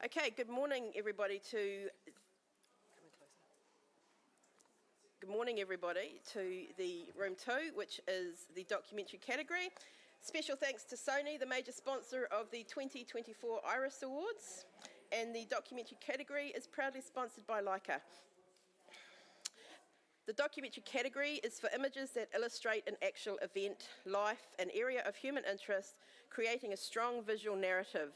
Okay, good morning everybody to the room 2, which is the documentary category. Special thanks to Sony, the major sponsor of the 2024 Iris Awards, and the documentary category is proudly sponsored by Leica. The documentary category is for images that illustrate an actual event, life, an area of human interest, creating a strong visual narrative.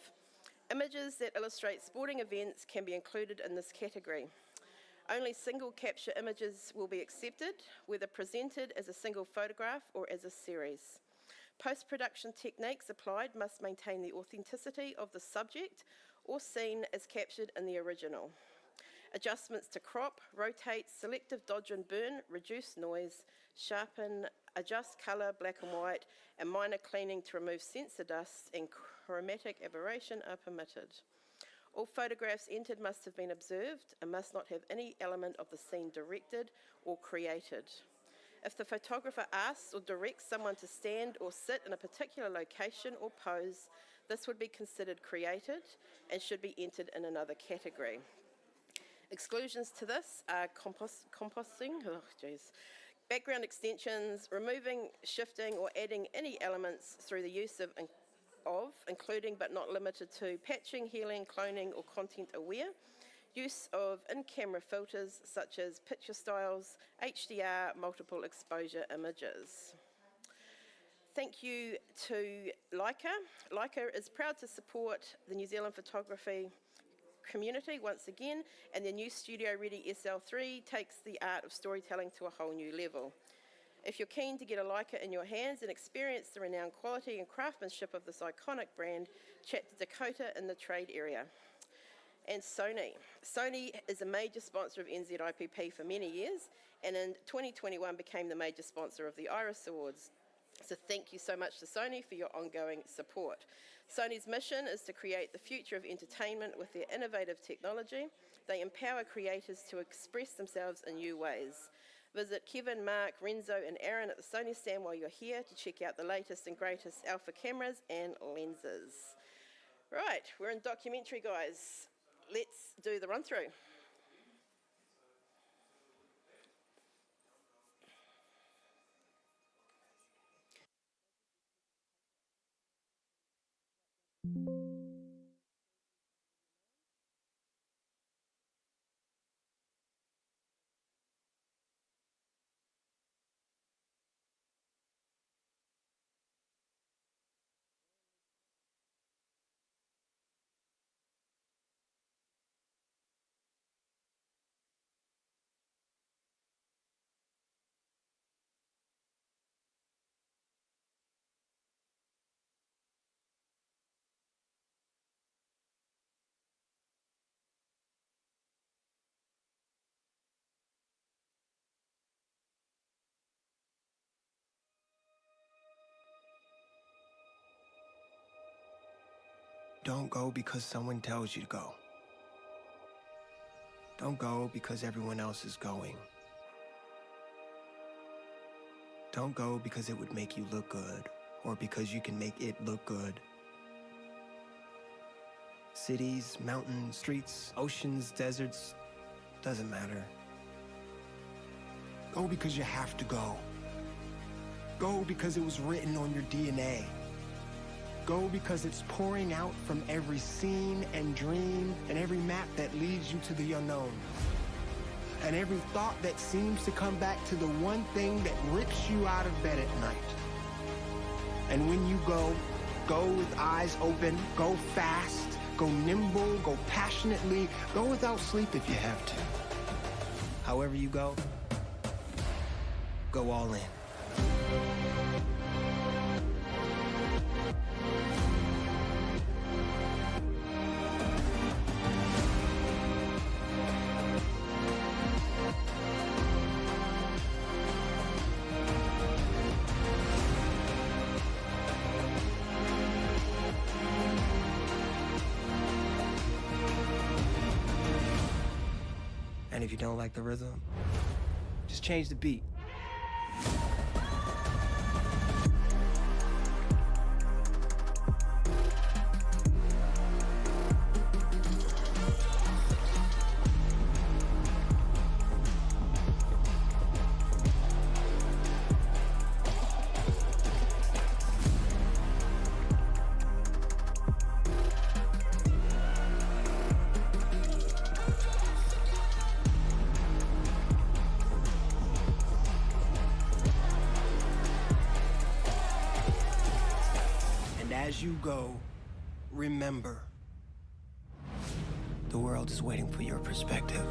Images that illustrate sporting events can be included in this category. Only single capture images will be accepted, whether presented as a single photograph or as a series. Post-production techniques applied must maintain the authenticity of the subject or scene as captured in the original. Adjustments to crop, rotate, selective dodge and burn, reduce noise, sharpen, adjust colour, black and white, and minor cleaning to remove sensor dust and chromatic aberration are permitted. All photographs entered must have been observed and must not have any element of the scene directed or created. If the photographer asks or directs someone to stand or sit in a particular location or pose, this would be considered created and should be entered in another category. Exclusions to this are composting, background extensions, removing, shifting or adding any elements through the use of, including but not limited to, patching, healing, cloning or content aware, use of in-camera filters such as picture styles, HDR, multiple exposure images. Thank you to Leica. Leica is proud to support the New Zealand photography community once again, and their new studio-ready SL3 takes the art of storytelling to a whole new level. If you're keen to get a Leica in your hands and experience the renowned quality and craftsmanship of this iconic brand, chat to Dakota in the trade area. And Sony. Sony is a major sponsor of NZIPP for many years, and in 2021 became the major sponsor of the Iris Awards. So thank you so much to Sony for your ongoing support. Sony's mission is to create the future of entertainment with their innovative technology. They empower creators to express themselves in new ways. Visit Kevin, Mark, Renzo and Aaron at the Sony stand while you're here to check out the latest and greatest alpha cameras and lenses. Right, we're in documentary, guys. Let's do the run through. Don't go because someone tells you to go. Don't go because everyone else is going. Don't go because it would make you look good, or because you can make it look good. Cities, mountains, streets, oceans, deserts, doesn't matter. Go because you have to go. Go because it was written on your DNA. Go because it's pouring out from every scene and dream and every map that leads you to the unknown. And every thought that seems to come back to the one thing that rips you out of bed at night. And when you go, go with eyes open, go fast, go nimble, go passionately, go without sleep if you have to. However you go all in. And if you don't like the rhythm, just change the beat. as you go, remember, the world is waiting for your perspective.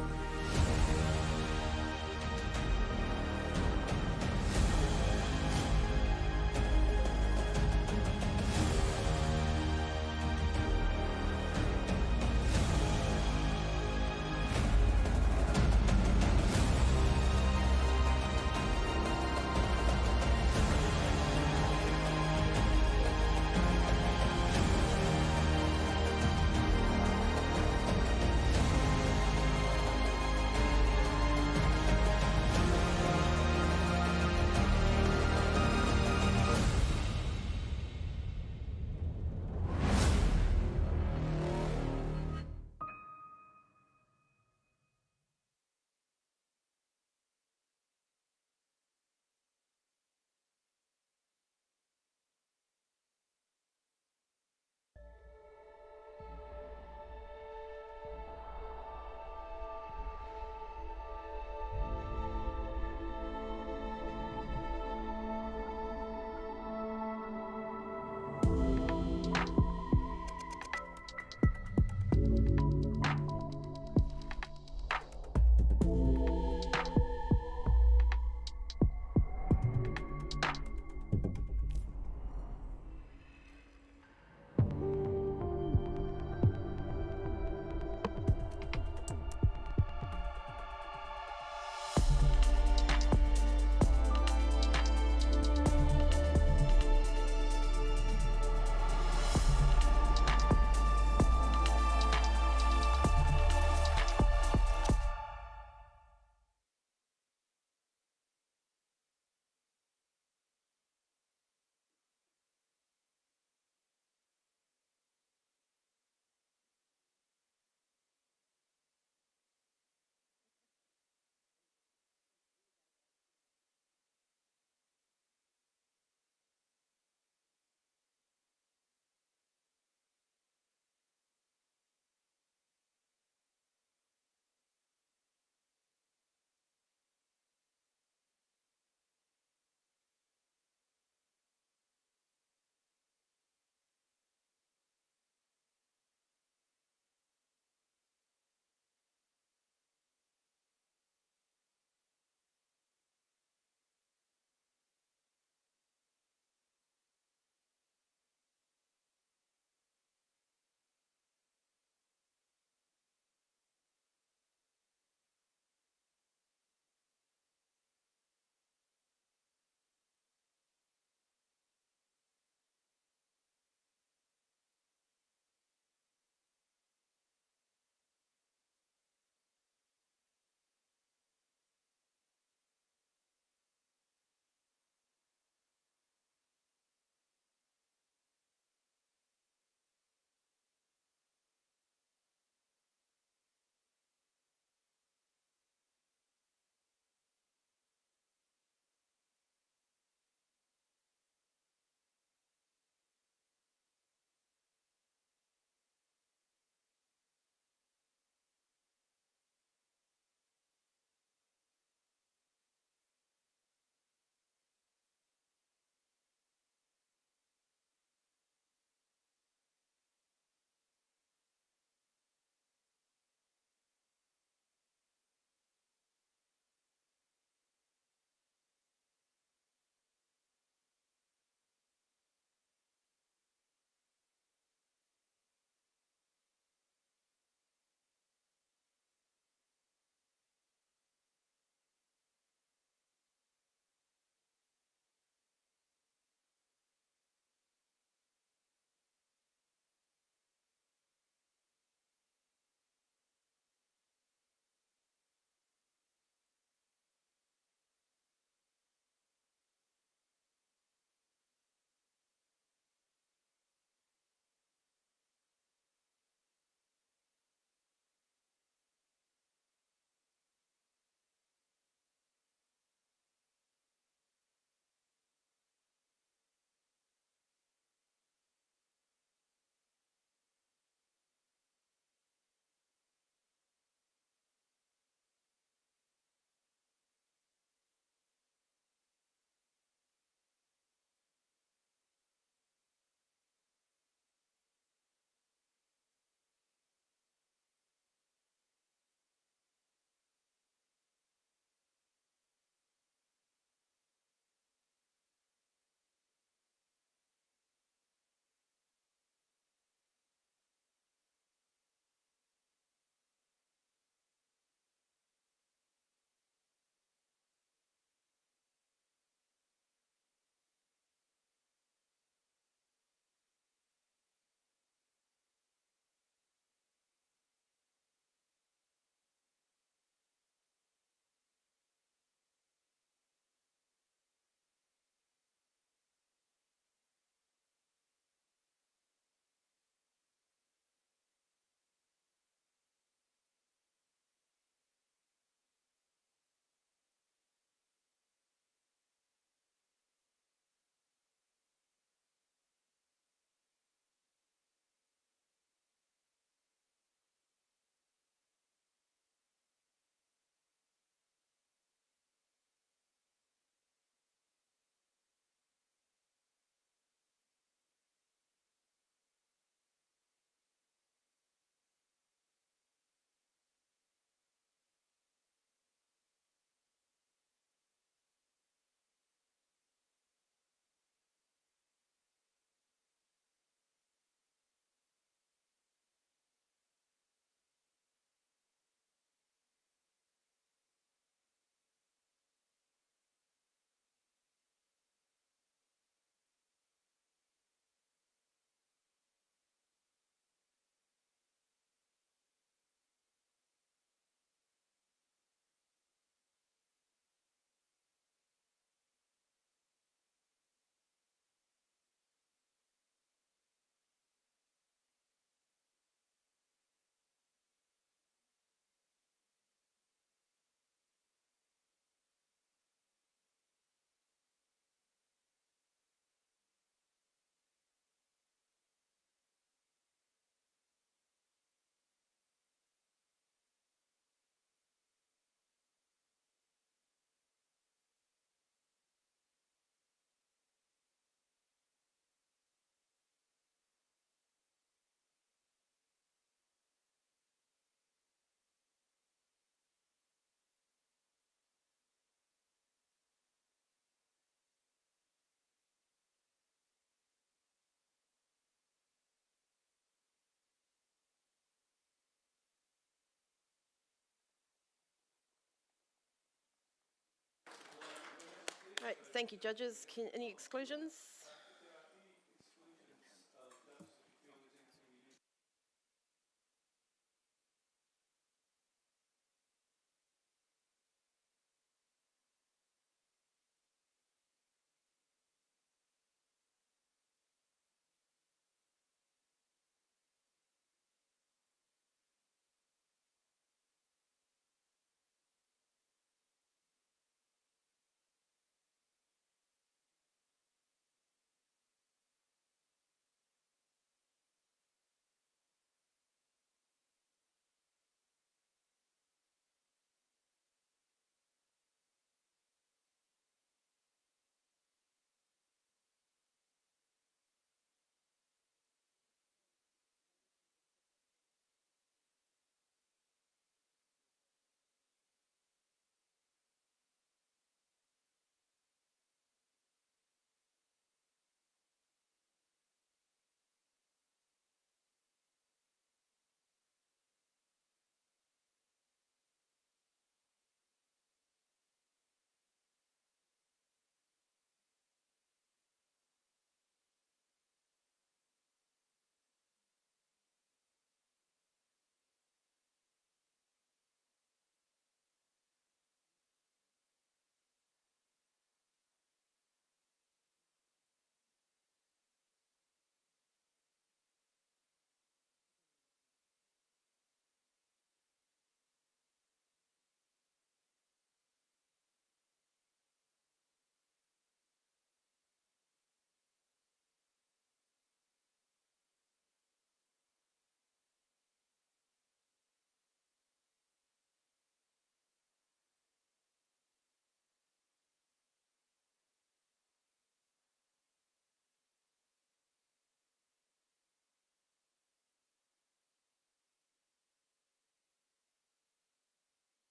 Right, thank you, judges. Any exclusions?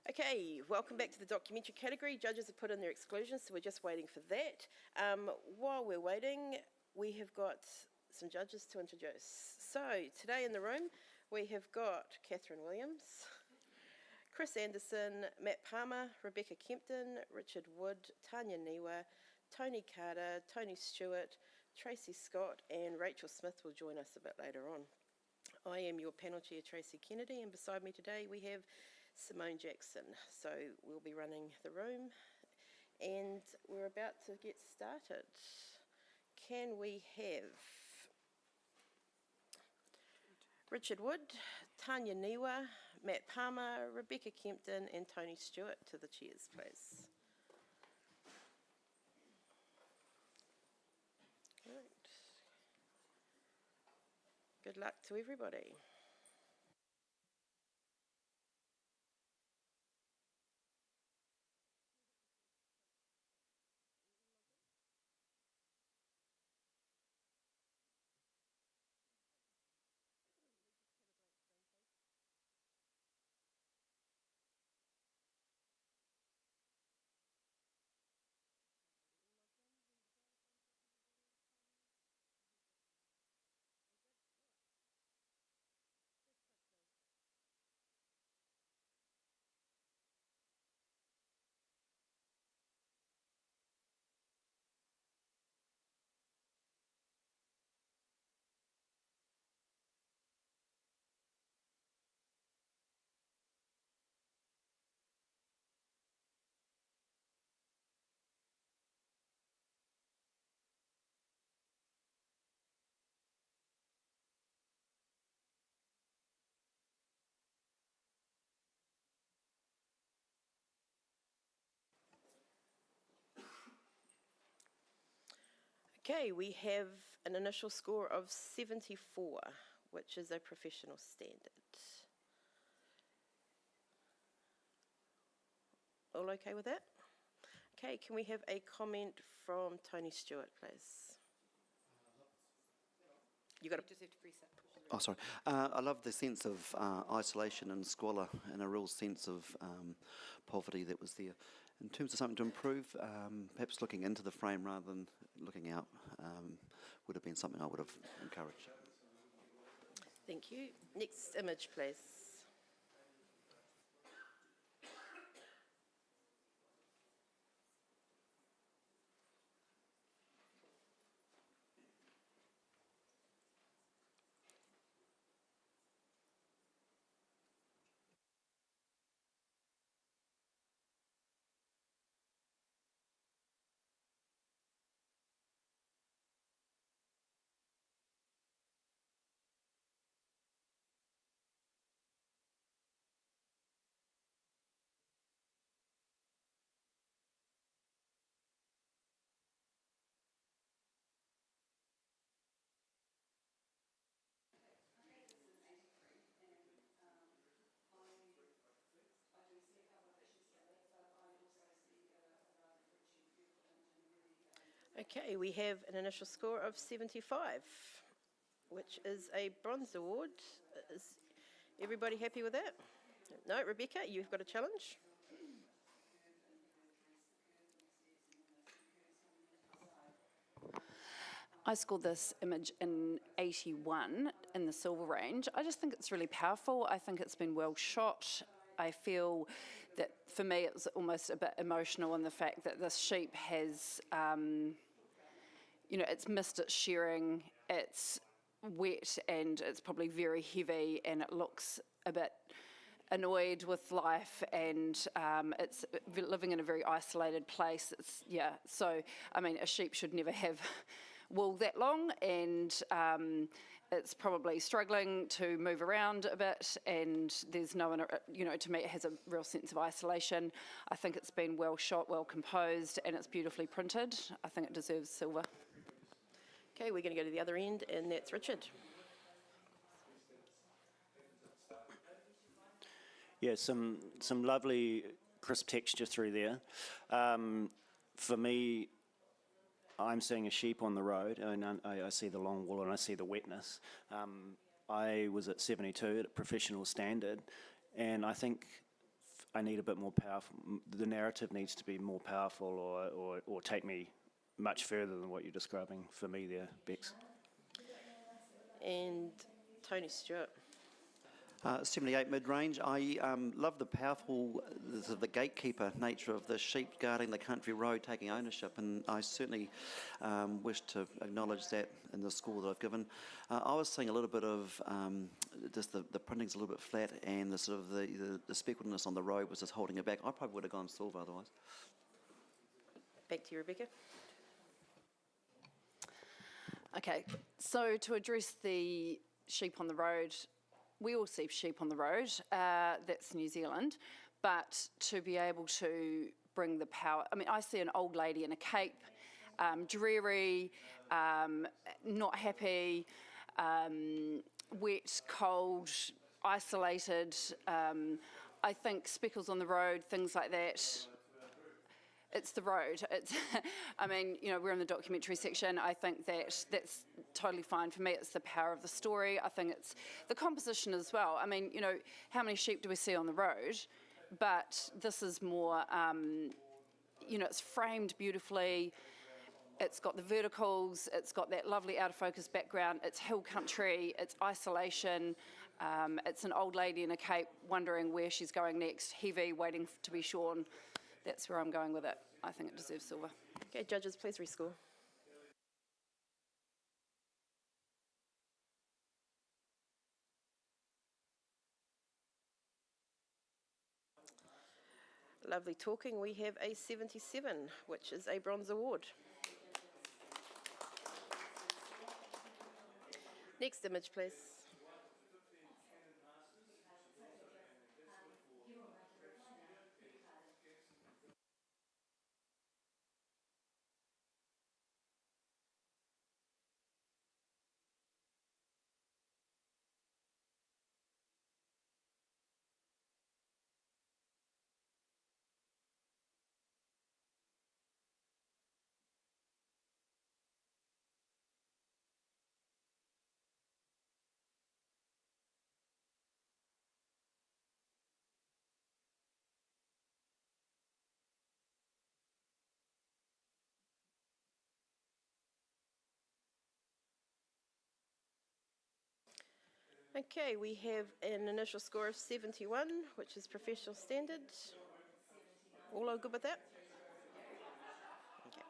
Okay, welcome back to the documentary category. Judges have put in their exclusions, so we're just waiting for that. While we're waiting, we have got some judges to introduce. So today in the room, we have got Catherine Williams, Chris Anderson, Matt Palmer, Rebecca Kempton, Richard Wood, Tanya Niwa, Tony Carter, Tony Stewart, Tracy Scott, and Rachel Smith will join us a bit later on. I am your panel chair, Tracy Kennedy, and beside me today we have Simone Jackson. So we'll be running the room and we're about to get started. Can we have Richard Wood, Tanya Niwa, Matt Palmer, Rebecca Kempton and Tony Stewart to the chairs, please. Right. Good luck to everybody. Okay, we have an initial score of 74, which is a professional standard. All okay with that? Okay, can we have a comment from Tony Stewart, please? You got to just have to press it. Oh, sorry. I love the sense of isolation and squalor and a real sense of poverty that was there. In terms of something to improve, perhaps looking into the frame rather than looking out would have been something I would have encouraged. Thank you. Next image, please. Okay, we have an initial score of 75, which is a bronze award. Is everybody happy with that? No, Rebecca, you've got a challenge. I scored this image in 81 in the silver range. I just think it's really powerful. I think it's been well shot. I feel that for me it was almost a bit emotional in the fact that this sheep has, it's missed its shearing, it's wet and it's probably very heavy and it looks a bit annoyed with life and it's living in a very isolated place. So I mean a sheep should never have wool that long and it's probably struggling to move around a bit and there's no one, to me it has a real sense of isolation. I think it's been well shot, well composed and it's beautifully printed. I think it deserves silver. Okay, we're going to go to the other end and that's Richard. Yeah, some lovely crisp texture through there. For me, I'm seeing a sheep on the road, and I see the long wool and I see the wetness. I was at 72 at a professional standard, and I think I need a bit more powerful. The narrative needs to be more powerful, or take me much further than what you're describing for me there, Bex. And Tony Stewart. 78 mid-range. I love the powerful, the gatekeeper nature of the sheep guarding the country road, taking ownership, and I certainly wish to acknowledge that in the score that I've given. I was seeing a little bit of just the printing's a little bit flat, and the sort of the speckledness on the road was just holding it back. I probably would have gone silver otherwise. Back to you, Rebecca. Okay, so to address the sheep on the road, we all see sheep on the road, that's New Zealand, but to be able to bring the power, I mean, I see an old lady in a cape, dreary, not happy, wet, cold, isolated. I think speckles on the road, things like that. It's the road. I mean, we're in the documentary section. I think that's totally fine. For me, it's the power of the story. I think it's the composition as well. I mean, how many sheep do we see on the road? But this is more, it's framed beautifully. It's got the verticals. It's got that lovely out of focus background. It's hill country. It's isolation. It's an old lady in a cape wondering where she's going next, heavy, waiting to be shorn. That's where I'm going with it. I think it deserves silver. Okay, judges, please rescore. Lovely talking. We have a 77, which is a bronze award. Next image, please. Okay, we have an initial score of 71, which is professional standard. All are good with that? Okay.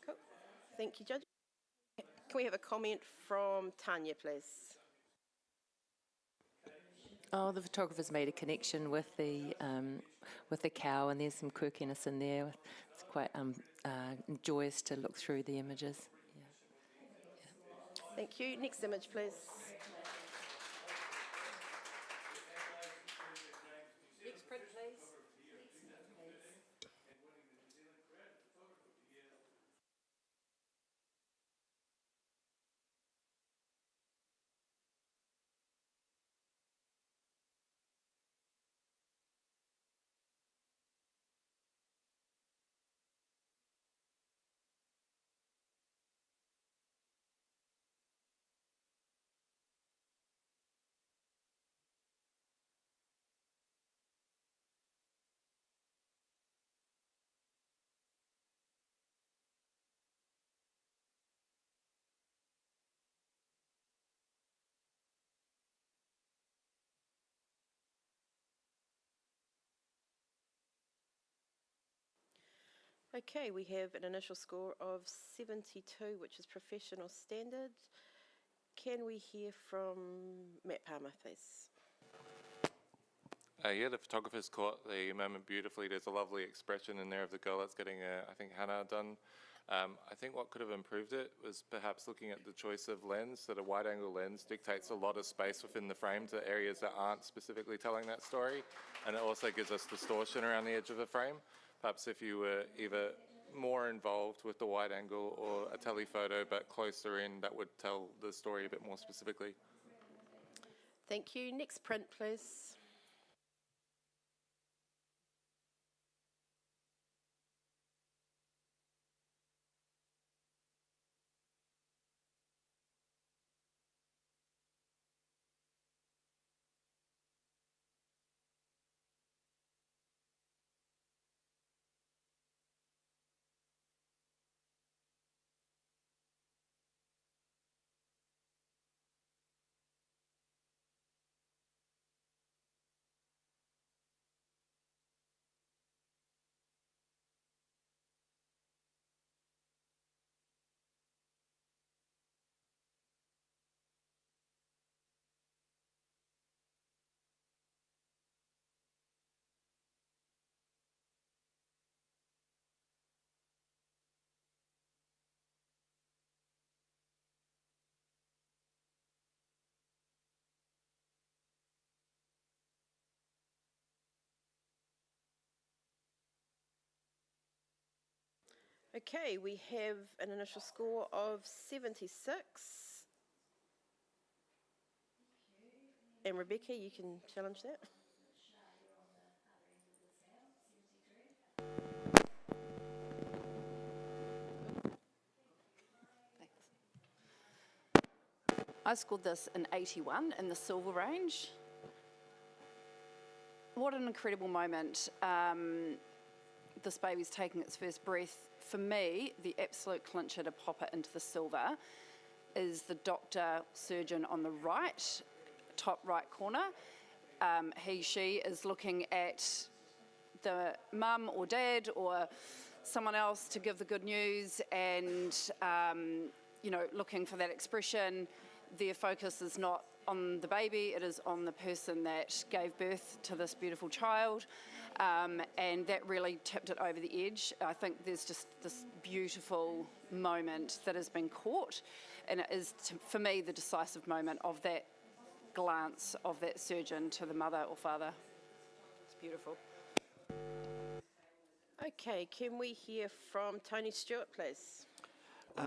Cool. Thank you, Judge. Can we have a comment from Tanya, please? Oh, the photographer's made a connection with the cow, and there's some quirkiness in there. It's quite joyous to look through the images. Yeah. Thank you. Next image, please. Next print, please. Okay, we have an initial score of 72, which is professional standard. Can we hear from Matt Palmer, please? Yeah, the photographer's caught the moment beautifully. There's a lovely expression in there of the girl that's getting, I think, Hannah done. I think what could have improved it was perhaps looking at the choice of lens. So the wide-angle lens dictates a lot of space within the frame to areas that aren't specifically telling that story, and it also gives us distortion around the edge of the frame. Perhaps if you were either more involved with the wide angle or a telephoto but closer in, that would tell the story a bit more specifically. Thank you. Next print, please. Okay, we have an initial score of 76. And Rebecca, you can challenge that. I scored this in 81 in the silver range. What an incredible moment. This baby's taking its first breath. For me, the absolute clincher to pop it into the silver is the doctor surgeon on the right, top right corner. She is looking at the mum or dad or someone else to give the good news, and looking for that expression. Their focus is not on the baby, it is on the person that gave birth to this beautiful child, and that really tipped it over the edge. I think there's just this beautiful moment that has been caught, and it is, for me, the decisive moment of that glance of that surgeon to the mother or father. It's beautiful. Okay, can we hear from Tony Stewart, please?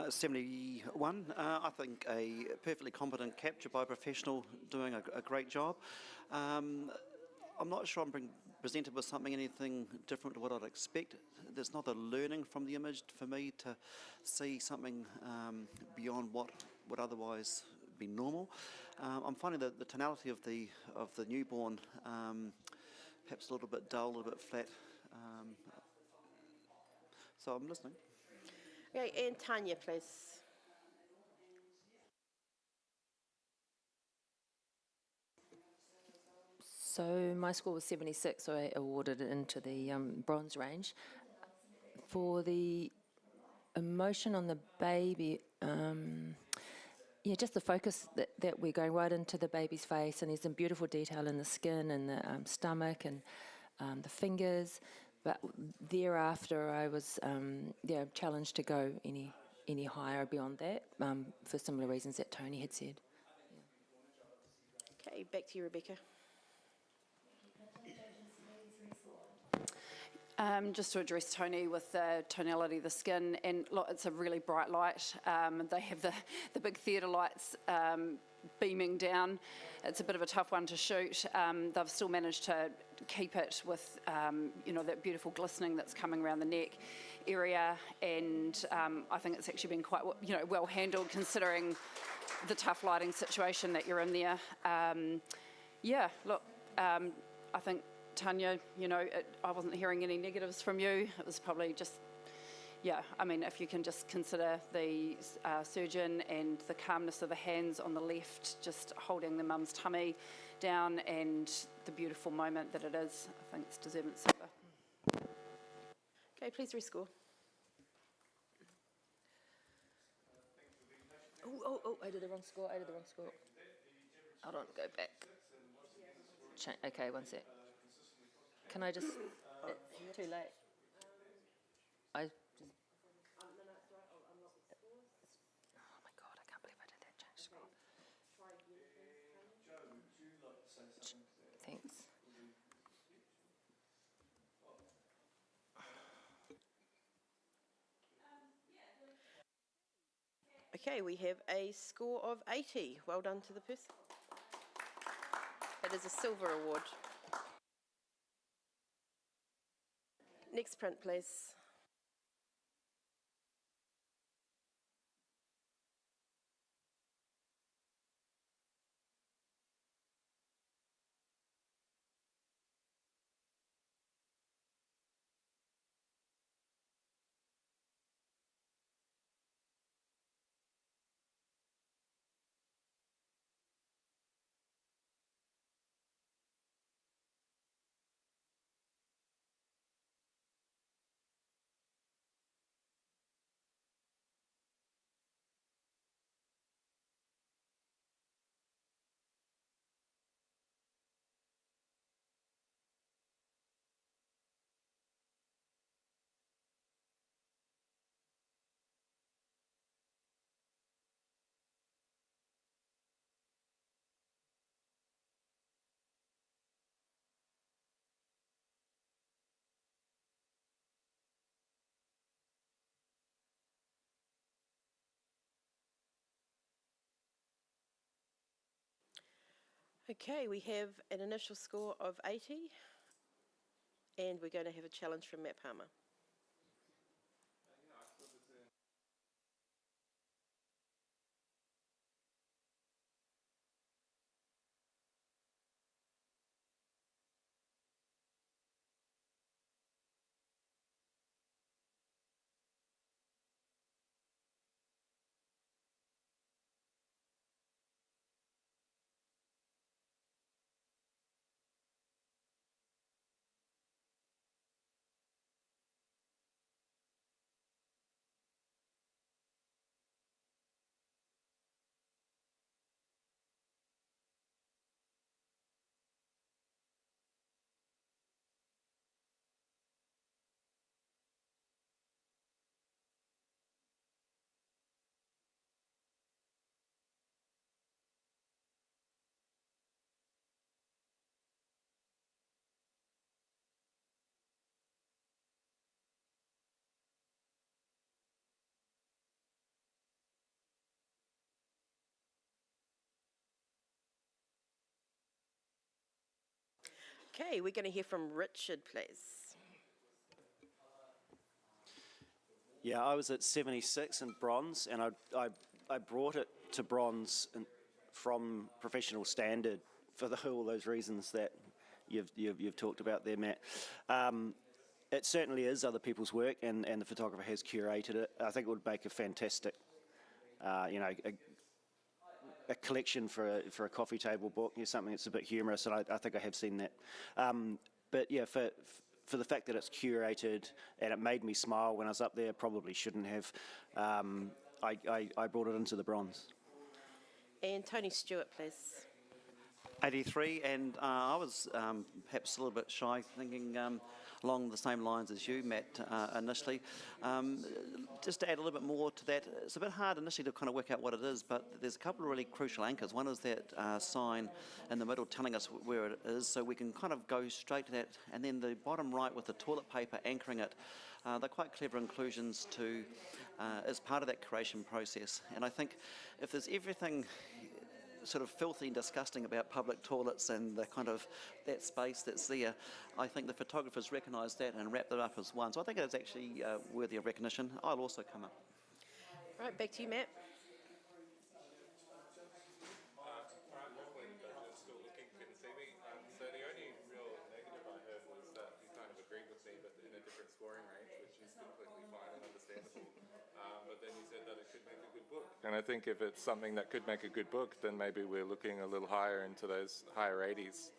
71, I think a perfectly competent capture by a professional doing a great job. I'm not sure I'm being presented with anything different to what I'd expect. There's not a learning from the image for me to see something beyond what would otherwise be normal. I'm finding that the tonality of the newborn perhaps a little bit dull, a little bit flat. So I'm listening. Okay, and Tanya, please. So my score was 76, so I awarded it into the bronze range. For the emotion on the baby, yeah, just the focus that we're going right into the baby's face, and there's some beautiful detail in the skin and the stomach and the fingers. But thereafter, I was challenged to go any higher beyond that for similar reasons that Tony had said. Okay, back to you, Rebecca. Just to address Tony with the tonality of the skin, and look, it's a really bright light. They have the big theatre lights beaming down. It's a bit of a tough one to shoot. They've still managed to keep it with, that beautiful glistening that's coming around the neck area, and I think it's actually been quite, well handled considering the tough lighting situation that you're in there. I think, Tanya, I wasn't hearing any negatives from you. It was probably just, if you can just consider the surgeon and the calmness of the hands on the left, just holding the mum's tummy down, and the beautiful moment that it is, I think it's deserving silver. Okay, please rescore. Oh, I did the wrong score. Hold on, go back. Okay, one sec. Can I just... too late. Oh my God, I can't believe I did that. Change score. Thanks. Okay, we have a score of 80. Well done to the person. It is a silver award. Next print, please. Okay, we have an initial score of 80, and we're going to have a challenge from Matt Palmer. Okay, we're going to hear from Richard, please. Yeah, I was at 76 in bronze, and I brought it to bronze from professional standard for all those reasons that you've talked about there, Matt. It certainly is other people's work, and the photographer has curated it. I think it would make a fantastic, a collection for a coffee table book, something that's a bit humorous, and I think I have seen that. But yeah, for the fact that it's curated and it made me smile when I was up there, probably shouldn't have. I brought it into the bronze. And Tony Stewart, please. 83, and I was perhaps a little bit shy, thinking along the same lines as you, Matt, initially. Just to add a little bit more to that, it's a bit hard initially to kind of work out what it is, but there's a couple of really crucial anchors. One is that sign in the middle telling us where it is, so we can kind of go straight to that, and then the bottom right with the toilet paper anchoring it. They're quite clever inclusions to as part of that creation process. And I think if there's everything sort of filthy and disgusting about public toilets and the kind of that space that's there, I think the photographers recognised that and wrapped it up as one. So I think it's actually worthy of recognition. I'll also come up. Right, back to you, Matt. So the only real negative I heard was that you kind of agreed with me, but in a different scoring range, which is completely fine and understandable. But then you said that it could make a good book. And I think if it's something that could make a good book, then maybe we're looking a little higher into those higher 80s.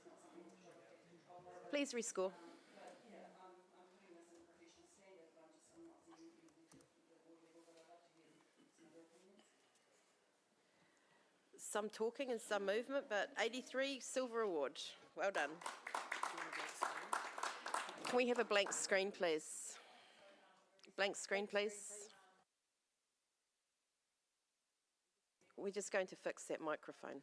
Please rescore. Some talking and some movement, but 83 silver award. Well done. Can we have a blank screen, please? Blank screen, please. We're just going to fix that microphone.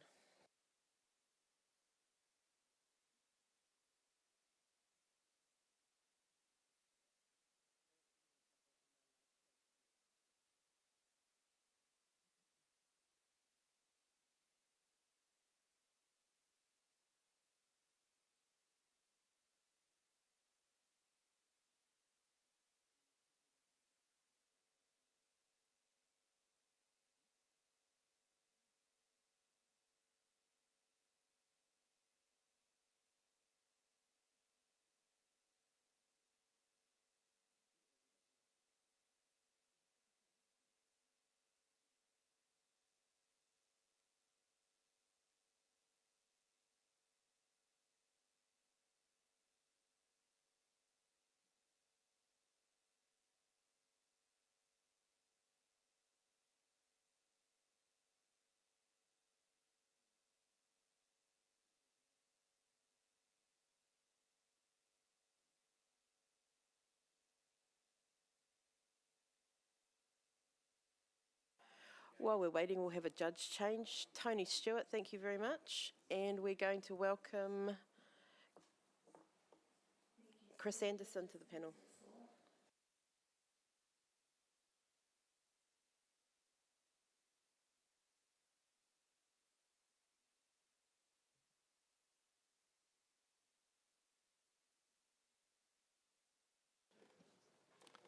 While we're waiting, we'll have a judge change. Tony Stewart, thank you very much. And we're going to welcome Chris Anderson to the panel.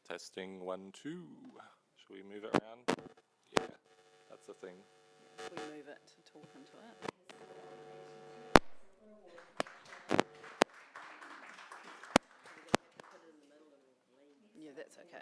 Testing 1, 2. Shall we move it around? Yeah, that's the thing. We move it to talk into it. Yeah, that's okay.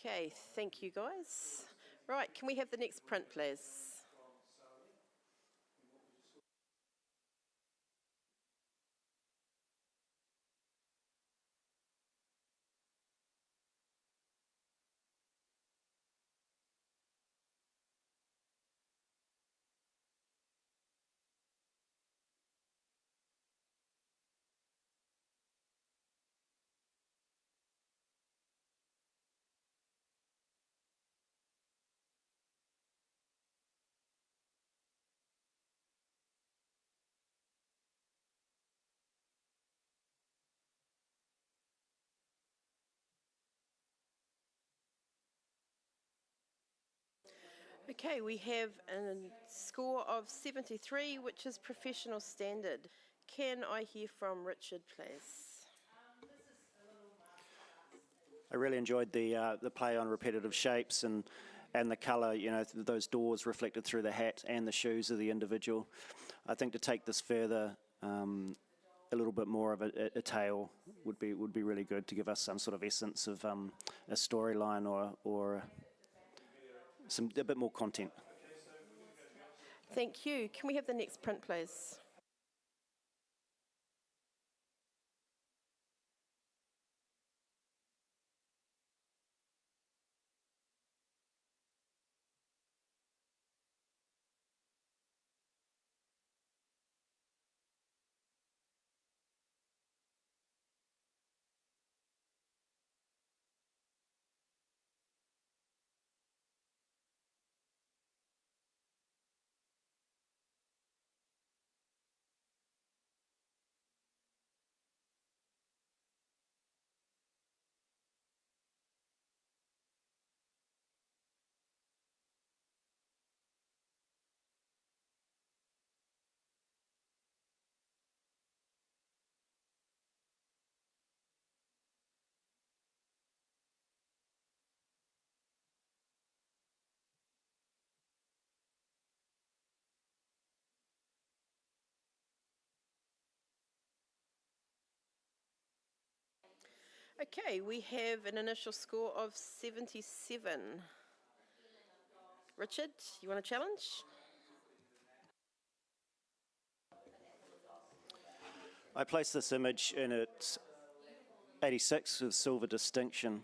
Okay, thank you guys. Right, can we have the next print, please? Okay, we have a score of 73, which is professional standard. Can I hear from Richard, please? I really enjoyed the play on repetitive shapes and the colour, you know, those doors reflected through the hat and the shoes of the individual. I think to take this further, a little bit more of a tale would be really good to give us some sort of essence of a storyline or a bit more content. Thank you. Can we have the next print, please? Okay, we have an initial score of 77. Richard, you want to challenge? I placed this image in at 86 with silver distinction.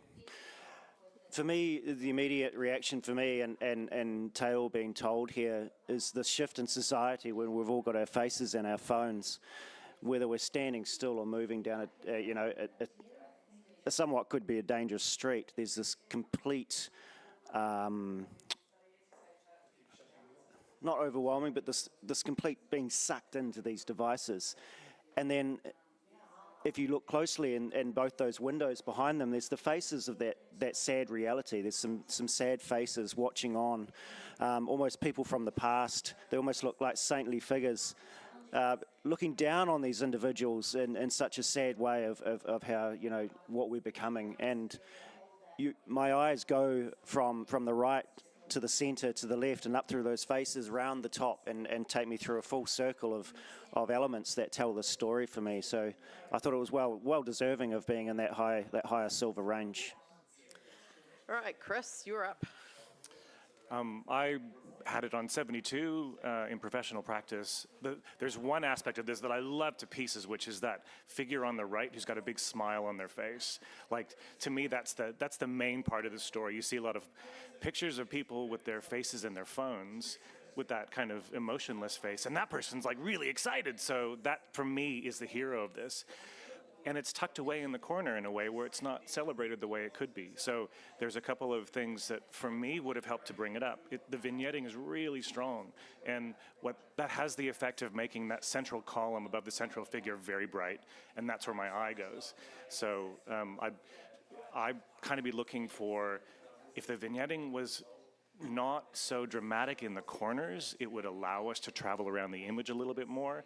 For me, the immediate reaction for me and tale being told here is the shift in society when we've all got our faces in our phones, whether we're standing still or moving down a somewhat could be a dangerous street. There's this complete, not overwhelming, but this complete being sucked into these devices. And then if you look closely in both those windows behind them, there's the faces of that sad reality. There's some sad faces watching on, almost people from the past. They almost look like saintly figures, looking down on these individuals in such a sad way of how, you know, what we're becoming. And my eyes go from the right to the centre, to the left, and up through those faces, round the top, and take me through a full circle of elements that tell the story for me. So I thought it was well deserving of being in that higher silver range. All right, Chris, you're up. I had it on 72 in professional practice. There's one aspect of this that I love to pieces, which is that figure on the right who's got a big smile on their face. Like, to me, that's the main part of the story. You see a lot of pictures of people with their faces in their phones with that kind of emotionless face, and that person's like really excited. So that, for me, is the hero of this. And it's tucked away in the corner in a way where it's not celebrated the way it could be. So there's a couple of things that, for me, would have helped to bring it up. The vignetting is really strong, and that has the effect of making that central column above the central figure very bright, and that's where my eye goes. So I'd kind of be looking for, if the vignetting was not so dramatic in the corners, it would allow us to travel around the image a little bit more.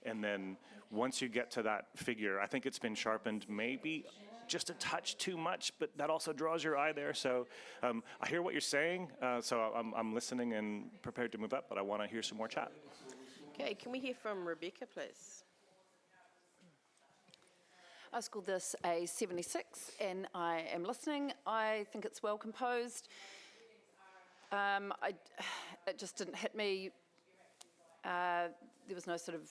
And then once you get to that figure, I think it's been sharpened maybe just a touch too much, but that also draws your eye there. So I hear what you're saying, so I'm listening and prepared to move up, but I want to hear some more chat. Okay, can we hear from Rebecca, please? I scored this a 76, and I am listening. I think it's well composed. It just didn't hit me. There was no sort of,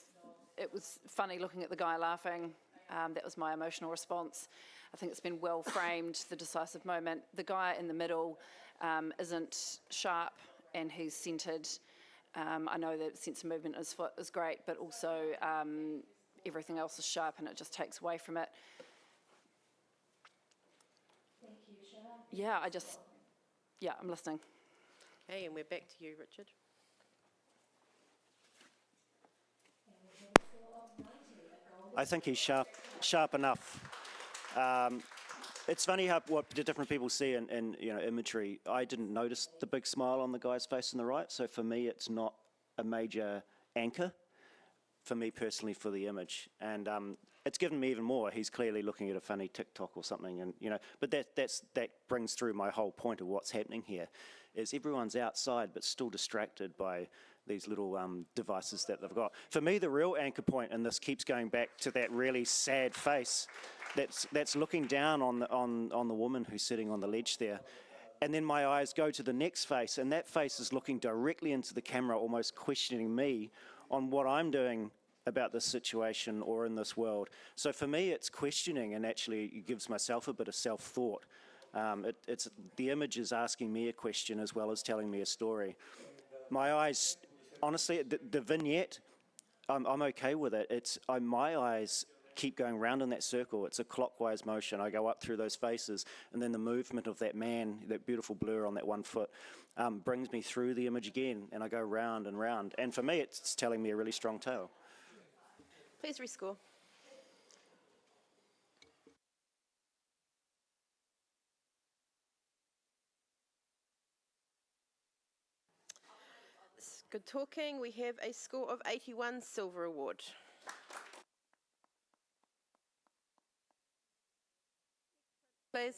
it was funny looking at the guy laughing. That was my emotional response. I think it's been well framed, the decisive moment. The guy in the middle isn't sharp, and he's centered. I know that sense of movement is great, but also everything else is sharp, and it just takes away from it. Thank you, Sharon. I'm listening. Okay, and we're back to you, Richard. I think he's sharp enough. It's funny what different people see in imagery. I didn't notice the big smile on the guy's face on the right, so for me it's not a major anchor for me personally for the image. And it's given me even more. He's clearly looking at a funny TikTok or something, and but that brings through my whole point of what's happening here, is everyone's outside but still distracted by these little devices that they've got. For me, the real anchor point, and this keeps going back to that really sad face that's looking down on the woman who's sitting on the ledge there. And then my eyes go to the next face, and that face is looking directly into the camera, almost questioning me on what I'm doing about this situation or in this world. So for me, it's questioning, and actually it gives myself a bit of self-thought. It's the image is asking me a question as well as telling me a story. My eyes, honestly, the vignette, I'm okay with it. My eyes keep going round in that circle. It's a clockwise motion. I go up through those faces, and then the movement of that man, that beautiful blur on that one foot, brings me through the image again, and I go round and round. And for me, it's telling me a really strong tale. Please rescore. Good talking. We have a score of 81, silver award. Please.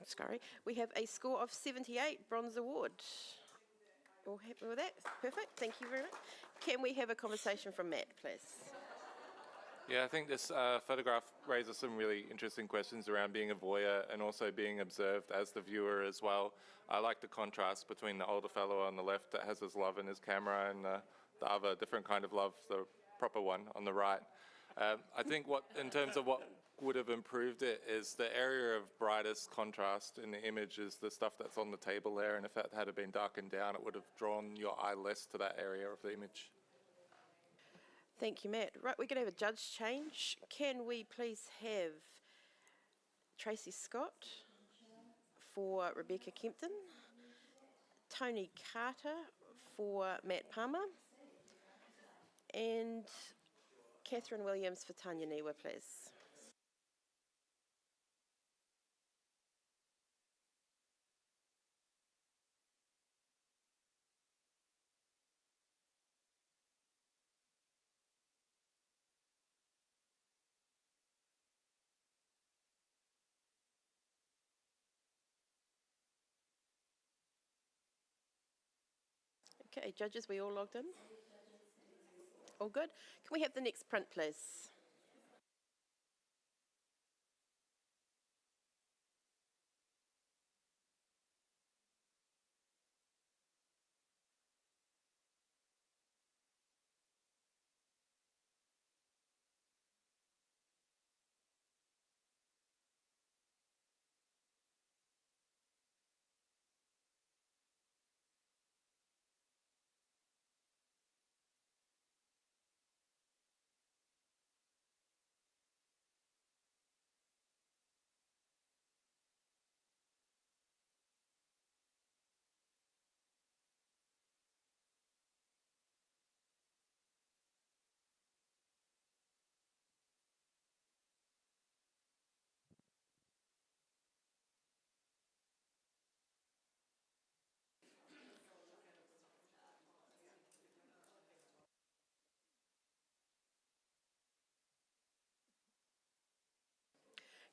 Sorry. We have a score of 78, bronze award. All happy with that? Perfect. Thank you very much. Can we have a conversation from Matt, please? Yeah, I think this photograph raises some really interesting questions around being a voyeur and also being observed as the viewer as well. I like the contrast between the older fellow on the left that has his love in his camera and the other different kind of love, the proper one on the right. I think in terms of what would have improved it is the area of brightest contrast in the image is the stuff that's on the table there, and if that had been darkened down, it would have drawn your eye less to that area of the image. Thank you, Matt. Right, we're going to have a judge change. Can we please have Tracy Scott for Rebecca Kempton, Tony Carter for Matt Palmer, and Catherine Williams for Tanya Niwa, please. Okay, judges, we all logged in? All good? Can we have the next print, please?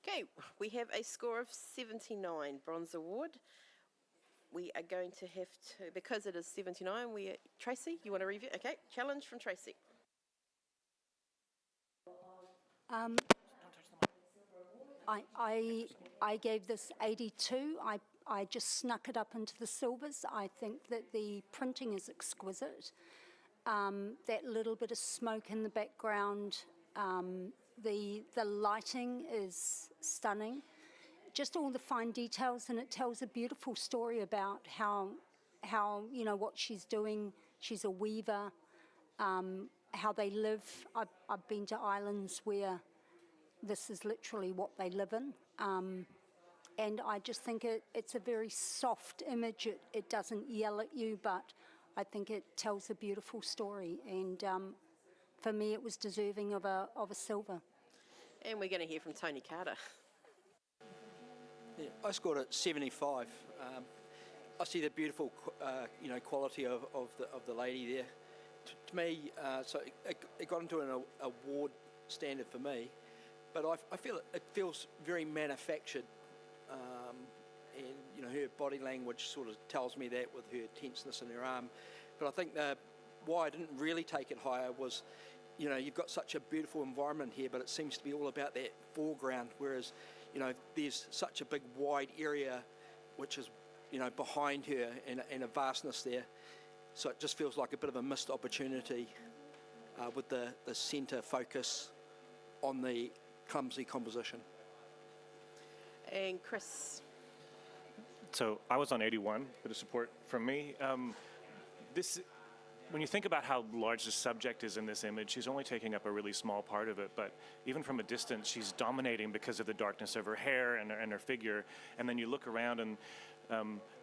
Okay, we have a score of 79, bronze award. we are going to have to, because it is 79, Tracy, you want to review? Okay, challenge from Tracy. I gave this 82. I just snuck it up into the silvers. I think that the printing is exquisite. That little bit of smoke in the background, the lighting is stunning. Just all the fine details, and it tells a beautiful story about how what she's doing. She's a weaver. How they live. I've been to islands where this is literally what they live in. And I just think it's a very soft image. It doesn't yell at you, but I think it tells a beautiful story. And for me, it was deserving of a silver. And we're going to hear from Tony Carter. Yeah, I scored it 75. I see the beautiful, quality of the lady there. To me, so it got into an award standard for me, but I feel it feels very manufactured, and her body language sort of tells me that with her tenseness in her arm. But I think why I didn't really take it higher was, you've got such a beautiful environment here, but it seems to be all about that foreground, whereas there's such a big wide area which is behind her and a vastness there. So it just feels like a bit of a missed opportunity with the centre focus on the clumsy composition. And Chris. So I was on 81, bit of support from me. When you think about how large the subject is in this image, she's only taking up a really small part of it, but even from a distance, she's dominating because of the darkness of her hair and her figure. And then you look around and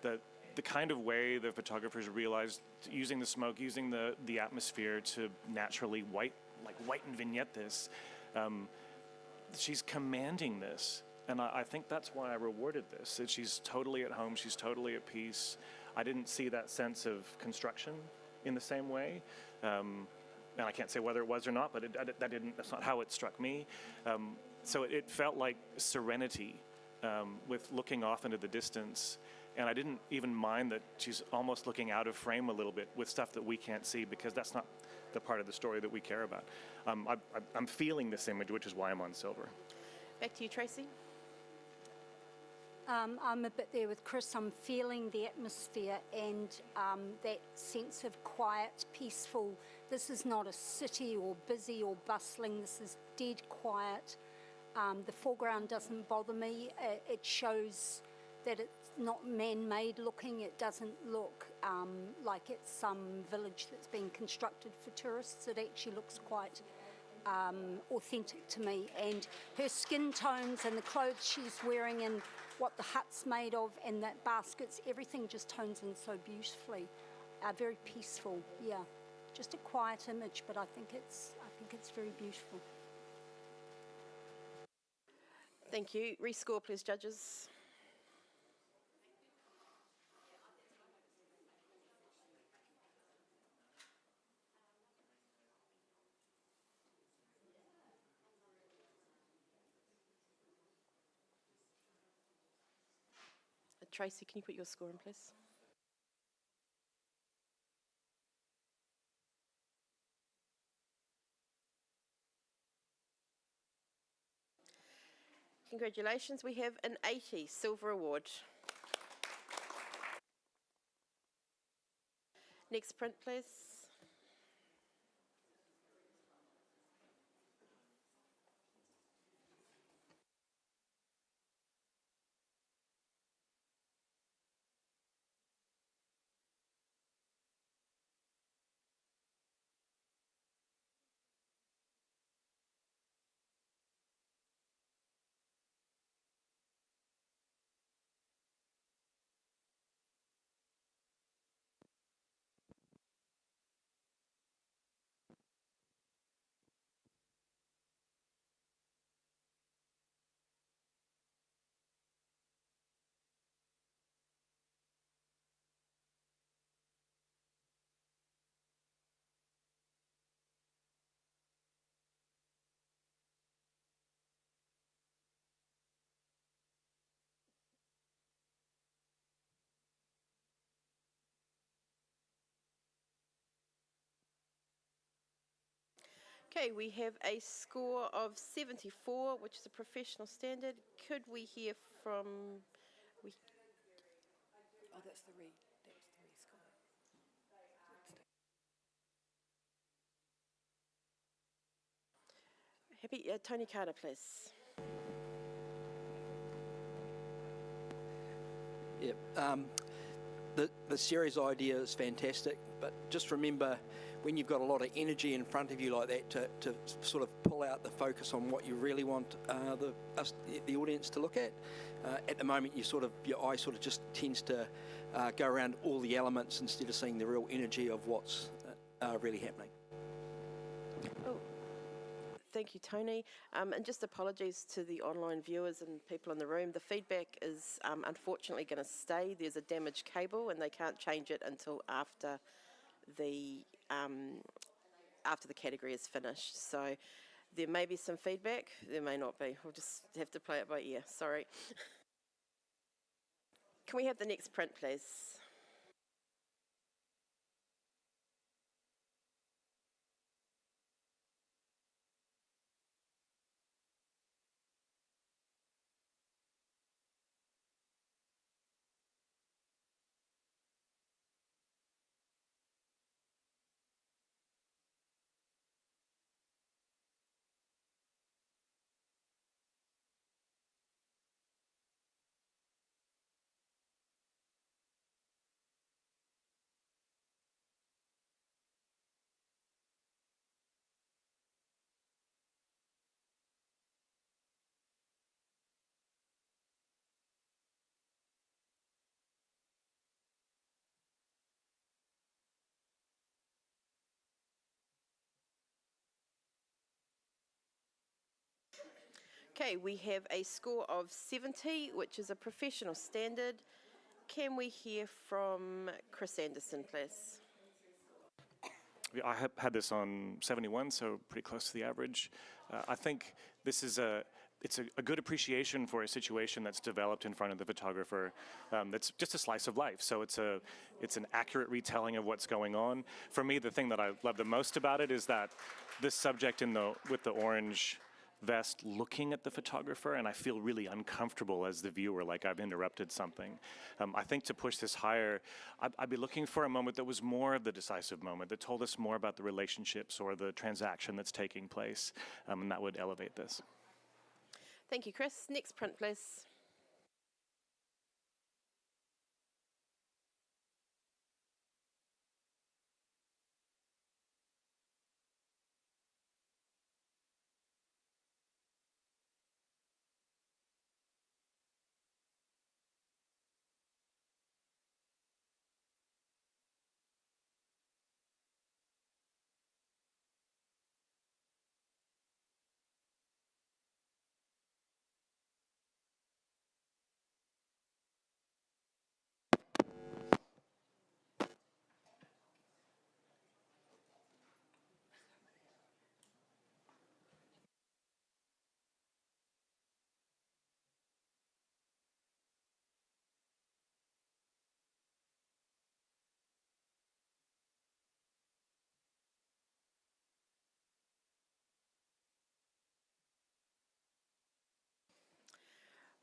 the kind of way the photographers realized using the smoke, using the atmosphere to naturally whiten vignette this, she's commanding this. And I think that's why I rewarded this. That she's totally at home, she's totally at peace. I didn't see that sense of construction in the same way. And I can't say whether it was or not, but that's not how it struck me. So it felt like serenity with looking off into the distance. And I didn't even mind that she's almost looking out of frame a little bit with stuff that we can't see, because that's not the part of the story that we care about. I'm feeling this image, which is why I'm on silver. Back to you, Tracy. I'm a bit there with Chris. I'm feeling the atmosphere and that sense of quiet, peaceful. This is not a city or busy or bustling. This is dead quiet. The foreground doesn't bother me. It shows that it's not man-made looking. It doesn't look like it's some village that's been constructed for tourists. It actually looks quite authentic to me. And her skin tones and the clothes she's wearing and what the hut's made of and that baskets, everything just tones in so beautifully. Very peaceful, yeah. Just a quiet image, but I think it's very beautiful. Thank you. Rescore, please, judges. Tracy, can you put your score in, please? Congratulations, we have an 80 Silver Award. Next print, please. Okay, we have a score of 74, which is a professional standard. Could we hear from... Oh, that's the re score. Happy, Tony Carter, please. Yep. The series idea is fantastic, but just remember when you've got a lot of energy in front of you like that to sort of pull out the focus on what you really want the audience to look at. At the moment, your eye sort of just tends to go around all the elements instead of seeing the real energy of what's really happening. Oh, thank you, Tony. And just apologies to the online viewers and people in the room. The feedback is unfortunately going to stay. There's a damaged cable and they can't change it until after the category is finished. So there may be some feedback, there may not be. We'll just have to play it by ear, sorry. Can we have the next print, please? Okay, we have a score of 70, which is a professional standard. Can we hear from Chris Anderson, please? I had this on 71, so pretty close to the average. I think this is it's a good appreciation for a situation that's developed in front of the photographer. That's just a slice of life. So it's an accurate retelling of what's going on. For me, the thing that I love the most about it is that this subject with the orange vest looking at the photographer, and I feel really uncomfortable as the viewer, like I've interrupted something. I think to push this higher, I'd be looking for a moment that was more of the decisive moment, that told us more about the relationships or the transaction that's taking place, and that would elevate this. Thank you, Chris. Next print, please.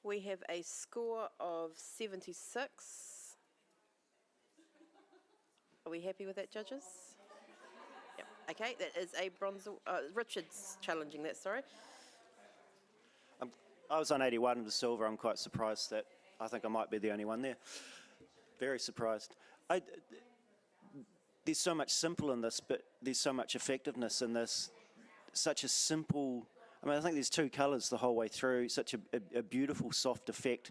We have a score of 76. Are we happy with that, judges? Yep. Okay, that is a bronze. Richard's challenging that, sorry. I was on 81 of the silver. I'm quite surprised that I think I might be the only one there. Very surprised. There's so much simple in this, but there's so much effectiveness in this. Such a simple, I think there's two colours the whole way through, such a beautiful soft effect.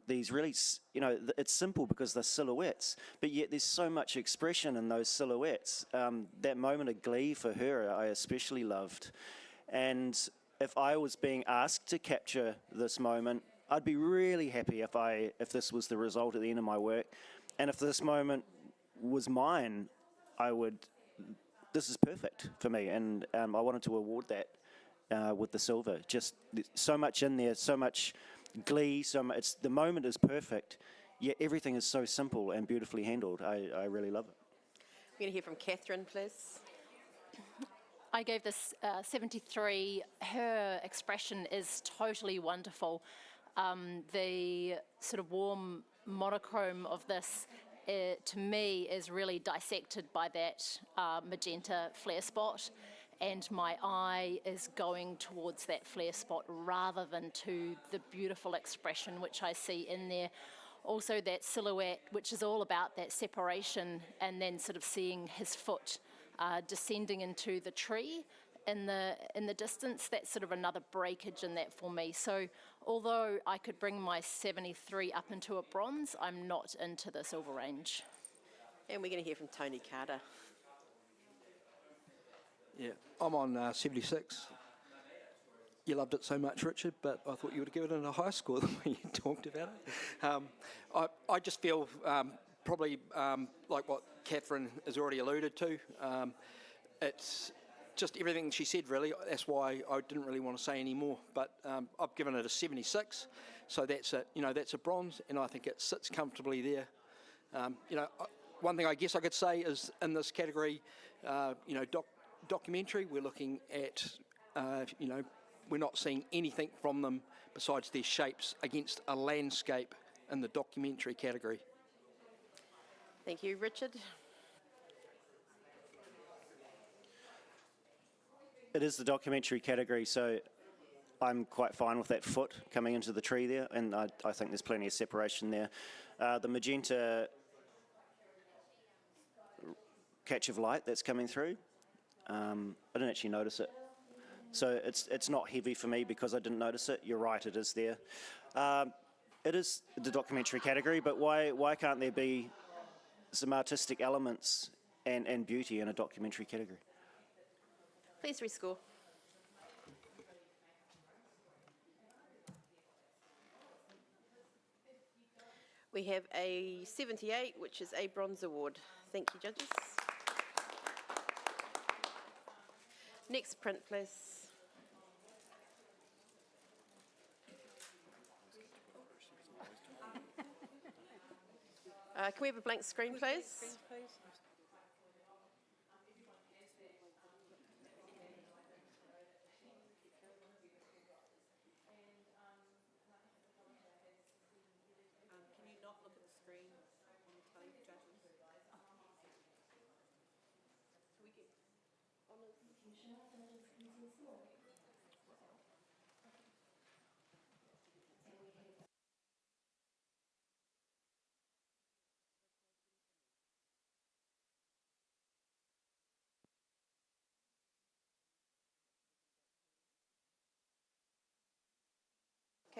These really, it's simple because they're silhouettes, but yet there's so much expression in those silhouettes. That moment of glee for her, I especially loved. And if I was being asked to capture this moment, I'd be really happy if this was the result at the end of my work. And if this moment was mine, this is perfect for me. And I wanted to award that with the silver. Just so much in there, so much glee, the moment is perfect, yet everything is so simple and beautifully handled. I really love it. We're going to hear from Catherine, please. I gave this 73. Her expression is totally wonderful. The sort of warm monochrome of this, to me, is really dissected by that magenta flare spot, and my eye is going towards that flare spot rather than to the beautiful expression which I see in there. Also that silhouette, which is all about that separation, and then sort of seeing his foot descending into the tree in the distance. That's sort of another breakage in that for me. So although I could bring my 73 up into a bronze, I'm not into the silver range. And we're going to hear from Tony Carter. Yeah, I'm on 76. You loved it so much, Richard, but I thought you would have given it a high score the way you talked about it. I just feel probably like what Catherine has already alluded to. It's just everything she said, really. That's why I didn't really want to say any more. But I've given it a 76, so that's that's a bronze, and I think it sits comfortably there. One thing I guess I could say is in this category, documentary, we're looking at, we're not seeing anything from them besides their shapes against a landscape in the documentary category. Thank you, Richard. It is the documentary category, so I'm quite fine with that foot coming into the tree there, and I think there's plenty of separation there. The magenta catch of light that's coming through, I didn't actually notice it. So it's not heavy for me because I didn't notice it. You're right, it is there. It is the documentary category, but why can't there be some artistic elements and beauty in a documentary category? Please rescore. We have a 78, which is a bronze award. Thank you, judges. Next print, please. Can we have a blank screen, please?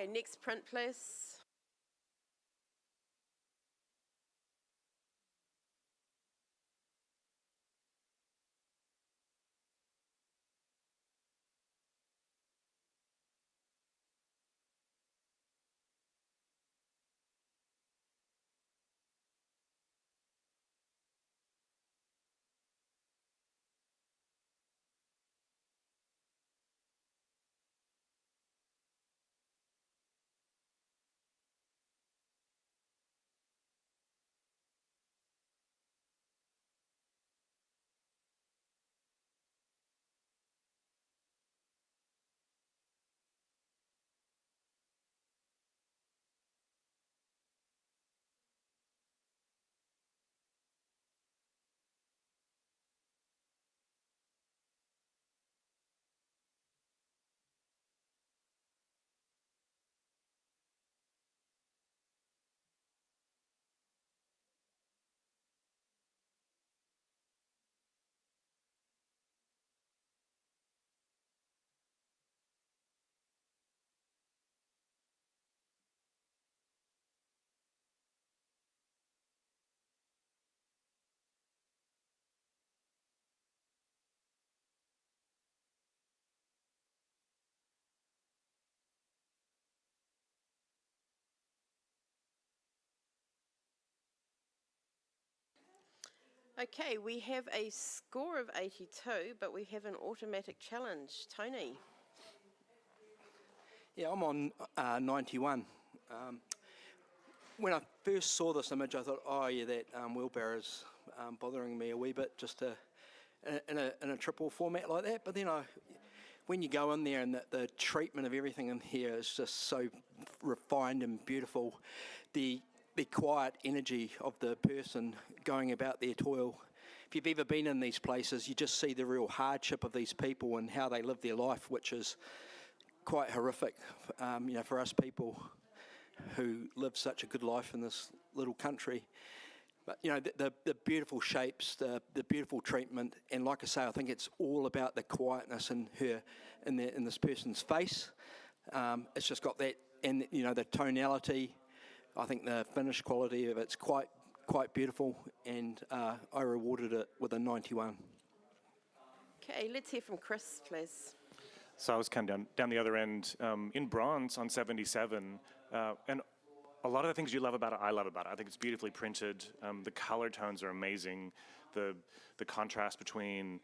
Okay, next print, please. Okay, we have a score of 82, but we have an automatic challenge. Tony. Yeah, I'm on 91. When I first saw this image, I thought, oh yeah, that wheelbarrow's bothering me a wee bit, just to in a triple format like that. But then when you go in there and the treatment of everything in here is just so refined and beautiful, the quiet energy of the person going about their toil. If you've ever been in these places, you just see the real hardship of these people and how they live their life, which is quite horrific, for us people who live such a good life in this little country. But the beautiful shapes, the beautiful treatment, and like I say, I think it's all about the quietness in this person's face. It's just got that, and the tonality. I think the finished quality of it's quite beautiful, and I rewarded it with a 91. Okay, let's hear from Chris, please. So I was kind of down the other end in bronze on 77, and a lot of the things you love about it, I love about it. I think it's beautifully printed. The color tones are amazing. The contrast between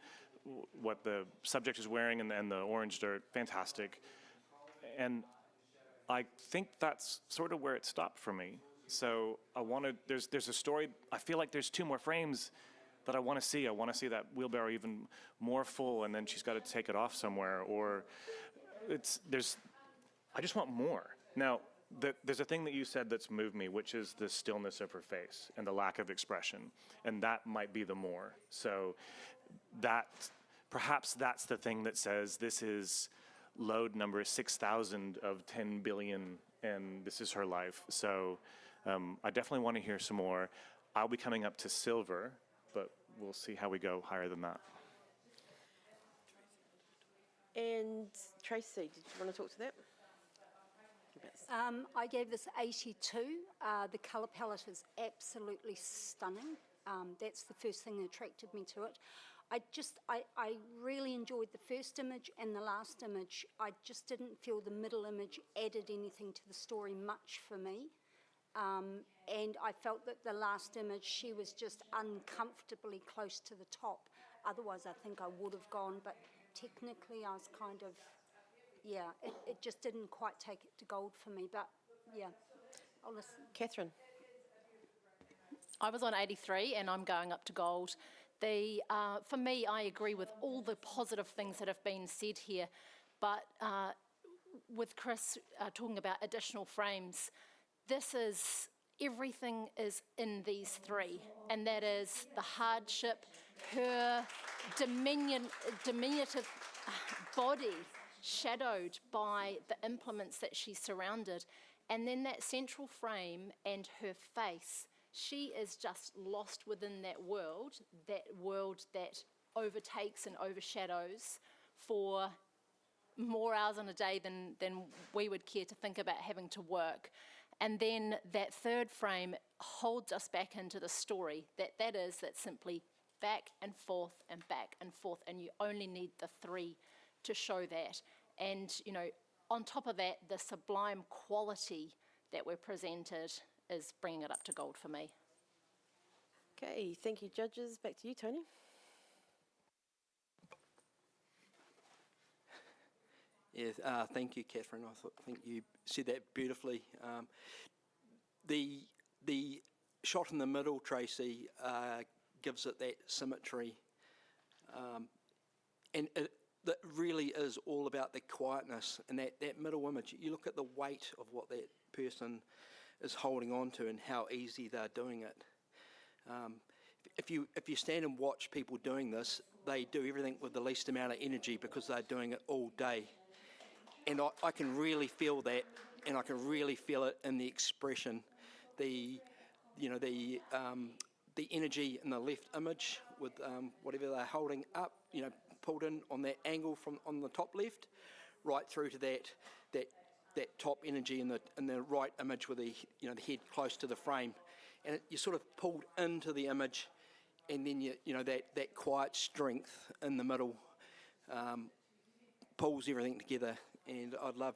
what the subject is wearing and the orange dirt, fantastic. And I think that's sort of where it stopped for me. So there's a story, I feel like there's 2 more frames that I want to see. I want to see that wheelbarrow even more full, and then she's got to take it off somewhere, or I just want more. Now, there's a thing that you said that's moved me, which is the stillness of her face and the lack of expression, and that might be the more. So perhaps that's the thing that says this is load number 6,000 of 10 billion, and this is her life. So I definitely want to hear some more. I'll be coming up to silver, but we'll see how we go higher than that. And Tracy, did you want to talk to that? I gave this 82. The colour palette is absolutely stunning. That's the first thing that attracted me to it. I really enjoyed the first image and the last image. I just didn't feel the middle image added anything to the story much for me. And I felt that the last image, she was just uncomfortably close to the top. Otherwise, I think I would have gone, but technically I was kind of, it just didn't quite take it to gold for me, but yeah, I'll listen. Catherine. I was on 83 and I'm going up to gold. For me, I agree with all the positive things that have been said here, but with Chris talking about additional frames, everything is in these 3, and that is the hardship, her diminutive body shadowed by the implements that she's surrounded, and then that central frame and her face. She is just lost within that world that overtakes and overshadows for more hours in a day than we would care to think about having to work. And then that third frame holds us back into the story, that's simply back and forth and back and forth, and you only need the 3 to show that. And, on top of that, the sublime quality that we're presented is bringing it up to gold for me. Okay, thank you, judges. Back to you, Tony. Yeah, thank you, Catherine. I think you said that beautifully. The shot in the middle, Tracy, gives it that symmetry, and that really is all about the quietness and that middle image. You look at the weight of what that person is holding on to and how easy they're doing it. If you stand and watch people doing this, they do everything with the least amount of energy because they're doing it all day. And I can really feel that, and I can really feel it in the expression, the energy in the left image with whatever they're holding up, pulled in on that angle from on the top left, right through to that top energy in the right image with the the head close to the frame, and you're sort of pulled into the image, and then that quiet strength in the middle pulls everything together. And I'd love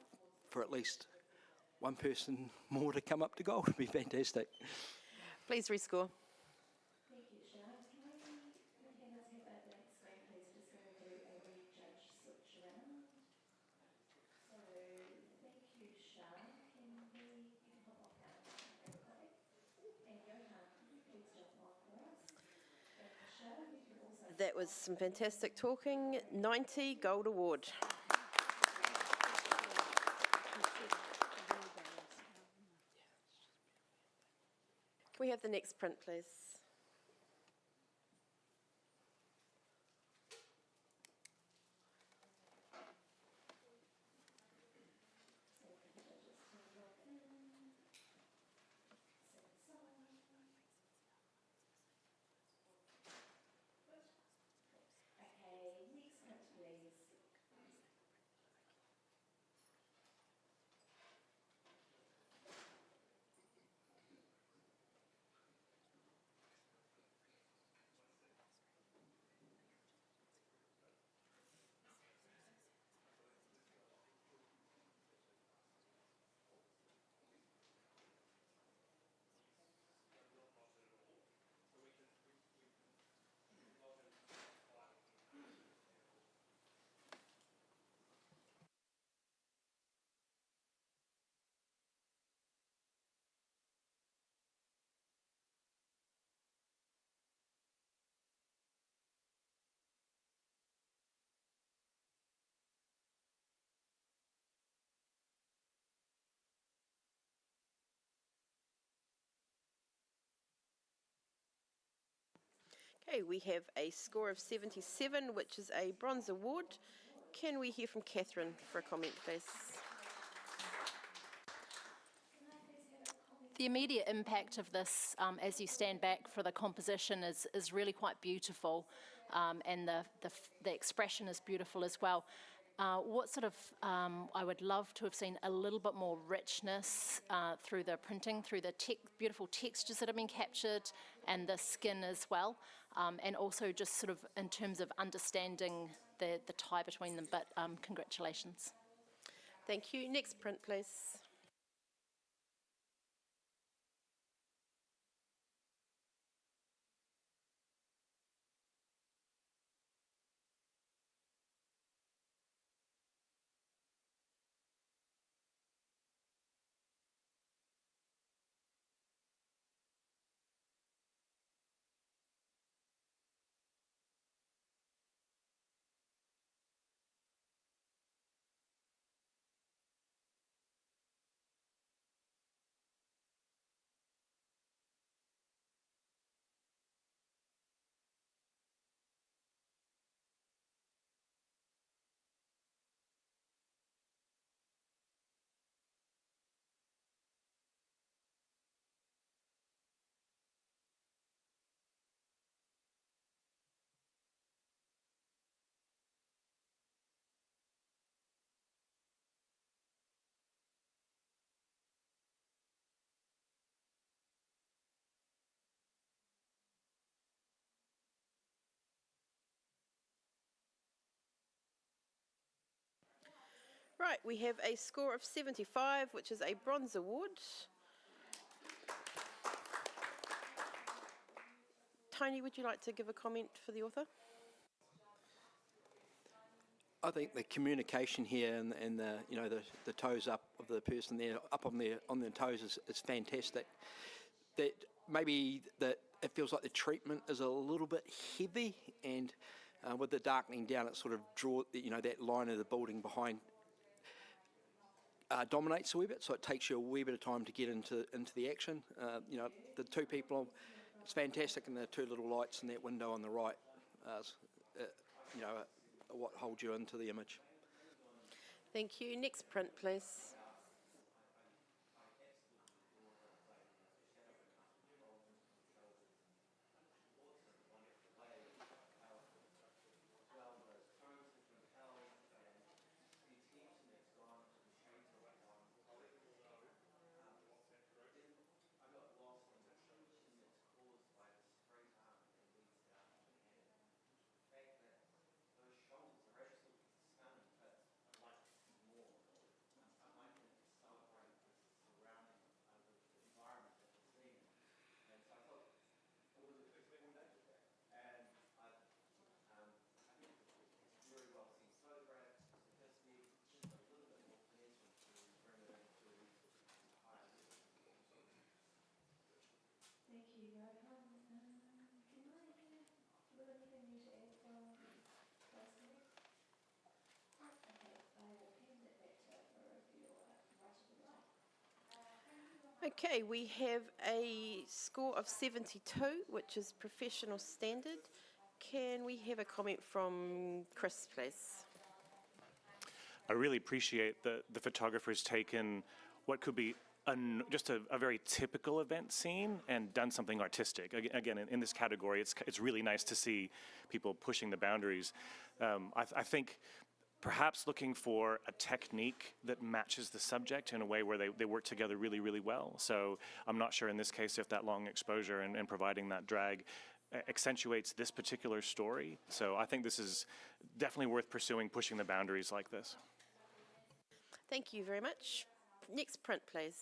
for at least one person more to come up to gold. It'd be fantastic. Please rescore. Thank you, Sharon. Can let's have a blank screen, please? Just going to do a re-judge switch around. So, thank you, Sharon. You can hop off now. Okay. And Johan, could you please jump on for us? And Sharon, you can also That was some fantastic talking. 90 Gold Award. Can we have the next print, please? Okay, next print, please. Okay, we have a score of 77, which is a bronze award. Can we hear from Catherine for a comment, please? The immediate impact of this, as you stand back for the composition, is really quite beautiful, and the expression is beautiful as well. What sort of, I would love to have seen a little bit more richness through the printing, through the beautiful textures that have been captured, and the skin as well, and also just sort of in terms of understanding the tie between them, but congratulations. Thank you. Next print, please. Right, we have a score of 75, which is a bronze award. Tony, would you like to give a comment for the author? I think the communication here and the the toes up of the person there, up on their toes is fantastic. That maybe that it feels like the treatment is a little bit heavy, and with the darkening down, it sort of that line of the building behind dominates a wee bit, so it takes you a wee bit of time to get into the action. The two people, it's fantastic, and the two little lights in that window on the right, what holds you into the image. Thank you. Next print, please. Okay, we have a score of 72, which is professional standard. Can we have a comment from Chris, please? I really appreciate that the photographer's taken what could be just a very typical event scene and done something artistic. Again, in this category, it's really nice to see people pushing the boundaries. I think perhaps looking for a technique that matches the subject in a way where they work together really, really well. So I'm not sure in this case if that long exposure and providing that drag accentuates this particular story. So I think this is definitely worth pursuing, pushing the boundaries like this. Thank you very much. Next print, please.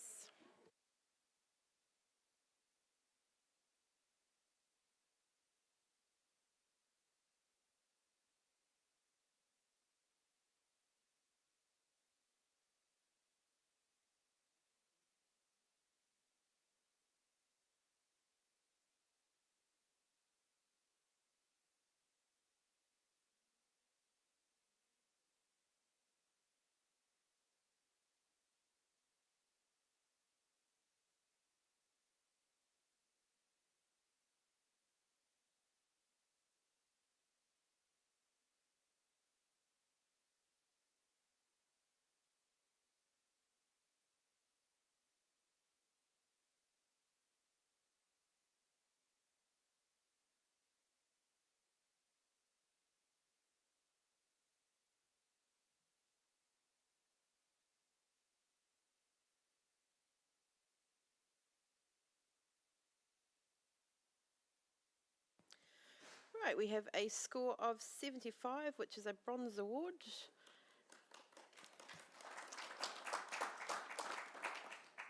Right, we have a score of 75, which is a bronze award.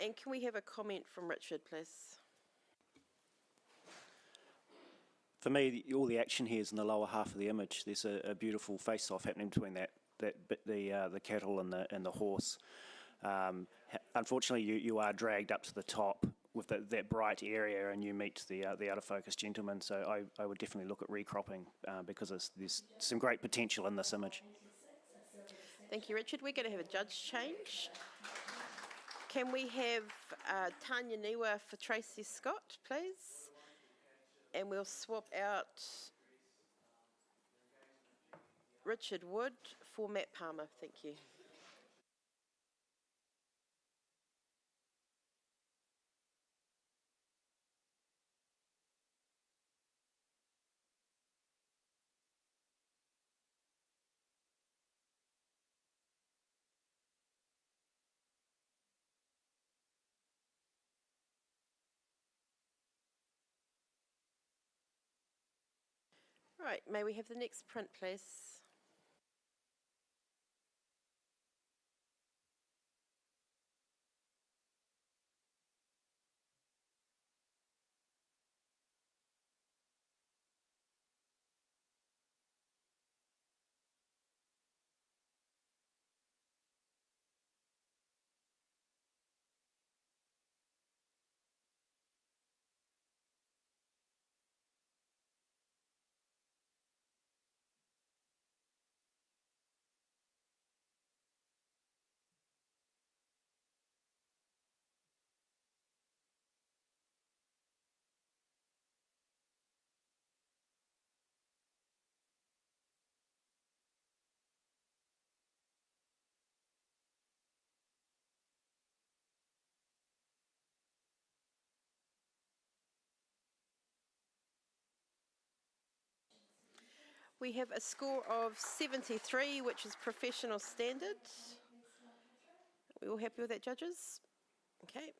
And can we have a comment from Richard, please? For me, all the action here is in the lower half of the image. There's a beautiful face-off happening between that bit, the cattle and the horse. Unfortunately, you are dragged up to the top with that bright area, and you meet the out of focus gentleman. So I would definitely look at recropping because there's some great potential in this image. Thank you, Richard. We're going to have a judge change. Can we have Tanya Niwa for Tracy Scott, please? And we'll swap out Richard Wood for Matt Palmer. Thank you. Right, may we have the next print, please? We have a score of 73, which is professional standard. Are we all happy with that, judges? Okay.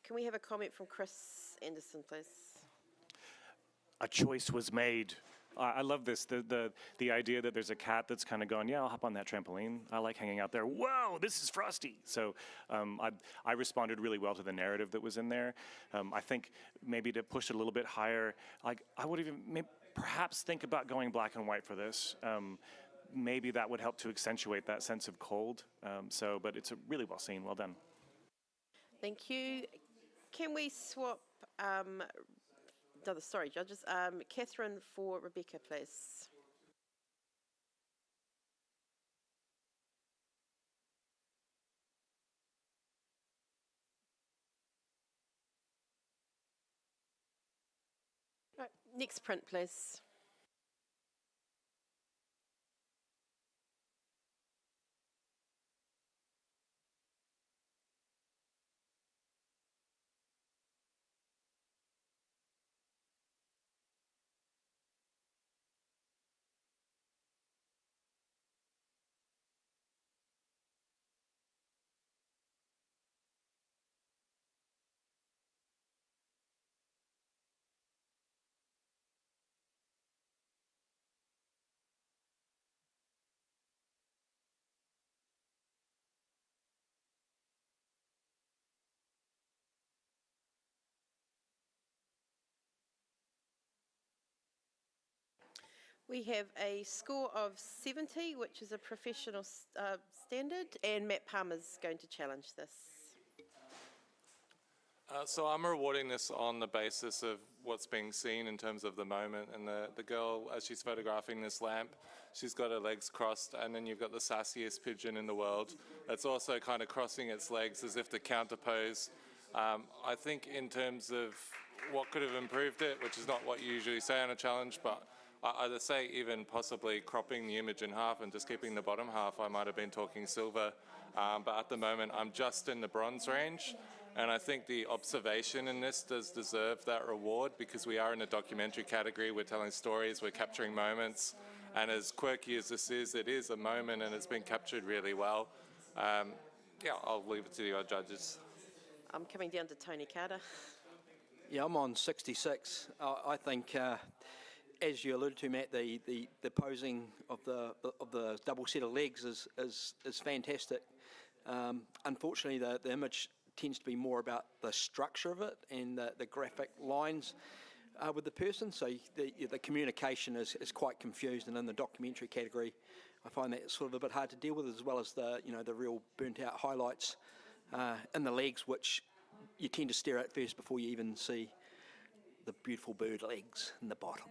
Can we have a comment from Chris Anderson, please? A choice was made. I love this, the idea that there's a cat that's kind of going, yeah, I'll hop on that trampoline. I like hanging out there. Whoa, this is Frosty. So I responded really well to the narrative that was in there. I think maybe to push it a little bit higher, like I would even perhaps think about going black and white for this. Maybe that would help to accentuate that sense of cold. But it's a really well seen, well done. Thank you. Can we swap, sorry, judges, Catherine for Rebecca, please? Right, next print, please. We have a score of 70, which is a professional standard, and Matt Palmer's going to challenge this. So I'm rewarding this on the basis of what's being seen in terms of the moment, and the girl, as she's photographing this lamp, she's got her legs crossed, and then you've got the sassiest pigeon in the world that's also kind of crossing its legs as if to counterpose. I think in terms of what could have improved it, which is not what you usually say on a challenge, but I'd say even possibly cropping the image in half and just keeping the bottom half, I might have been talking silver. But at the moment, I'm just in the bronze range. And I think the observation in this does deserve that reward because we are in a documentary category. We're telling stories, we're capturing moments. And as quirky as this is, it is a moment and it's been captured really well. Yeah, I'll leave it to your judges. I'm coming down to Tony Carter. Yeah, I'm on 66. I think, as you alluded to, Matt, the posing of the double set of legs is fantastic. Unfortunately, the image tends to be more about the structure of it and the graphic lines with the person. So the communication is quite confused, and in the documentary category, I find that sort of a bit hard to deal with, as well as the real burnt out highlights in the legs, which you tend to stare at first before you even see the beautiful bird legs in the bottom.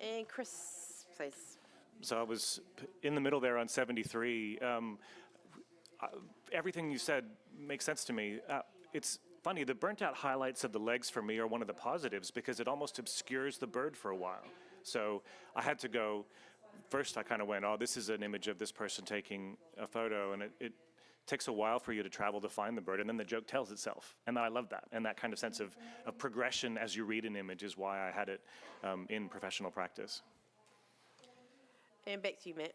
And Chris, please. So I was in the middle there on 73. Everything you said makes sense to me. It's funny, the burnt out highlights of the legs for me are one of the positives because it almost obscures the bird for a while. So I had to go, first I kind of went, oh, this is an image of this person taking a photo, and it takes a while for you to travel to find the bird, and then the joke tells itself. And I love that. And that kind of sense of progression as you read an image is why I had it in professional practice. And back to you, Matt.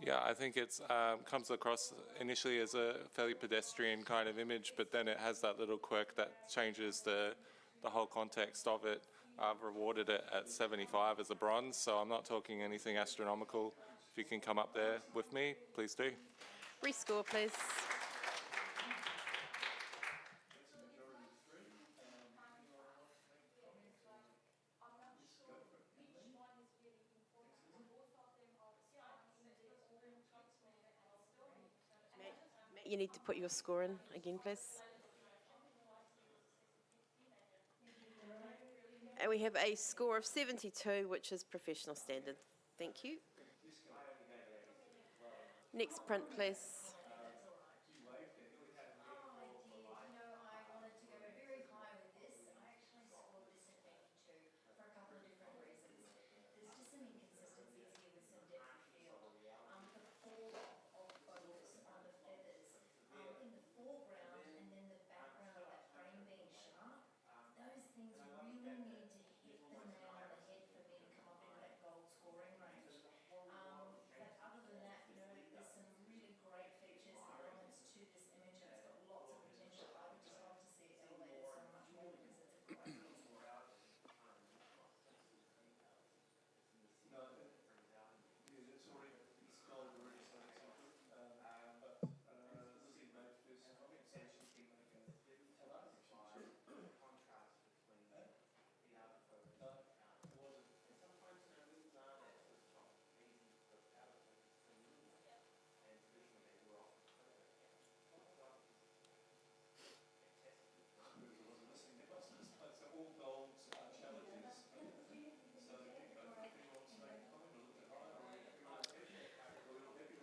Yeah, I think it comes across initially as a fairly pedestrian kind of image, but then it has that little quirk that changes the whole context of it. I've rewarded it at 75 as a bronze, so I'm not talking anything astronomical. If you can come up there with me, please do. Rescore, please. Matt, you need to put your score in again, please. And we have a score of 72, which is professional standard. Thank you. Next print, please.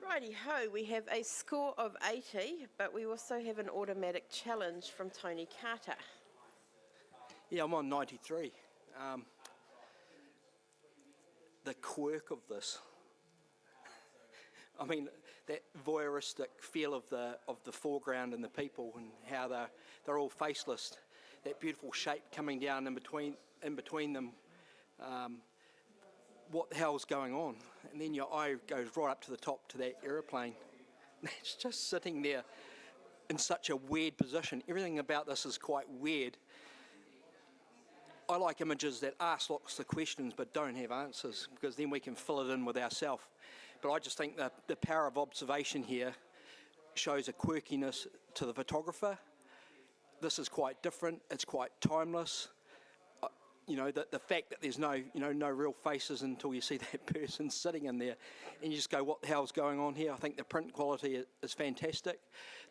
Righty-ho, we have a score of 80, but we also have an automatic challenge from Tony Carter. Yeah, I'm on 93. The quirk of this. I mean, that voyeuristic feel of the foreground and the people and how they're all faceless. That beautiful shape coming down in between them. What the hell's going on? And then your eye goes right up to the top to that aeroplane. It's just sitting there in such a weird position. Everything about this is quite weird. I like images that ask lots of questions but don't have answers, because then we can fill it in with ourselves. But I just think that the power of observation here shows a quirkiness to the photographer. This is quite different. It's quite timeless. You know, the fact that there's no real faces until you see that person sitting in there, and you just go, what the hell's going on here? I think the print quality is fantastic.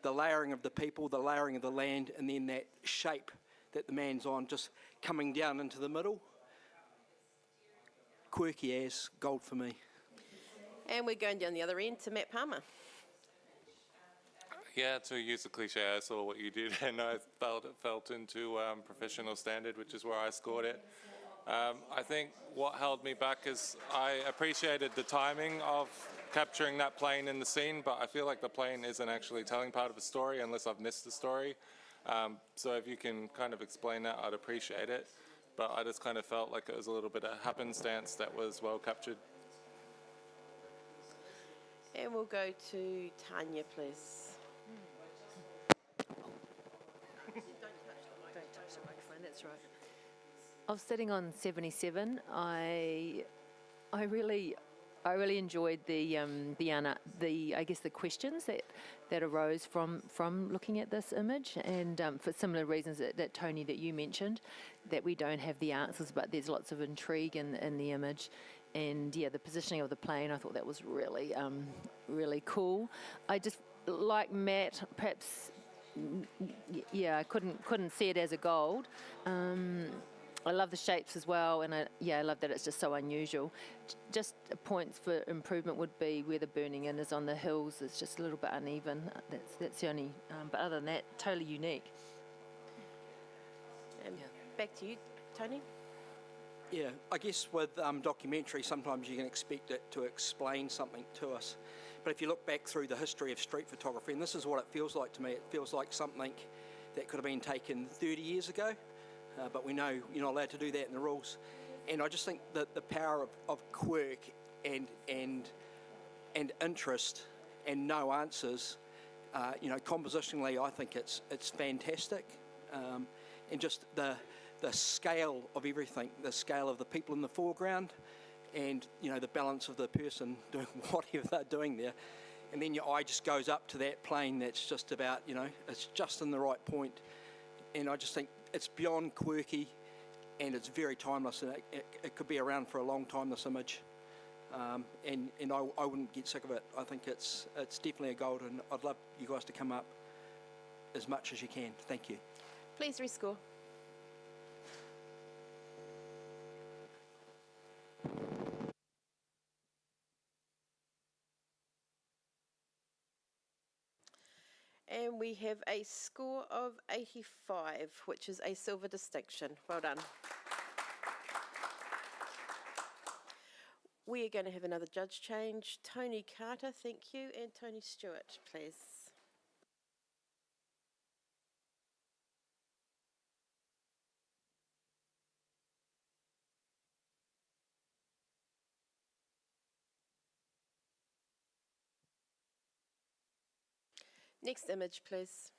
The layering of the people, the layering of the land, and then that shape that the man's on, just coming down into the middle. Quirky as gold for me. And we're going down the other end to Matt Palmer. Yeah, to use a cliche, I saw what you did and I felt it felt into professional standard, which is where I scored it. I think what held me back is I appreciated the timing of capturing that plane in the scene, but I feel like the plane isn't actually telling part of the story unless I've missed the story. So if you can kind of explain that, I'd appreciate it. But I just kind of felt like it was a little bit of happenstance that was well captured. And we'll go to Tanya, please. Don't touch the microphone, that's right. I was sitting on 77. I really enjoyed the I guess the questions that arose from looking at this image, and for similar reasons that Tony, that you mentioned, that we don't have the answers, but there's lots of intrigue in the image. And yeah, the positioning of the plane, I thought that was really really cool. I just, like Matt, perhaps, yeah, I couldn't see it as a gold. I love the shapes as well, and I love that it's just so unusual. Just points for improvement would be where the burning in is on the hills. It's just a little bit uneven. That's the only. But other than that, totally unique. Back to you, Tony. Yeah, I guess with documentary, sometimes you can expect it to explain something to us. But if you look back through the history of street photography, and this is what it feels like to me, it feels like something that could have been taken 30 years ago, but we know you're not allowed to do that in the rules. And I just think that the power of quirk and interest and no answers, compositionally, I think it's fantastic. And just the scale of everything, the scale of the people in the foreground, and the balance of the person doing whatever they're doing there, and then your eye just goes up to that plane that's just about, it's just in the right point. And I just think it's beyond quirky, and it's very timeless, and it could be around for a long time, this image. And I wouldn't get sick of it. I think it's definitely a gold, and I'd love you guys to come up as much as you can. Thank you. Please rescore. And we have a score of 85, which is a silver distinction. Well done. We are going to have another judge change. Tony Carter, thank you, and Tony Stewart, please. Next image, please.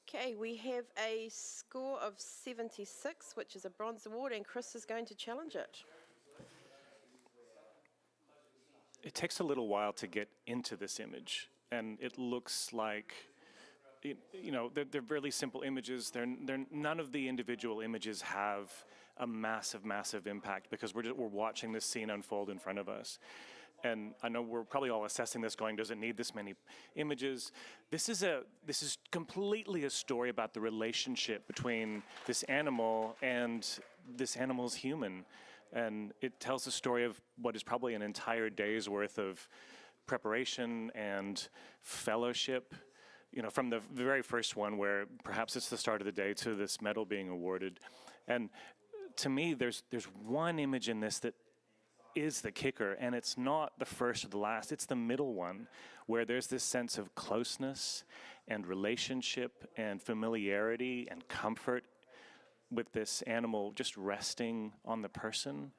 Okay, we have a score of 76, which is a bronze award, and Chris is going to challenge it. It takes a little while to get into this image, and it looks like, they're really simple images. None of the individual images have a massive, massive impact because we're watching this scene unfold in front of us. And I know we're probably all assessing this going, does it need this many images? This is completely a story about the relationship between this animal and this animal's human. And it tells the story of what is probably an entire day's worth of preparation and fellowship, from the very first one where perhaps it's the start of the day to this medal being awarded. And to me, there's one image in this that is the kicker, and it's not the first or the last, it's the middle one, where there's this sense of closeness and relationship and familiarity and comfort with this animal just resting on the person.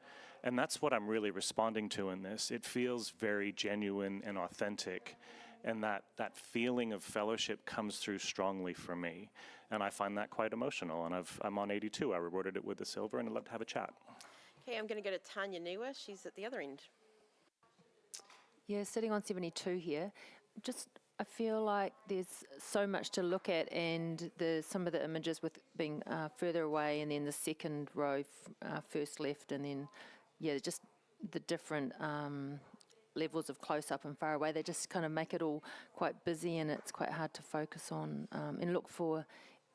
And that's what I'm really responding to in this. It feels very genuine and authentic, and that feeling of fellowship comes through strongly for me. And I find that quite emotional, and I'm on 82. I rewarded it with a silver, and I'd love to have a chat. Okay, I'm going to go to Tanya Niwa. She's at the other end. Yeah, sitting on 72 here, I feel like there's so much to look at, and some of the images with being further away, and then the second row, first left, and then, just the different levels of close-up and far away, they just kind of make it all quite busy, and it's quite hard to focus on and look for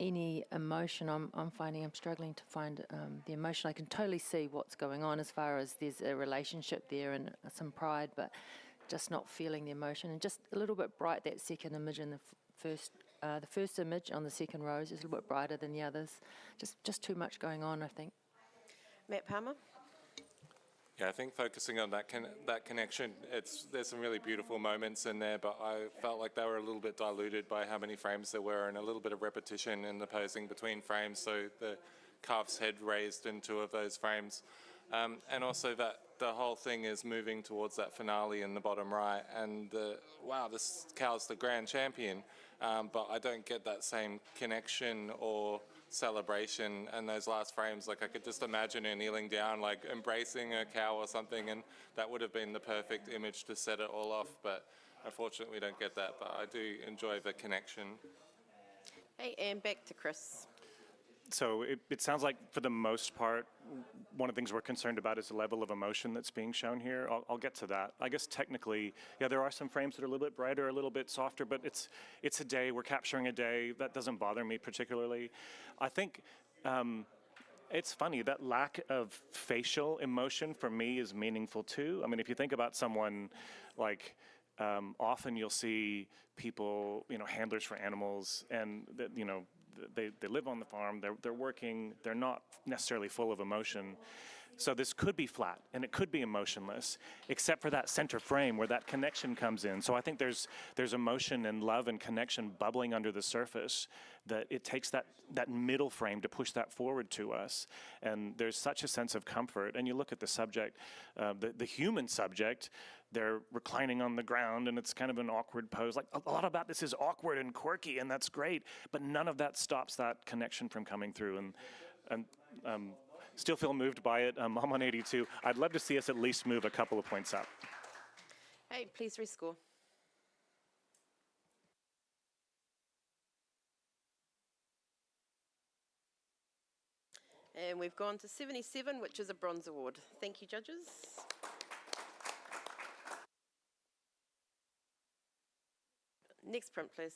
any emotion. I'm finding I'm struggling to find the emotion. I can totally see what's going on as far as there's a relationship there and some pride, but just not feeling the emotion. And just a little bit bright, that second image in the first image on the second row is just a little bit brighter than the others. Just too much going on, I think. Matt Palmer? Yeah, I think focusing on that connection, there's some really beautiful moments in there, but I felt like they were a little bit diluted by how many frames there were and a little bit of repetition in the posing between frames, so the calf's head raised in 2 of those frames. And also that the whole thing is moving towards that finale in the bottom right, and wow, this cow's the grand champion, but I don't get that same connection or celebration in those last frames. Like, I could just imagine her kneeling down, like embracing a cow or something, and that would have been the perfect image to set it all off, but unfortunately we don't get that, but I do enjoy the connection. Hey, and back to Chris. So it sounds like, for the most part, one of the things we're concerned about is the level of emotion that's being shown here. I'll get to that. I guess technically, there are some frames that are a little bit brighter, a little bit softer, but it's a day. We're capturing a day. That doesn't bother me particularly. I think it's funny, that lack of facial emotion for me is meaningful too. I mean, if you think about someone like, often you'll see people, handlers for animals, and they live on the farm, they're working, they're not necessarily full of emotion. So this could be flat, and it could be emotionless, except for that center frame where that connection comes in. So I think there's emotion and love and connection bubbling under the surface, that it takes that middle frame to push that forward to us. And there's such a sense of comfort. And you look at the subject, the human subject, they're reclining on the ground, and it's kind of an awkward pose. Like, a lot about this is awkward and quirky, and that's great, but none of that stops that connection from coming through. And still feel moved by it. I'm on 82. I'd love to see us at least move a couple of points up. Hey, please rescore. And we've gone to 77, which is a bronze award. Thank you, judges. Next print, please.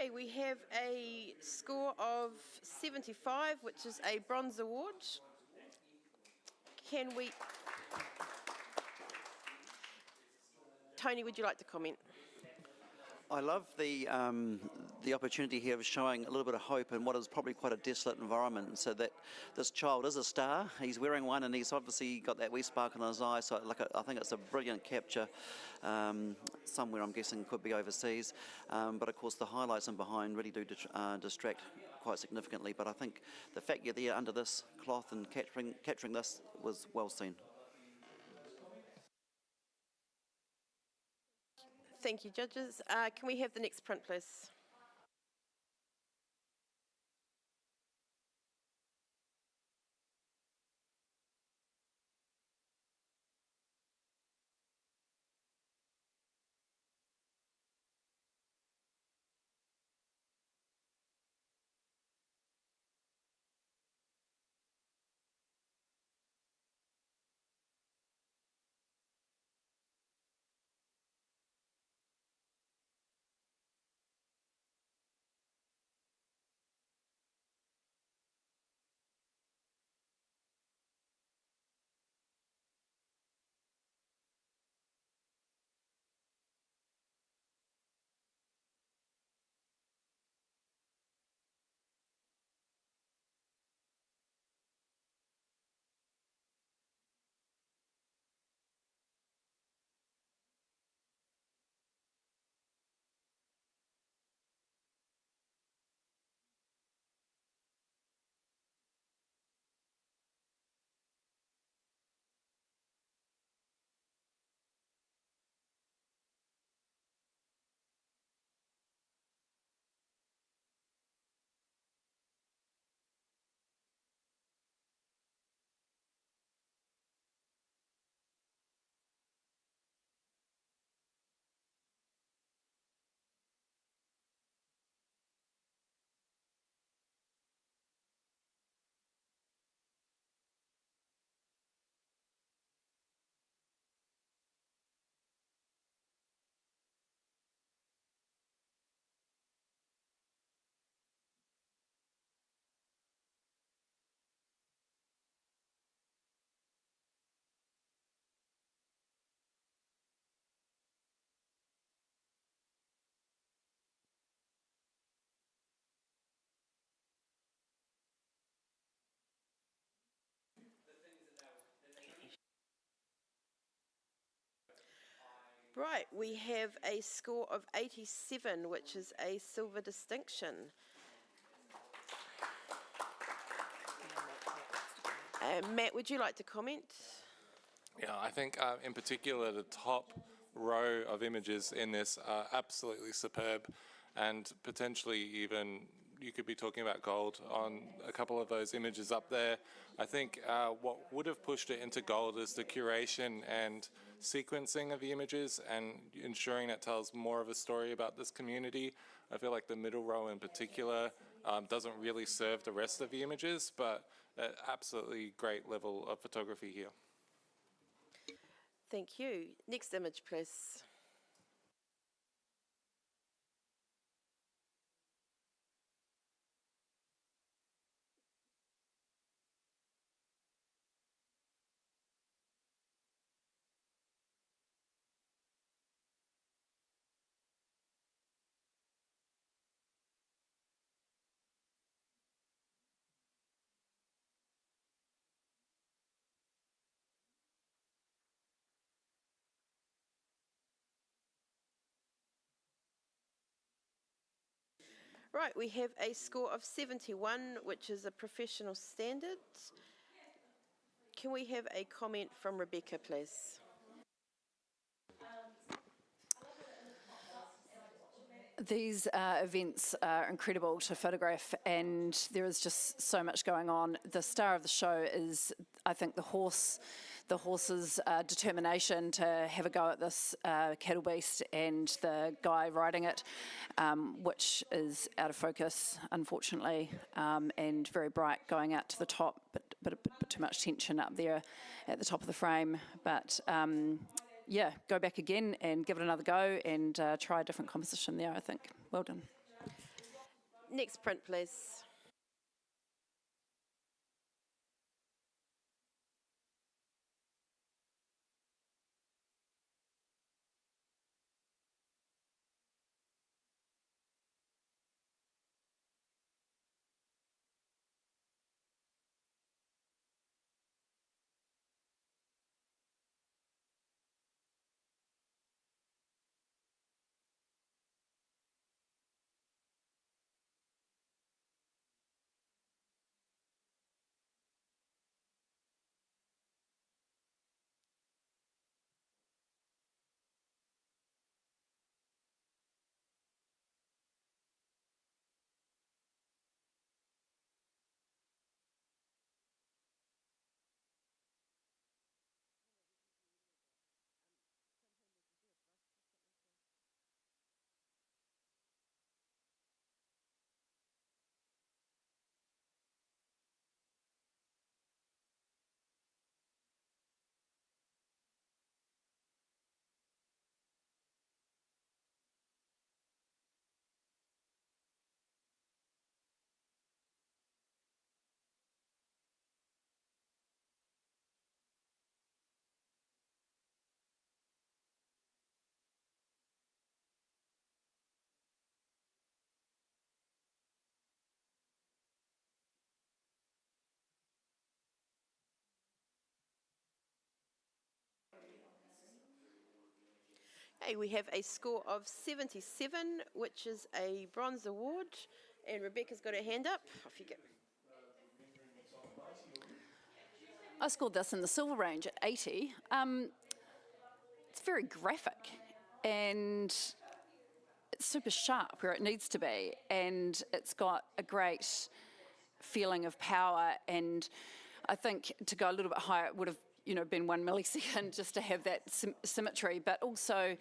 Okay, we have a score of 75, which is a bronze award. Can we... Tony, would you like to comment? I love the opportunity here of showing a little bit of hope in what is probably quite a desolate environment, so that this child is a star. He's wearing one and he's obviously got that wee sparkle in his eye, so I think it's a brilliant capture. Somewhere I'm guessing could be overseas, but of course the highlights in behind really do distract quite significantly, but I think the fact you're there under this cloth and capturing this was well seen. Thank you, judges. Can we have the next print, please? Right, we have a score of 87, which is a silver distinction. Matt, would you like to comment? Yeah, I think in particular the top row of images in this are absolutely superb, and potentially even you could be talking about gold on a couple of those images up there. I think what would have pushed it into gold is the curation and sequencing of the images and ensuring it tells more of a story about this community. I feel like the middle row in particular doesn't really serve the rest of the images, but absolutely great level of photography here. Thank you. Next image, please. Right, we have a score of 71, which is a professional standard. Can we have a comment from Rebecca, please? These events are incredible to photograph, and there is just so much going on. The star of the show is, I think, the horse's determination to have a go at this cattle beast, and the guy riding it, which is out of focus, unfortunately, and very bright going out to the top, but a bit too much tension up there at the top of the frame. But yeah, go back again and give it another go and try a different composition there, I think. Well done. Next print, please. Okay, we have a score of 77, which is a bronze award. And Rebecca's got her hand up. Off you go. I scored this in the silver range at 80. It's very graphic and it's super sharp where it needs to be, and it's got a great feeling of power. And I think to go a little bit higher, it would have been 1 millisecond just to have that symmetry, but also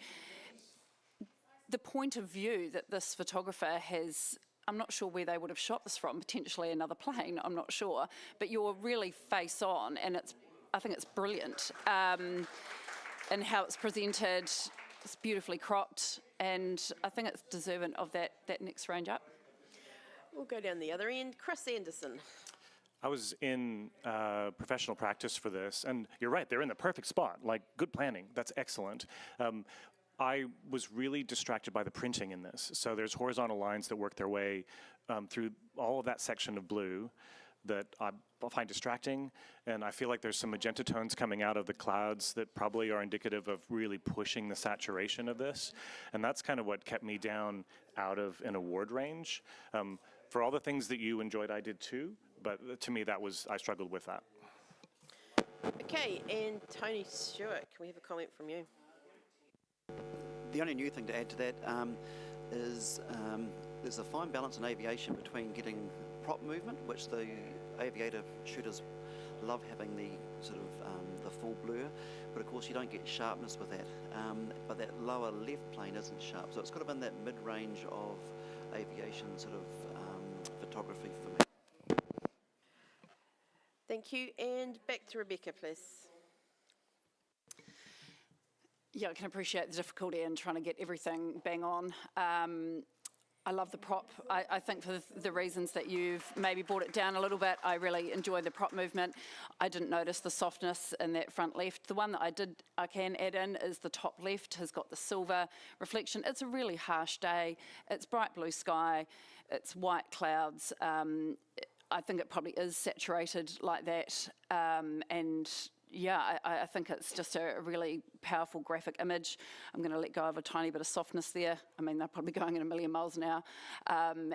the point of view that this photographer has. I'm not sure where they would have shot this from, potentially another plane, I'm not sure, but you're really face on, and I think it's brilliant. And how it's presented, it's beautifully cropped, and I think it's deserving of that next range up. We'll go down the other end. Chris Anderson. I was in professional practice for this, and you're right, they're in the perfect spot, like good planning, that's excellent. I was really distracted by the printing in this. So there's horizontal lines that work their way through all of that section of blue that I find distracting, and I feel like there's some magenta tones coming out of the clouds that probably are indicative of really pushing the saturation of this, and that's kind of what kept me down out of an award range. For all the things that you enjoyed, I did too, but to me I struggled with that. Okay, and Tony Stewart, can we have a comment from you? The only new thing to add to that is there's a fine balance in aviation between getting prop movement, which the aviator shooters love having the sort of the full blur, but of course you don't get sharpness with that. But that lower left plane isn't sharp, so it's kind of in that mid-range of aviation sort of photography for me. Thank you, and back to Rebecca, please. Yeah, I can appreciate the difficulty in trying to get everything bang on. I love the prop. I think for the reasons that you've maybe brought it down a little bit, I really enjoy the prop movement. I didn't notice the softness in that front left. The one that I can add in is the top left has got the silver reflection. It's a really harsh day. It's bright blue sky. It's white clouds. I think it probably is saturated like that. And yeah, I think it's just a really powerful graphic image. I'm going to let go of a tiny bit of softness there. I mean, they're probably going at 1,000,000 miles an hour.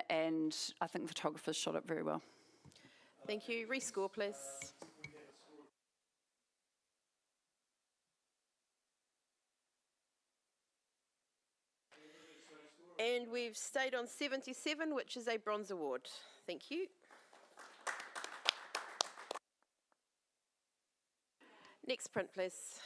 And I think the photographers shot it very well. Thank you. Rescore, please. And we've stayed on 77, which is a bronze award. Thank you. Next print, please.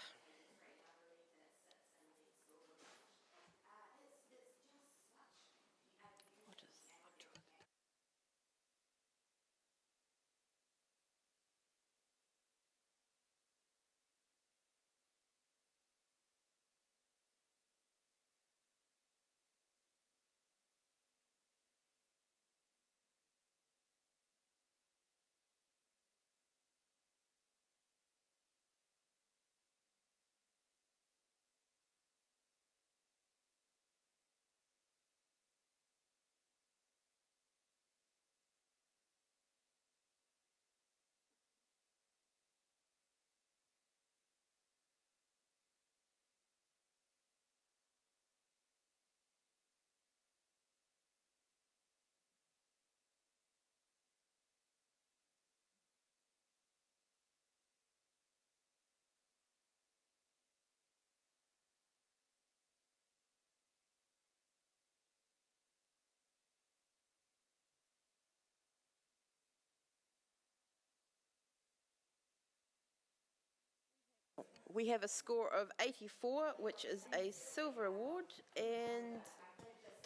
We have a score of 84, which is a silver award. And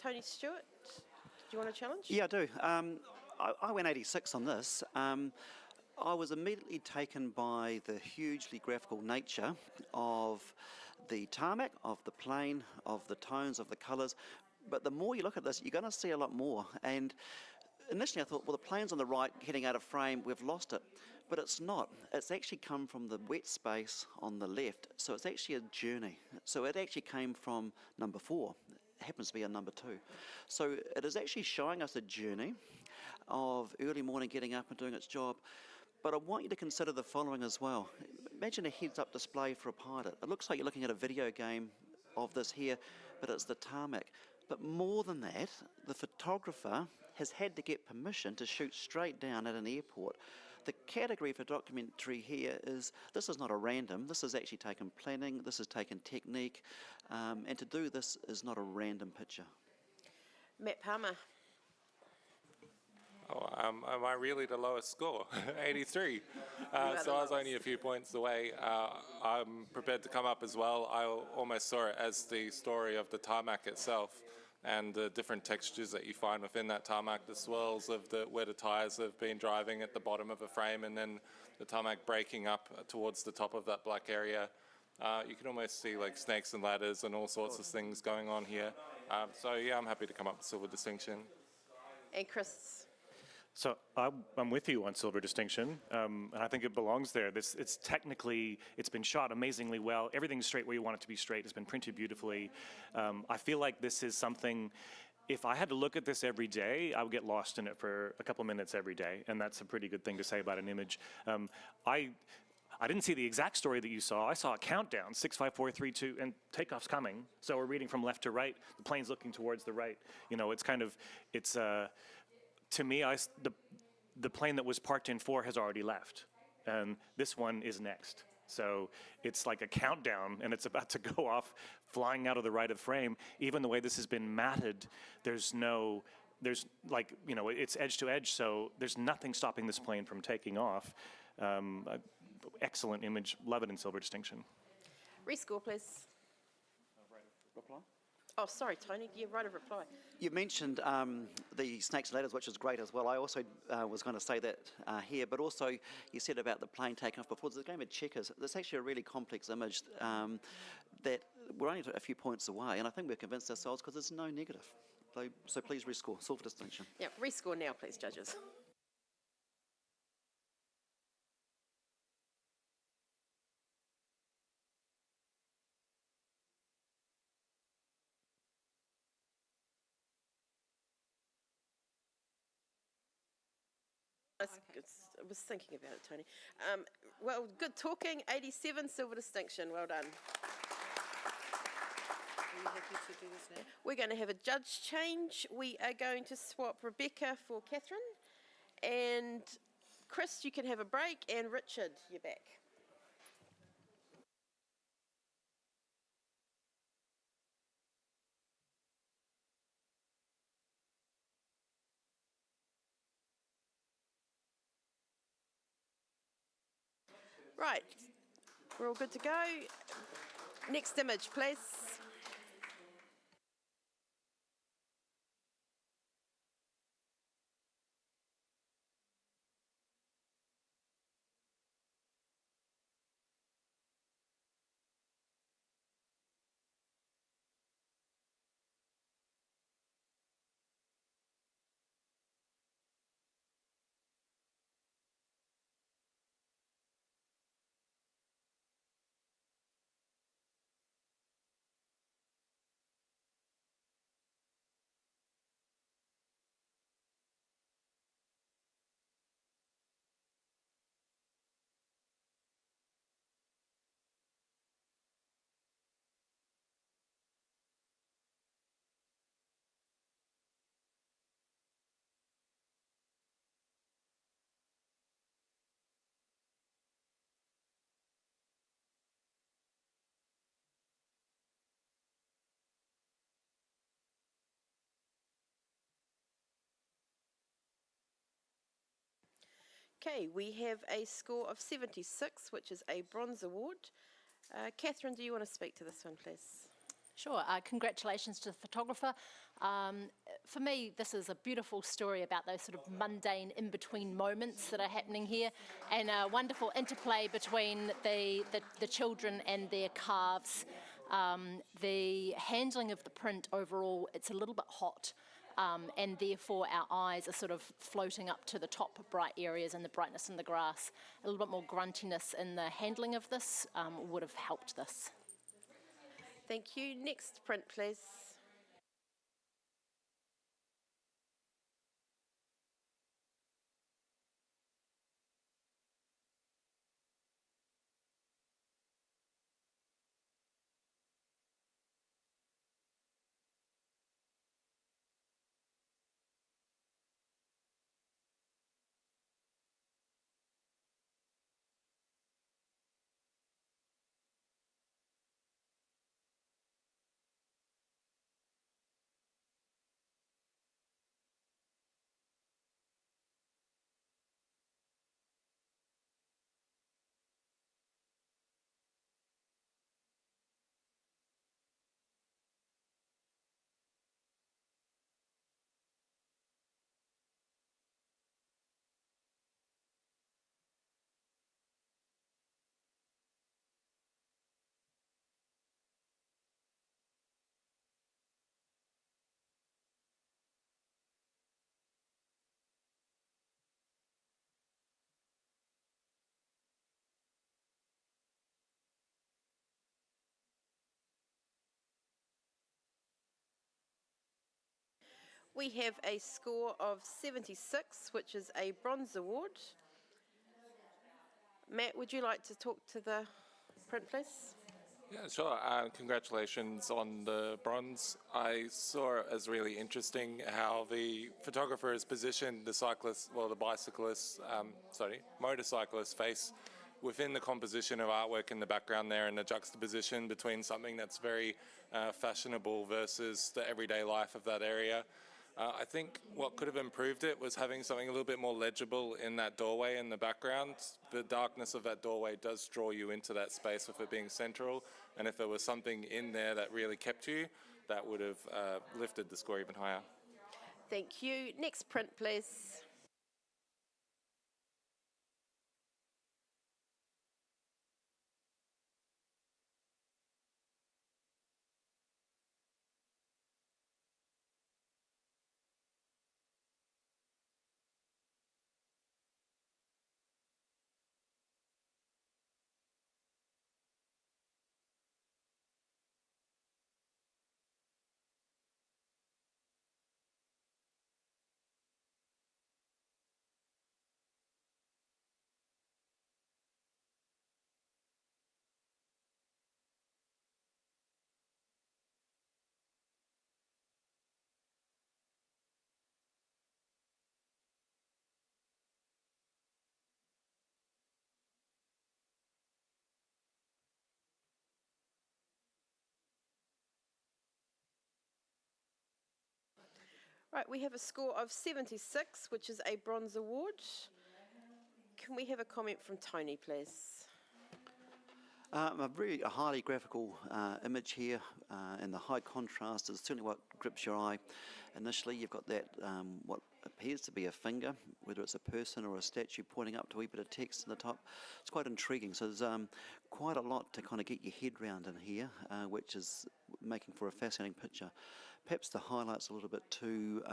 Tony Stewart, do you want to challenge? Yeah, I do. I went 86 on this. I was immediately taken by the hugely graphical nature of the tarmac, of the plane, of the tones, of the colours. But the more you look at this, you're going to see a lot more. And initially I thought, well, the plane's on the right, heading out of frame, we've lost it. But it's not. It's actually come from the wet space on the left. So it's actually a journey. So it actually came from number 4. It happens to be a number 2. So it is actually showing us a journey of early morning getting up and doing its job. But I want you to consider the following as well. Imagine a heads-up display for a pilot. It looks like you're looking at a video game of this here, but it's the tarmac. But more than that, the photographer has had to get permission to shoot straight down at an airport. The category for documentary here is, this is not a random, this is actually taken planning, this is taken technique, and to do this is not a random picture. Matt Palmer. Oh, am I really the lowest score? 83. So I was only a few points away. I'm prepared to come up as well. I almost saw it as the story of the tarmac itself and the different textures that you find within that tarmac, the swirls of where the tyres have been driving at the bottom of a frame, and then the tarmac breaking up towards the top of that black area. You can almost see like snakes and ladders and all sorts of things going on here. So yeah, I'm happy to come up with silver distinction. And Chris. So I'm with you on silver distinction, and I think it belongs there. It's technically, it's been shot amazingly well. Everything's straight where you want it to be straight. It's been printed beautifully. I feel like this is something, if I had to look at this every day, I would get lost in it for a couple minutes every day, and that's a pretty good thing to say about an image. I didn't see the exact story that you saw. I saw a countdown, 6, 5, 4, 3, 2, and takeoff's coming. So we're reading from left to right. The plane's looking towards the right. You know, it's kind of, it's, to me, the plane that was parked in 4 has already left, and this one is next. So it's like a countdown, and it's about to go off, flying out of the right of frame. Even the way this has been matted, there's like, you know, it's edge to edge, so there's nothing stopping this plane from taking off. Excellent image, love it in silver distinction. Rescore, please. Reply? Oh, sorry, Tony. Yeah, right of reply. You mentioned the snakes and ladders, which is great as well. I also was going to say that here, but also you said about the plane taking off before. There's a game of checkers. It's actually a really complex image that we're only a few points away, and I think we've convinced ourselves because there's no negative. So please rescore, silver distinction. Yeah, rescore now, please, judges. I was thinking about it, Tony. Well, good talking. 87, silver distinction. Well done. Are you happy to do this now? We're going to have a judge change. We are going to swap Rebecca for Catherine. And Chris, you can have a break. And Richard, you're back. Right, we're all good to go. Next image, please. Okay, we have a score of 76, which is a bronze award. Catherine, do you want to speak to this one, please? Sure. Congratulations to the photographer. For me, this is a beautiful story about those sort of mundane in-between moments that are happening here, and a wonderful interplay between the children and their calves. The handling of the print overall, it's a little bit hot, and therefore our eyes are sort of floating up to the top bright areas and the brightness in the grass. A little bit more gruntiness in the handling of this would have helped this. Thank you. Next print, please. We have a score of 76, which is a bronze award. Matt, would you like to talk to the print, please? Yeah, sure. Congratulations on the bronze. I saw it as really interesting how the photographer has positioned the cyclist, well, the motorcyclist face within the composition of artwork in the background there, and the juxtaposition between something that's very fashionable versus the everyday life of that area. I think what could have improved it was having something a little bit more legible in that doorway in the background. The darkness of that doorway does draw you into that space with it being central, and if there was something in there that really kept you, that would have lifted the score even higher. Thank you. Next print, please. Right, we have a score of 76, which is a bronze award. Can we have a comment from Tony, please? A highly graphical image here, and the high contrast is certainly what grips your eye. Initially, you've got that what appears to be a finger, whether it's a person or a statue pointing up to a wee bit of text in the top. It's quite intriguing. So there's quite a lot to kind of get your head round in here, which is making for a fascinating picture. Perhaps the highlight's a little bit too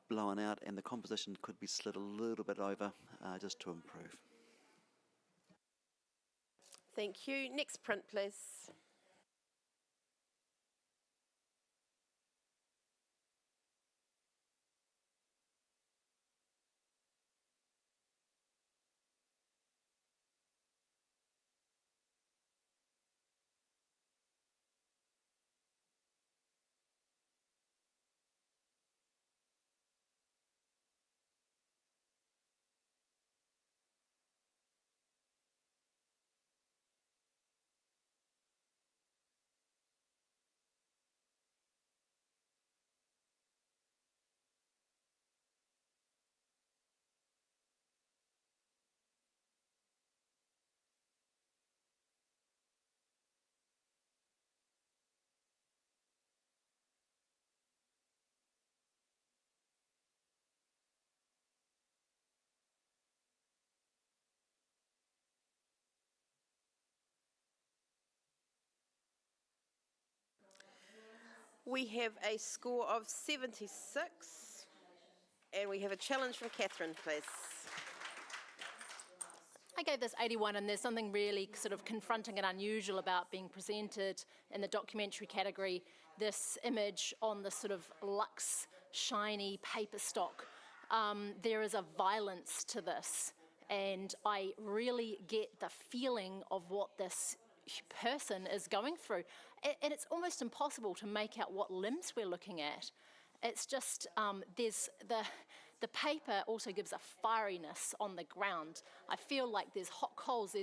blown out, and the composition could be slid a little bit over just to improve. Thank you. Next print, please. We have a score of 76, and we have a challenge from Catherine, please. I gave this 81, and there's something really sort of confronting and unusual about being presented in the documentary category, this image on this sort of luxe, shiny paper stock. There is a violence to this, and I really get the feeling of what this person is going through. And it's almost impossible to make out what limbs we're looking at. It's just, there's the paper also gives a fieriness on the ground. I feel like there's hot coals,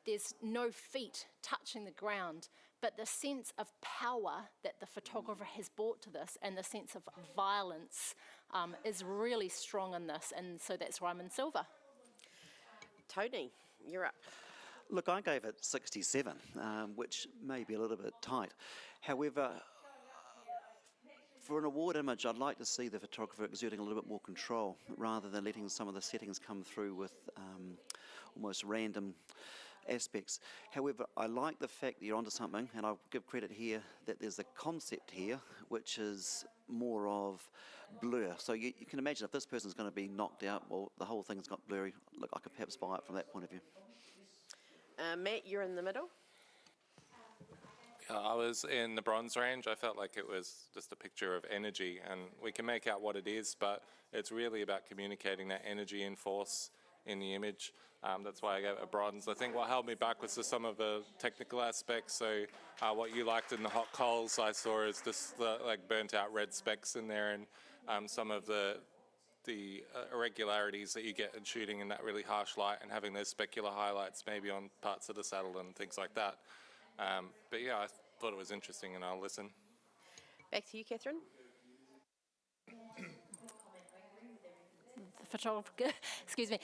there's no feet touching the ground, but the sense of power that the photographer has brought to this and the sense of violence is really strong in this, and so that's why I'm in silver. Tony, you're up. Look, I gave it 67, which may be a little bit tight. However, for an award image, I'd like to see the photographer exerting a little bit more control rather than letting some of the settings come through with almost random aspects. However, I like the fact that you're onto something, and I'll give credit here that there's a concept here which is more of blur. So you can imagine if this person's going to be knocked out, well, the whole thing's got blurry. Look, I could perhaps buy it from that point of view. Matt, you're in the middle. I was in the bronze range. I felt like it was just a picture of energy, and we can make out what it is, but it's really about communicating that energy and force in the image. That's why I gave it a bronze. I think what held me back was just some of the technical aspects. So what you liked in the hot coals I saw is just the like burnt out red specks in there, and some of the irregularities that you get in shooting in that really harsh light and having those specular highlights maybe on parts of the saddle and things like that. But yeah, I thought it was interesting, and I'll listen. Back to you, Catherine. Photographer, excuse me.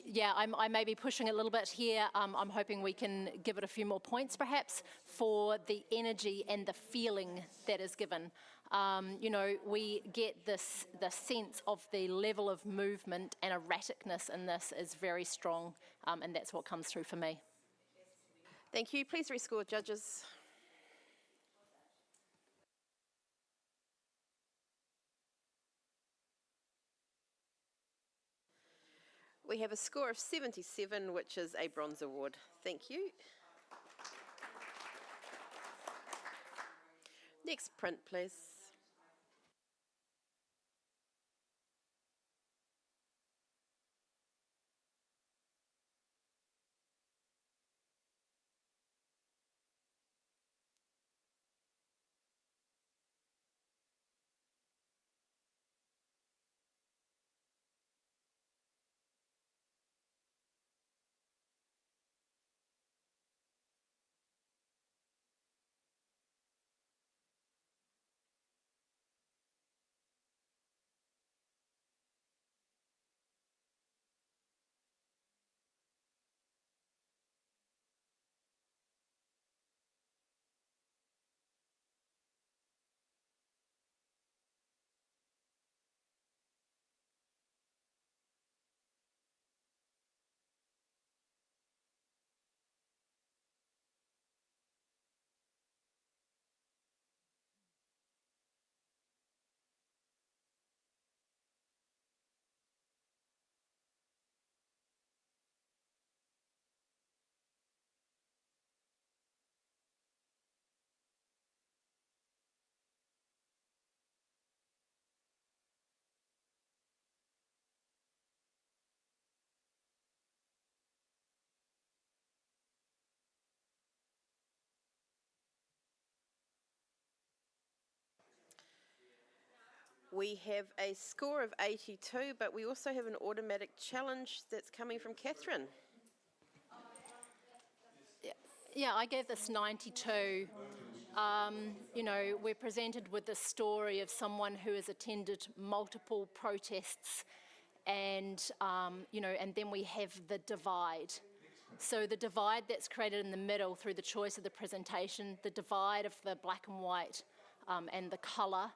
Yeah, I may be pushing a little bit here. I'm hoping we can give it a few more points, perhaps, for the energy and the feeling that is given. You know, we get the sense of the level of movement and erraticness in this is very strong, and that's what comes through for me. Thank you. Please rescore, judges. We have a score of 77, which is a bronze award. Thank you. Next print, please. We have a score of 82, but we also have an automatic challenge that's coming from Catherine. Yeah, I gave this 92. You know, we're presented with the story of someone who has attended multiple protests, and, you know, and then we have the divide. So the divide that's created in the middle through the choice of the presentation, the divide of the black and white and the colour,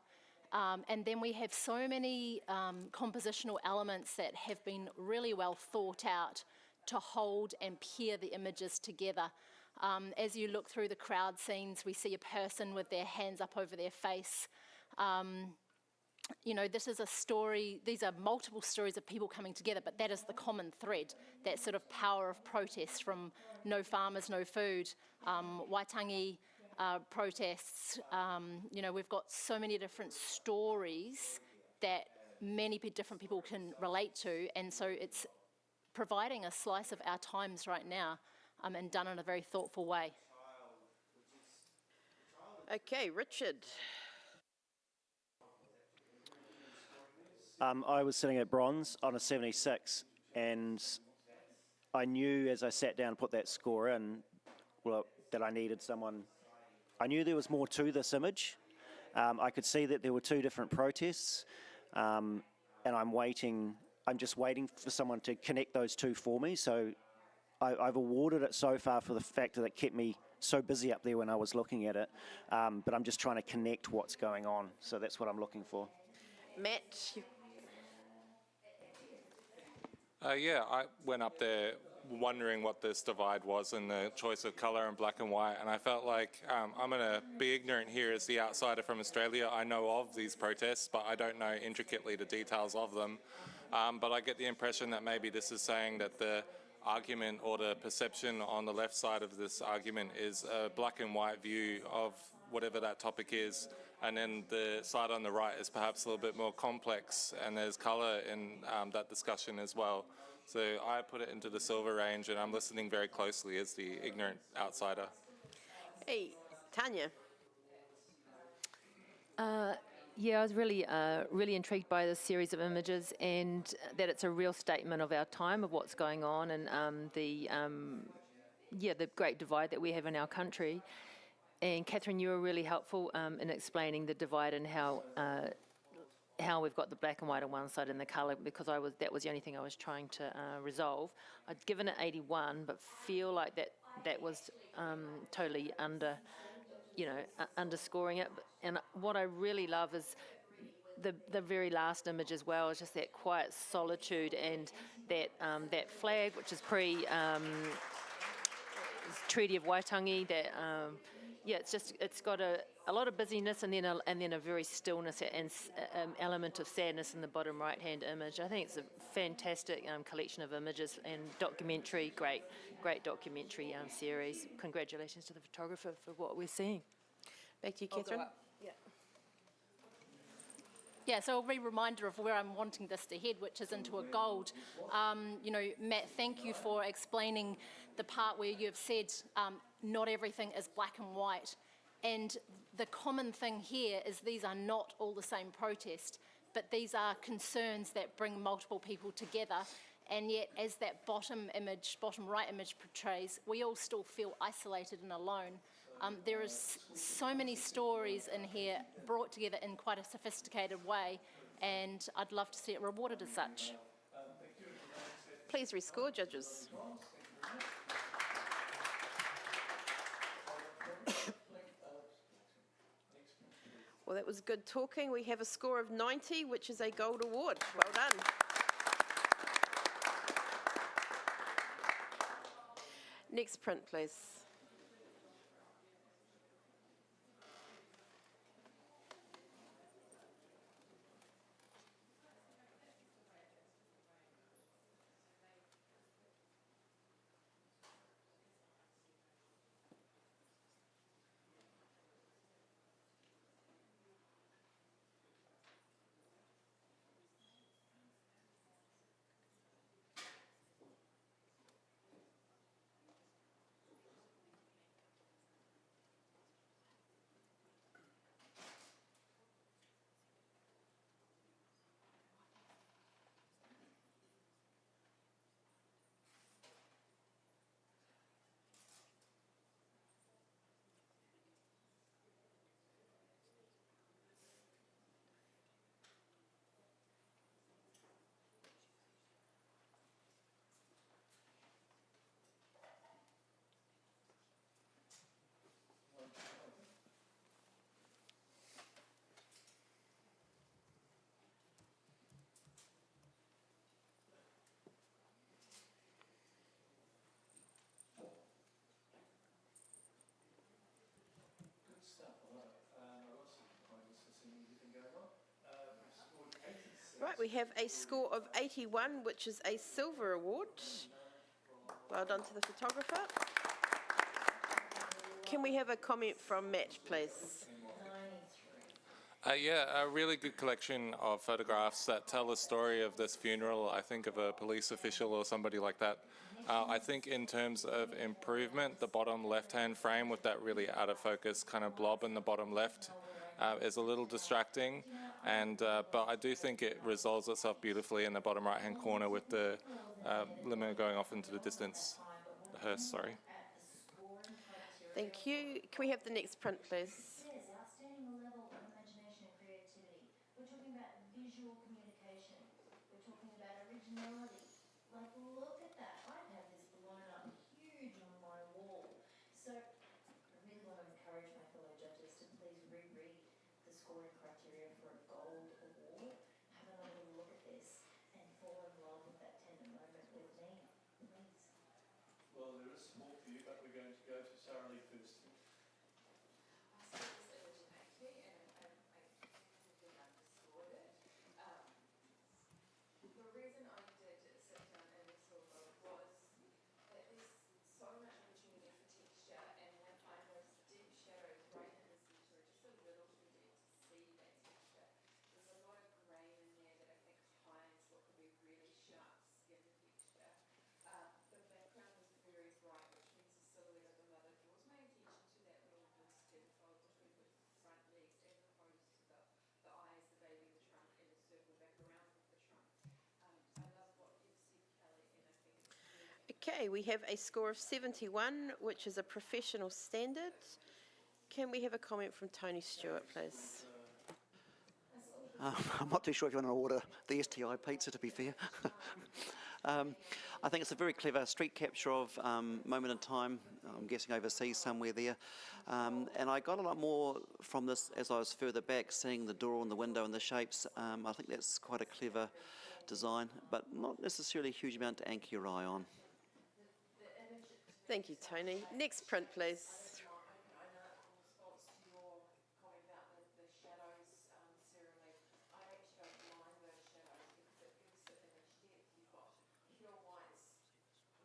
and then we have so many compositional elements that have been really well thought out to hold and pair the images together. As you look through the crowd scenes, we see a person with their hands up over their face. You know, this is a story, these are multiple stories of people coming together, but that is the common thread, that sort of power of protest from no farmers, no food, Waitangi protests. You know, we've got so many different stories that many different people can relate to, and so it's providing a slice of our times right now, and done in a very thoughtful way. Okay, Richard. I was sitting at bronze on a 76, and I knew as I sat down and put that score in, well, that I needed someone. I knew there was more to this image. I could see that there were two different protests, and I'm just waiting for someone to connect those two for me. So I've awarded it so far for the fact that it kept me so busy up there when I was looking at it, but I'm just trying to connect what's going on. So that's what I'm looking for. Matt, Yeah, I went up there wondering what this divide was in the choice of colour and black and white, and I felt like I'm going to be ignorant here as the outsider from Australia. I know of these protests, but I don't know intricately the details of them. But I get the impression that maybe this is saying that the argument or the perception on the left side of this argument is a black and white view of whatever that topic is, and then the side on the right is perhaps a little bit more complex, and there's colour in that discussion as well. So I put it into the silver range, and I'm listening very closely as the ignorant outsider. hey, Tanya. Yeah, I was really intrigued by this series of images, and that it's a real statement of our time, of what's going on, and the great divide that we have in our country. And Catherine, you were really helpful in explaining the divide and how we've got the black and white on one side and the colour, because that was the only thing I was trying to resolve. I'd given it 81, but feel like that was totally underscoring it. And what I really love is the very last image as well, is just that quiet solitude, and that flag, which is Treaty of Waitangi. It's got a lot of busyness, and then a very stillness and element of sadness in the bottom right hand image. I think it's a fantastic collection of images and documentary, great documentary series. Congratulations to the photographer for what we're seeing. Back to you, Catherine. Yeah, so a reminder of where I'm wanting this to head, which is into a gold. You know, Matt, thank you for explaining the part where you've said not everything is black and white. And the common thing here is these are not all the same protest, but these are concerns that bring multiple people together. And yet, as that bottom right image portrays, we all still feel isolated and alone. There is so many stories in here brought together in quite a sophisticated way, and I'd love to see it rewarded as such. Please rescore, judges. Well, that was good talking. We have a score of 90, which is a gold award. Well done. Next print, please. we have a score of 81, which is a silver award. Well done to the photographer. Can we have a comment from Matt, please? Yeah, a really good collection of photographs that tell the story of this funeral, I think of a police official or somebody like that. I think in terms of improvement, the bottom left-hand frame with that really out of focus kind of blob in the bottom left is a little distracting, but I do think it resolves itself beautifully in the bottom right-hand corner with the limo going off into the distance. The hearse, sorry. Thank you. Can we have the next print, please? It says outstanding level of imagination and creativity. We're talking about visual communication. We're talking about originality. Like, look at that. I'd have this blown up huge on my wall. So I really want to encourage my fellow judges to please reread the scoring criteria for a gold award. Have another look at this and fall in love with that tender moment with me, please. Well, there is more for you, but we're going to go to Sarah Lee first. I saw this image in actually, and I completely underscored it. The reason I did sit down and explore both was that there's so much opportunity for texture, and I find those deep shadows right in the centre just a little too deep to see that texture. There's a lot of grey in there that I think hides what could be really sharp skin texture. The background is very bright, which means the silhouette of the mother draws my attention to that little wood skin fold between the front legs as opposed to the eyes, the baby, the trunk, and the circle back around with the trunk. I love what you've said, Kelly, and I think it's really Okay, we have a score of 71, which is a professional standard. Can we have a comment from Tony Stewart, please? I'm not too sure if you want to order the STI pizza, to be fair. I think it's a very clever street capture of moment in time, I'm guessing overseas somewhere there. And I got a lot more from this as I was further back, seeing the door and the window and the shapes. I think that's quite a clever design, but not necessarily a huge amount to anchor your eye on. Thank you, Tony. Next print, please. I know in response to your comment about the shadows, Sarah Lee, I actually don't mind those shadows because it gives the image depth. You've got pure whites,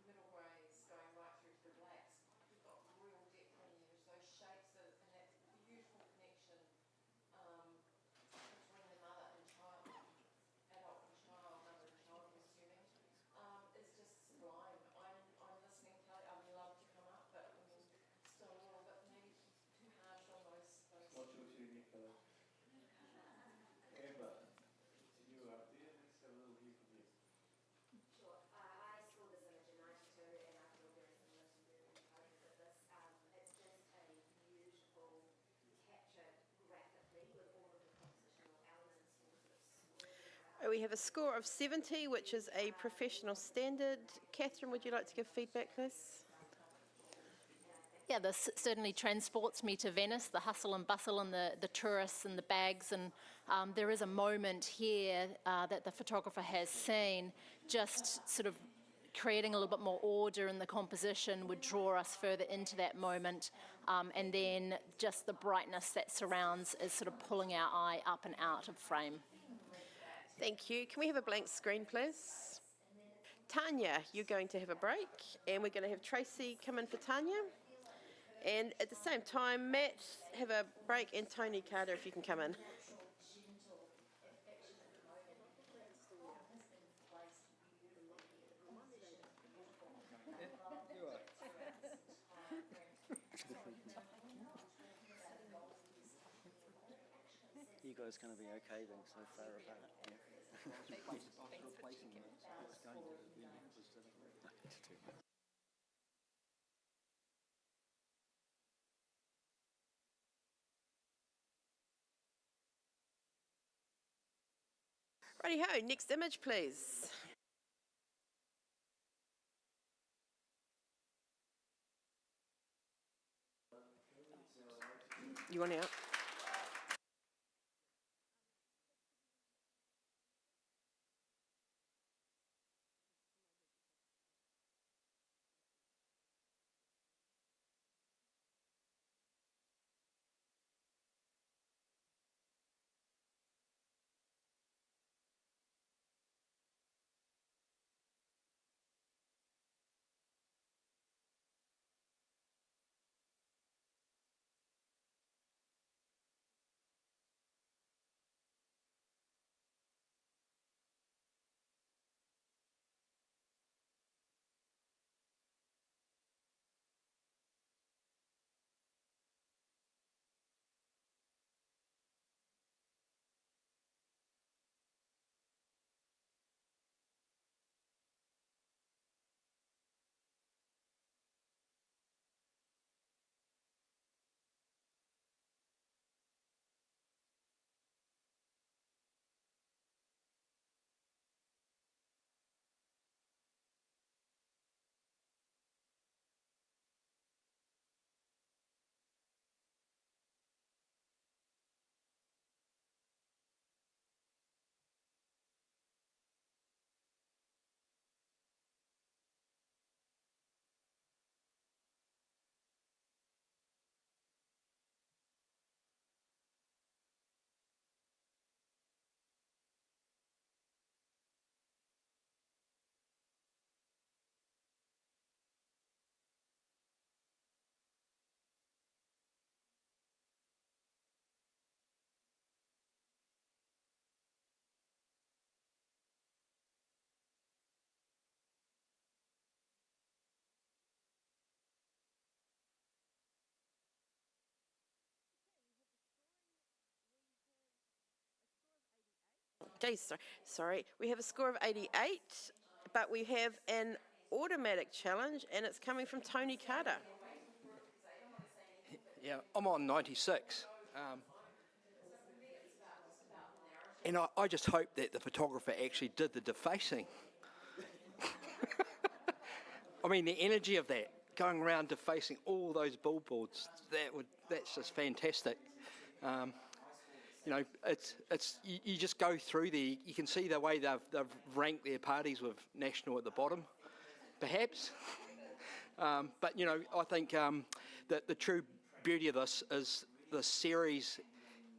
middle greys going right through to the blacks. You've got real depth in there. There's those shapes and that beautiful connection between the mother and child, adult and child, mother and child, I'm assuming, is just sublime. I'm listening, Kelly. I'd love to come up, but still a little bit maybe too harsh on those. What's your technique, Kelly? Amber, to you up there, let's have a little view from you. Sure. I saw this image in 92 and I feel very similar to you in terms of this. It's just a beautiful capture graphically with all of the compositional elements all sort of swirling around. We have a score of 70, which is a professional standard. Catherine, would you like to give feedback, please? Yeah, this certainly transports me to Venice, the hustle and bustle and the tourists and the bags. And there is a moment here that the photographer has seen, just sort of creating a little bit more order in the composition would draw us further into that moment. And then just the brightness that surrounds is sort of pulling our eye up and out of frame. Thank you. Can we have a blank screen, please? Tanya, you're going to have a break, and we're going to have Tracy come in for Tanya. And at the same time, Matt, have a break, and Tony Carter, if you can come in. You guys going to be okay being so far apart? Righty-ho, next image, please. You want out? Okay, sorry. We have a score of 88, but we have an automatic challenge, and it's coming from Tony Carter. Yeah, I'm on 96. And I just hope that the photographer actually did the defacing. I mean, the energy of that, going around defacing all those billboards, that's just fantastic. You know, you just go through there, you can see the way they've ranked their parties with National at the bottom, perhaps. But, you know, I think that the true beauty of this is the series.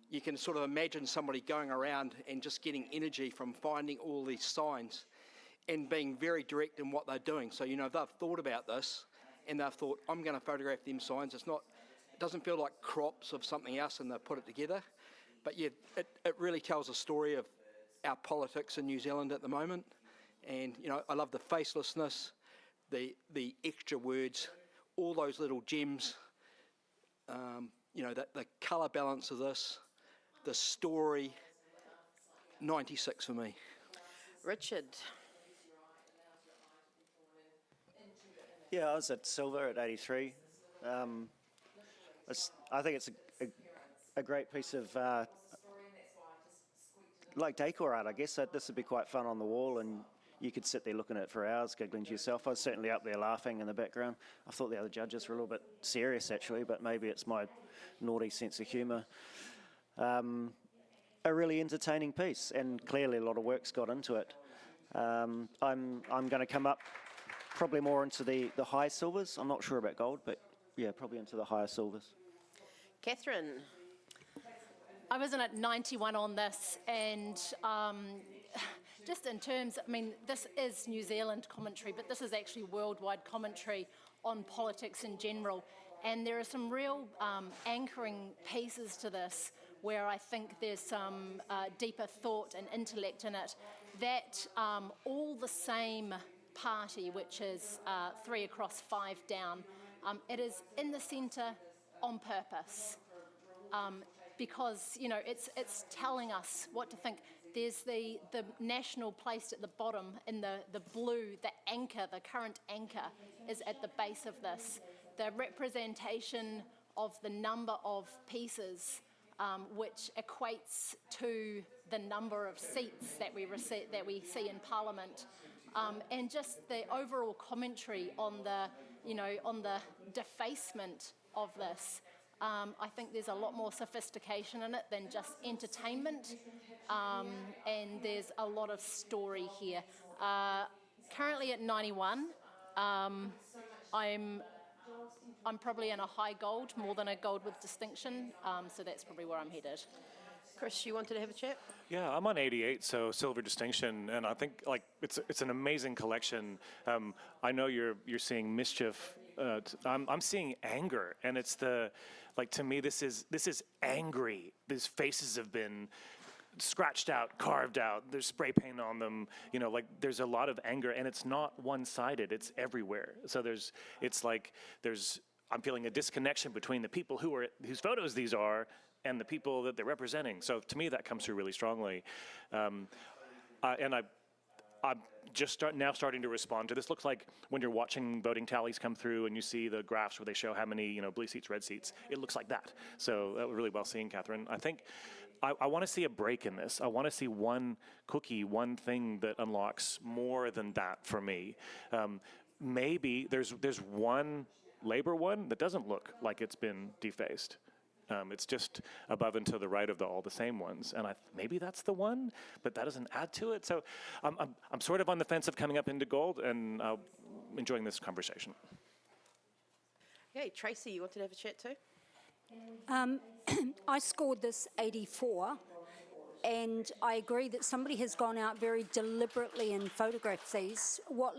You can sort of imagine somebody going around and just getting energy from finding all these signs and being very direct in what they're doing. So, you know, they've thought about this and they've thought, I'm going to photograph them signs. It doesn't feel like crops of something else and they've put it together. But yeah, it really tells a story of our politics in New Zealand at the moment. And, you know, I love the facelessness, the extra words, all those little gems, you know, the colour balance of this, the story. 96 for me. Richard. Yeah, I was at silver at 83. I think it's a great piece of like decor art, I guess. This would be quite fun on the wall, and you could sit there looking at it for hours, giggling to yourself. I was certainly up there laughing in the background. I thought the other judges were a little bit serious, actually, but maybe it's my naughty sense of humour. A really entertaining piece, and clearly a lot of work's got into it. I'm going to come up probably more into the high silvers. I'm not sure about gold, but yeah, probably into the higher silvers. Catherine. I was in at 91 on this, and just in terms, I mean, this is New Zealand commentary, but this is actually worldwide commentary on politics in general. And there are some real anchoring pieces to this where I think there's some deeper thought and intellect in it. That all the same party, which is 3 across, 5 down, it is in the centre on purpose. Because, you know, it's telling us what to think. There's the national placed at the bottom in the blue, the anchor, the current anchor is at the base of this. The representation of the number of pieces, which equates to the number of seats that we see in Parliament, and just the overall commentary on the defacement of this. I think there's a lot more sophistication in it than just entertainment, and there's a lot of story here. Currently at 91, I'm probably in a high gold, more than a gold with distinction, so that's probably where I'm headed. Chris, you wanted to have a chat? Yeah, I'm on 88, so silver distinction, and I think like it's an amazing collection. I know you're seeing mischief. I'm seeing anger, and it's to me this is angry. These faces have been scratched out, carved out. There's spray paint on them. You know, like there's a lot of anger, and it's not one-sided. It's everywhere. So I'm feeling a disconnection between the people whose photos these are and the people that they're representing. So to me, that comes through really strongly. And I'm just now starting to respond to this. Looks like when you're watching voting tallies come through and you see the graphs where they show how many blue seats, red seats, it looks like that. So that was really well seen, Catherine. I think I want to see a break in this. I want to see one cookie, one thing that unlocks more than that for me. Maybe there's one Labour one that doesn't look like it's been defaced. It's just above and to the right of all the same ones, and maybe that's the one, but that doesn't add to it. So I'm sort of on the fence of coming up into gold, and enjoying this conversation. Okay, Tracy, you wanted to have a chat too? I scored this 84, and I agree that somebody has gone out very deliberately and photographed these. What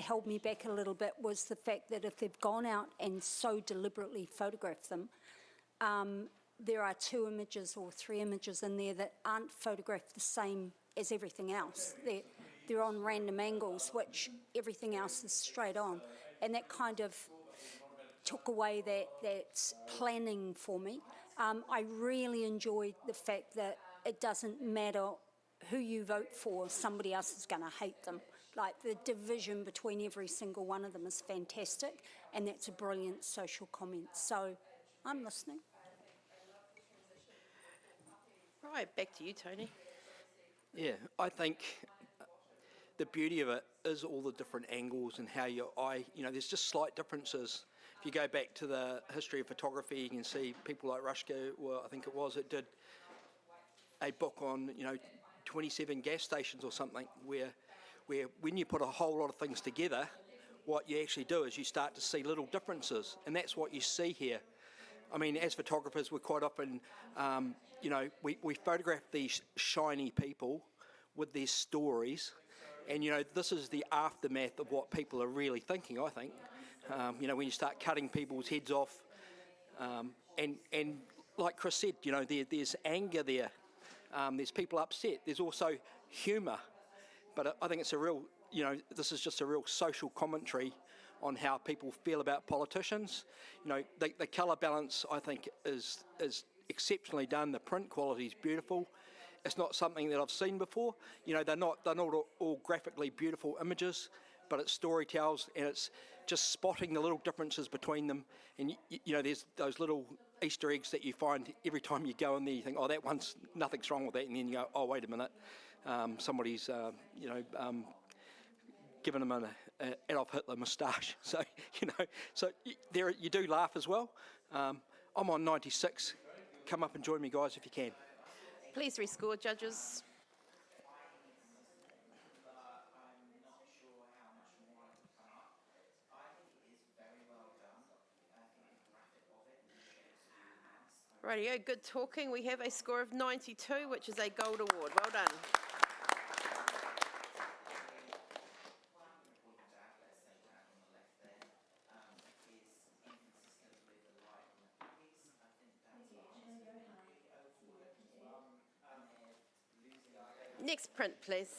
held me back a little bit was the fact that if they've gone out and so deliberately photographed them, there are 2 images or 3 images in there that aren't photographed the same as everything else. They're on random angles, which everything else is straight on. And that kind of took away that planning for me. I really enjoyed the fact that it doesn't matter who you vote for, somebody else is going to hate them. Like the division between every single one of them is fantastic, and that's a brilliant social comment. So I'm listening. Right, back to you, Tony. Yeah, I think the beauty of it is all the different angles and how your eye, there's just slight differences. If you go back to the history of photography, you can see people like Rushko, well, I think it did a book on, 27 gas stations or something, where when you put a whole lot of things together, what you actually do is you start to see little differences, and that's what you see here. I mean, as photographers, we're quite often, we photograph these shiny people with their stories, and, this is the aftermath of what people are really thinking, I think. When you start cutting people's heads off, and like Chris said, there's anger there. There's people upset. There's also humour. But I think it's a real, this is just a real social commentary on how people feel about politicians. The colour balance, I think, is exceptionally done. The print quality is beautiful. It's not something that I've seen before. They're not all graphically beautiful images, but it's storytells, and it's just spotting the little differences between them. And there's those little Easter eggs that you find every time you go in there. You think, oh, that one's, nothing's wrong with that, and then you go, oh, wait a minute, somebody's given them an Adolf Hitler moustache. So there you do laugh as well. I'm on 96. Come up and join me, guys, if you can. Please rescore, judges. Rightio, good talking. We have a score of 92, which is a gold award. Well done. Next print, please.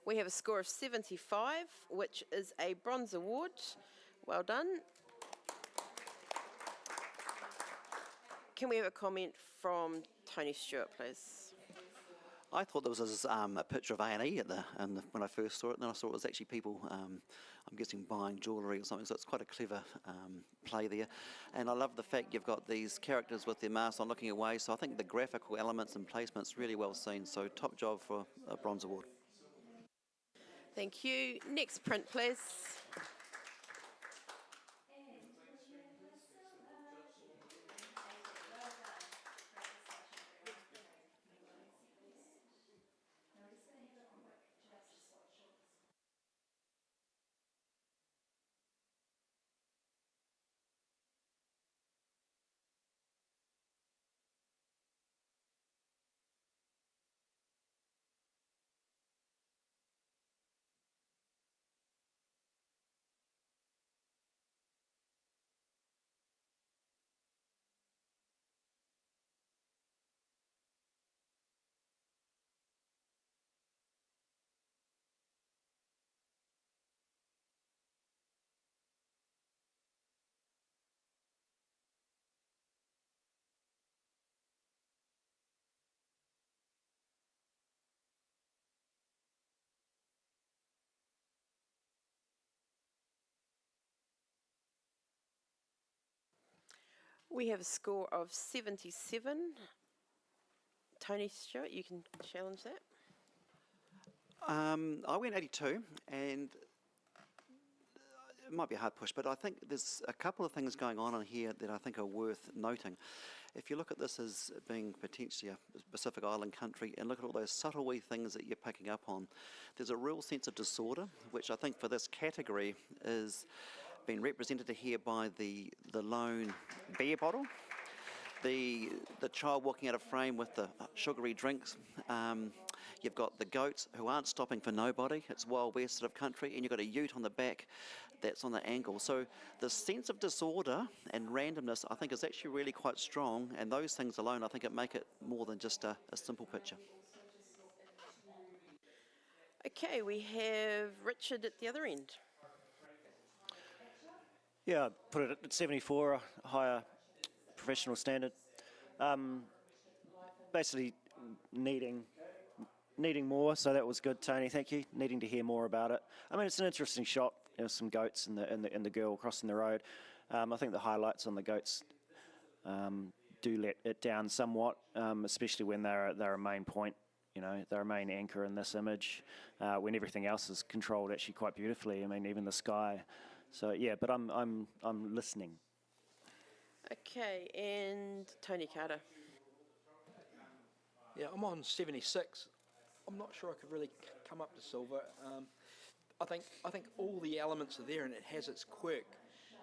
We have a score of 75, which is a bronze award. Well done. Can we have a comment from Tony Stewart, please? I thought there was a picture of A&E when I first saw it, and then I saw it was actually people, I'm guessing, buying jewellery or something, so it's quite a clever play there. And I love the fact you've got these characters with their masks on looking away, so I think the graphical elements and placements really well seen, so top job for a bronze award. Thank you. Next print, please. We have a score of 77. Tony Stewart, you can challenge that. I went 82, and it might be a hard push, but I think there's a couple of things going on in here that I think are worth noting. If you look at this as being potentially a Pacific Island country and look at all those subtle wee things that you're picking up on, there's a real sense of disorder, which I think for this category is being represented here by the lone beer bottle, the child walking out of frame with the sugary drinks. You've got the goats who aren't stopping for nobody. It's Wild West sort of country, and you've got a ute on the back that's on the angle. So the sense of disorder and randomness, I think, is actually really quite strong, and those things alone, I think, it make it more than just a simple picture. Okay, we have Richard at the other end. Yeah, put it at 74, a higher professional standard. Basically needing more, so that was good, Tony, thank you. Needing to hear more about it. I mean, it's an interesting shot, you know, some goats and the girl crossing the road. I think the highlights on the goats do let it down somewhat, especially when they're a main point. You know, they're a main anchor in this image, when everything else is controlled actually quite beautifully. I mean, even the sky. So yeah, but I'm listening. Okay, and Tony Carter. Yeah, I'm on 76. I'm not sure I could really come up to silver. I think all the elements are there and it has its quirk,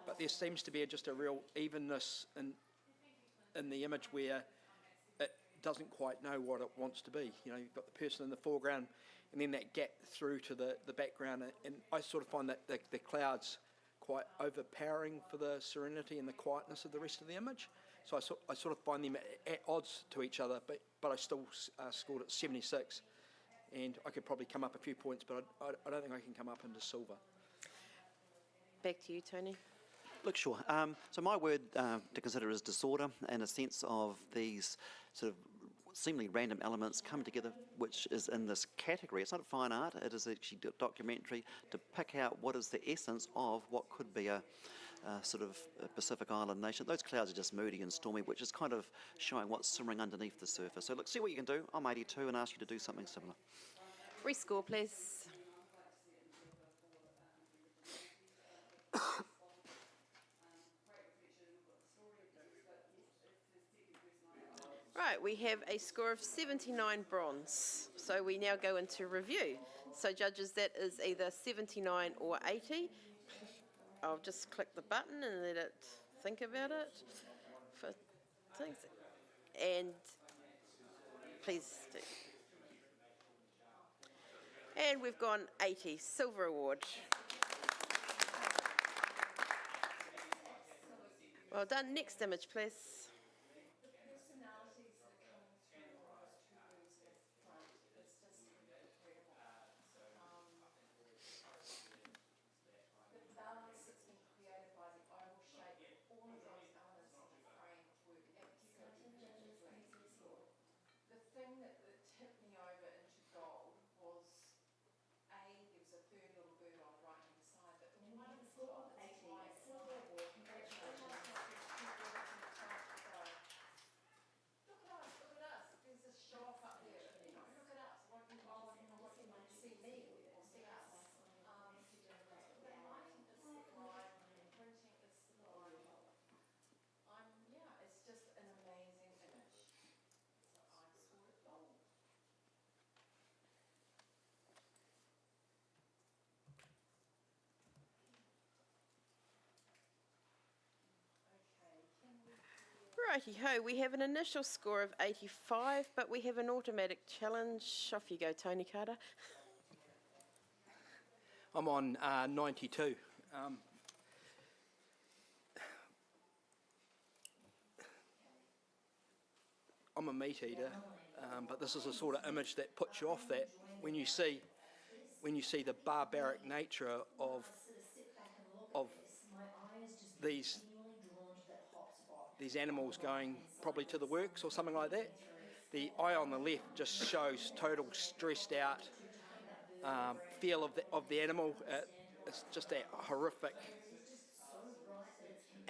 but there seems to be just a real evenness in the image where it doesn't quite know what it wants to be. You know, you've got the person in the foreground and then that gap through to the background, and I sort of find that the clouds quite overpowering for the serenity and the quietness of the rest of the image. So I sort of find them at odds to each other, but I still scored at 76. And I could probably come up a few points, but I don't think I can come up into silver. Back to you, Tony. Look, sure. So my word to consider is disorder, and a sense of these sort of seemingly random elements come together, which is in this category. It's not fine art, it is actually documentary to pick out what is the essence of what could be a sort of a Pacific Island nation. Those clouds are just moody and stormy, which is kind of showing what's simmering underneath the surface. So look, see what you can do. I'm 82 and ask you to do something similar. Rescore, please. Right, we have a score of 79 bronze. So we now go into review. So judges, that is either 79 or 80. I'll just click the button and let it think about it for things. And please do. And we've gone 80, Silver Award. Well done. Next image, please. Righty-ho, we have an initial score of 85, but we have an automatic challenge. Off you go, Tony Carter. I'm on 92. I'm a meat eater, but this is a sort of image that puts you off that when you see the barbaric nature of these animals going probably to the works or something like that. The eye on the left just shows total stressed out feel of the animal. It's just that horrific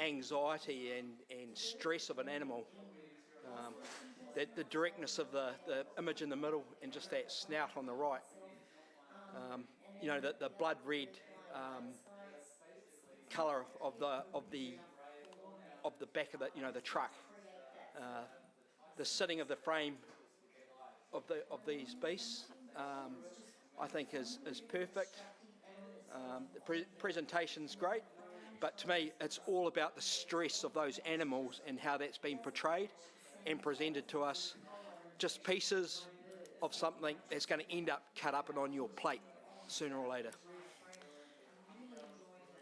anxiety and stress of an animal. The directness of the image in the middle and just that snout on the right. You know, the blood red colour of the back of the truck. The sitting of the frame of these beasts, I think is perfect. The presentation's great, but to me it's all about the stress of those animals and how that's been portrayed and presented to us. Just pieces of something that's going to end up cut up and on your plate sooner or later.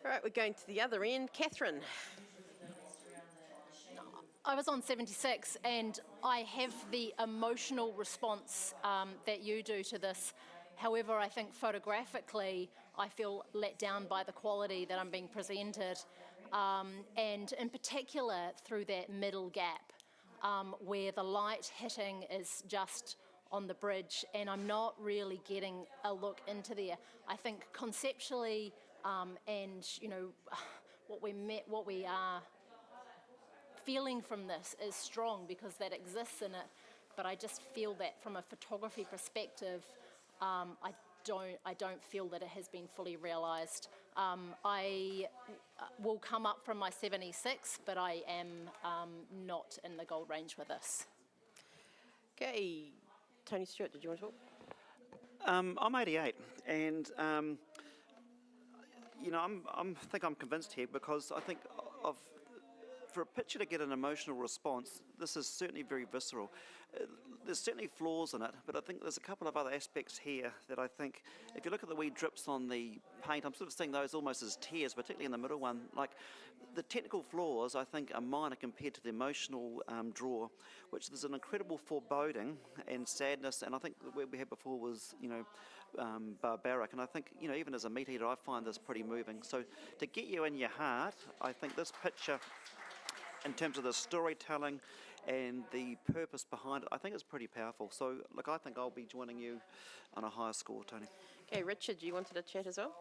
All right, we're going to the other end. Catherine. I was on 76 and I have the emotional response that you do to this. However, I think photographically, I feel let down by the quality that I'm being presented, and in particular through that middle gap where the light hitting is just on the bridge and I'm not really getting a look into there. I think conceptually and you know what we are feeling from this is strong because that exists in it, but I just feel that from a photography perspective, I don't feel that it has been fully realised. I will come up from my 76, but I am not in the gold range with this. Okay, Tony Stewart, did you want to talk? I'm 88, and you know, I think I'm convinced here because I think for a picture to get an emotional response, this is certainly very visceral. There's certainly flaws in it, but I think there's a couple of other aspects here that I think, if you look at the wee drips on the paint, I'm sort of seeing those almost as tears, particularly in the middle one. Like, the technical flaws, I think, are minor compared to the emotional draw, which there's an incredible foreboding and sadness, and I think the word we had before was, you know, barbaric, and I think, you know, even as a meat eater, I find this pretty moving. So to get you in your heart, I think this picture, in terms of the storytelling and the purpose behind it, I think it's pretty powerful. So, look, I think I'll be joining you on a higher score, Tony. Okay, Richard, you wanted to chat as well?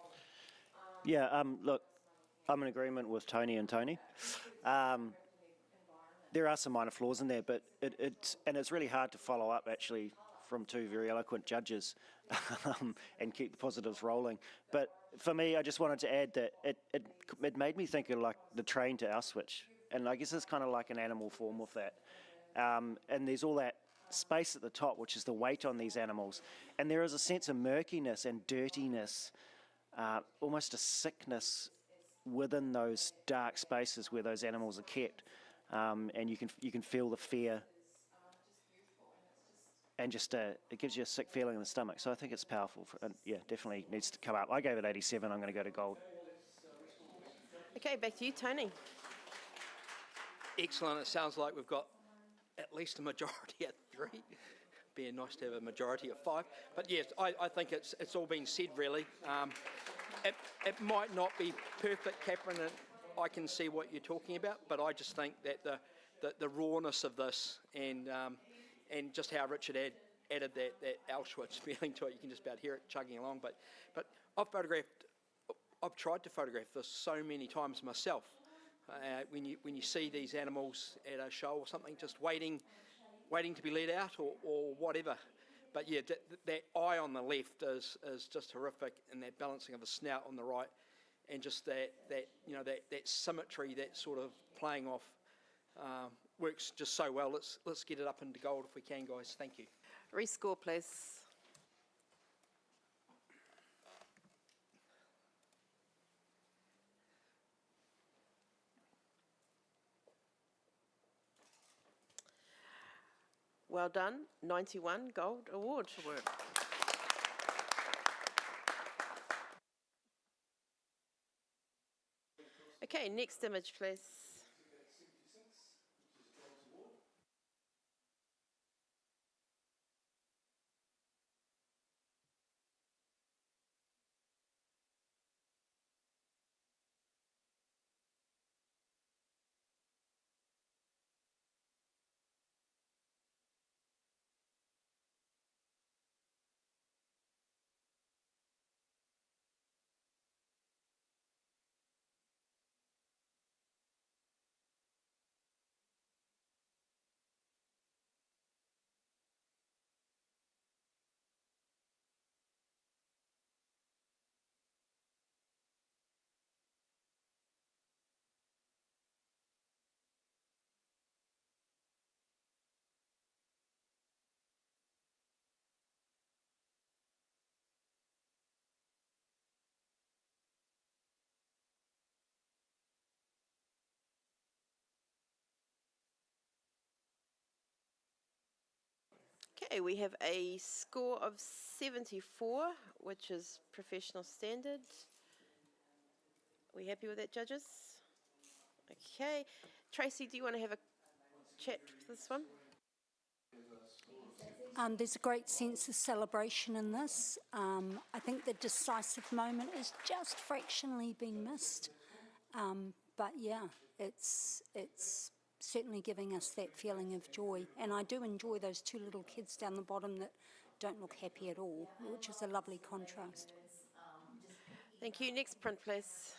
Yeah, look, I'm in agreement with Tony and Tony. There are some minor flaws in there, but it's really hard to follow up, actually, from two very eloquent judges and keep the positives rolling. But for me, I just wanted to add that it made me think of like the train to Auschwitz. And I guess it's kind of like an animal form of that. And there's all that space at the top, which is the weight on these animals. And there is a sense of murkiness and dirtiness, almost a sickness within those dark spaces where those animals are kept. And you can feel the fear. And just it gives you a sick feeling in the stomach. So I think it's powerful. And yeah, definitely needs to come up. I gave it 87. I'm going to go to gold. Okay, back to you, Tony. Excellent. It sounds like we've got at least a majority at 3. Be nice to have a majority of 5. But yes, I think it's all been said really. It might not be perfect, Catherine, and I can see what you're talking about, but I just think that the rawness of this and just how Richard added that Auschwitz feeling to it, you can just about hear it chugging along. But I've tried to photograph this so many times myself. When you see these animals at a show or something, just waiting to be let out or whatever. But yeah, that eye on the left is just horrific, and that balancing of the snout on the right, and just that symmetry, that sort of playing off, works just so well. Let's get it up into gold if we can, guys. Thank you. Rescore, please. Well done, 91 gold award. Okay, next image, please. Okay, we have a score of 74, which is professional standard. Are we happy with that, judges? Okay. Tracy, do you want to have a chat with this one? There's a great sense of celebration in this. I think the decisive moment is just fractionally being missed. But yeah, it's certainly giving us that feeling of joy. And I do enjoy those two little kids down the bottom that don't look happy at all, which is a lovely contrast. Thank you. Next print, please.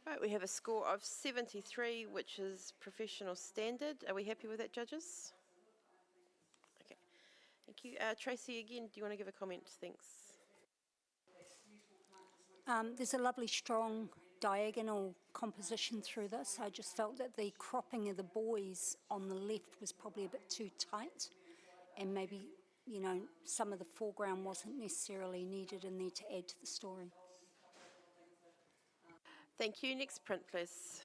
Right, we have a score of 73, which is professional standard. Are we happy with that, judges? Okay, thank you. Tracy, again, do you want to give a comment? Thanks. There's a lovely strong diagonal composition through this. I just felt that the cropping of the boys on the left was probably a bit too tight, and maybe, you know, some of the foreground wasn't necessarily needed in there to add to the story. Thank you. Next print, please.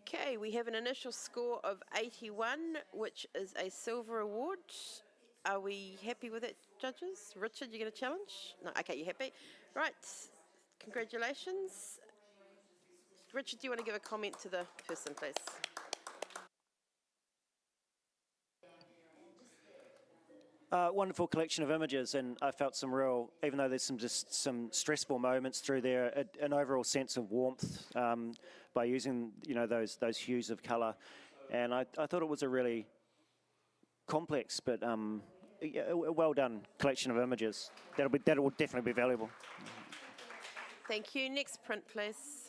Okay, we have an initial score of 81, which is a silver award. Are we happy with it, judges? Richard, you going to challenge? No, okay, you're happy. Right, congratulations. Richard, do you want to give a comment to the person, please? Wonderful collection of images, and I felt some real, even though there's some stressful moments through there, an overall sense of warmth by using, you know, those hues of colour, and I thought it was a really complex but a well done collection of images. That will definitely be valuable. Thank you. Next print, please.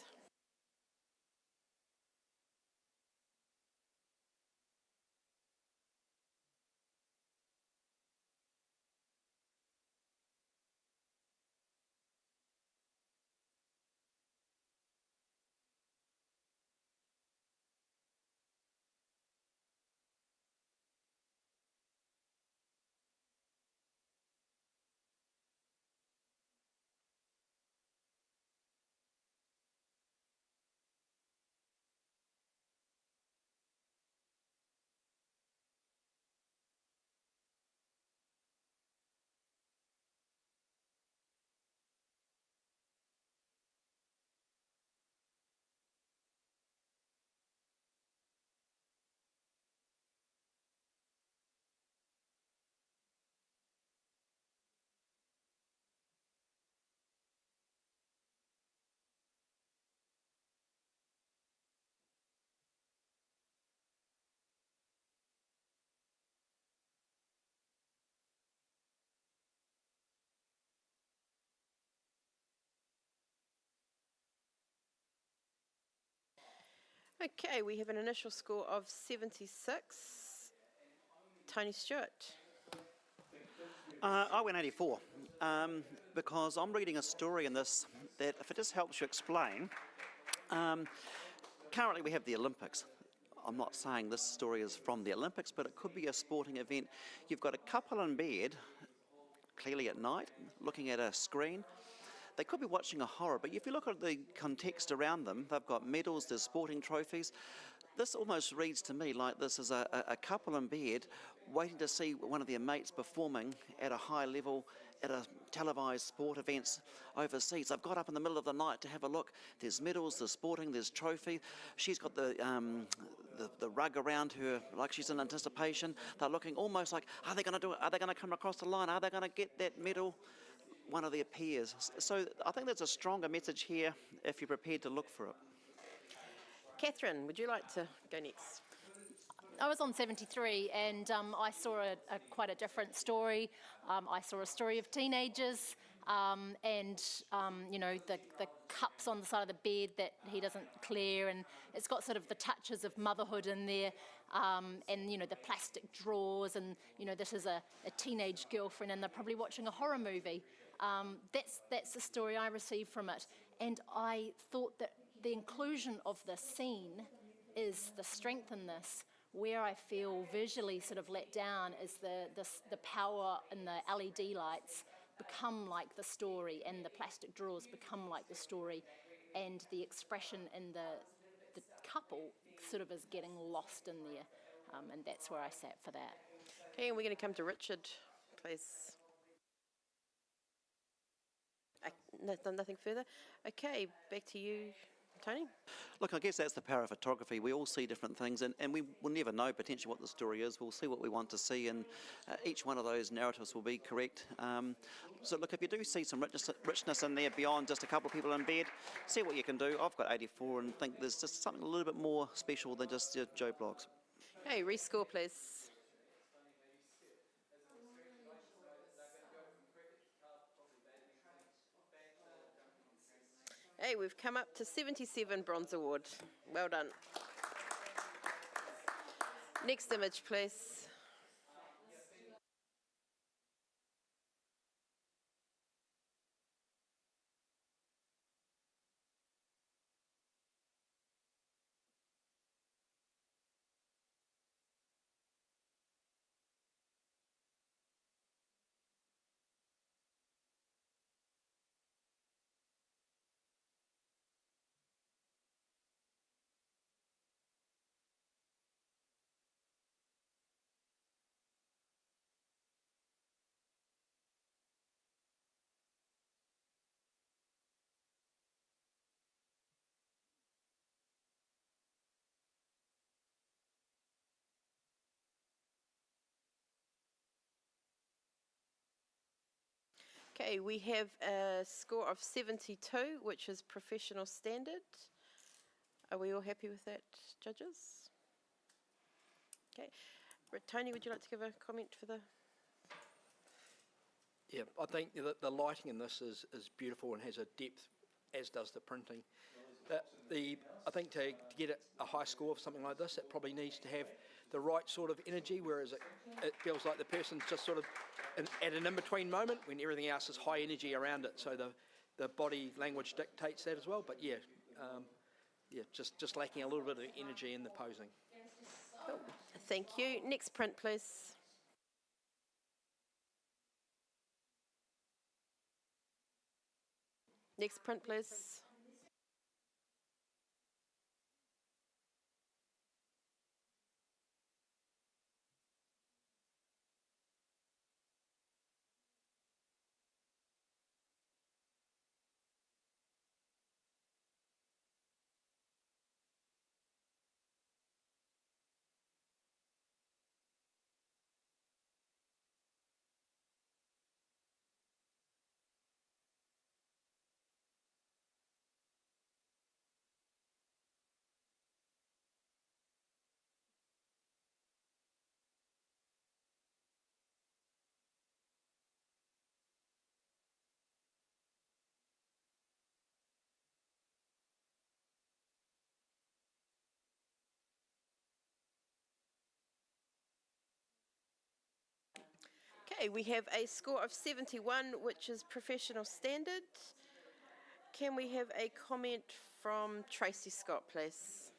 Okay, we have an initial score of 76. Tony Stewart. I went 84 because I'm reading a story in this that, if it just helps you explain, currently we have the Olympics. I'm not saying this story is from the Olympics, but it could be a sporting event. You've got a couple in bed, clearly at night, looking at a screen. They could be watching a horror, but if you look at the context around them, they've got medals, there's sporting trophies. This almost reads to me like this is a couple in bed waiting to see one of their mates performing at a high level at a televised sport events overseas. I've got up in the middle of the night to have a look. There's medals, there's sporting, there's trophy. She's got the rug around her like she's in anticipation. They're looking almost like, are they going to do it? Are they going to come across the line? Are they going to get that medal? One of their peers. So I think there's a stronger message here if you're prepared to look for it. Catherine, would you like to go next? I was on 73 and I saw quite a different story. I saw a story of teenagers and, you know, the cups on the side of the bed that he doesn't clear, and it's got sort of the touches of motherhood in there, and, you know, the plastic drawers, and, you know, this is a teenage girlfriend and they're probably watching a horror movie. That's the story I received from it. And I thought that the inclusion of the scene is the strength in this. Where I feel visually sort of let down is the power in the LED lights become like the story, and the plastic drawers become like the story, and the expression in the couple sort of is getting lost in there, and that's where I sat for that. Okay, and we're going to come to Richard, please. Nothing further. Okay, back to you, Tony. Look, I guess that's the power of photography. We all see different things, and we will never know potentially what the story is. We'll see what we want to see, and each one of those narratives will be correct. So look, if you do see some richness in there beyond just a couple of people in bed, see what you can do. I've got 84 and think there's just something a little bit more special than just Joe Blogs. Hey, rescore, please. Hey, we've come up to 77 Bronze Award. Well done. Next image, please. Okay, we have a score of 72, which is professional standard. Are we all happy with that, judges? Okay. Tony, would you like to give a comment for the... Yeah, I think that the lighting in this is beautiful and has a depth, as does the printing. I think to get a high score of something like this, it probably needs to have the right sort of energy, whereas it feels like the person's just sort of at an in-between moment when everything else is high energy around it. So the body language dictates that as well. But yeah, just lacking a little bit of energy in the posing. Cool. Thank you. Next print, please. Next print, please. Okay, we have a score of 71, which is professional standard. Can we have a comment from Tracy Scott, please?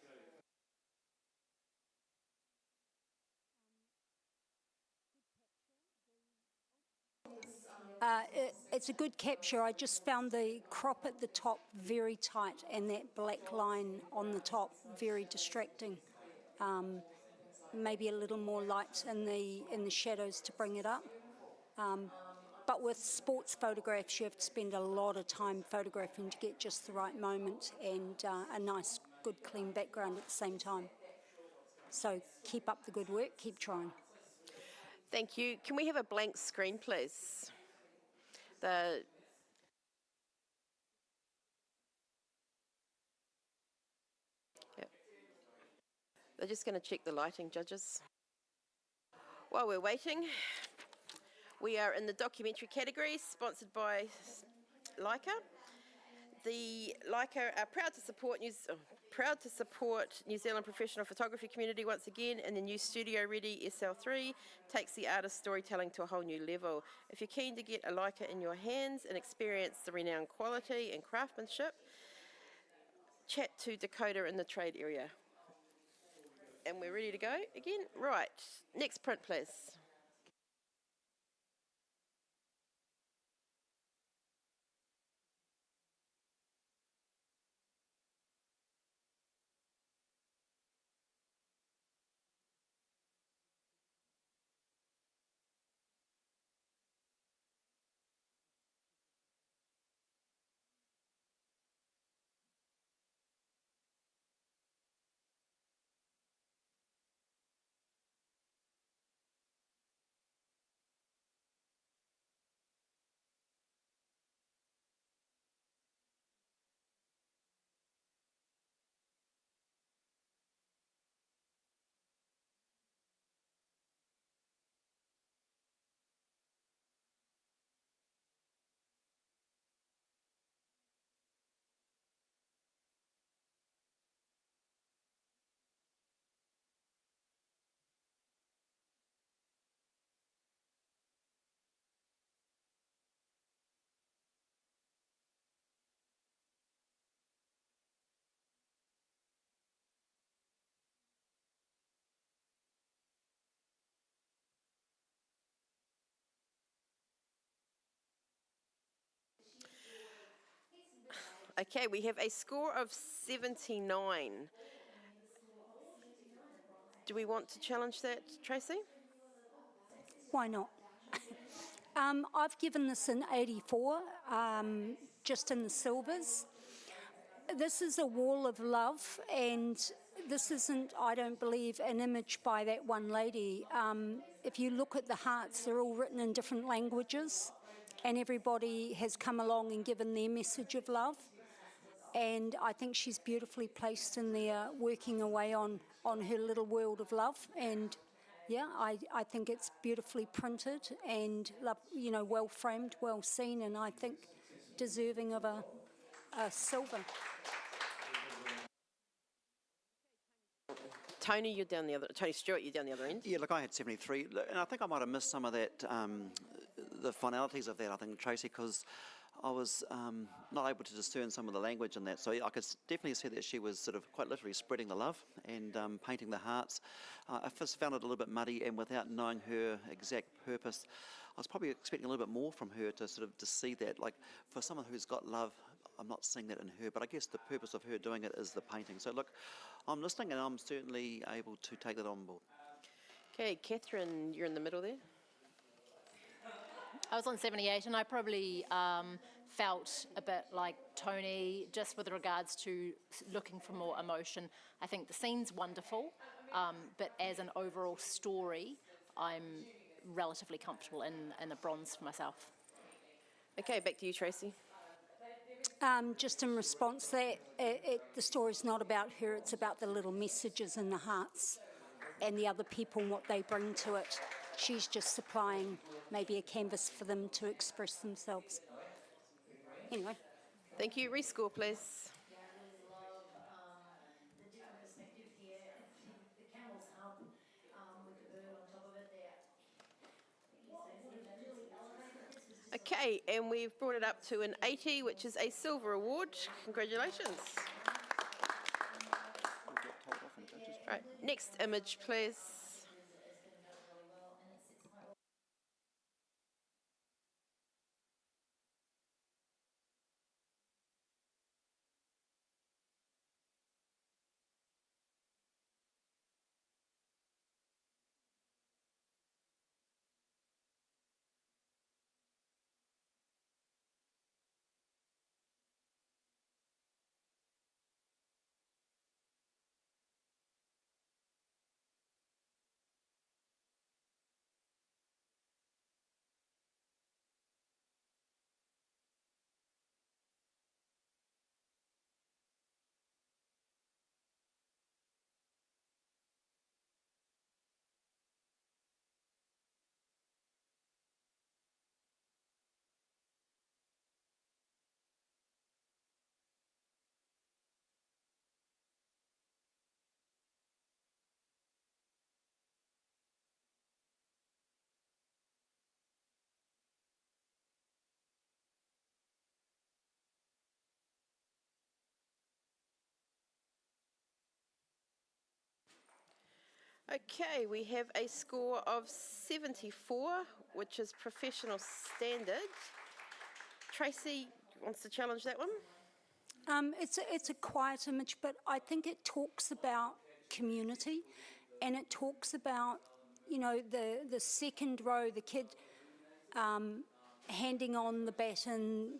It's a good capture. I just found the crop at the top very tight and that black line on the top very distracting. Maybe a little more light in the shadows to bring it up. But with sports photographs, you have to spend a lot of time photographing to get just the right moment and a nice, good, clean background at the same time. So keep up the good work, keep trying. Thank you. Can we have a blank screen, please? They're just going to check the lighting, judges. While we're waiting, we are in the documentary category, sponsored by Leica. The Leica are proud to support New Zealand professional photography community once again, and the new studio-ready SL3 takes the artist storytelling to a whole new level. If you're keen to get a Leica in your hands and experience the renowned quality and craftsmanship, chat to Dakota in the trade area. And we're ready to go again? Right, next print, please. Okay, we have a score of 79. Do we want to challenge that, Tracy? Why not? I've given this an 84, just in the silvers. This is a wall of love, and this isn't, I don't believe, an image by that one lady. If you look at the hearts, they're all written in different languages, and everybody has come along and given their message of love. And I think she's beautifully placed in there, working away on her little world of love. And yeah, I think it's beautifully printed and well framed, well seen, and I think deserving of a silver. Tony, you're down the other. Tony Stewart, you're down the other end. Yeah, look, I had 73, and I think I might have missed some of that, the finalities of that, I think, Tracy, because I was not able to discern some of the language in that. So I could definitely see that she was sort of quite literally spreading the love and painting the hearts. I first found it a little bit muddy, and without knowing her exact purpose, I was probably expecting a little bit more from her to sort of to see that. Like, for someone who's got love, I'm not seeing that in her, but I guess the purpose of her doing it is the painting. So look, I'm listening, and I'm certainly able to take that on board. Okay, Catherine, you're in the middle there. I was on 78, and I probably felt a bit like Tony, just with regards to looking for more emotion. I think the scene's wonderful, but as an overall story, I'm relatively comfortable in a bronze for myself. Okay, back to you, Tracy. Just in response to that, the story's not about her, it's about the little messages in the hearts and the other people and what they bring to it. She's just supplying maybe a canvas for them to express themselves. Anyway. Thank you. Rescore, please. Okay, and we've brought it up to an 80, which is a silver award. Congratulations. Right, next image, please. Okay, we have a score of 74, which is professional standard. Tracy wants to challenge that one. It's a quiet image, but I think it talks about community, and it talks about, you know, the second row, the kid handing on the baton,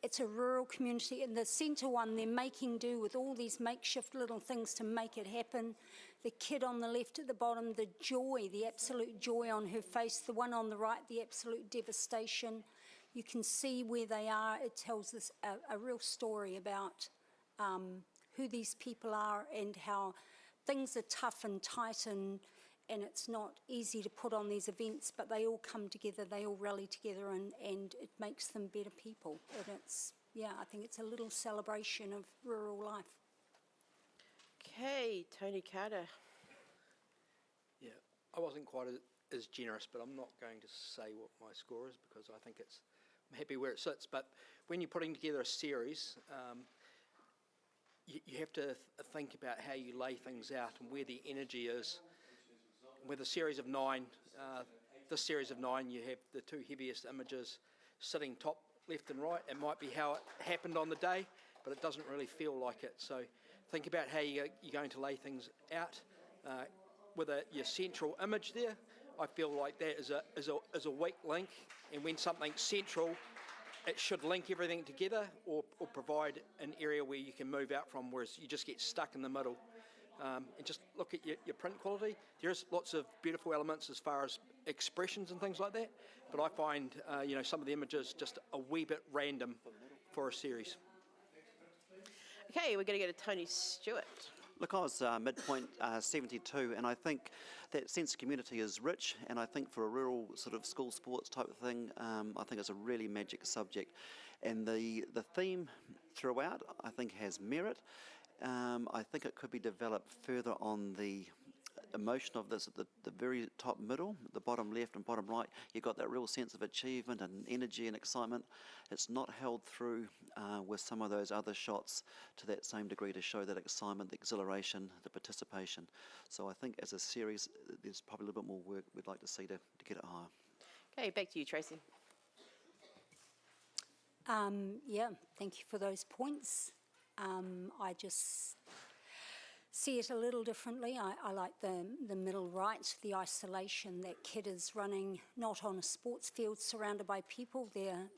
it's a rural community, and the centre one, they're making do with all these makeshift little things to make it happen. The kid on the left at the bottom, the joy, the absolute joy on her face. The one on the right, the absolute devastation. You can see where they are. It tells us a real story about who these people are and how things are tough and tight, and it's not easy to put on these events, but they all come together, they all rally together, and it makes them better people. And it's, yeah, I think it's a little celebration of rural life. Okay, Tony Carter. Yeah, I wasn't quite as generous, but I'm not going to say what my score is because I think I'm happy where it sits. But when you're putting together a series, you have to think about how you lay things out and where the energy is. With a series of 9, this series of 9, you have the two heaviest images sitting top, left and right. It might be how it happened on the day, but it doesn't really feel like it. So think about how you're going to lay things out. With your central image there, I feel like that is a weak link, and when something's central, it should link everything together or provide an area where you can move out from, whereas you just get stuck in the middle. And just look at your print quality. There's lots of beautiful elements as far as expressions and things like that, but I find some of the images just a wee bit random for a series. Okay, we're going to go to Tony Stewart. Look, I was midpoint 72, and I think that sense of community is rich, and I think for a rural sort of school sports type of thing, I think it's a really magic subject. And the theme throughout, I think, has merit. I think it could be developed further on the emotion of this at the very top middle, the bottom left and bottom right. You've got that real sense of achievement and energy and excitement. It's not held through with some of those other shots to that same degree to show that excitement, the exhilaration, the participation. So I think as a series, there's probably a little bit more work we'd like to see to get it higher. Okay, back to you, Tracy. Yeah, thank you for those points. I just see it a little differently. I like the middle right, the isolation. That kid is running not on a sports field surrounded by people.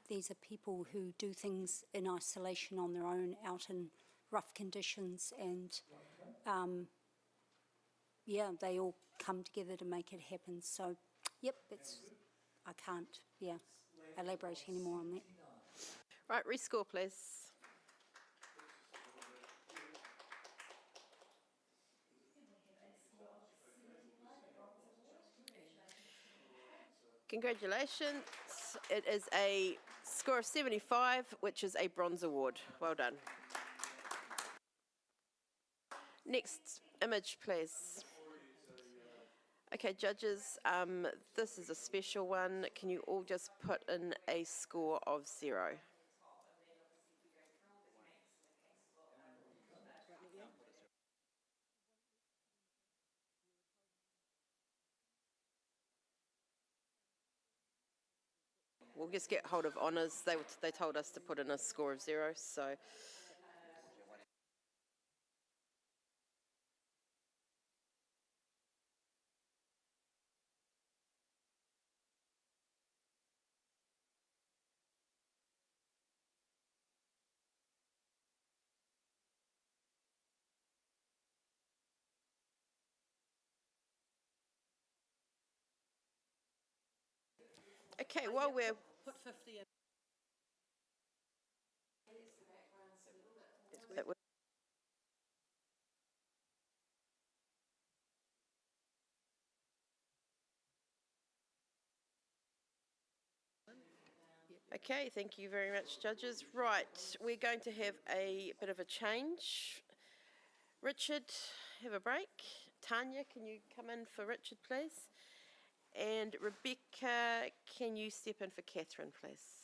These are people who do things in isolation on their own, out in rough conditions, and yeah, they all come together to make it happen. So, yep, I can't elaborate any more on that. Right, rescore, please. Congratulations. It is a score of 75, which is a bronze award. Well done. Next image, please. Okay, judges, this is a special one. Can you all just put in a score of 0? We'll just get hold of honours. They told us to put in a score of 0, so. Okay, while we're. Put 50 in. That would- Okay, thank you very much, judges. Right, we're going to have a bit of a change. Richard, have a break. Tanya, can you come in for Richard, please? And Rebecca, can you step in for Catherine, please?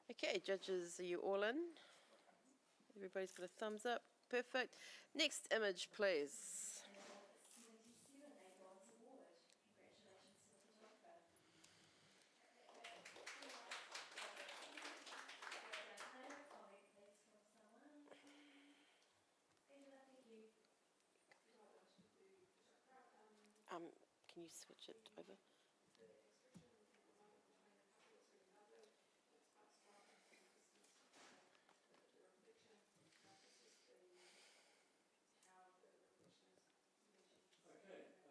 Okay, judges, are you all in? Everybody's got a thumbs up. Perfect. Next image, please. Can you switch it over?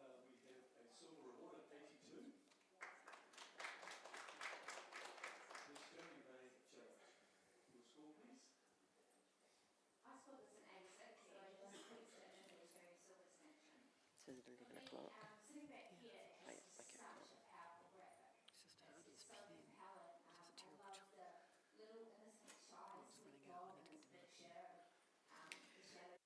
Okay, we have a silver award at 82. Ms. Shirley May Jarrett. Your score, please. I scored this an 86, so I just fixed it and it's very silver distinction. So it's 11 o'clock. Sitting back here, it's Okay. such a powerful graphic. It's so compelling. I love the little innocent shy sweet dog and his big shadow. The shadow.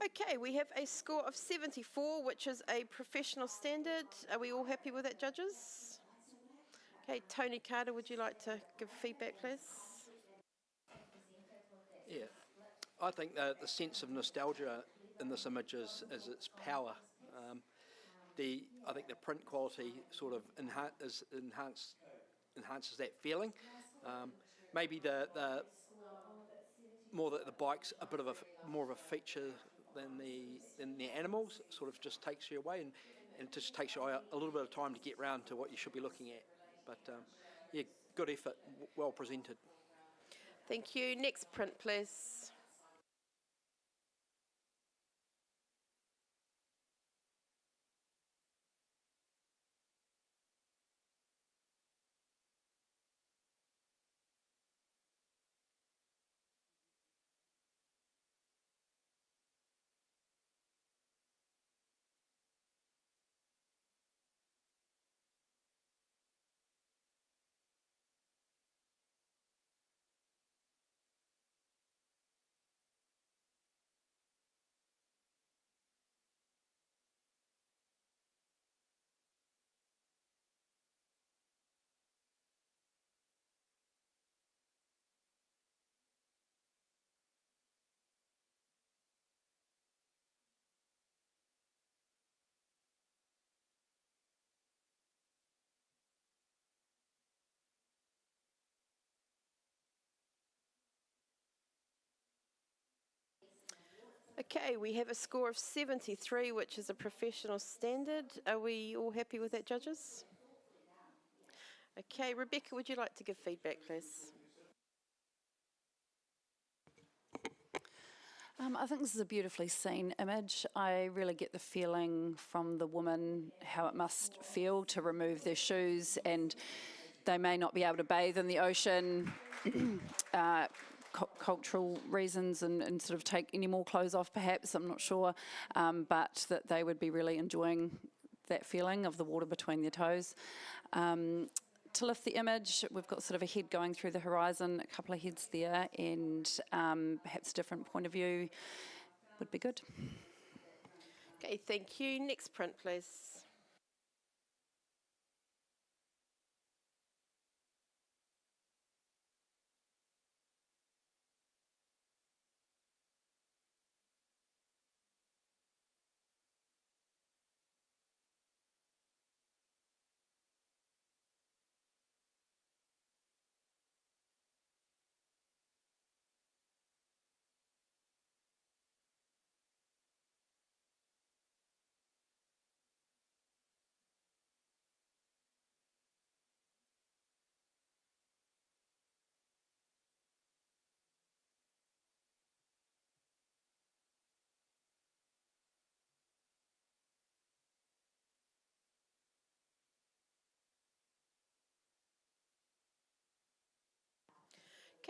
Okay, we have a score of 74, which is a professional standard. Are we all happy with that, judges? Okay, Tony Carter, would you like to give feedback, please? Yeah, I think the sense of nostalgia in this image is its power. I think the print quality sort of enhances that feeling. Maybe the bike's a bit of more of a feature than the animals. It sort of just takes you away, and it just takes you a little bit of time to get round to what you should be looking at. But yeah, good effort, well presented. Thank you. Next print, please. Okay, we have a score of 73, which is a professional standard. Are we all happy with that, judges? Okay, Rebecca, would you like to give feedback, please? I think this is a beautifully seen image. I really get the feeling from the woman how it must feel to remove their shoes, and they may not be able to bathe in the ocean, cultural reasons, and sort of take any more clothes off perhaps, I'm not sure, but that they would be really enjoying that feeling of the water between their toes. To lift the image, we've got sort of a head going through the horizon, a couple of heads there, and perhaps a different point of view would be good. Okay, thank you. Next print, please.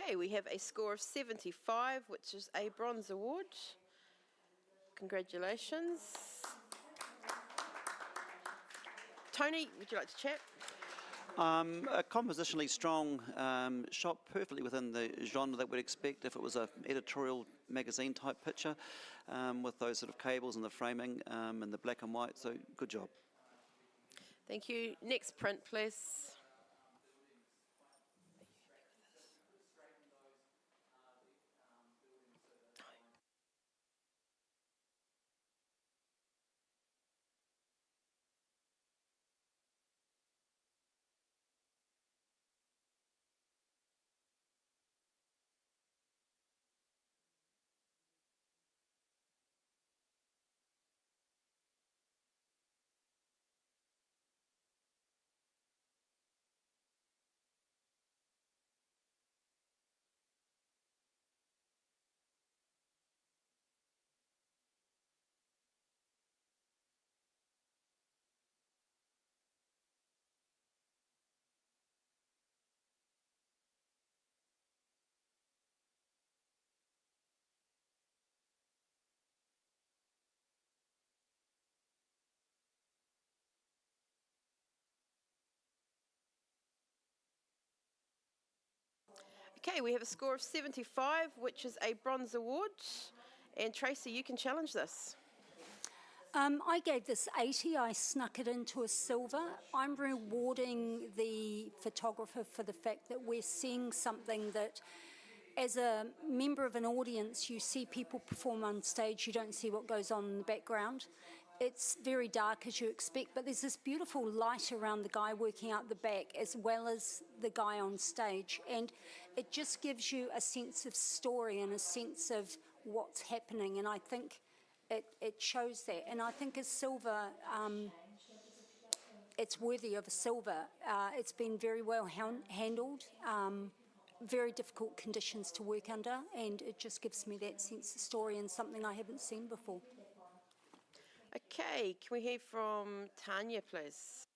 Okay, we have a score of 75, which is a bronze award. Congratulations. Tony, would you like to chat? A compositionally strong, shot perfectly within the genre that we'd expect if it was an editorial magazine type picture, with those sort of cables and the framing and the black and white, so good job. Thank you. Next print, please. Okay, we have a score of 75, which is a bronze award. And Tracy, you can challenge this. I gave this 80. I snuck it into a silver. I'm rewarding the photographer for the fact that we're seeing something that, as a member of an audience, you see people perform on stage, you don't see what goes on in the background. It's very dark, as you expect, but there's this beautiful light around the guy working out the back as well as the guy on stage. And it just gives you a sense of story and a sense of what's happening. And I think it shows that. And I think as silver, it's worthy of a silver. It's been very well handled, very difficult conditions to work under, and it just gives me that sense of story and something I haven't seen before. Okay, can we hear from Tanya, please?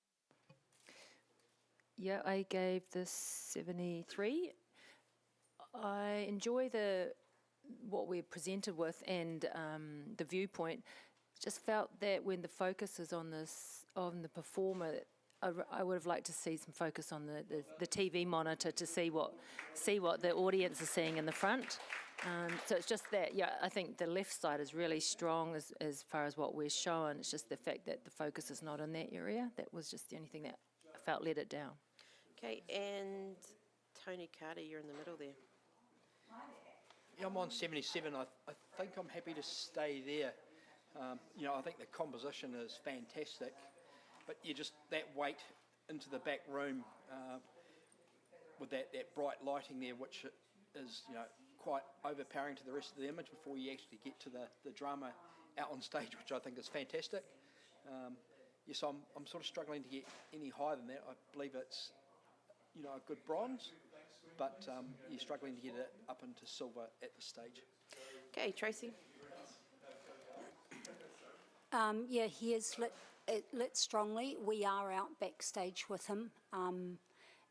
Yeah, I gave this 73. I enjoy what we're presented with and the viewpoint. Just felt that when the focus is on the performer, I would have liked to see some focus on the TV monitor to see what the audience is seeing in the front. So it's just that, yeah, I think the left side is really strong as far as what we're showing. It's just the fact that the focus is not in that area. That was just the only thing that I felt let it down. Okay, and Tony Carter, you're in the middle there. Yeah, I'm on 77. I think I'm happy to stay there. I think the composition is fantastic, but that weight into the back room with that bright lighting there, which is quite overpowering to the rest of the image before you actually get to the drama out on stage, which I think is fantastic. Yes, I'm sort of struggling to get any higher than that. I believe it's a good bronze, but you're struggling to get it up into silver at this stage. Okay, Tracy. Yeah, he is lit strongly. We are out backstage with him.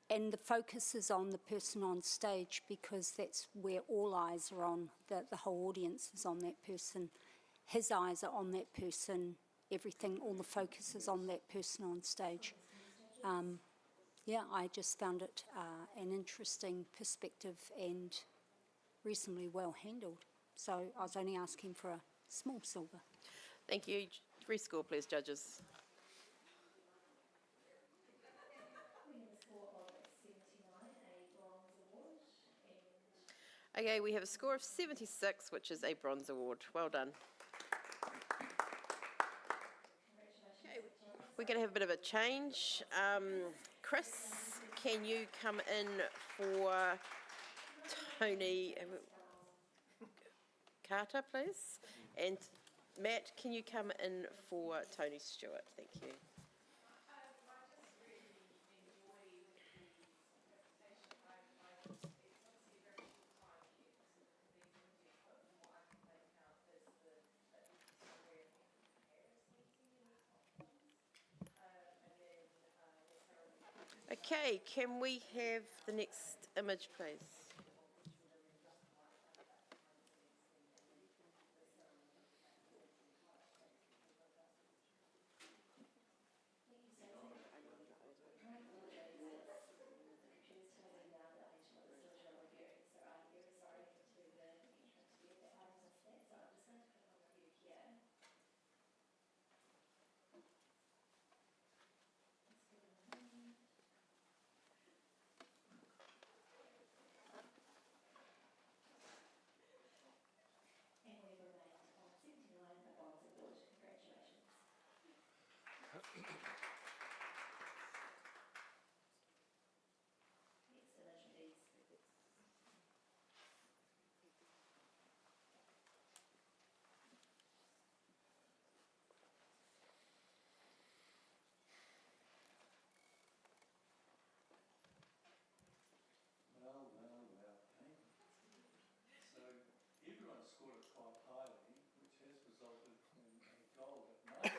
And the focus is on the person on stage because that's where all eyes are on. The whole audience is on that person. His eyes are on that person everything, all the focus is on that person on stage. Yeah, I just found it an interesting perspective and reasonably well handled. So I was only asking for a small silver. Thank you. Rescore, please, judges. We have a score of 79, a bronze award, and Okay, we have a score of 76, which is a bronze award. Well done. Okay, we're going to have a bit of a change. Chris, can you come in for Tony Carter, please? And Matt, can you come in for Tony Stewart? Thank you. Okay, can we have the next image, please? and we've remained on 79, a bronze award. Congratulations. Next image, please. Well, okay. So everyone scored it quite highly, which has resulted in a gold at night.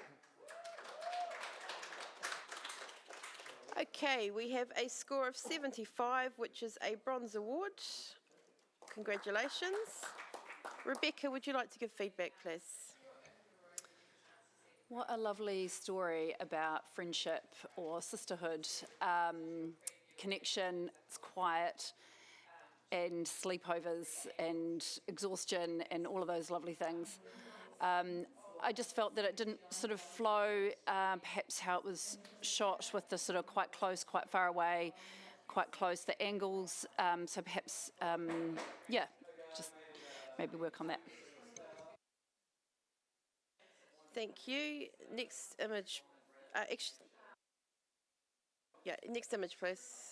Okay, we have a score of 75, which is a bronze award. Congratulations. Rebecca, would you like to give feedback, please? What a lovely story about friendship or sisterhood. Connection, it's quiet, and sleepovers and exhaustion and all of those lovely things. I just felt that it didn't sort of flow, perhaps how it was shot with the sort of quite close, quite far away, quite close, the angles. So perhaps, yeah, just maybe work on that. Thank you. Next image. Next image, please.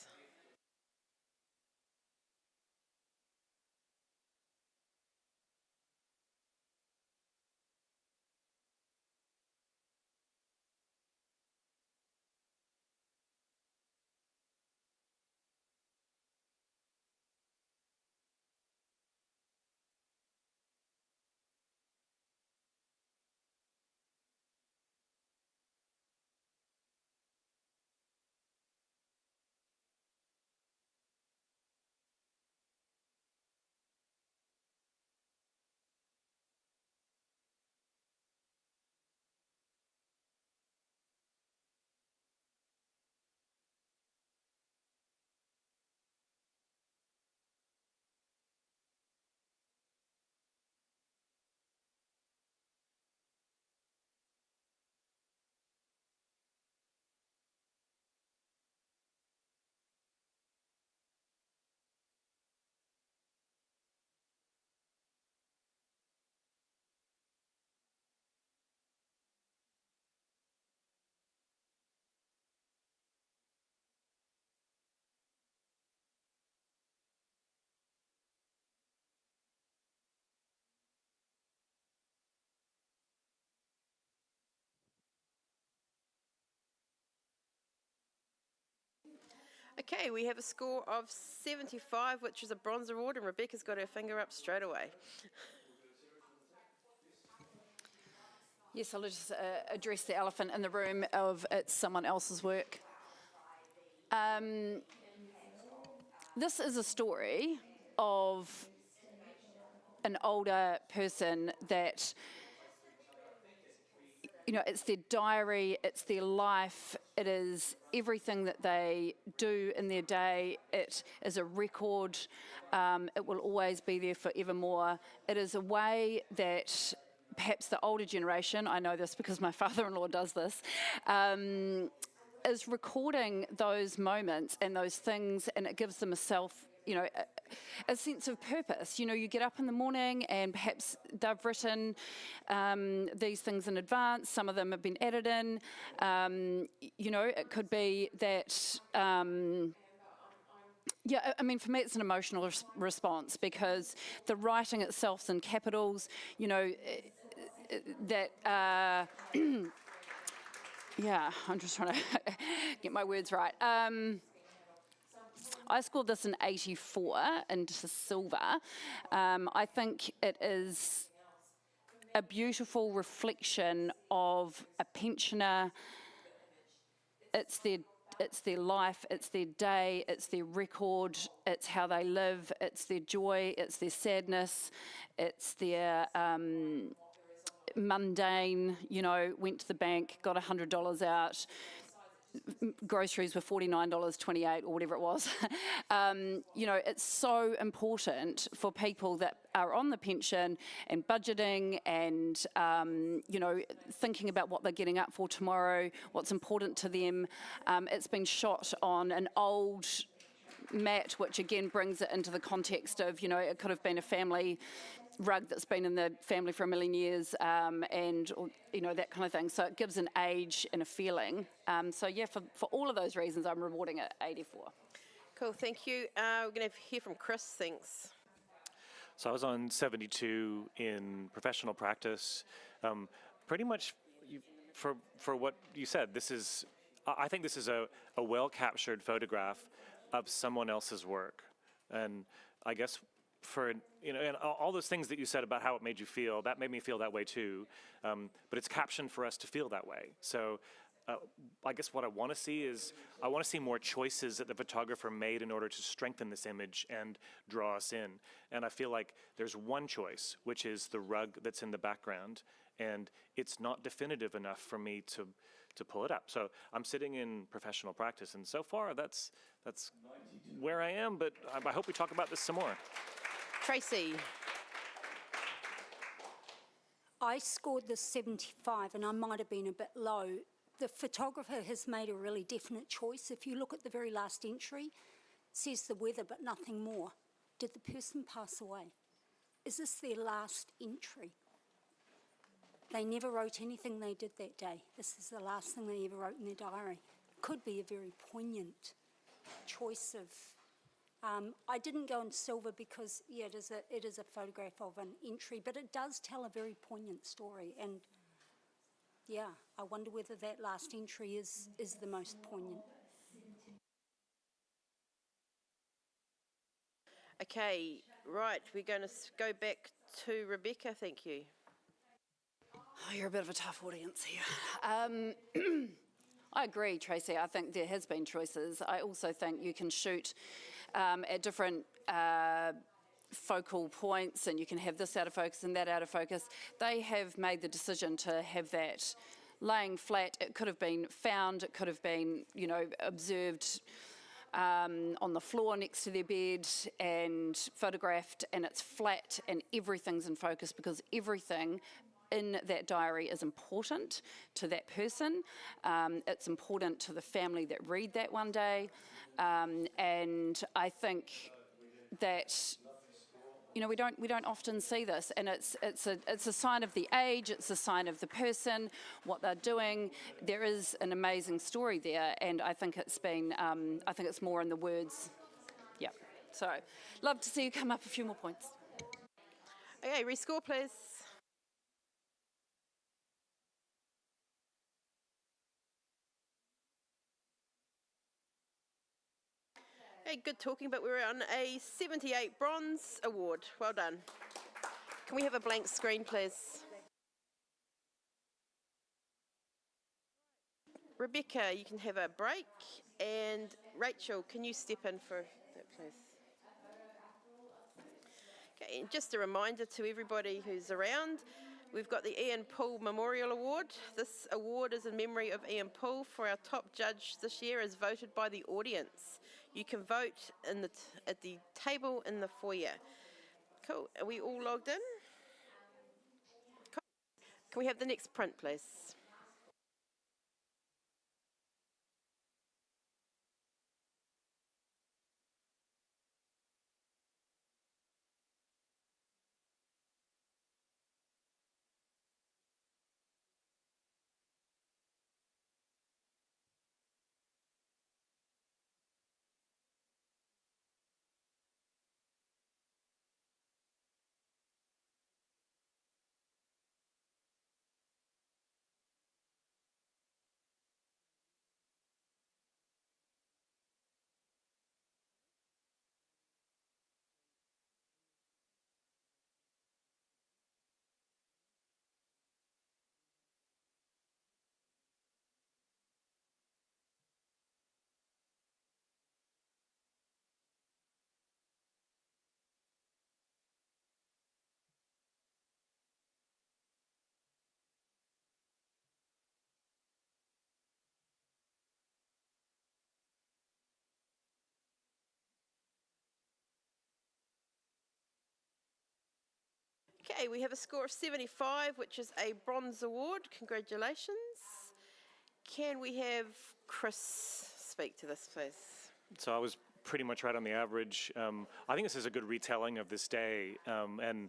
Okay, we have a score of 75, which is a bronze award, and Rebecca's got her finger up straight away. Yes, I'll just address the elephant in the room of it's someone else's work. This is a story of an older person that it's their diary, it's their life, it is everything that they do in their day. It is a record. It will always be there forevermore. It is a way that perhaps the older generation, I know this because my father-in-law does this, is recording those moments and those things, and it gives them a sense of purpose. You get up in the morning and perhaps they've written these things in advance. Some of them have been added in. It could be that, for me it's an emotional response because the writing itself's in capitals, that... Yeah, I'm just trying to get my words right. I scored this an 84 into silver. I think it is a beautiful reflection of a pensioner. It's their life, it's their day, it's their record, it's how they live, it's their joy, it's their sadness, it's their mundane, went to the bank, got $100 out, groceries were $49.28 or whatever it was. It's so important for people that are on the pension and budgeting and, thinking about what they're getting up for tomorrow, what's important to them. It's been shot on an old mat, which again brings it into the context of, it could have been a family rug that's been in the family for a million years, and that kind of thing. So it gives an age and a feeling. For all of those reasons, I'm rewarding it 84. Cool, thank you. We're going to hear from Chris, thanks. So I was on 72 in professional practice. Pretty much for what you said, I think this is a well-captured photograph of someone else's work. And I guess and all those things that you said about how it made you feel, that made me feel that way too. But it's captioned for us to feel that way. So I guess what I want to see is, I want to see more choices that the photographer made in order to strengthen this image and draw us in. And I feel like there's one choice, which is the rug that's in the background. And it's not definitive enough for me to pull it up. So I'm sitting in professional practice, and so far that's where I am, but I hope we talk about this some more. Tracy. I scored this 75, and I might have been a bit low. The photographer has made a really definite choice. If you look at the very last entry, it says the weather, but nothing more. Did the person pass away? Is this their last entry? They never wrote anything they did that day. This is the last thing they ever wrote in their diary. Could be a very poignant choice of... I didn't go in silver because, it is a photograph of an entry, but it does tell a very poignant story. And, I wonder whether that last entry is the most poignant. Okay, right, we're going to go back to Rebecca, thank you. Oh, you're a bit of a tough audience here. I agree, Tracy. I think there has been choices. I also think you can shoot at different focal points, and you can have this out of focus and that out of focus. They have made the decision to have that laying flat. It could have been found, it could have been, observed on the floor next to their bed and photographed, and it's flat and everything's in focus because everything in that diary is important to that person. It's important to the family that read that one day. And I think that, we don't often see this, and it's a sign of the age, it's a sign of the person, what they're doing. There is an amazing story there, and I think it's been, I think it's more in the words. Yeah, so love to see you come up a few more points. Okay, rescore please. Hey, good talking, but we're on a 78 bronze award. Well done. Can we have a blank screen, please? Rebecca, you can have a break. And Rachel, can you step in for that, please? Okay, and just a reminder to everybody who's around, We've got the Ian Poole Memorial Award. This award is in memory of Ian Poole for our top judge this year as voted by the audience. You can vote in at the table in the foyer. Cool. Are we all logged in? Cool. Can we have the next print, please? Okay, we have a score of 75, which is a bronze award. Congratulations. Can we have Chris speak to this, please? So I was pretty much right on the average. I think this is a good retelling of this day, and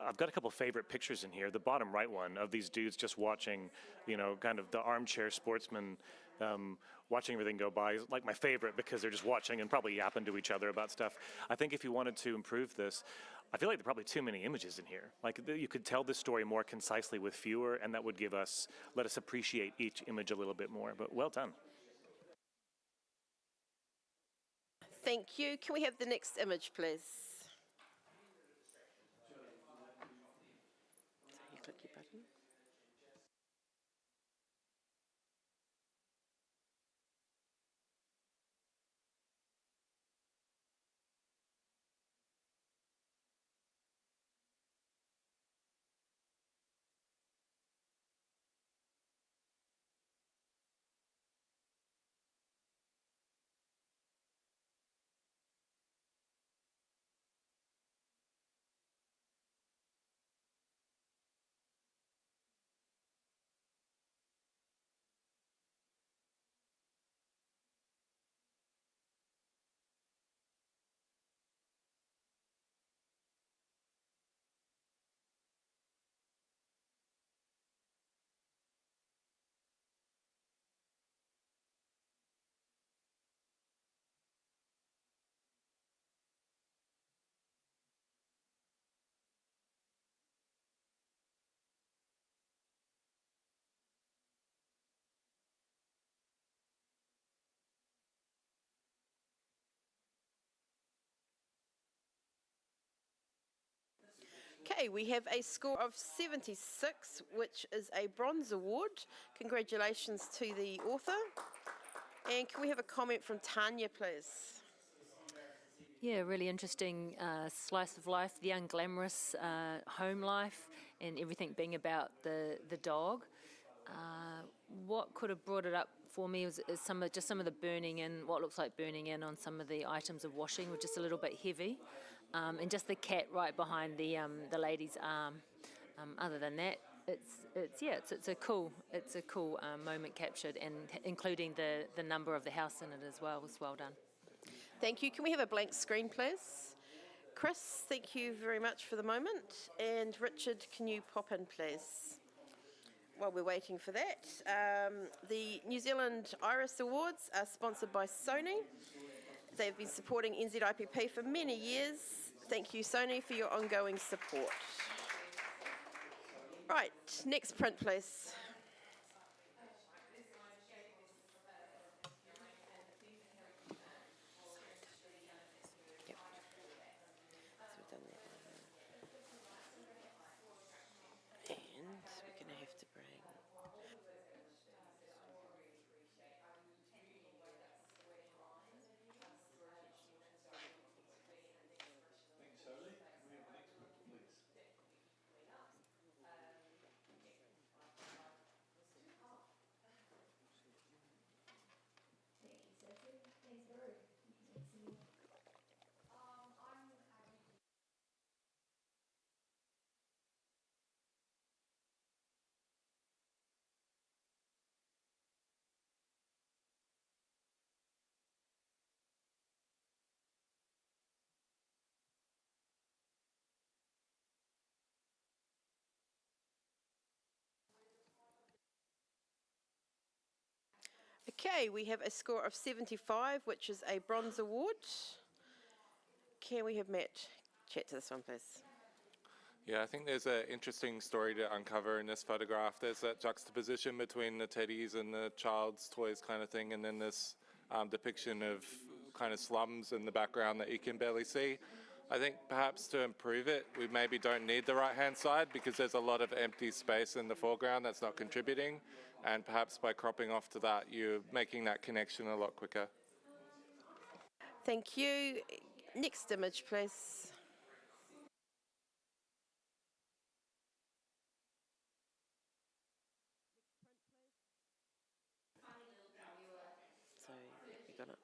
I've got a couple favorite pictures in here. The bottom right one of these dudes just watching, you know, kind of the armchair sportsman watching everything go by is like my favorite because they're just watching and probably yapping to each other about stuff. I think if you wanted to improve this, I feel like there are probably too many images in here. Like you could tell this story more concisely with fewer, and that would let us appreciate each image a little bit more, but well done. Thank you. Can we have the next image, please? You click your button. Okay, we have a score of 76, which is a bronze award. Congratulations to the author. And can we have a comment from Tanya, please? Yeah, really interesting slice of life, the unglamorous home life and everything being about the dog. What could have brought it up for me is some of the burning in, what looks like burning in on some of the items of washing, were just a little bit heavy. And just the cat right behind the lady's arm. Other than that, it's a cool moment captured, and including the number of the house in it as well was well done. Thank you. Can we have a blank screen, please? Chris, thank you very much for the moment. And Richard, can you pop in, please? While we're waiting for that, the New Zealand Iris Awards are sponsored by Sony. They've been supporting NZIPP for many years. Thank you, Sony, for your ongoing support. Right, next print, please. Yep. So we've done that. And we're going to have to bring... Thanks, Holly. Can we have the next one, please? Okay, we have a score of 75, which is a bronze award. Can we have Matt chat to this one, please? Yeah, I think there's an interesting story to uncover in this photograph. There's that juxtaposition between the teddies and the child's toys kind of thing, and then this depiction of kind of slums in the background that you can barely see. I think perhaps to improve it, we maybe don't need the right-hand side because there's a lot of empty space in the foreground that's not contributing, and perhaps by cropping off to that, you're making that connection a lot quicker. Thank you. Next image, please. So, you got it.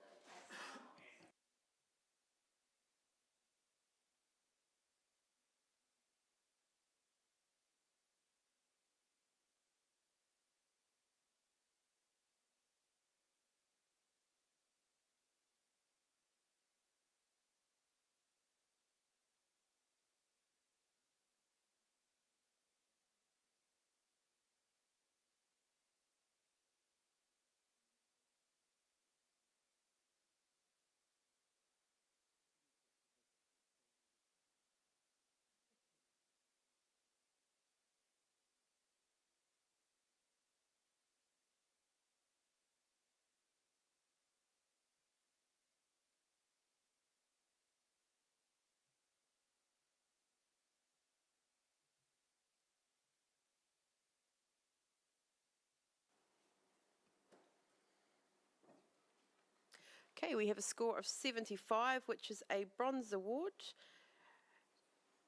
Okay, we have a score of 75, which is a bronze award.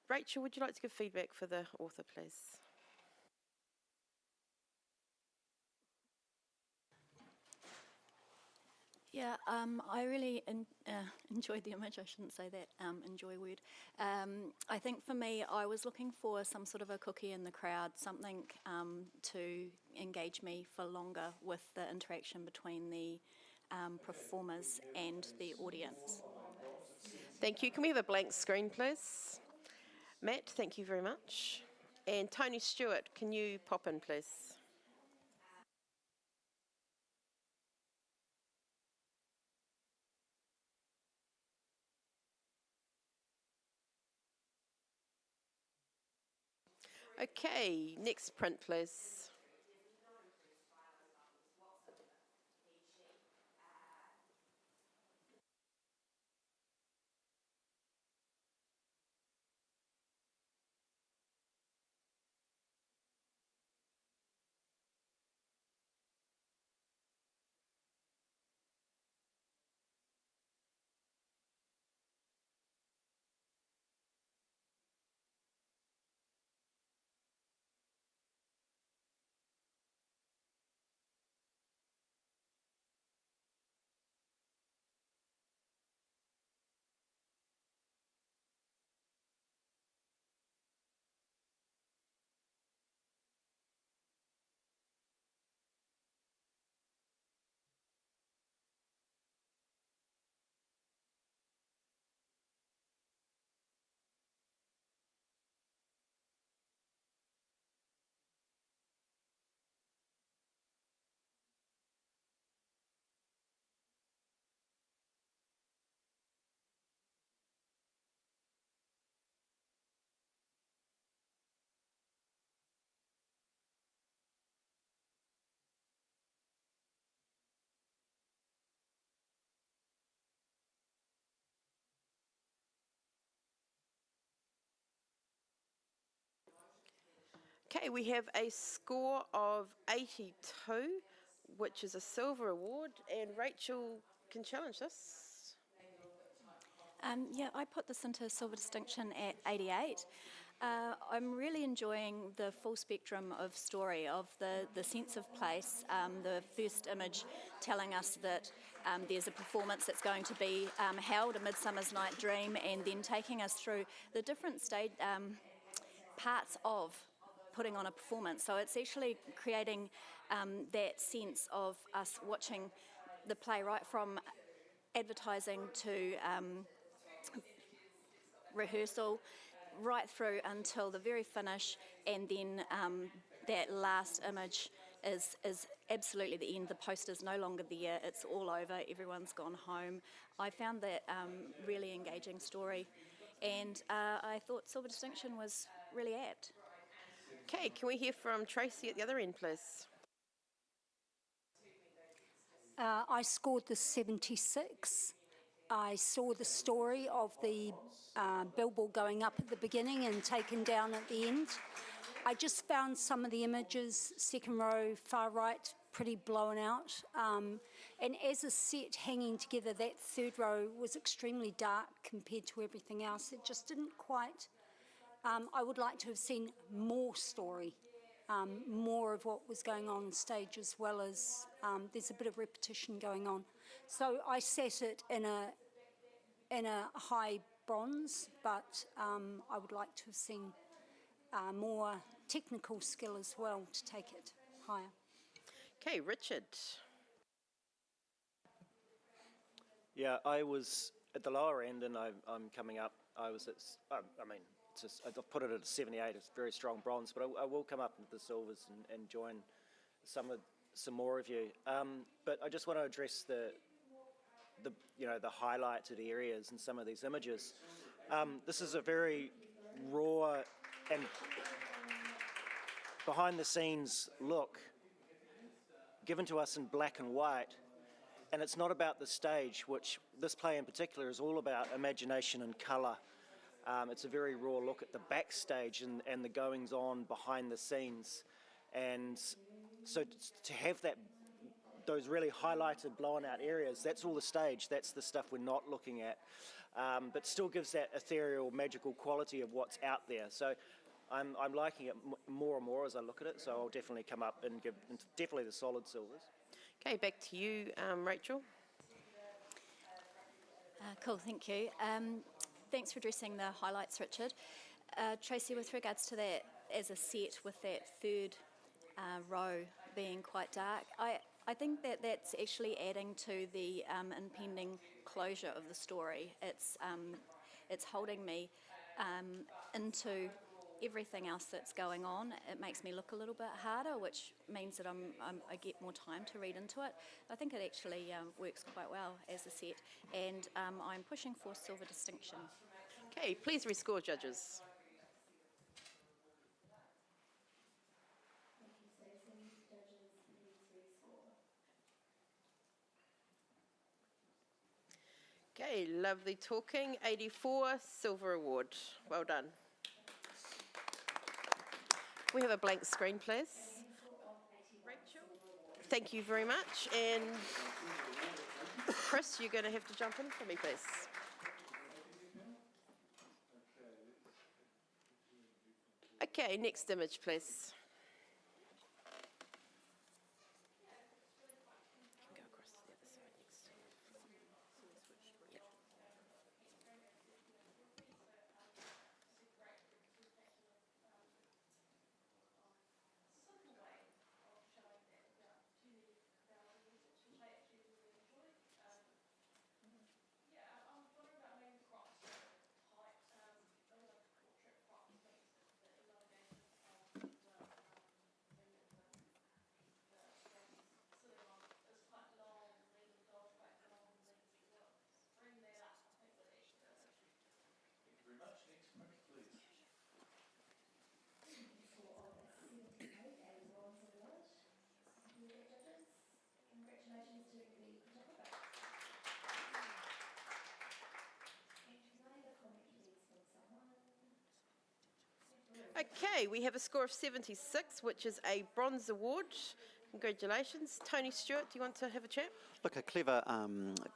Rachel, would you like to give feedback for the author, please? Yeah, I really enjoyed the image. I shouldn't say that, enjoy word. I think for me, I was looking for some sort of a cookie in the crowd, something to engage me for longer with the interaction between the performers and the audience. Thank you. Can we have a blank screen, please? Matt, thank you very much. And Tony Stewart, can you pop in, please? Okay, next print, please. Okay, we have a score of 82, which is a silver award, and Rachel can challenge this. Yeah, I put this into silver distinction at 88. I'm really enjoying the full spectrum of story, of the sense of place, the first image telling us that there's a performance that's going to be held, a Midsummer's Night Dream, and then taking us through the different parts of putting on a performance. So it's actually creating that sense of us watching the play right from advertising to rehearsal, right through until the very finish, and then that last image is absolutely the end. The poster's no longer there. It's all over. Everyone's gone home. I found that really engaging story, and I thought Silver Distinction was really apt. Okay, can we hear from Tracy at the other end, please? I scored the 76. I saw the story of the billboard going up at the beginning and taken down at the end. I just found some of the images, second row, far right, pretty blown out. And as a set hanging together, that third row was extremely dark compared to everything else. It just didn't quite, I would like to have seen more story, more of what was going on stage, as well as there's a bit of repetition going on. So I sat it in a high bronze, but I would like to have seen more technical skill as well to take it higher. Okay, Richard. Yeah, I was at the lower end, and I'm coming up. I was at, I mean, it's just, I've put it at a 78. It's very strong bronze, but I will come up into the silvers and join some more of you. But I just want to address the highlighted areas in some of these images. This is a very raw and behind the scenes look given to us in black and white, and it's not about the stage, which this play in particular is all about imagination and colour. It's a very raw look at the backstage and the goings on behind the scenes, and so to have those really highlighted, blown out areas, that's all the stage, that's the stuff we're not looking at, but still gives that ethereal, magical quality of what's out there. So I'm liking it more and more as I look at it, so I'll definitely come up and give definitely the solid silvers. Okay, back to you, Rachel. Cool, thank you. Thanks for addressing the highlights, Richard. Tracy, with regards to that as a set with that third row being quite dark, I think that that's actually adding to the impending closure of the story. It's holding me into everything else that's going on. It makes me look a little bit harder, which means that I get more time to read into it. I think it actually works quite well as a set, and I'm pushing for Silver Distinction. Okay, please rescore, judges. Thank you, Stacey. Judges, please rescore. Okay, lovely talking. 84, Silver Award. Well done. We have a blank screen, please. Rachel. Thank you very much. And Chris, you're going to have to jump in for me, please. Okay, next image, please. You can go across to the other side next. Yep. Congratulations to the photographer. Can I have a comment, please, from someone? Okay, we have a score of 76, which is a bronze award. Congratulations. Tony Stewart, do you want to have a chat? Look, a clever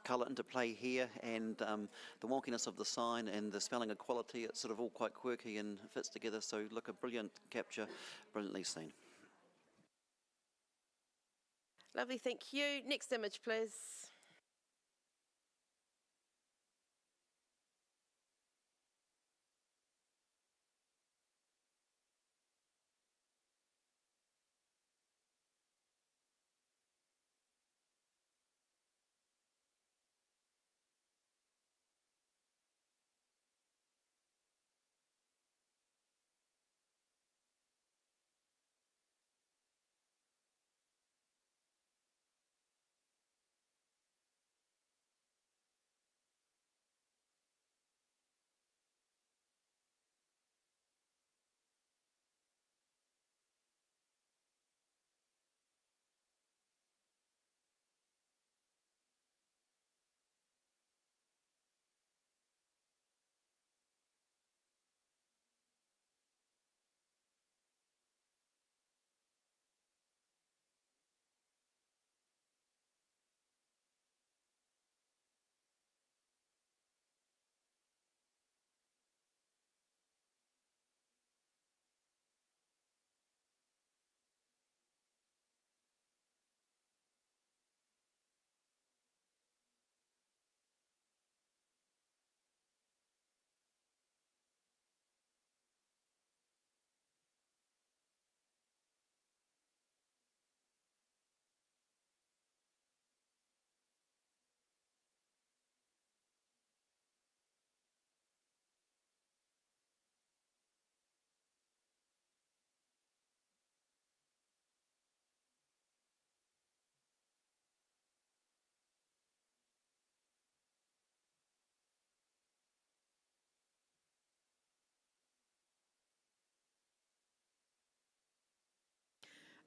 colour interplay here, and the wonkiness of the sign and the spelling equality, it's sort of all quite quirky and fits together. So look, a brilliant capture, brilliantly seen. Lovely, thank you. Next image, please.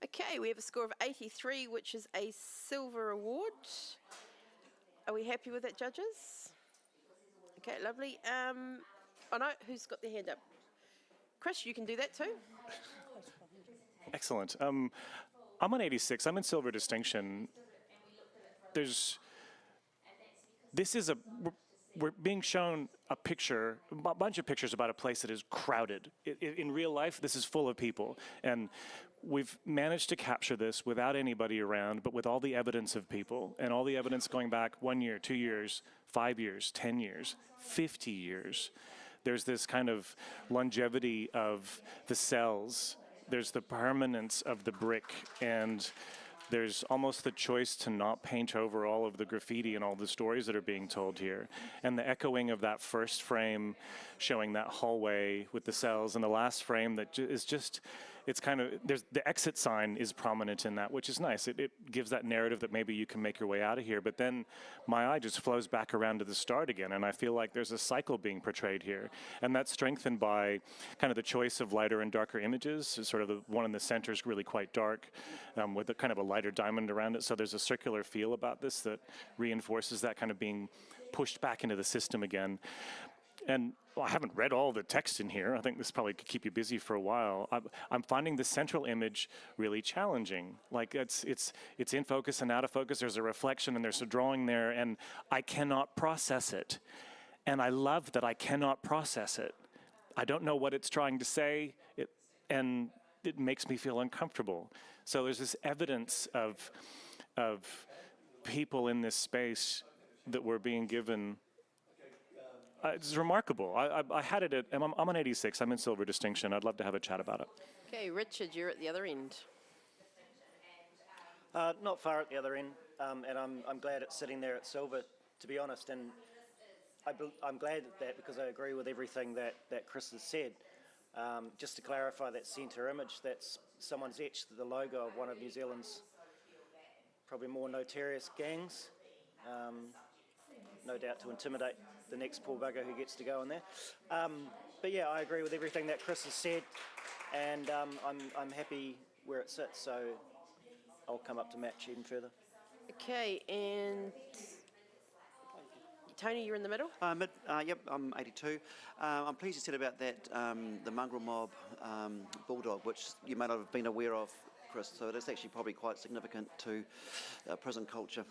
Okay, we have a score of 83, which is a silver award. Are we happy with that, judges? Okay, lovely. Oh no, who's got their hand up? Chris, you can do that too. Excellent. I'm on 86. I'm in silver distinction. We're being shown a picture, a bunch of pictures about a place that is crowded. In real life, this is full of people. And we've managed to capture this without anybody around, but with all the evidence of people, and all the evidence going back 1 year, 2 years, 5 years, 10 years, 50 years. There's this kind of longevity of the cells. There's the permanence of the brick, and there's almost the choice to not paint over all of the graffiti and all the stories that are being told here. And the echoing of that first frame showing that hallway with the cells, and the last frame that is just, it's kind of, there's the exit sign is prominent in that, which is nice. It gives that narrative that maybe you can make your way out of here, but then my eye just flows back around to the start again, and I feel like there's a cycle being portrayed here. And that's strengthened by kind of the choice of lighter and darker images. So sort of the one in the center is really quite dark, with a kind of a lighter diamond around it. So there's a circular feel about this that reinforces that kind of being pushed back into the system again. And well, I haven't read all the text in here. I think this probably could keep you busy for a while. I'm finding the central image really challenging. Like it's in focus and out of focus. There's a reflection and there's a drawing there, and I cannot process it. And I love that I cannot process it. I don't know what it's trying to say, and it makes me feel uncomfortable. So there's this evidence of people in this space that were being given. It's remarkable. I had it at, I'm on 86, I'm in silver distinction. I'd love to have a chat about it. Okay, Richard, you're at the other end. Not far at the other end, and I'm glad it's sitting there at silver, to be honest. And I'm glad at that because I agree with everything that Chris has said. Just to clarify that centre image, that's someone's etched the logo of one of New Zealand's probably more notorious gangs, no doubt to intimidate the next poor bugger who gets to go in there. But yeah, I agree with everything that Chris has said, and I'm happy where it sits, so I'll come up to match even further. Okay, and Tony, you're in the middle? Yep, I'm 82. I'm pleased you said about that, the mongrel mob bulldog, which you may not have been aware of, Chris, so that's actually probably quite significant to prison culture.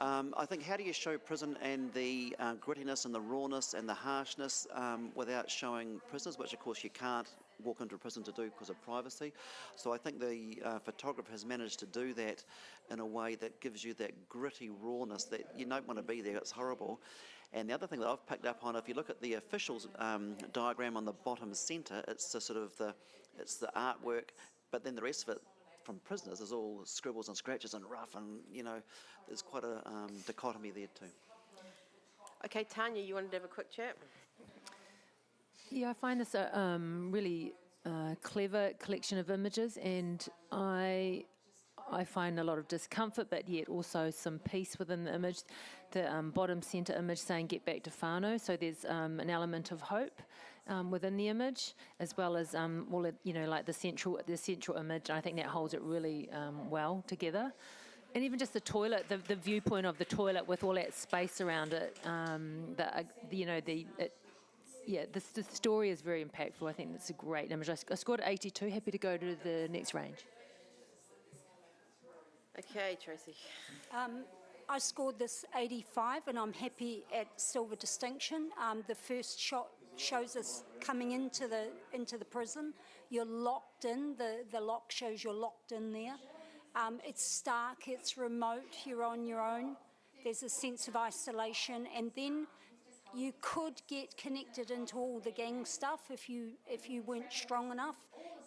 I think, how do you show prison and the grittiness and the rawness and the harshness without showing prisoners, which of course you can't walk into a prison to do because of privacy. So I think the photographer has managed to do that in a way that gives you that gritty rawness that you don't want to be there, it's horrible. And the other thing that I've picked up on, if you look at the officials diagram on the bottom centre, it's the sort of the artwork, but then the rest of it from prisoners is all scribbles and scratches and rough, and you know, there's quite a dichotomy there too. Okay, Tanya, you wanted to have a quick chat? Yeah, I find this a really clever collection of images, and I find a lot of discomfort, but yet also some peace within the image. The bottom centre image saying "Get back to whānau," so there's an element of hope within the image, as well as like the central image. I think that holds it really well together. And even just the toilet, the viewpoint of the toilet with all that space around it, the story is very impactful. I think that's a great image. I scored 82. Happy to go to the next range. Okay, Tracy. I scored this 85, and I'm happy at silver distinction. The first shot shows us coming into the prison. You're locked in. The lock shows you're locked in there. It's stark. It's remote. You're on your own. There's a sense of isolation, and then you could get connected into all the gang stuff if you weren't strong enough.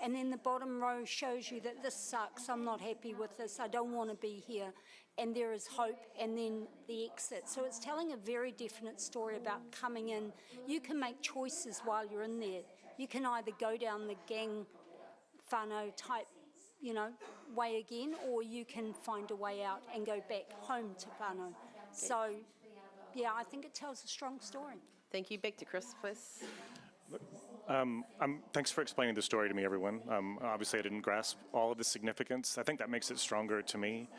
And then the bottom row shows you that this sucks, I'm not happy with this, I don't want to be here. And there is hope, and then the exit. So it's telling a very definite story about coming in. You can make choices while you're in there. You can either go down the gang whānau type, way again, or you can find a way out and go back home to whānau. So, yeah, I think it tells a strong story. Thank you. Back to Chris, please. Thanks for explaining the story to me, everyone. Obviously, I didn't grasp all of the significance. I think that makes it stronger to me.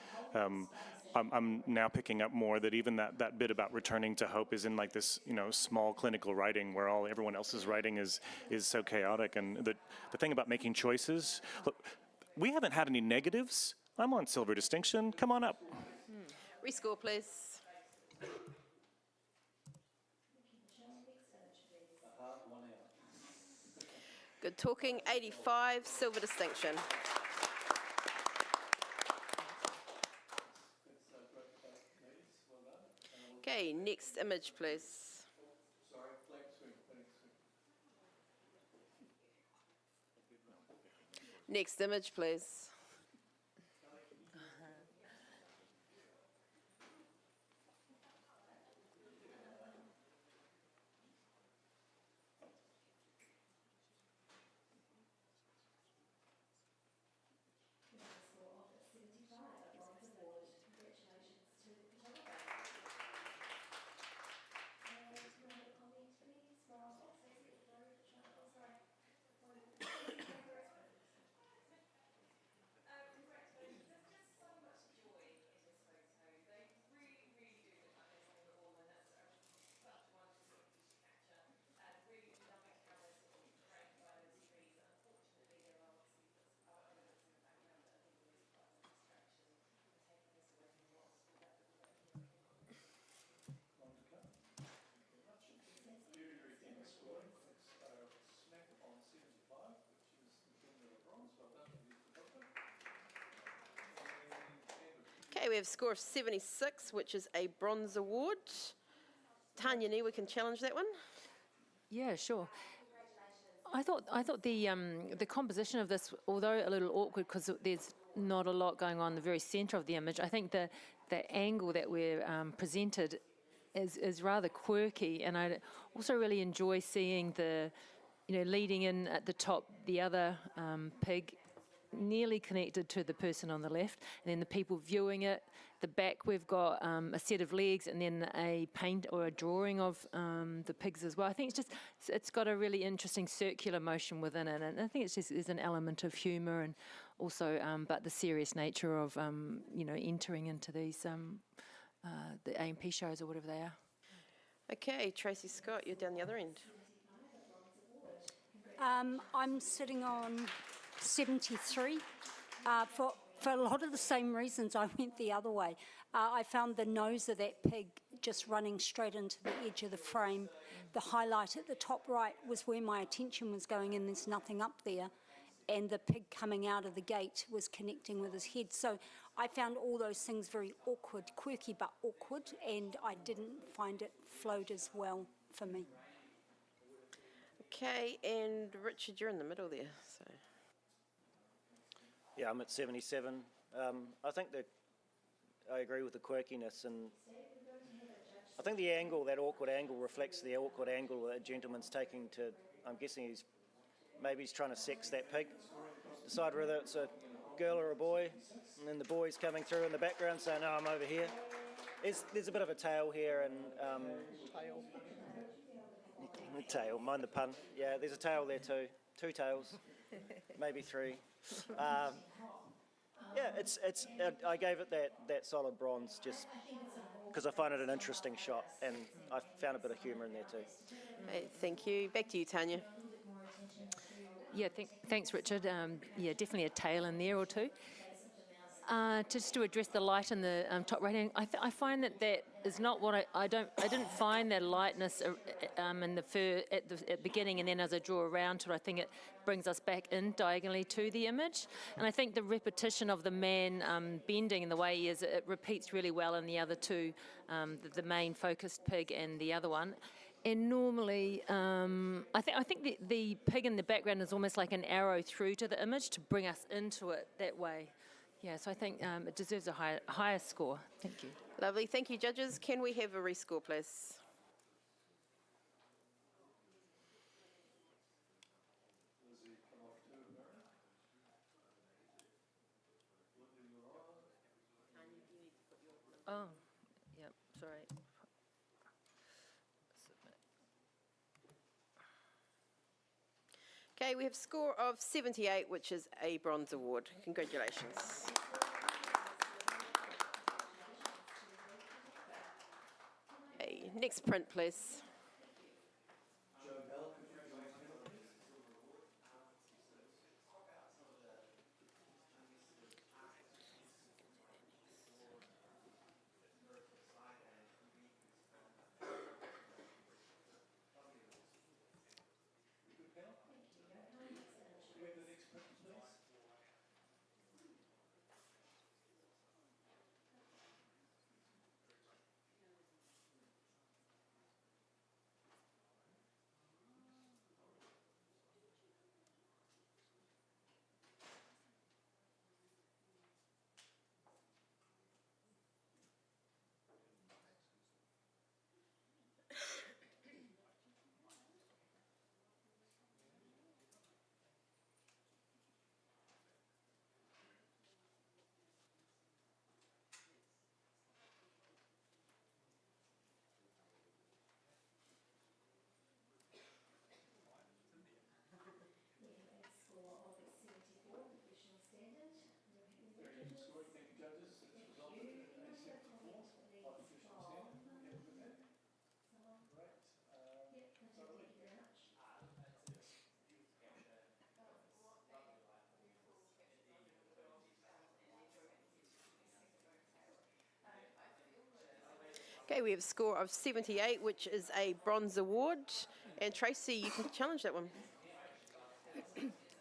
I'm now picking up more that even that bit about returning to hope is in like this, small clinical writing where everyone else's writing is so chaotic. And the thing about making choices, look, we haven't had any negatives. I'm on silver distinction. Come on up. Rescore, please. Good talking, 85, silver distinction. Okay, next image, please. Sorry, blank swing. Next image, please. Okay, we have a score of 76, which is a bronze award. Tanya, we can challenge that one. Yeah, sure. I thought the composition of this, although a little awkward because there's not a lot going on in the very centre of the image, I think the angle that we're presented is rather quirky, and I also really enjoy seeing leading in at the top, the other pig nearly connected to the person on the left, and then the people viewing it. The back, we've got a set of legs and then a paint or a drawing of the pigs as well. I think it's got a really interesting circular motion within it, and I think there's an element of humour and also, but the serious nature of, entering into these, the A&P shows or whatever they are. Okay, Tracy Scott, you're down the other end. I'm sitting on 73. For a lot of the same reasons, I went the other way. I found the nose of that pig just running straight into the edge of the frame. The highlight at the top right was where my attention was going, and there's nothing up there. And the pig coming out of the gate was connecting with his head. So I found all those things very awkward, quirky but awkward, and I didn't find it flowed as well for me. Okay, and Richard, you're in the middle there. So. Yeah, I'm at 77. I think that I agree with the quirkiness, and I think the angle, that awkward angle, reflects the awkward angle that a gentleman's taking to, I'm guessing maybe he's trying to sex that pig, decide whether it's a girl or a boy, and then the boy's coming through in the background saying, no, I'm over here. There's a bit of a tail here, and tail, mind the pun. Yeah, there's a tail there too. 2 tails, maybe 3. I gave it that solid bronze just because I find it an interesting shot, and I found a bit of humour in there too. Hey, thank you. Back to you, Tanya. Yeah, thanks, Richard. Definitely a tail in there or two. Just to address the light in the top right hand, I find that is not what I didn't find that lightness in the fur at the beginning, and then as I draw around to it, I think it brings us back in diagonally to the image. And I think the repetition of the man bending in the way he is, it repeats really well in the other two, the main focused pig and the other one. And normally, I think the pig in the background is almost like an arrow through to the image to bring us into it that way. Yeah, so I think it deserves a higher score. Thank you. Lovely. Thank you, judges. Can we have a rescore, please? Oh, yep, sorry. Okay, we have a score of 78, which is a bronze award. Congratulations. Okay, next print, please. Okay, we have a score of 78, which is a bronze award. And Tracy, you can challenge that one.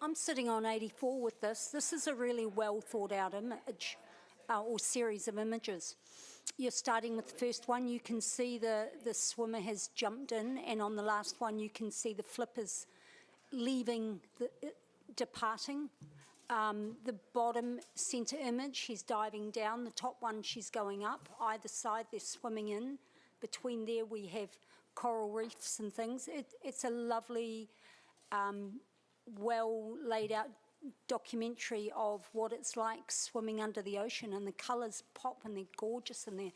I'm sitting on 84 with this. This is a really well thought out image or series of images. You're starting with the first one, you can see the swimmer has jumped in, and on the last one you can see the flippers leaving, departing. The bottom centre image, she's diving down. The top one, she's going up. Either side, they're swimming in. Between there, we have coral reefs and things. It's a lovely, well laid out documentary of what it's like swimming under the ocean, and the colours pop and they're gorgeous and they're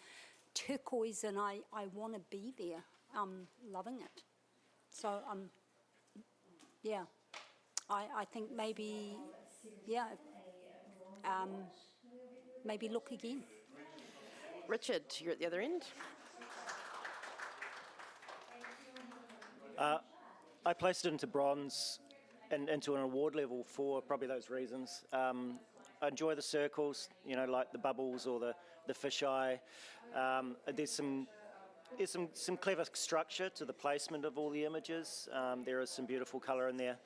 turquoise, and I want to be there. I'm loving it. So, yeah, I think maybe... Yeah, maybe look again. Richard, you're at the other end. I placed it into bronze and into an award level for probably those reasons. I enjoy the circles, you know, like the bubbles or the fisheye. There's some clever structure to the placement of all the images. There is some beautiful colour in there.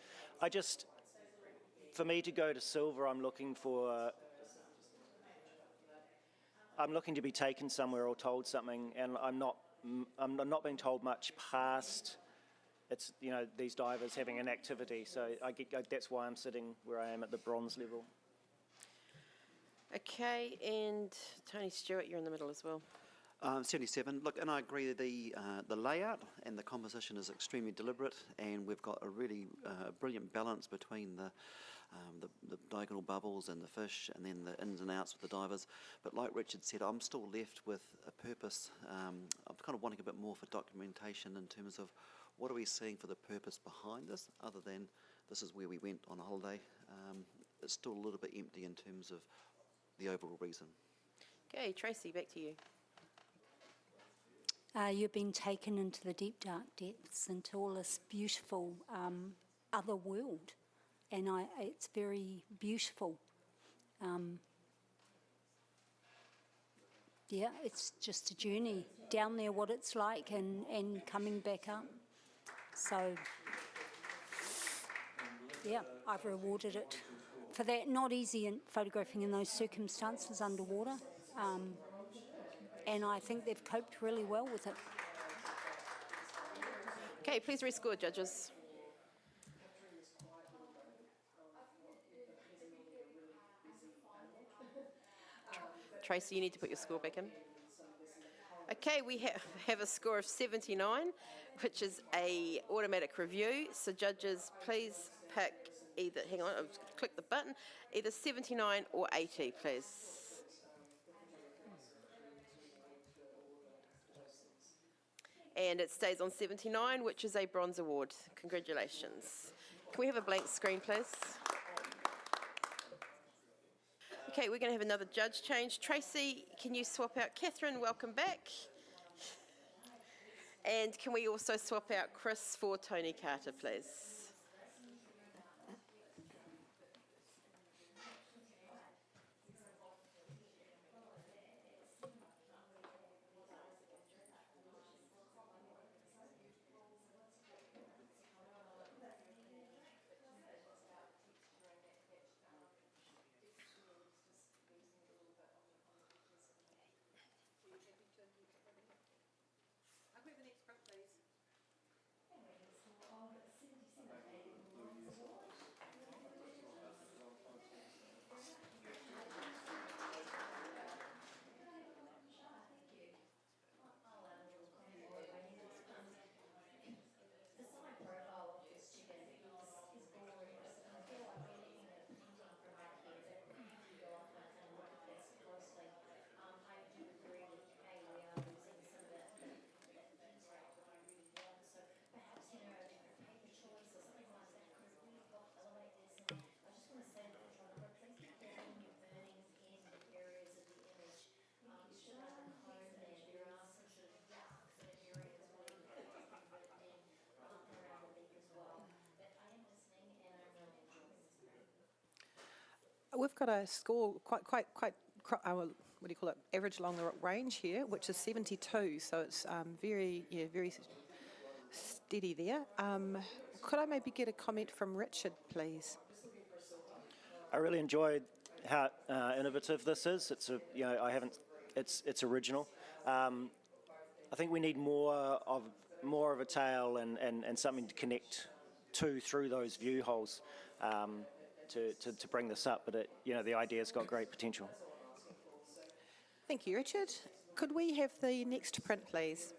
For me to go to silver, I'm looking to be taken somewhere or told something, and I'm not being told much past. It's, you know, these divers having an activity, so that's why I'm sitting where I am at the bronze level. Okay, and Tony Stewart, you're in the middle as well. 77. Look, and I agree the layout and the composition is extremely deliberate, and we've got a really brilliant balance between the diagonal bubbles and the fish, and then the ins and outs with the divers. But like Richard said, I'm still left with a purpose. I'm kind of wanting a bit more for documentation in terms of what are we seeing for the purpose behind this, other than this is where we went on a holiday. It's still a little bit empty in terms of the overall reason. Okay, Tracy, back to you. You've been taken into the deep, dark depths, into all this beautiful other world, and it's very beautiful. Yeah, it's just a journey down there, what it's like, and coming back up. So, yeah, I've rewarded it for that. Not easy in photographing in those circumstances underwater. And I think they've coped really well with it. Okay, please rescore, judges. Tracy, you need to put your score back in. Okay, we have a score of 79, which is a automatic review. So judges, please pick either, hang on, I'll click the button, either 79 or 80, please. And it stays on 79, which is a bronze award. Congratulations. Can we have a blank screen, please? Okay, we're going to have another judge change. Tracy, can you swap out Catherine? Welcome back. And can we also swap out Chris for Tony Carter, please? We've got a score quite what do you call it, average along the range here, which is 72, so it's very steady there. Could I maybe get a comment from Richard, please? I really enjoyed how innovative this is. It's it's original. I think we need more of a tail and something to connect to through those view holes to bring this up. But the idea's got great potential. Thank you, Richard. Could we have the next print, please?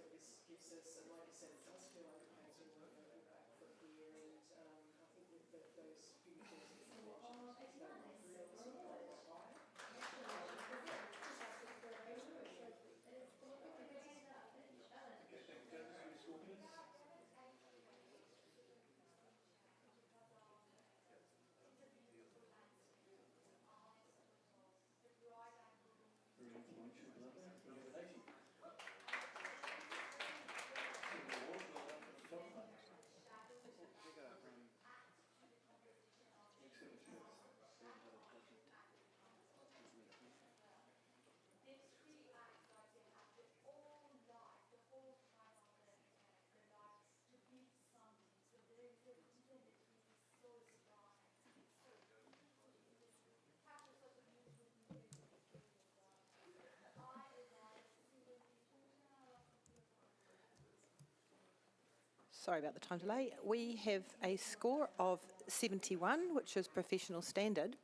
Sorry about the time delay. We have a score of 71, which is professional standard.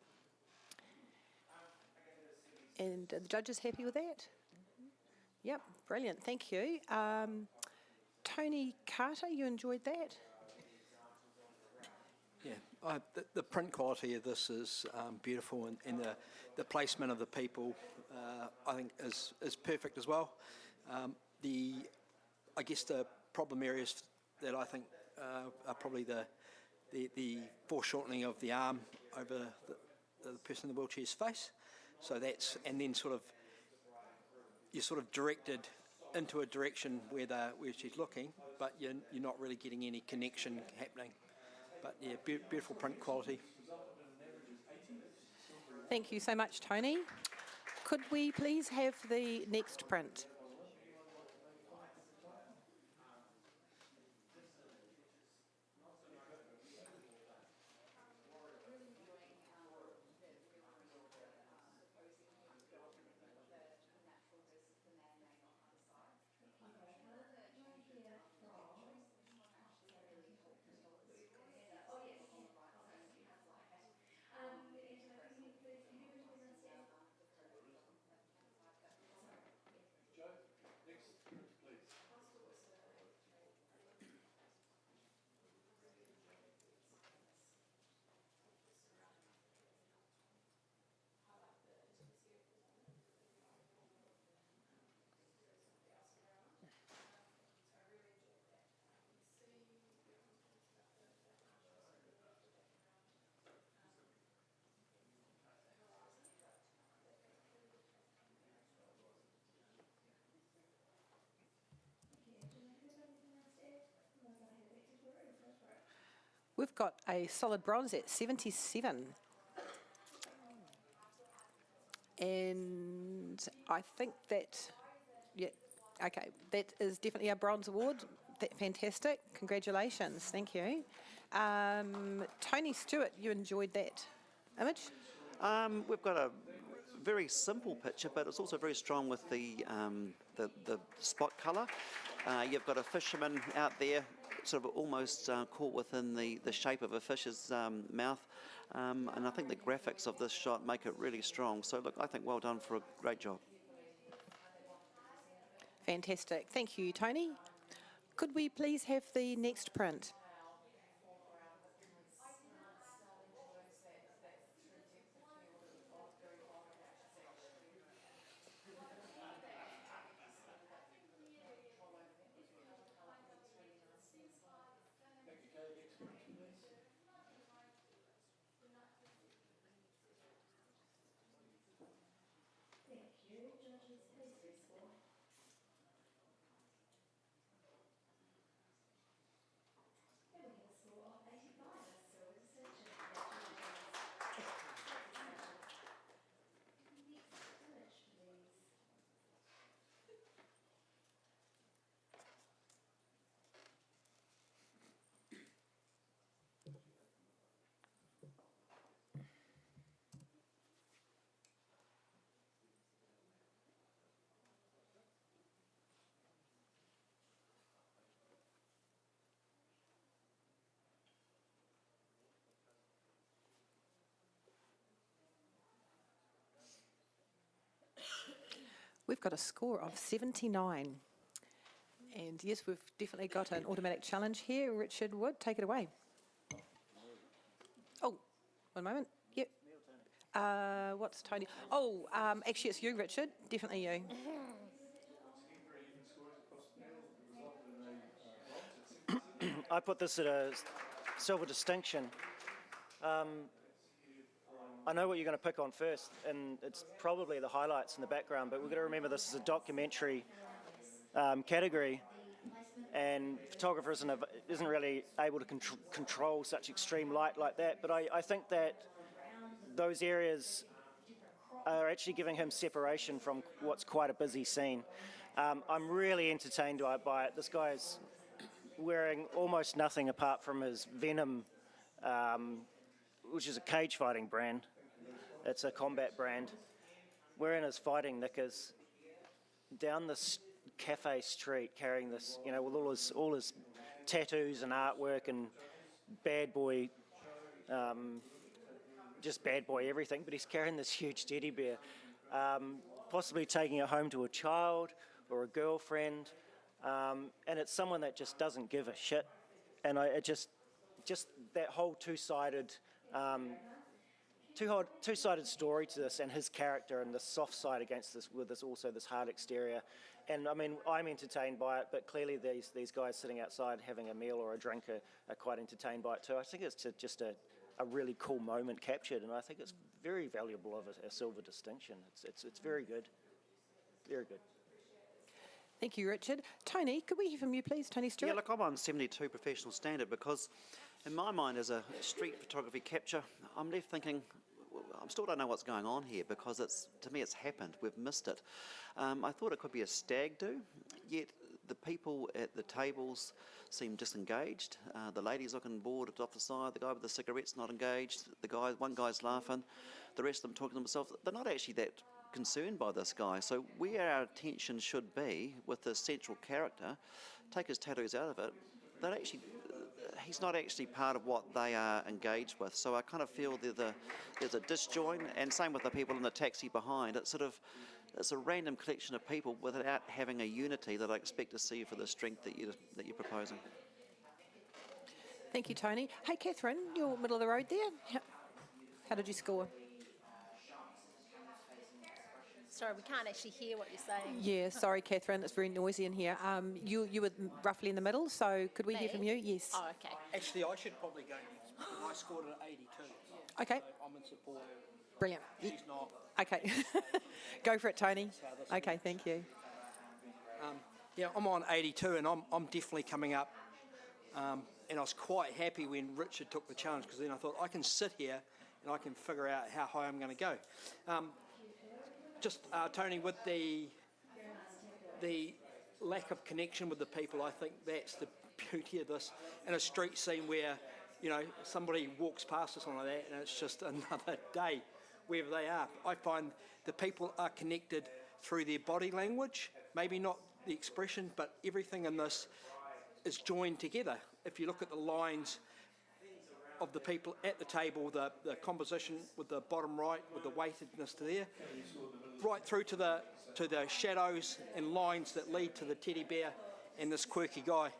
And are the judges happy with that? Yep, brilliant, thank you. Tony Carter, you enjoyed that? Yeah, the print quality of this is beautiful, and the placement of the people, I think, is perfect as well. I guess the problem areas that I think are probably the foreshortening of the arm over the person in the wheelchair's face. So that's, and then you're sort of directed into a direction where she's looking, but you're not really getting any connection happening. But yeah, beautiful print quality. Thank you so much, Tony. Could we please have the next print? We've got a solid bronze at 77. And I think that, yeah, okay, that is definitely a bronze award. Fantastic. Congratulations. Thank you. Tony Stewart, you enjoyed that image? We've got a very simple picture, but it's also very strong with the spot colour. You've got a fisherman out there, sort of almost caught within the shape of a fish's mouth, and I think the graphics of this shot make it really strong. So look, I think well done for a great job. Fantastic. Thank you, Tony. Could we please have the next print? We've got a score of 79. And yes, we've definitely got an automatic challenge here. Richard Wood, take it away. Oh, one moment. Yep. What's Tony? Oh, actually it's you, Richard. Definitely you. I put this at a silver distinction. I know what you're going to pick on first, and it's probably the highlights in the background, but we've got to remember this is a documentary category, and photographer isn't really able to control such extreme light like that. But I think that those areas are actually giving him separation from what's quite a busy scene. I'm really entertained by it. This guy's wearing almost nothing apart from his Venom, which is a cage fighting brand. It's a combat brand. Wearing his fighting knickers down this cafe street, carrying this, you know, with all his tattoos and artwork and bad boy, just bad boy everything. But he's carrying this huge teddy bear, possibly taking it home to a child or a girlfriend, and it's someone that just doesn't give a shit. And it just that whole two-sided story to this, and his character and the soft side against this, with this also this hard exterior. And I mean, I'm entertained by it, but clearly these guys sitting outside having a meal or a drink are quite entertained by it too. I think it's just a really cool moment captured, and I think it's very valuable of a silver distinction. It's very good, very good. Thank you, Richard. Tony, could we hear from you, please? Tony Stewart? Yeah, look, I'm on 72 professional standard because in my mind as a street photography capture, I'm left thinking, I still don't know what's going on here because to me it's happened, we've missed it. I thought it could be a stag do, yet the people at the tables seem disengaged. The lady's looking bored off the side, the guy with the cigarette's not engaged, one guy's laughing, the rest of them talking to themselves. They're not actually that concerned by this guy. So where our attention should be with the central character, take his tattoos out of it, he's not actually part of what they are engaged with. So I kind of feel there's a disjoint, and same with the people in the taxi behind. It's a random collection of people without having a unity that I expect to see for the strength that you're proposing. Thank you, Tony. Hey, Catherine, you're middle of the road there. How did you score? Sorry, we can't actually hear what you're saying. Yeah, sorry, Catherine, it's very noisy in here. You were roughly in the middle, so could we hear from you? Yes. Oh, okay. Actually, I should probably go next. I scored an 82. Okay. So I'm in support. Brilliant. She's not. Okay. Go for it, Tony. Okay, thank you. Yeah, I'm on 82, and I'm definitely coming up And I was quite happy when Richard took the challenge, because then I thought, I can sit here and I can figure out how high I'm going to go. Tony, with the lack of connection with the people, I think that's the beauty of this. In a street scene where, you know, somebody walks past us on like that and it's just another day wherever they are. I find the people are connected through their body language, maybe not the expression, but everything in this is joined together. If you look at the lines of the people at the table, the composition with the bottom right, with the weightedness to there, right through to the shadows and lines that lead to the teddy bear and this quirky guy.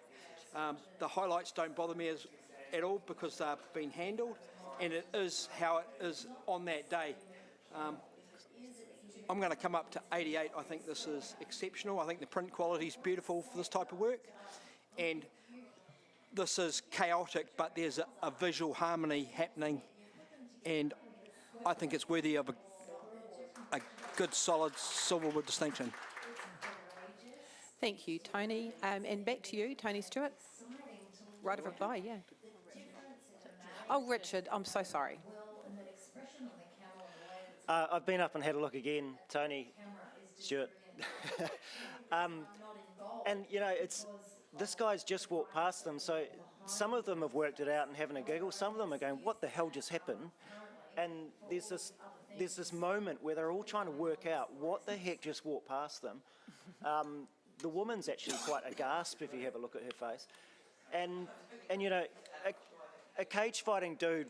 The highlights don't bother me at all because they've been handled, and it is how it is on that day. I'm going to come up to 88. I think this is exceptional. I think the print quality is beautiful for this type of work, and this is chaotic, but there's a visual harmony happening, and I think it's worthy of a good, solid silverwood distinction. Thank you, Tony. And back to you, Tony Stewart. Right of reply, yeah. Oh, Richard, I'm so sorry. I've been up and had a look again, Tony Stewart. And, you know, this guy's just walked past them, so some of them have worked it out and having a giggle. Some of them are going, what the hell just happened? And there's this moment where they're all trying to work out what the heck just walked past them. The woman's actually quite aghast if you have a look at her face. And you know, a cage fighting dude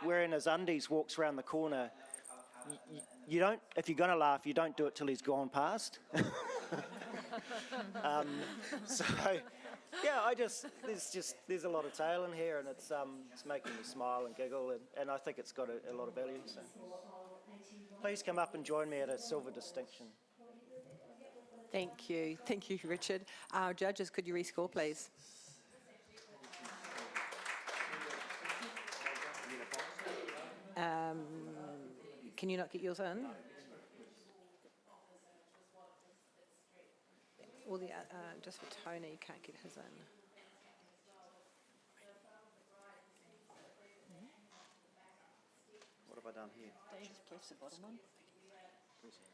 wearing his undies walks around the corner. You don't, if you're going to laugh, you don't do it till he's gone past. So, yeah, there's a lot of tail in here, and it's making me smile and giggle, and I think it's got a lot of value. So, please come up and join me at a silver distinction. Thank you, Richard. Our judges, could you rescore, please? Can you not get yours in? Or just for Tony, you can't get his in. What have I done here? Don't you just press the bottom one?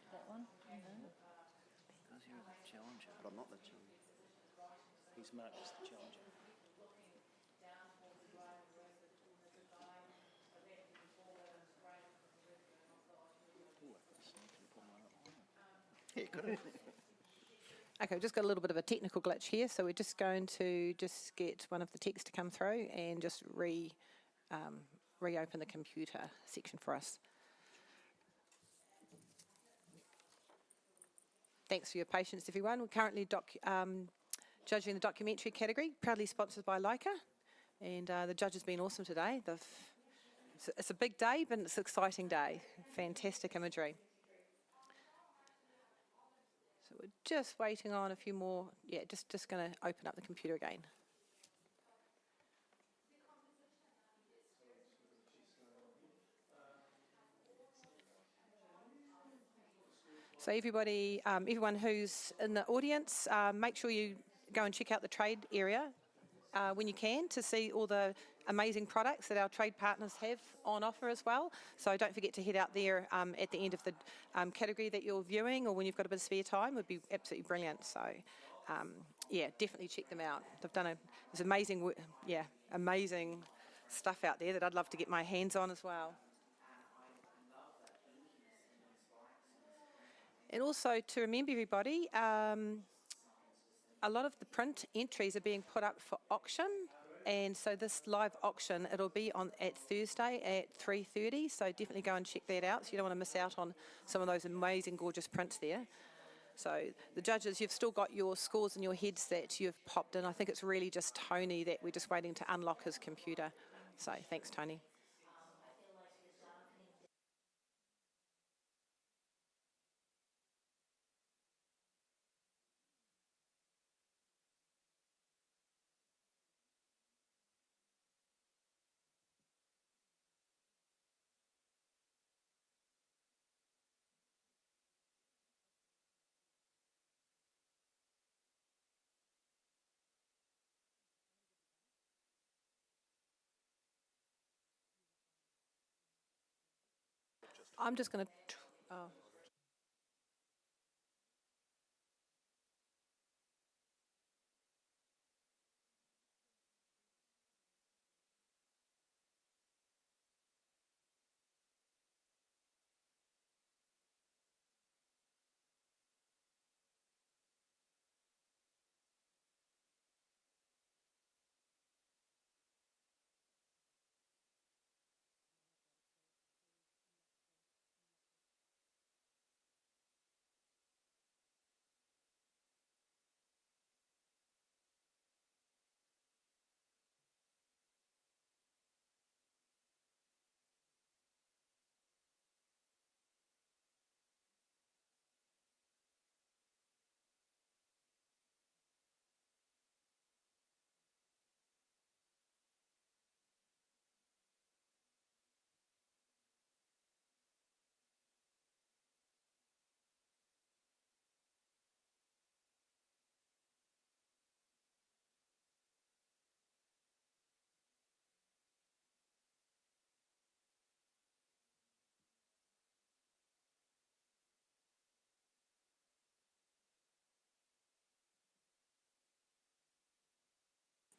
That one? Because you're the challenger, but I'm not the challenger. He's marked as the challenger. Yeah, could have. Okay, we've just got a little bit of a technical glitch here, so we're just going to get one of the text to come through and just reopen the computer section for us. Thanks for your patience, everyone. We're currently judging the documentary category, proudly sponsored by Leica, and the judge has been awesome today. It's a big day, but it's an exciting day. Fantastic imagery. So we're just waiting on a few more. Yeah, just going to open up the computer again. So everybody, everyone who's in the audience, make sure you go and check out the trade area when you can to see all the amazing products that our trade partners have on offer as well. So don't forget to head out there at the end of the category that you're viewing, or when you've got a bit of spare time. Would be absolutely brilliant. So yeah, definitely check them out. They've done this amazing, amazing stuff out there that I'd love to get my hands on as well. And also to remember everybody, a lot of the print entries are being put up for auction, and so this live auction, it'll be on at Thursday at 3:30, so definitely go and check that out, so you don't want to miss out on some of those amazing, gorgeous prints there. So the judges, you've still got your scores in your heads that you've popped in. I think it's really just Tony that we're just waiting to unlock his computer. So thanks, Tony. I'm just going to... Oh.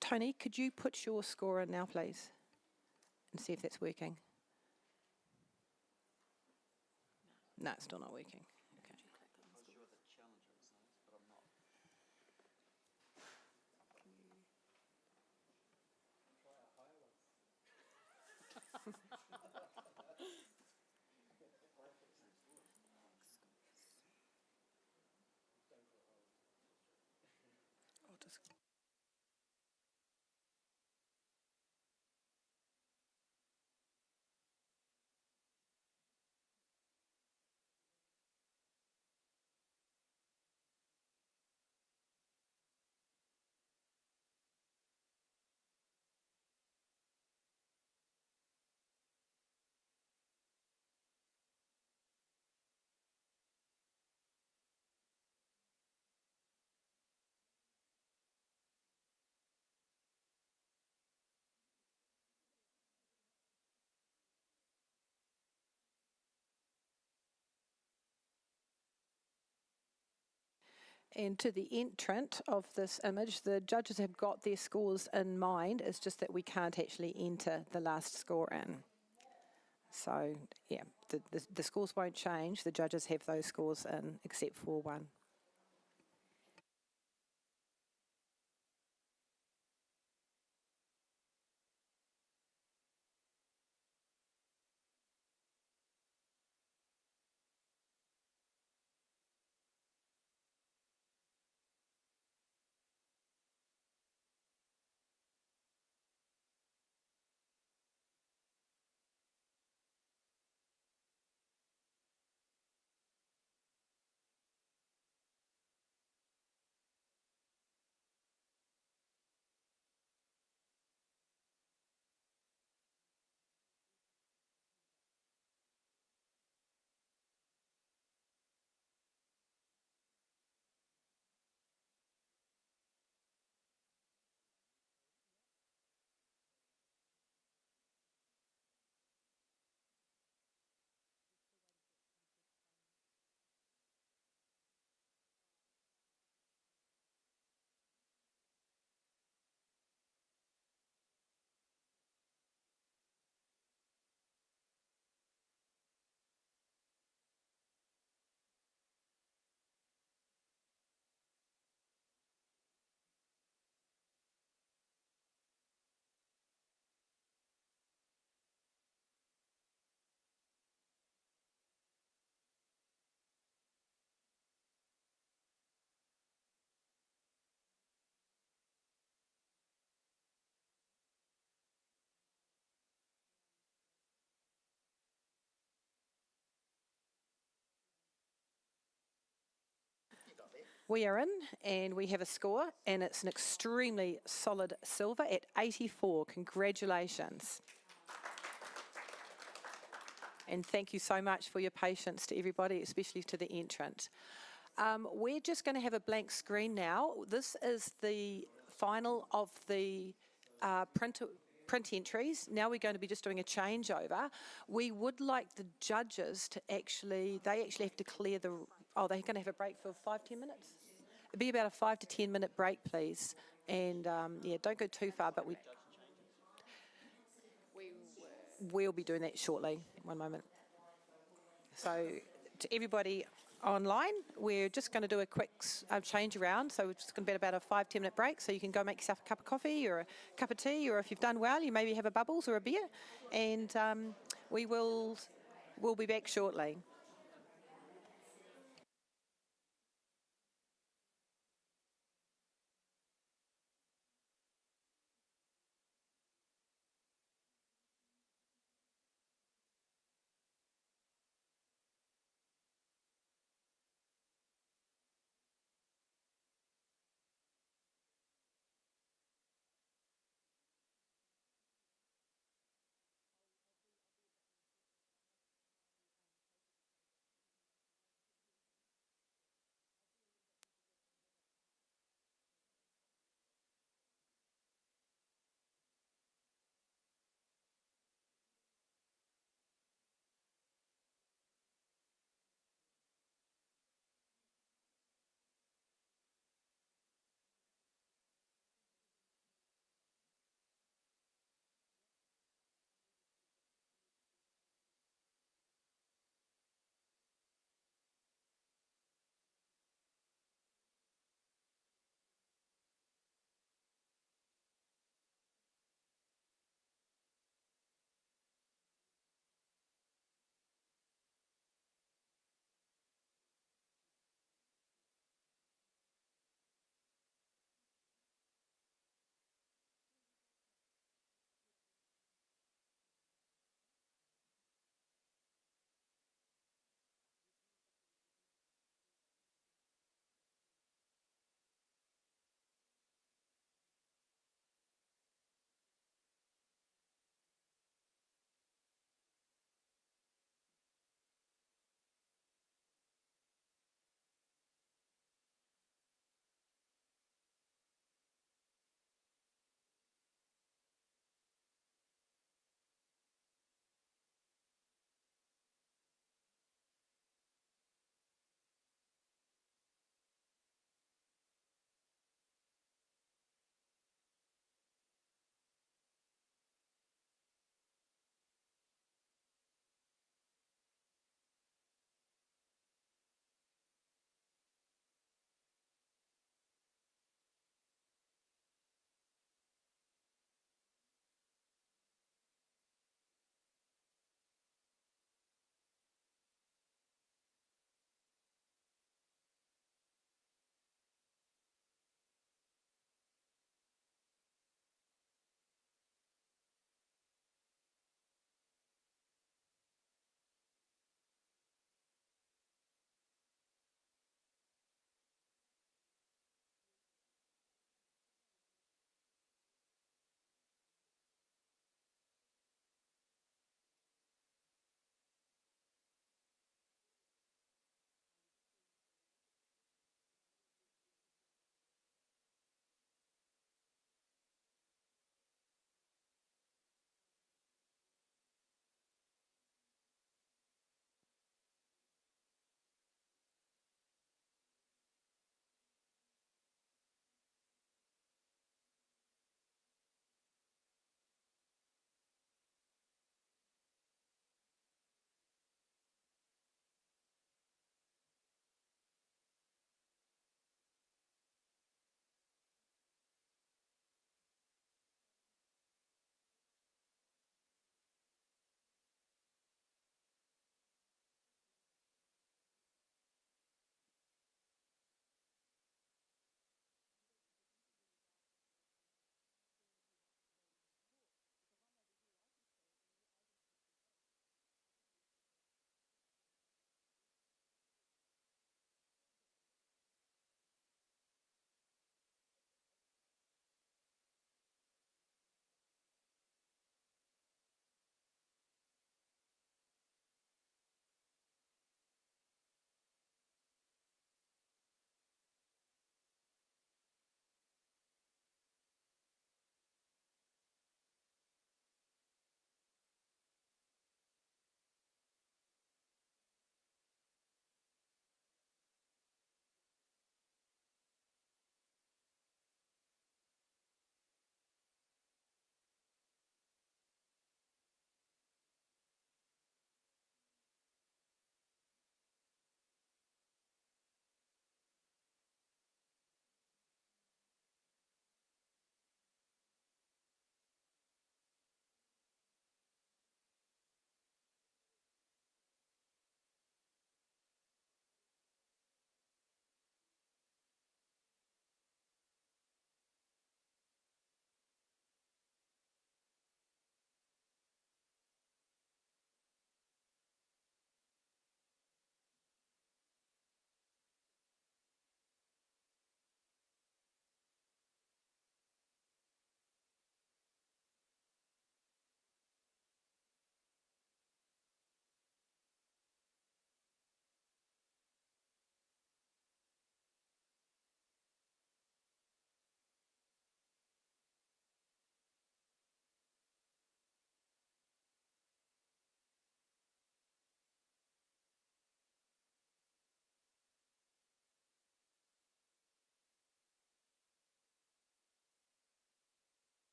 Tony, could you put your score in now, please, and see if that's working? No, it's still not working. Okay. And to the entrant of this image, the judges have got their scores in mind. It's just that we can't actually enter the last score in. So, yeah, the scores won't change. The judges have those scores in, except for one. We are in, and we have a score, and it's an extremely solid silver at 84. Congratulations. And thank you so much for your patience to everybody, especially to the entrant. We're just going to have a blank screen now. This is the final of the print entries. Now we're going to be just doing a changeover. We would like the judges to they actually have to clear they're going to have a break for 5-10 minutes? It'd be about a 5 to 10 minute break, please. And yeah, don't go too far, but we'll be doing that shortly. One moment. So to everybody online, we're just going to do a quick change around. So we're just going to be about a 5-10 minute break. So you can go make yourself a cup of coffee or a cup of tea, or if you've done well, you maybe have a bubbles or a beer. And we'll be back shortly.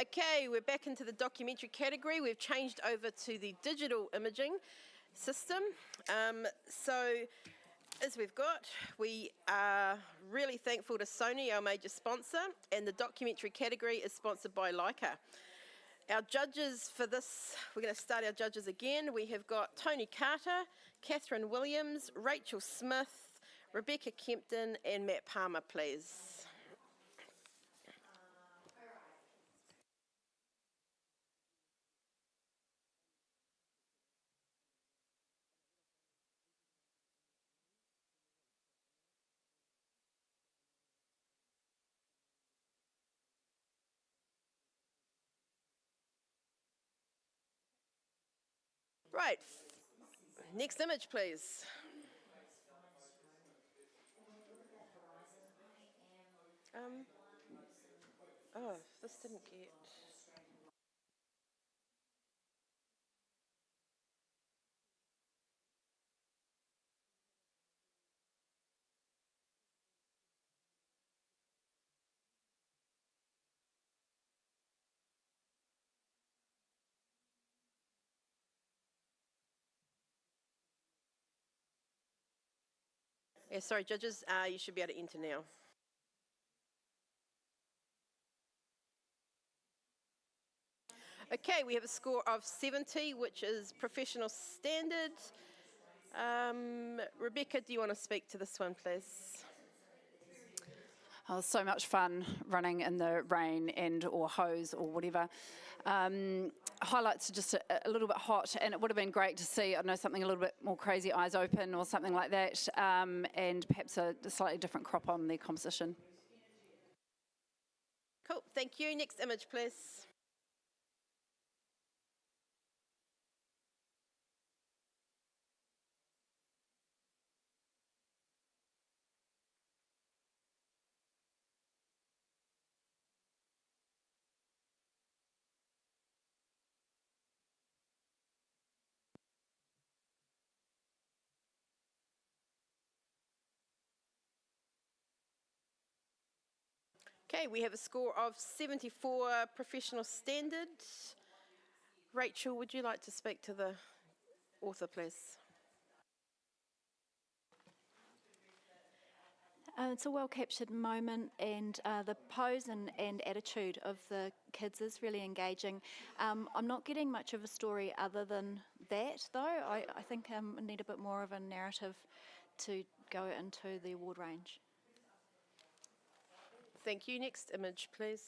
Okay, we're back into the documentary category. We've changed over to the digital imaging system. So, as we are really thankful to Sony, our major sponsor, and the documentary category is sponsored by Leica. Our judges for this, we're going to start our judges again. We have got Tony Carter, Catherine Williams, Rachel Smith, Rebecca Kempton, and Matt Palmer, please. Right, next image, please. Oh, this didn't get... Yeah, sorry, judges, you should be able to enter now. Okay, we have a score of 70, which is professional standard. Rebecca, do you want to speak to this one, please? Oh, it was so much fun running in the rain and or hose or whatever. Highlights are just a little bit hot, and it would have been great to see, I don't know, something a little bit more crazy, eyes open or something like that, and perhaps a slightly different crop on the composition. Cool, thank you. Next image, please. Okay, we have a score of 74 professional standard. Rachel, would you like to speak to the author, please? It's a well-captured moment, and the pose and attitude of the kids is really engaging. I'm not getting much of a story other than that, though. I think I need a bit more of a narrative to go into the award range. Thank you. Next image, please.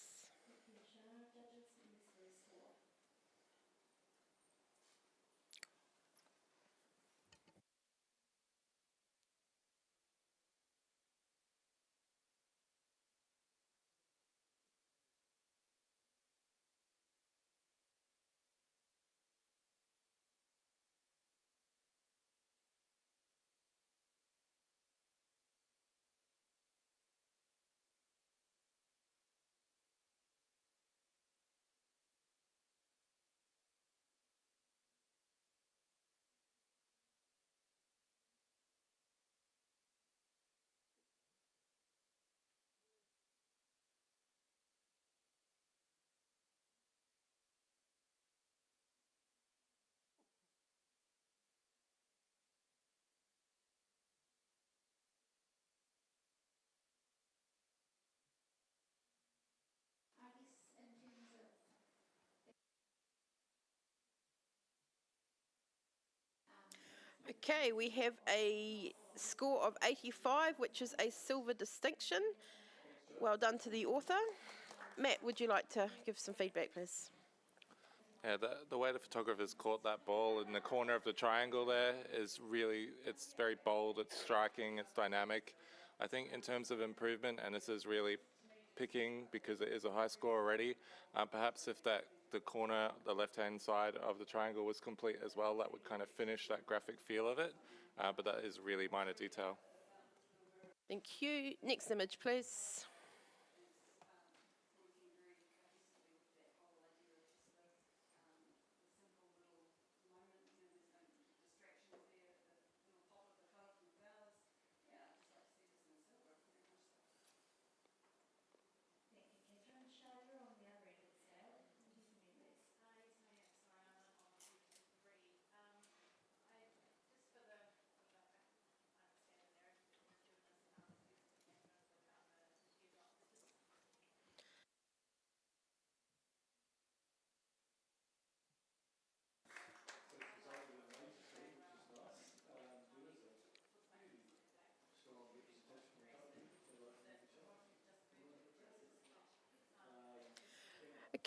Okay, we have a score of 85, which is a silver distinction. Well done to the author. Matt, would you like to give some feedback, please? Yeah, the way the photographer's caught that ball in the corner of the triangle there is really, it's very bold, it's striking, it's dynamic. I think in terms of improvement, and this is really picking because it is a high score already, perhaps if the corner, the left-hand side of the triangle was complete as well, that would kind of finish that graphic feel of it, but that is really minor detail. Thank you. Next image, please. Thank you, Catherine. Shah, you're on the other end of the scale.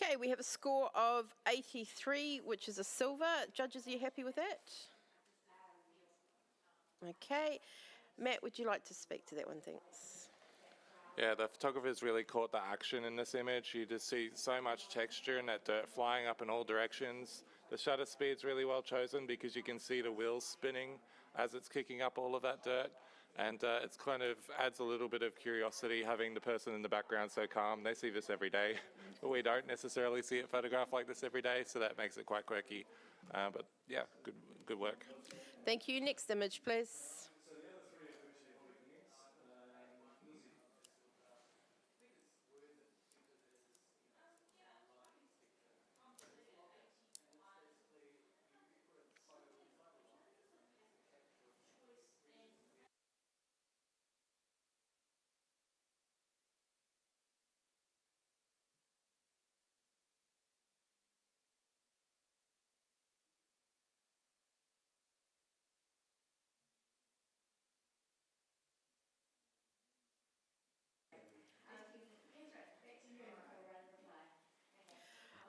Okay, we have a score of 83, which is a silver. Judges, are you happy with that? Okay. Matt, would you like to speak to that one? Thanks. Yeah, the photographer's really caught the action in this image. You just see so much texture and that dirt flying up in all directions. The shutter speed's really well chosen because you can see the wheels spinning as it's kicking up all of that dirt. And it's kind of adds a little bit of curiosity having the person in the background so calm. They see this every day, but we don't necessarily see it photographed like this every day, so that makes it quite quirky. But yeah, good work. Thank you. Next image, please.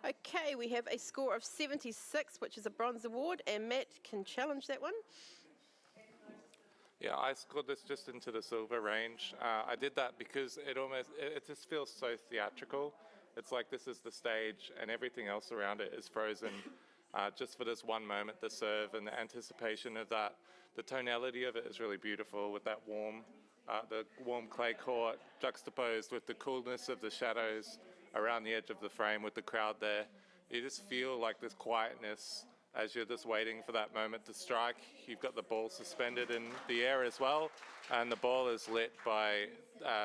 Okay, we have a score of 76, which is a bronze award, and Matt can challenge that one. Yeah, I scored this just into the silver range. I did that because it just feels so theatrical. It's like this is the stage and everything else around it is frozen just for this one moment, the serve and the anticipation of that. The tonality of it is really beautiful with that the warm clay court juxtaposed with the coolness of the shadows around the edge of the frame with the crowd there. You just feel like this quietness as you're just waiting for that moment to strike. You've got the ball suspended in the air as well, and the ball is lit by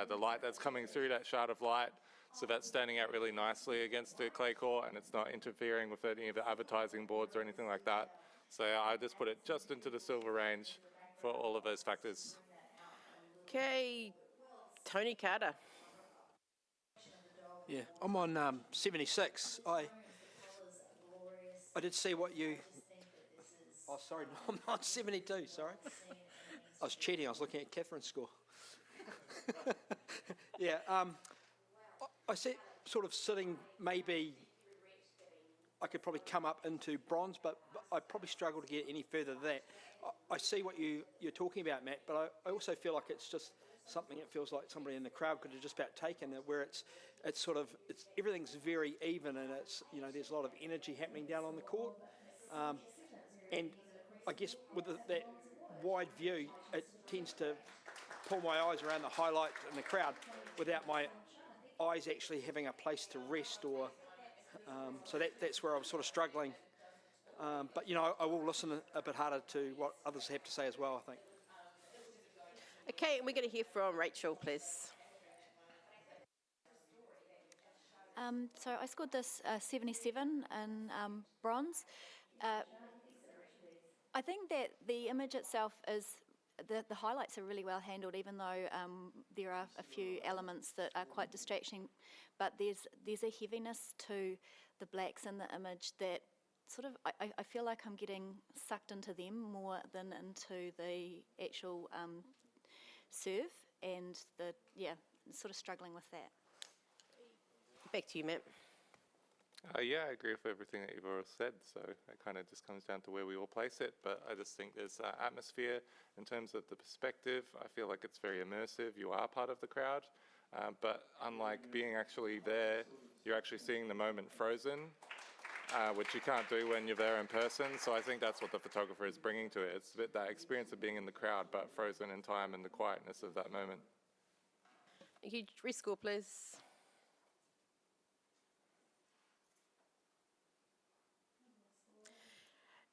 the light that's coming through that shard of light. So that's standing out really nicely against the clay court, and it's not interfering with any of the advertising boards or anything like that. So I just put it just into the silver range for all of those factors. Okay, Tony Carter. Yeah, I'm on 76. I did see what you... Oh, sorry, no, I'm not 72, sorry. I was cheating, I was looking at Catherine's score. Yeah, I see sort of sitting, maybe I could probably come up into bronze, but I probably struggle to get any further than that. I see what you're talking about, Matt, but I also feel like it's just something that feels like somebody in the crowd could have just about taken it, where it's everything's very even, and there's a lot of energy happening down on the court, and I guess with that wide view, it tends to pull my eyes around the highlight in the crowd without my eyes actually having a place to rest, or so that's where I was sort of struggling. But I will listen a bit harder to what others have to say as well, I think. Okay, and we're going to hear from Rachel, please. So I scored this 77 in bronze. I think that the image itself is, the highlights are really well handled, even though there are a few elements that are quite distracting, but there's a heaviness to the blacks in the image that sort of, I feel like I'm getting sucked into them more than into the actual serve, and sort of struggling with that. Back to you, Matt. Yeah, I agree with everything that you've all said, so it kind of just comes down to where we all place it, but I just think there's atmosphere in terms of the perspective. I feel like it's very immersive. You are part of the crowd, but unlike being actually there, you're actually seeing the moment frozen, which you can't do when you're there in person, so I think that's what the photographer is bringing to it. It's a bit that experience of being in the crowd, but frozen in time and the quietness of that moment. Thank you. Rescore, please.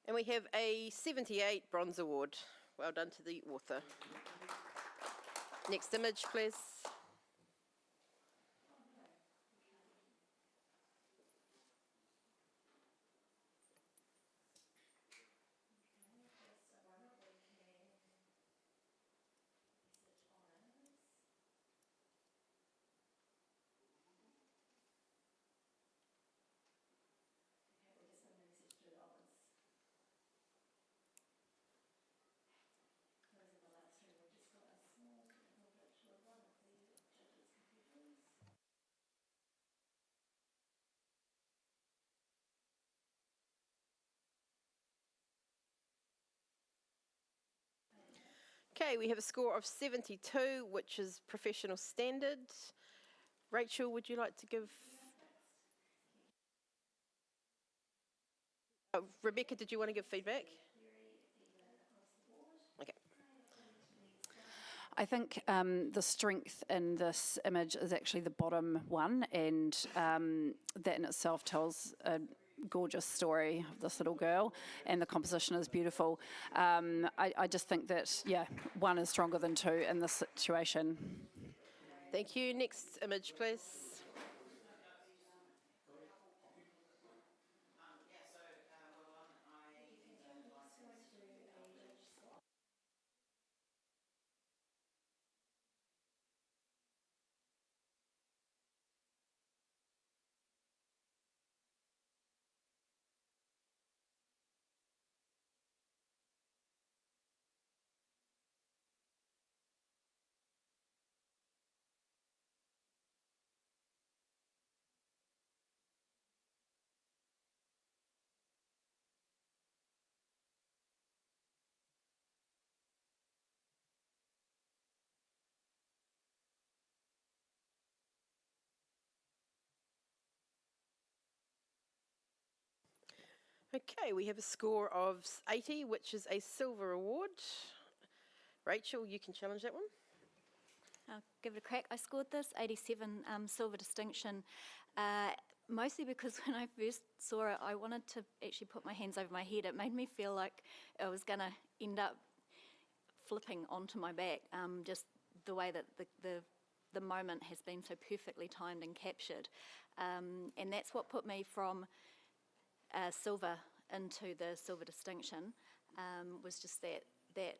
And we have a 78 bronze award. Well done to the author. Next image, please. Okay, we have a score of 72, which is professional standard. Rachel, would you like to give... Rebecca, did you want to give feedback? Okay. I think the strength in this image is actually the bottom one, and that in itself tells a gorgeous story of this little girl, and the composition is beautiful. I just think that, yeah, one is stronger than two in this situation. Thank you. Next image, please. Okay, we have a score of 80, which is a silver award. Rachel, you can challenge that one. I'll give it a crack. I scored this 87 silver distinction, mostly because when I first saw it, I wanted to actually put my hands over my head. It made me feel like I was going to end up flipping onto my back, just the way that the moment has been so perfectly timed and captured. And that's what put me from silver into the silver distinction, was just that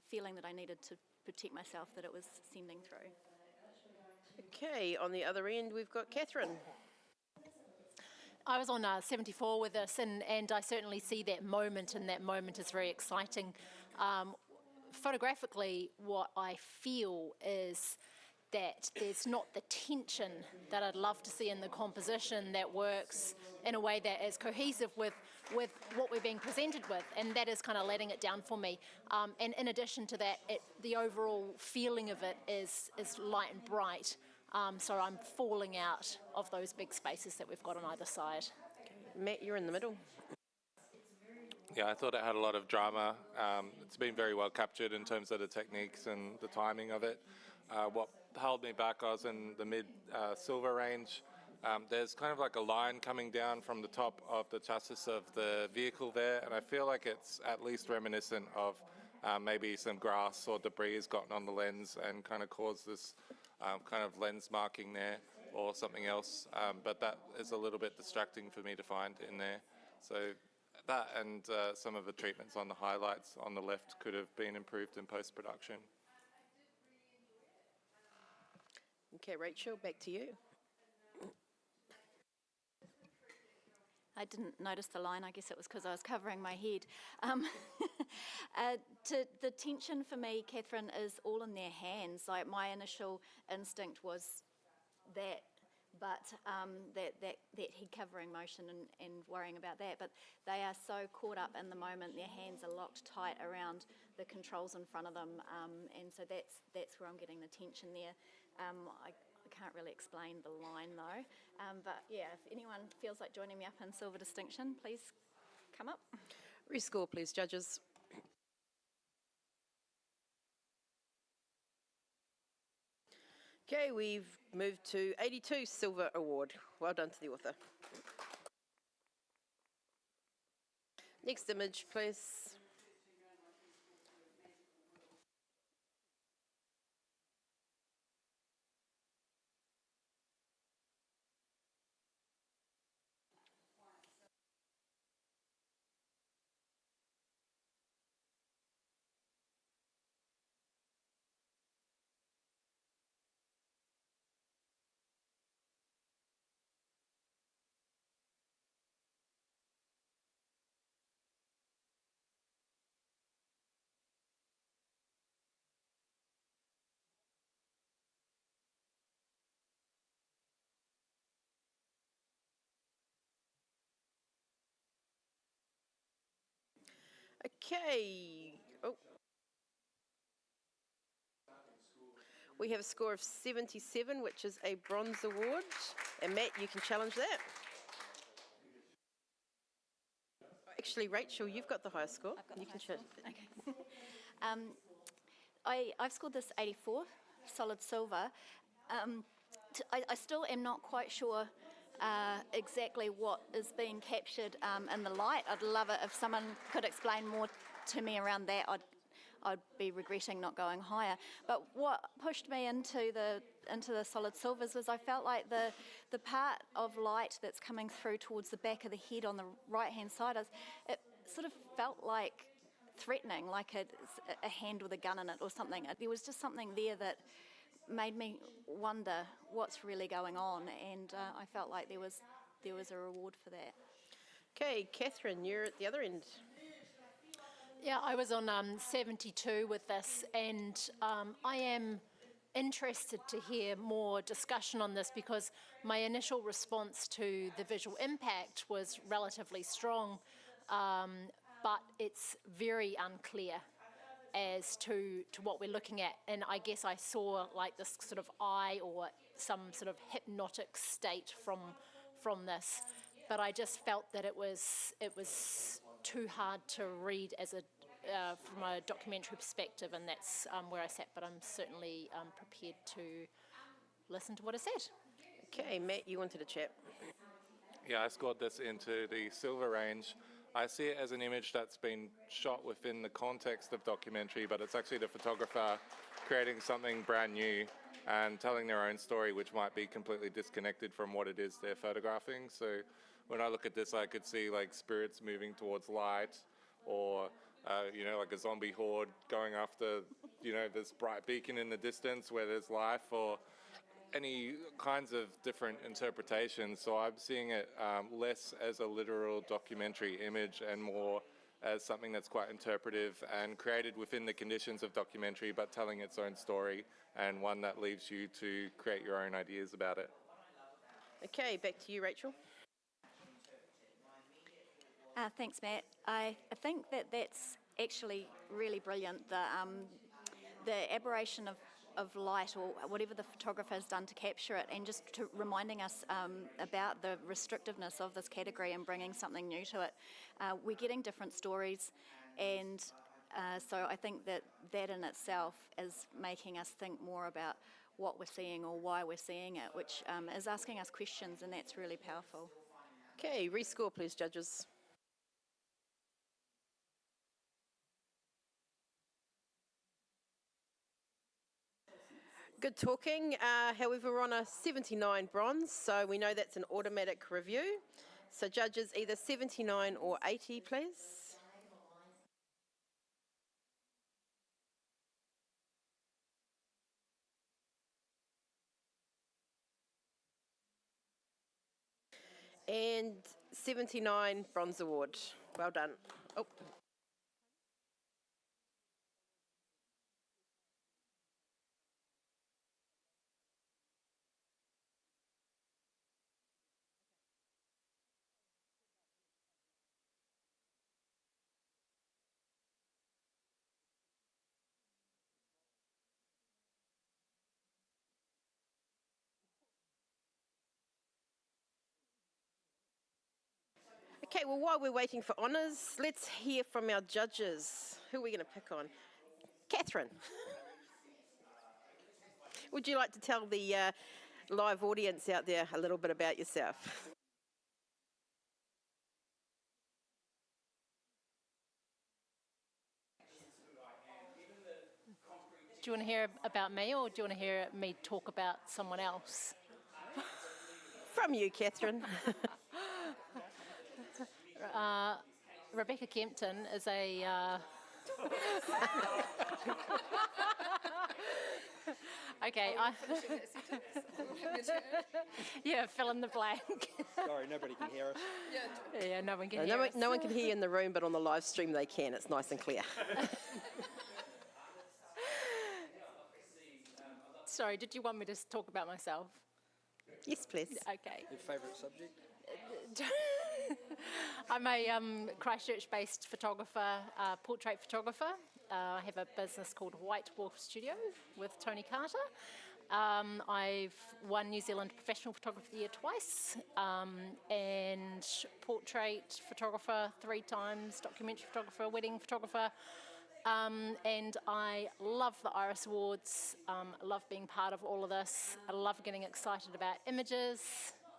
feeling that I needed to protect myself, that it was sending through. Okay, on the other end, we've got Catherine. I was on 74 with this, and I certainly see that moment, and that moment is very exciting. Photographically, what I feel is that there's not the tension that I'd love to see in the composition that works in a way that is cohesive with what we're being presented with, and that is kind of letting it down for me. And in addition to that, the overall feeling of it is light and bright, so I'm falling out of those big spaces that we've got on either side. Matt, you're in the middle. Yeah, I thought it had a lot of drama. It's been very well captured in terms of the techniques and the timing of it. What held me back, I was in the mid-silver range. There's kind of like a line coming down from the top of the chassis of the vehicle there, and I feel like it's at least reminiscent of maybe some grass or debris has gotten on the lens and kind of caused this kind of lens marking there or something else, but that is a little bit distracting for me to find in there. So that and some of the treatments on the highlights on the left could have been improved in post-production. Okay, Rachel, back to you. I didn't notice the line. I guess it was because I was covering my head. The tension for me, Catherine, is all in their hands. Like, my initial instinct was that, but that head covering motion and worrying about that. But they are so caught up in the moment. Their hands are locked tight around the controls in front of them, and so that's where I'm getting the tension there. I can't really explain the line though, but yeah, if anyone feels like joining me up in silver distinction, please come up. Rescore, please, judges. Okay, we've moved to 82 silver award. Well done to the author. Next image, please. Okay. Oh. We have a score of 77, which is a bronze award. And Matt, you can challenge that. Actually, Rachel, you've got the highest score. You can challenge. Okay. I've scored this 84, solid silver. I still am not quite sure exactly what is being captured in the light. I'd love it if someone could explain more to me around that. I'd be regretting not going higher. But what pushed me into the solid silvers was I felt like the part of light that's coming through towards the back of the head on the right-hand side, it sort of felt like threatening, like a hand with a gun in it or something. There was just something there that made me wonder what's really going on, and I felt like there was a reward for that. Okay, Catherine, you're at the other end. Yeah, I was on 72 with this, and I am interested to hear more discussion on this because my initial response to the visual impact was relatively strong, but it's very unclear as to what we're looking at. And I guess I saw like this sort of eye or some sort of hypnotic state from this, but I just felt that it was too hard to read as from a documentary perspective, and that's where I sat, but I'm certainly prepared to listen to what is said. Okay, Matt, you wanted to chat. Yeah, I scored this into the silver range. I see it as an image that's been shot within the context of documentary, but it's actually the photographer creating something brand new and telling their own story, which might be completely disconnected from what it is they're photographing. So when I look at this, I could see like spirits moving towards light, or like a zombie horde going after, this bright beacon in the distance where there's life, or any kinds of different interpretations. So I'm seeing it less as a literal documentary image and more as something that's quite interpretive and created within the conditions of documentary, but telling its own story, and one that leaves you to create your own ideas about it. Okay, back to you, Rachel. Thanks, Matt. I think that's actually really brilliant. The aberration of light, or whatever the photographer has done to capture it, and just reminding us about the restrictiveness of this category and bringing something new to it. We're getting different stories, and so I think that in itself is making us think more about what we're seeing or why we're seeing it, which is asking us questions, and that's really powerful. Okay, rescore please, judges. Good talking. However, we're on a 79 bronze, so we know that's an automatic review. So judges, either 79 or 80, please. And 79 bronze award. Well done. Oh. Okay, well, while we're waiting for honours, let's hear from our judges. Who are we going to pick on? Catherine. Would you like to tell the live audience out there a little bit about yourself? Do you want to hear about me, or do you want to hear me talk about someone else? From you, Catherine. Rebecca Kempton is a... Okay, yeah, fill in the blank. Sorry, nobody can hear us. Yeah, no one can hear us. No one can hear you in the room, but on the live stream they can. It's nice and clear. Sorry, did you want me to talk about myself? Yes, please. Okay. Your favourite subject? I'm a Christchurch-based photographer, portrait photographer. I have a business called White Wolf Studio with Tony Carter. I've won New Zealand Professional Photographer of the Year twice, and portrait photographer 3 times, documentary photographer, wedding photographer. And I love the Iris Awards, I love being part of all of this, I love getting excited about images,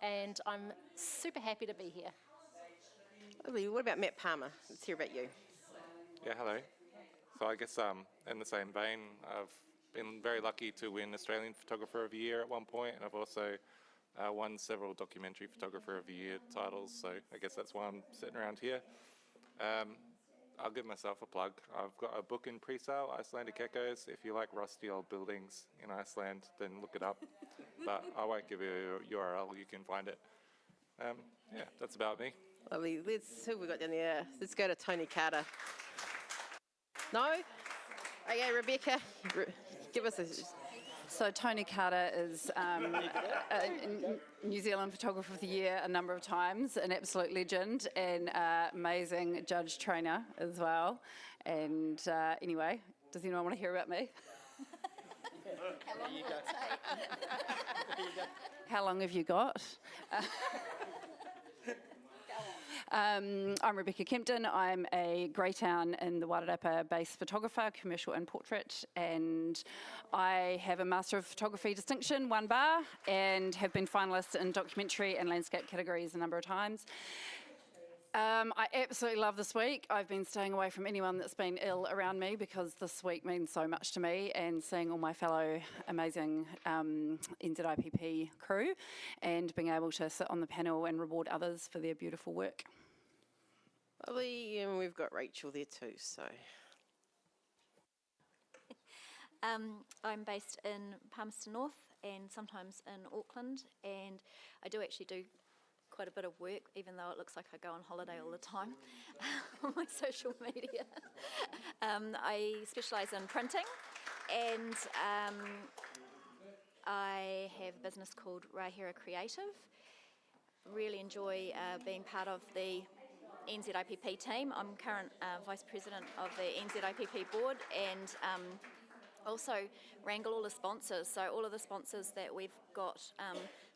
and I'm super happy to be here. Lovely. What about Matt Palmer? Let's hear about you. Yeah, hello. So I guess in the same vein, I've been very lucky to win Australian Photographer of the Year at one point, and I've also won several Documentary Photographer of the Year titles, so I guess that's why I'm sitting around here. I'll give myself a plug. I've got a book in pre-sale, Icelandic Echoes. If you like rusty old buildings in Iceland, then look it up. But I won't give you a URL, you can find it. Yeah, that's about me. Lovely. Who have we got down there? Let's go to Tony Carter. No? Okay, Rebecca, give us a... So Tony Carter is a New Zealand Photographer of the Year a number of times, an absolute legend, and amazing judge trainer as well. And anyway, does anyone want to hear about me? How long will it take? How long have you got? I'm Rebecca Kempton. I'm a Greytown in the Wairarapa-based photographer, commercial and portrait, and I have a Master of Photography distinction, 1 bar, and have been finalist in documentary and landscape categories a number of times. I absolutely love this week. I've been staying away from anyone that's been ill around me because this week means so much to me, and seeing all my fellow amazing NZIPP crew and being able to sit on the panel and reward others for their beautiful work. Lovely, and we've got Rachel there too, so... I'm based in Palmerston North and sometimes in Auckland, and I do actually do quite a bit of work, even though it looks like I go on holiday all the time on my social media. I specialise in printing, and I have a business called Rahira Creative. Really enjoy being part of the NZIPP team. I'm current Vice President of the NZIPP board, and also wrangle all the sponsors, so all of the sponsors that we've got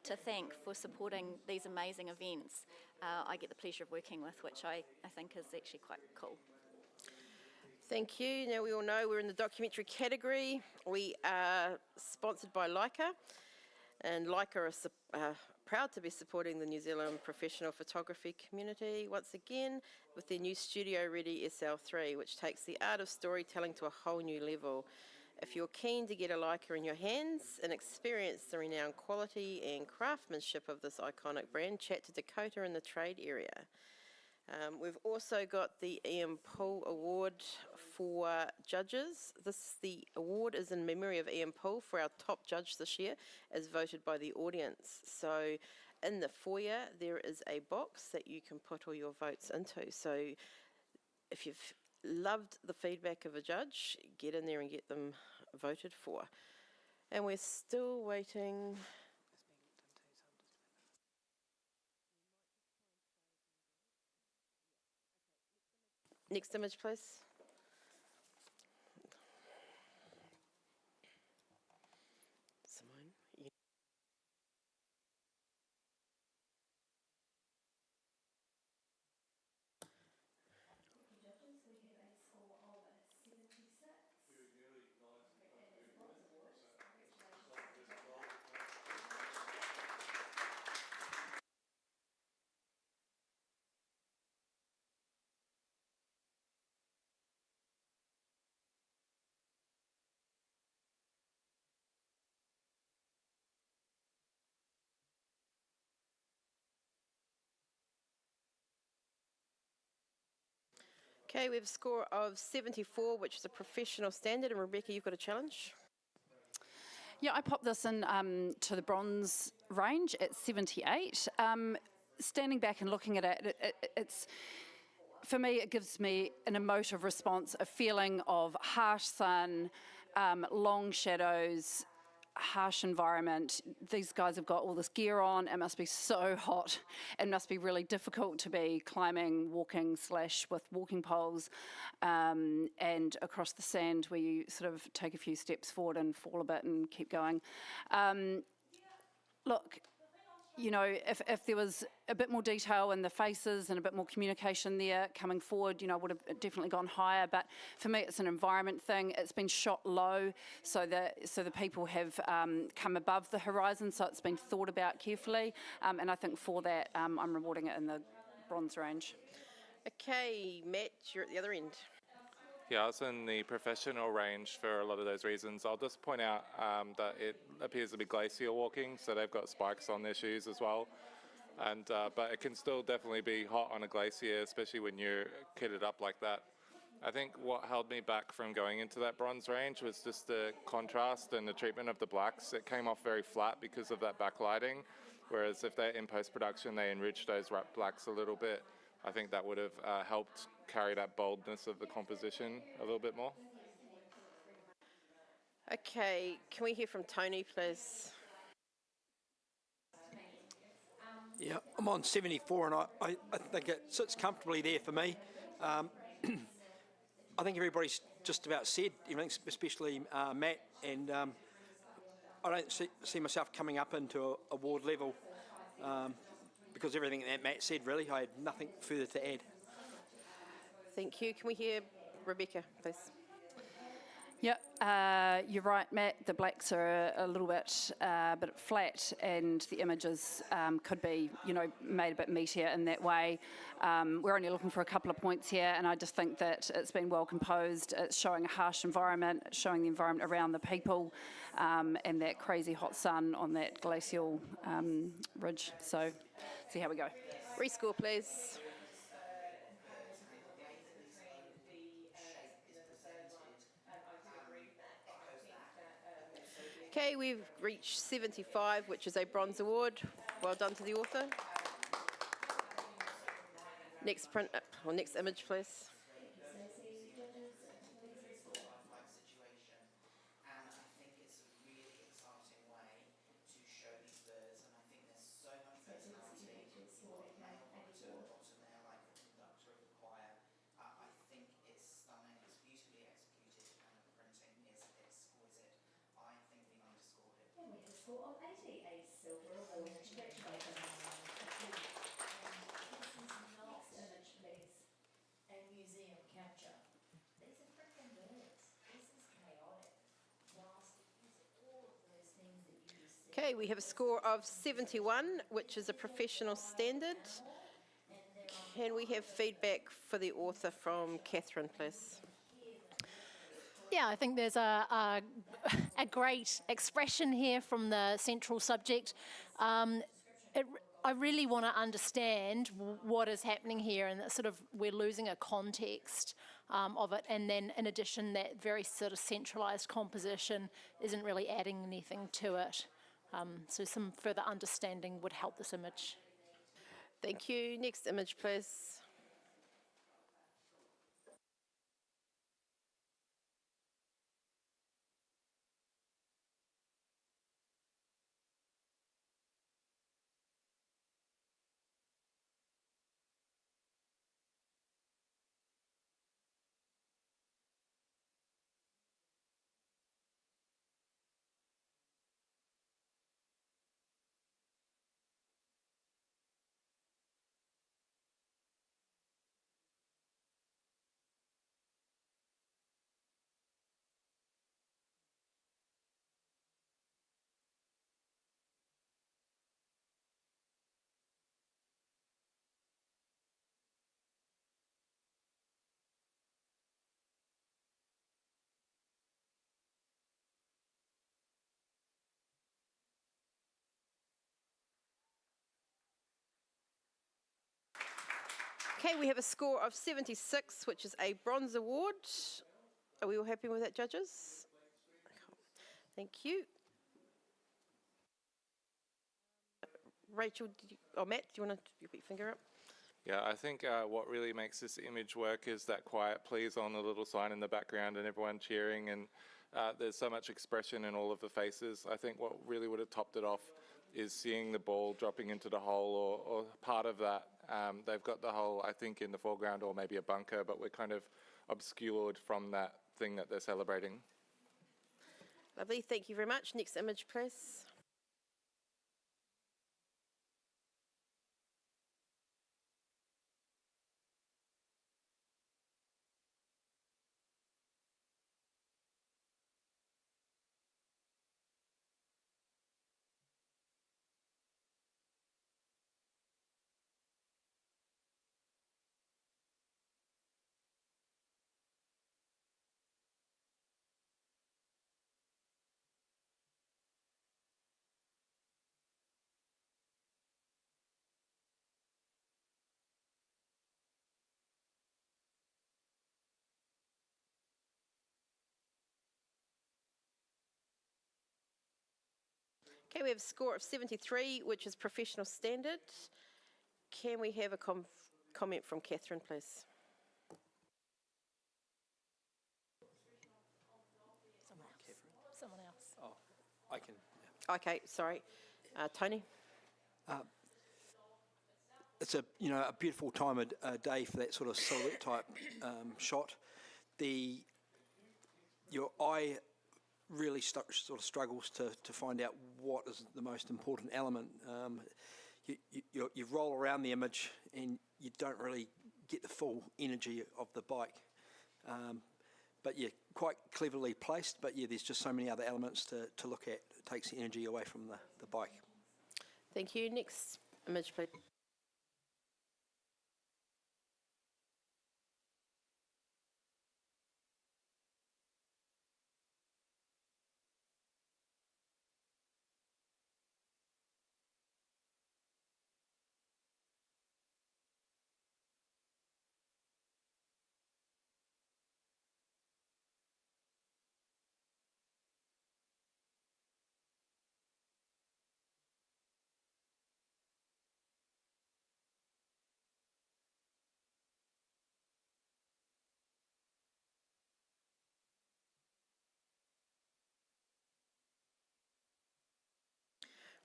to thank for supporting these amazing events. I get the pleasure of working with, which I think is actually quite cool. Thank you. Now we all know we're in the documentary category. We are sponsored by Leica, and Leica are proud to be supporting the New Zealand professional photography community once again with their new Studio Ready SL3, which takes the art of storytelling to a whole new level. If you're keen to get a Leica in your hands and experience the renowned quality and craftsmanship of this iconic brand, chat to Dakota in the trade area. We've also got the Ian Poole Award for judges. The award is in memory of Ian Poole for our top judge this year, as voted by the audience. So in the foyer, there is a box that you can put all your votes into. So if you've loved the feedback of a judge, get in there and get them voted for. And we're still waiting. Next image, please. Simone. You Okay, we have a score of 74, which is a professional standard. And Rebecca, you've got a challenge? Yeah, I popped this in to the bronze range at 78. Standing back and looking at it, it's, for me, it gives me an emotive response, a feeling of harsh sun, long shadows, harsh environment. These guys have got all this gear on. It must be so hot. It must be really difficult to be climbing, walking / with walking poles and across the sand where you sort of take a few steps forward and fall a bit and keep going. Look, you know, if there was a bit more detail in the faces and a bit more communication there coming forward, you know, would have definitely gone higher. But for me, it's an environment thing. It's been shot low, so the people have come above the horizon, so it's been thought about carefully. And I think for that, I'm rewarding it in the bronze range. Okay, Matt, you're at the other end. Yeah, I was in the professional range for a lot of those reasons. I'll just point out that it appears to be glacial walking, so they've got spikes on their shoes as well. And but it can still definitely be hot on a glacier, especially when you're kitted up like that. I think what held me back from going into that bronze range was just the contrast and the treatment of the blacks. It came off very flat because of that backlighting, whereas if they're in post-production, they enrich those blacks a little bit. I think that would have helped carry that boldness of the composition a little bit more. Okay, can we hear from Tony, please? Yeah, I'm on 74 and I think it sits comfortably there for me. I think everybody's just about said everything, especially Matt, and I don't see myself coming up into award level because everything that Matt said, really, I had nothing further to add. Thank you. Can we hear Rebecca, please? Yep, you're right, Matt. The blacks are a little bit flat, and the images could be, you know, made a bit meatier in that way. We're only looking for a couple of points here, and I just think that it's been well composed. It's showing a harsh environment, it's showing the environment around the people, and that crazy hot sun on that glacial ridge. So, see how we go. Rescore, please. Okay, we've reached 75, which is a bronze award. Well done to the author. Next print, or next image, please. Score of 80, a silver award. Congratulations. Next image, please. A museum capture. These are freaking birds. This is chaotic. Vast, all of those things that you just said. Okay, we have a score of 71, which is a professional standard. Can we have feedback for the author from Catherine, please? Yeah, I think there's a great expression here from the central subject. I really want to understand what is happening here, and that sort of we're losing a context of it. And then in addition, that very sort of centralised composition isn't really adding anything to it. So some further understanding would help this image. Thank you. Next image, please. Okay, we have a score of 76, which is a bronze award. Are we all happy with that, judges? Thank you. Rachel, Matt, do you want to put your finger up? Yeah, I think what really makes this image work is that quiet please on the little sign in the background and everyone cheering, and there's so much expression in all of the faces. I think what really would have topped it off is seeing the ball dropping into the hole or part of that. They've got the hole, I think, in the foreground or maybe a bunker, but we're kind of obscured from that thing that they're celebrating. Lovely, thank you very much. Next image, please. Okay, we have a score of 73, which is professional standard. Can we have a comment from Catherine, please? Someone else. Oh, I can. Okay, sorry. Tony? It's a beautiful time of day for that sort of silhouette type shot. Your eye really sort of struggles to find out what is the most important element. You roll around the image and you don't really get the full energy of the bike. But yeah, quite cleverly placed, but yeah, there's just so many other elements to look at. It takes the energy away from the bike. Thank you. Next image, please.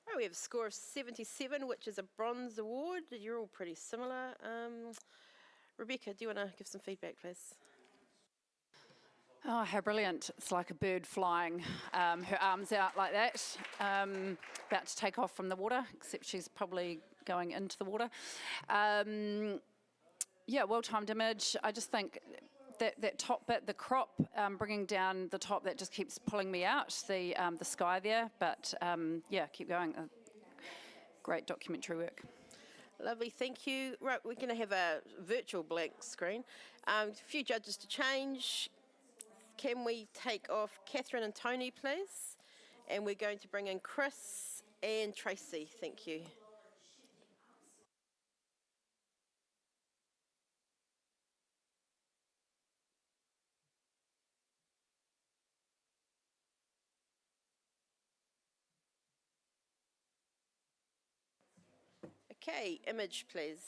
Right, we have a score of 77, which is a bronze award. You're all pretty similar. Rebecca, do you want to give some feedback, please? Oh, how brilliant. It's like a bird flying, her arms out like that, about to take off from the water, except she's probably going into the water. Yeah, well-timed image. I just think that top bit, the crop, bringing down the top, that just keeps pulling me out, the sky there. But yeah, keep going. Great documentary work. Lovely, thank you. Right, we're going to have a virtual blank screen. A few judges to change. Can we take off Catherine and Tony, please? And we're going to bring in Chris and Tracy. Thank you. Okay, image, please.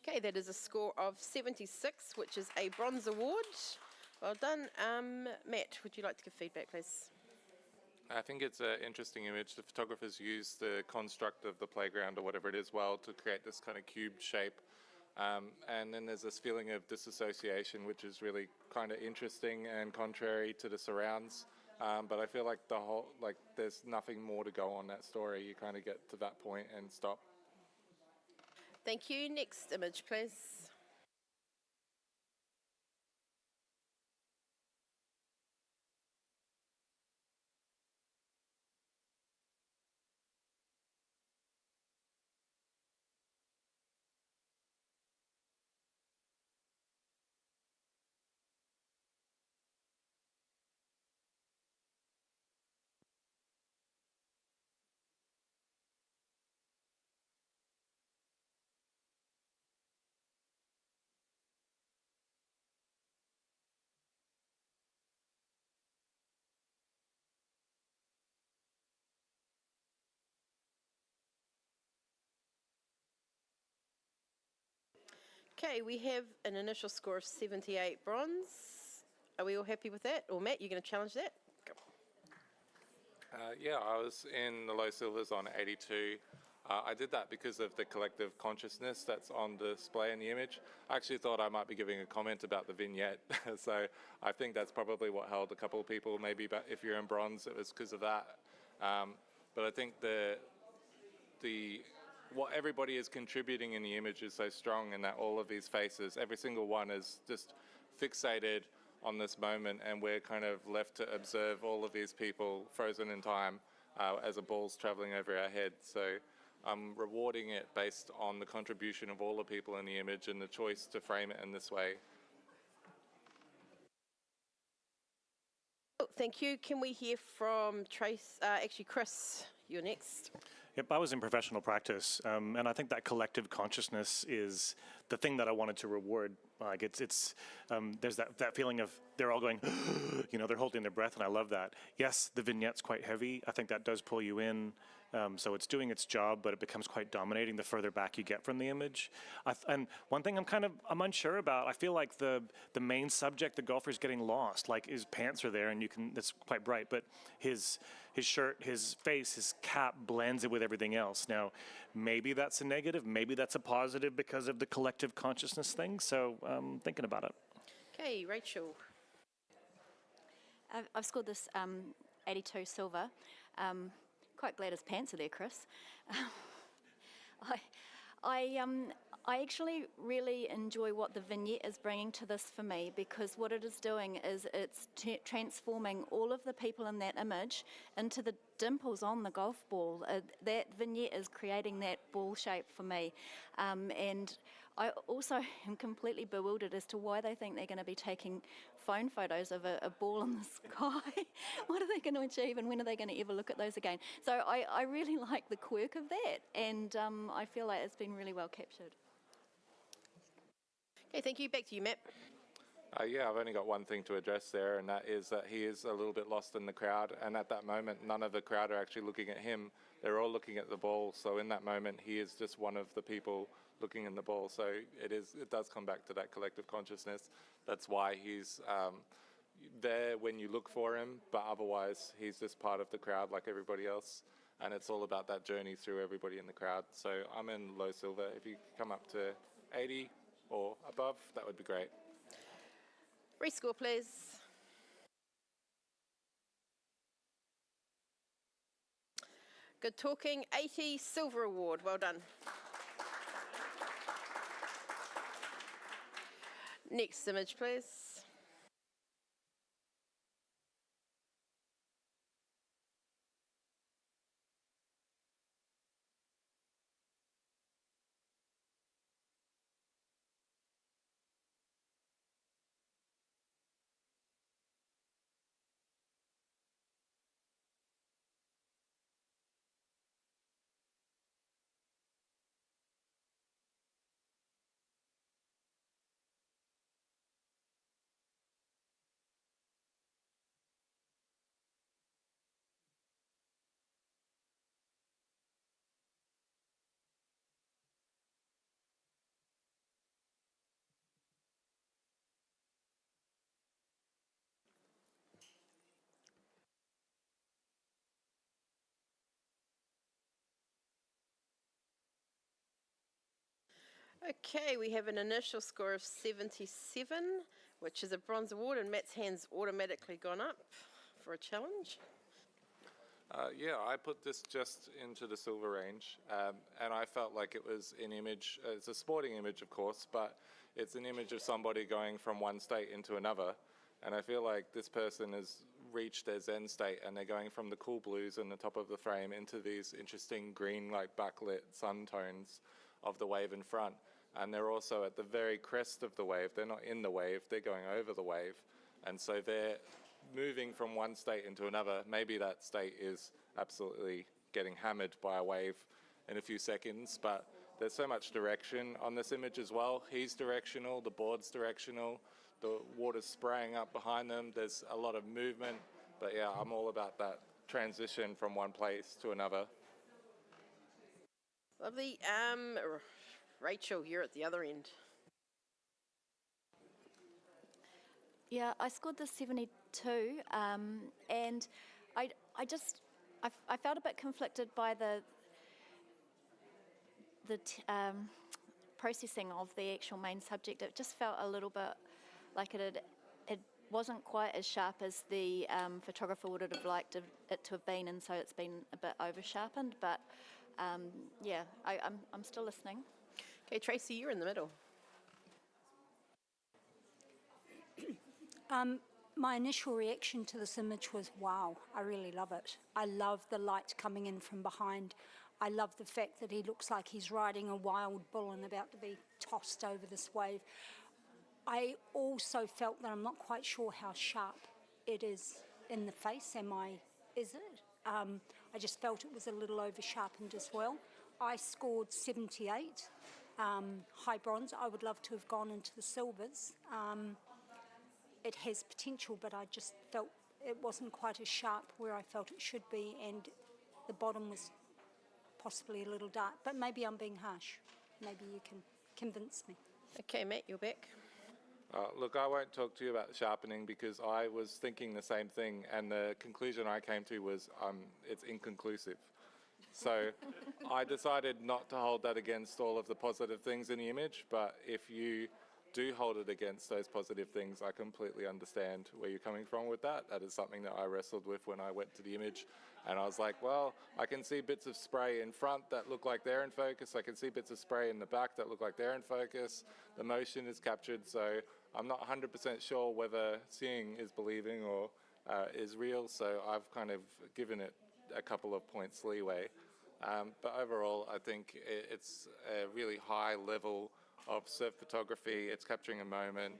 Okay, that is a score of 76, which is a bronze award. Well done. Matt, would you like to give feedback, please? I think it's an interesting image. The photographers use the construct of the playground or whatever it is well to create this kind of cubed shape. And then there's this feeling of disassociation, which is really kind of interesting and contrary to the surrounds. But I feel like there's nothing more to go on that story. You kind of get to that point and stop. Thank you. Next image, please. Okay, we have an initial score of 78 bronze. Are we all happy with that? Or Matt, you're going to challenge that? Go. Yeah, I was in the low silvers on 82. I did that because of the collective consciousness that's on display in the image. I actually thought I might be giving a comment about the vignette, so I think that's probably what held a couple of people. Maybe but if you're in bronze, it was because of that. But I think what everybody is contributing in the image is so strong, and that all of these faces, every single one is just fixated on this moment, and we're kind of left to observe all of these people frozen in time as a ball's traveling over our head. So I'm rewarding it based on the contribution of all the people in the image and the choice to frame it in this way. Oh, thank you. Can we hear from Trace? Actually, Chris, you're next. Yep, I was in professional practice, and I think that collective consciousness is the thing that I wanted to reward. Like there's that feeling of they're all going, they're holding their breath, and I love that. Yes, the vignette's quite heavy. I think that does pull you in. So it's doing its job, but it becomes quite dominating the further back you get from the image. And one thing I'm unsure about, I feel like the main subject, the golfer's getting lost. Like his pants are there, and that's quite bright, but his shirt, his face, his cap blends it with everything else. Now, maybe that's a negative, maybe that's a positive because of the collective consciousness thing. So thinking about it. Okay, Rachel. I've scored this 82 silver. Quite glad his pants are there, Chris. I actually really enjoy what the vignette is bringing to this for me, because what it is doing is it's transforming all of the people in that image into the dimples on the golf ball. That vignette is creating that ball shape for me. And I also am completely bewildered as to why they think they're going to be taking phone photos of a ball in the sky. What are they going to achieve, and when are they going to ever look at those again? So I really like the quirk of that, and I feel like it's been really well captured. Okay, thank you. Back to you, Matt. Yeah, I've only got one thing to address there, and that is that he is a little bit lost in the crowd, and at that moment, none of the crowd are actually looking at him. They're all looking at the ball, so in that moment, he is just one of the people looking in the ball. So it does come back to that collective consciousness. That's why he's there when you look for him, but otherwise, he's just part of the crowd like everybody else, and it's all about that journey through everybody in the crowd. So I'm in low silver. If you come up to 80 or above, that would be great. Rescore, please. Good talking. 80 silver award. Well done. Next image, please. Okay, we have an initial score of 77, which is a bronze award, and Matt's hand's automatically gone up for a challenge. Yeah, I put this just into the silver range, and I felt like it was an image, it's a sporting image of course, but it's an image of somebody going from one state into another, and I feel like this person has reached their zen state, and they're going from the cool blues in the top of the frame into these interesting green, like backlit sun tones of the wave in front. And they're also at the very crest of the wave. They're not in the wave, they're going over the wave. And so they're moving from one state into another. Maybe that state is absolutely getting hammered by a wave in a few seconds, but there's so much direction on this image as well. He's directional, the board's directional, the water's spraying up behind them, there's a lot of movement. But yeah, I'm all about that transition from one place to another. Lovely. Rachel, you're at the other end. Yeah, I scored the 72, and I felt a bit conflicted by the processing of the actual main subject. It just felt a little bit like it wasn't quite as sharp as the photographer would have liked it to have been, and so it's been a bit over sharpened. But yeah, I'm still listening. Okay, Tracy, you're in the middle. My initial reaction to this image was, wow, I really love it. I love the light coming in from behind. I love the fact that he looks like he's riding a wild bull and about to be tossed over this wave. I also felt that I'm not quite sure how sharp it is in the face. Is it? I just felt it was a little over sharpened as well. I scored 78, high bronze. I would love to have gone into the silvers. It has potential, but I just felt it wasn't quite as sharp where I felt it should be, and the bottom was possibly a little dark. But maybe I'm being harsh. Maybe you can convince me. Okay, Matt, you're back. Look, I won't talk to you about the sharpening because I was thinking the same thing, and the conclusion I came to was it's inconclusive. So I decided not to hold that against all of the positive things in the image, but if you do hold it against those positive things, I completely understand where you're coming from with that. That is something that I wrestled with when I went to the image, and I was like, well, I can see bits of spray in front that look like they're in focus. I can see bits of spray in the back that look like they're in focus. The motion is captured, so I'm not 100% sure whether seeing is believing or is real, so I've kind of given it a couple of points leeway. But overall, I think it's a really high level of surf photography. It's capturing a moment,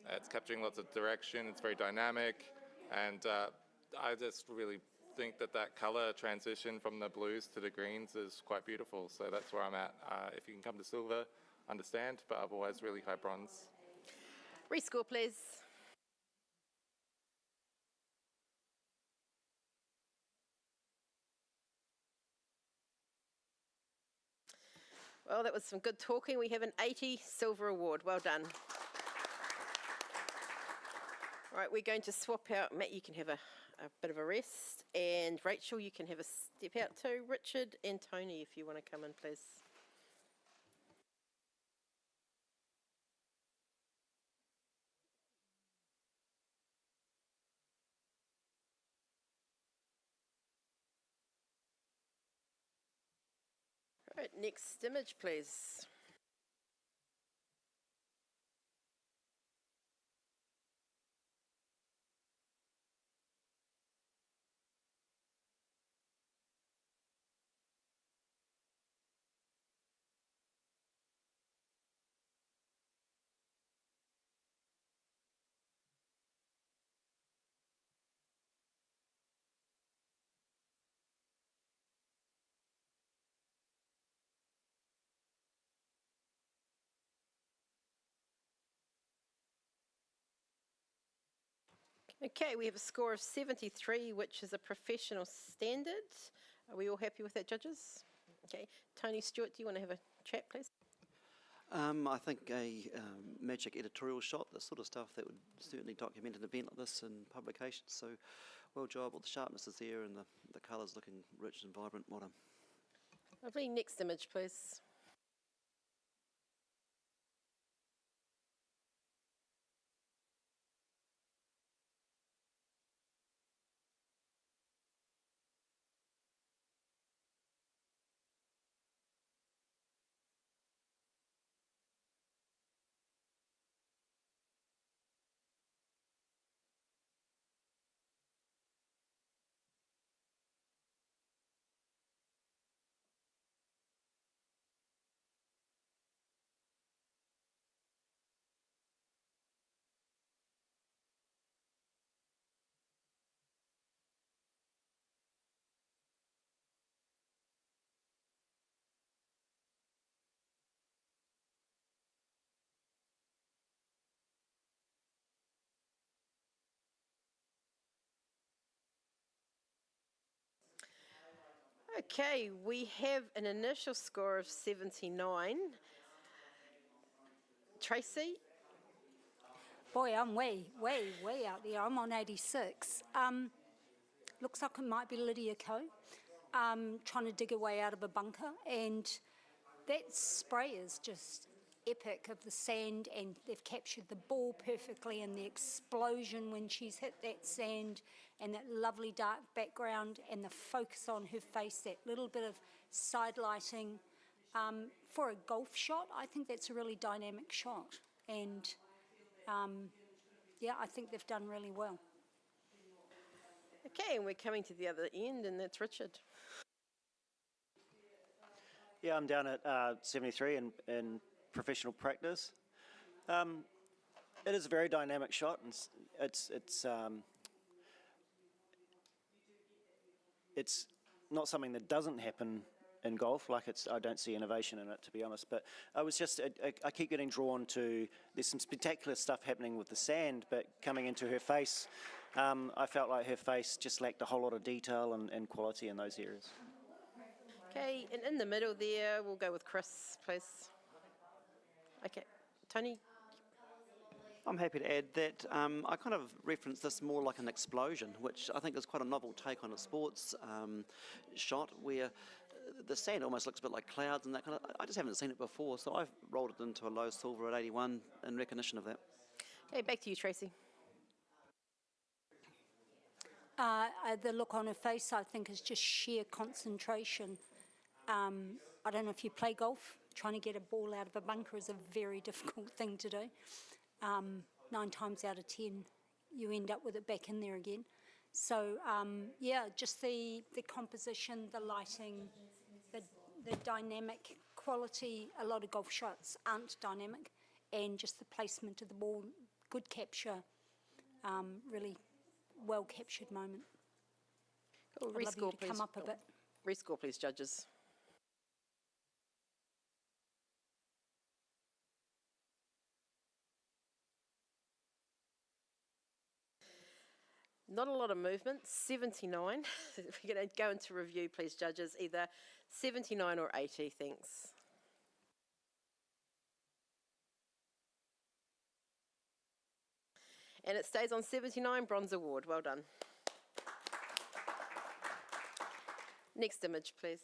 it's capturing lots of direction, it's very dynamic, and I just really think that colour transition from the blues to the greens is quite beautiful, so that's where I'm at. If you can come to silver, understand, but otherwise really high bronze. Rescore, please. Well, that was some good talking. We have an 80 silver award. Well done. Right, we're going to swap out. Matt, you can have a bit of a rest. And Rachel, you can have a step out too. Richard and Tony, if you want to come in, please. All right, next image, please. Okay, we have a score of 73, which is a professional standard. Are we all happy with that, judges? Okay, Tony Stewart, do you want to have a chat, please? I think a magic editorial shot, the sort of stuff that would certainly document an event like this in publication. So well job, all the sharpness is there and the colours looking rich and vibrant, modern. Lovely, next image, please. Okay, we have an initial score of 79. Tracy? Boy, I'm way out there. I'm on 86. Looks like it might be Lydia Coe, trying to dig her way out of a bunker. And that spray is just epic of the sand, and they've captured the ball perfectly and the explosion when she's hit that sand and that lovely dark background and the focus on her face, that little bit of side lighting. For a golf shot, I think that's a really dynamic shot. And yeah, I think they've done really well. Okay, and we're coming to the other end, and that's Richard. Yeah, I'm down at 73 in professional practice. It is a very dynamic shot, and it's not something that doesn't happen in golf. Like I don't see innovation in it, to be honest. But I keep getting drawn to. There's some spectacular stuff happening with the sand, but coming into her face, I felt like her face just lacked a whole lot of detail and quality in those areas. Okay, and in the middle there, we'll go with Chris, please. Okay, Tony. I'm happy to add that I kind of reference this more like an explosion, which I think is quite a novel take on a sports shot where the sand almost looks a bit like clouds and that kind of. I just haven't seen it before, so I've rolled it into a low silver at 81 in recognition of that. Okay, back to you, Tracy. The look on her face, I think, is just sheer concentration. I don't know if you play golf. Trying to get a ball out of a bunker is a very difficult thing to do. 9 times out of 10, you end up with it back in there again. So, yeah, just the composition, the lighting, the dynamic quality. A lot of golf shots aren't dynamic, and just the placement of the ball, good capture, really well captured moment. Cool. I'd love you Rescore, to please. come up a bit. Rescore, please, judges. Not a lot of movement, 79. If we're going to go into review, please, judges, either 79 or 80, thanks. And it stays on 79, Bronze Award. Well done. Next image, please.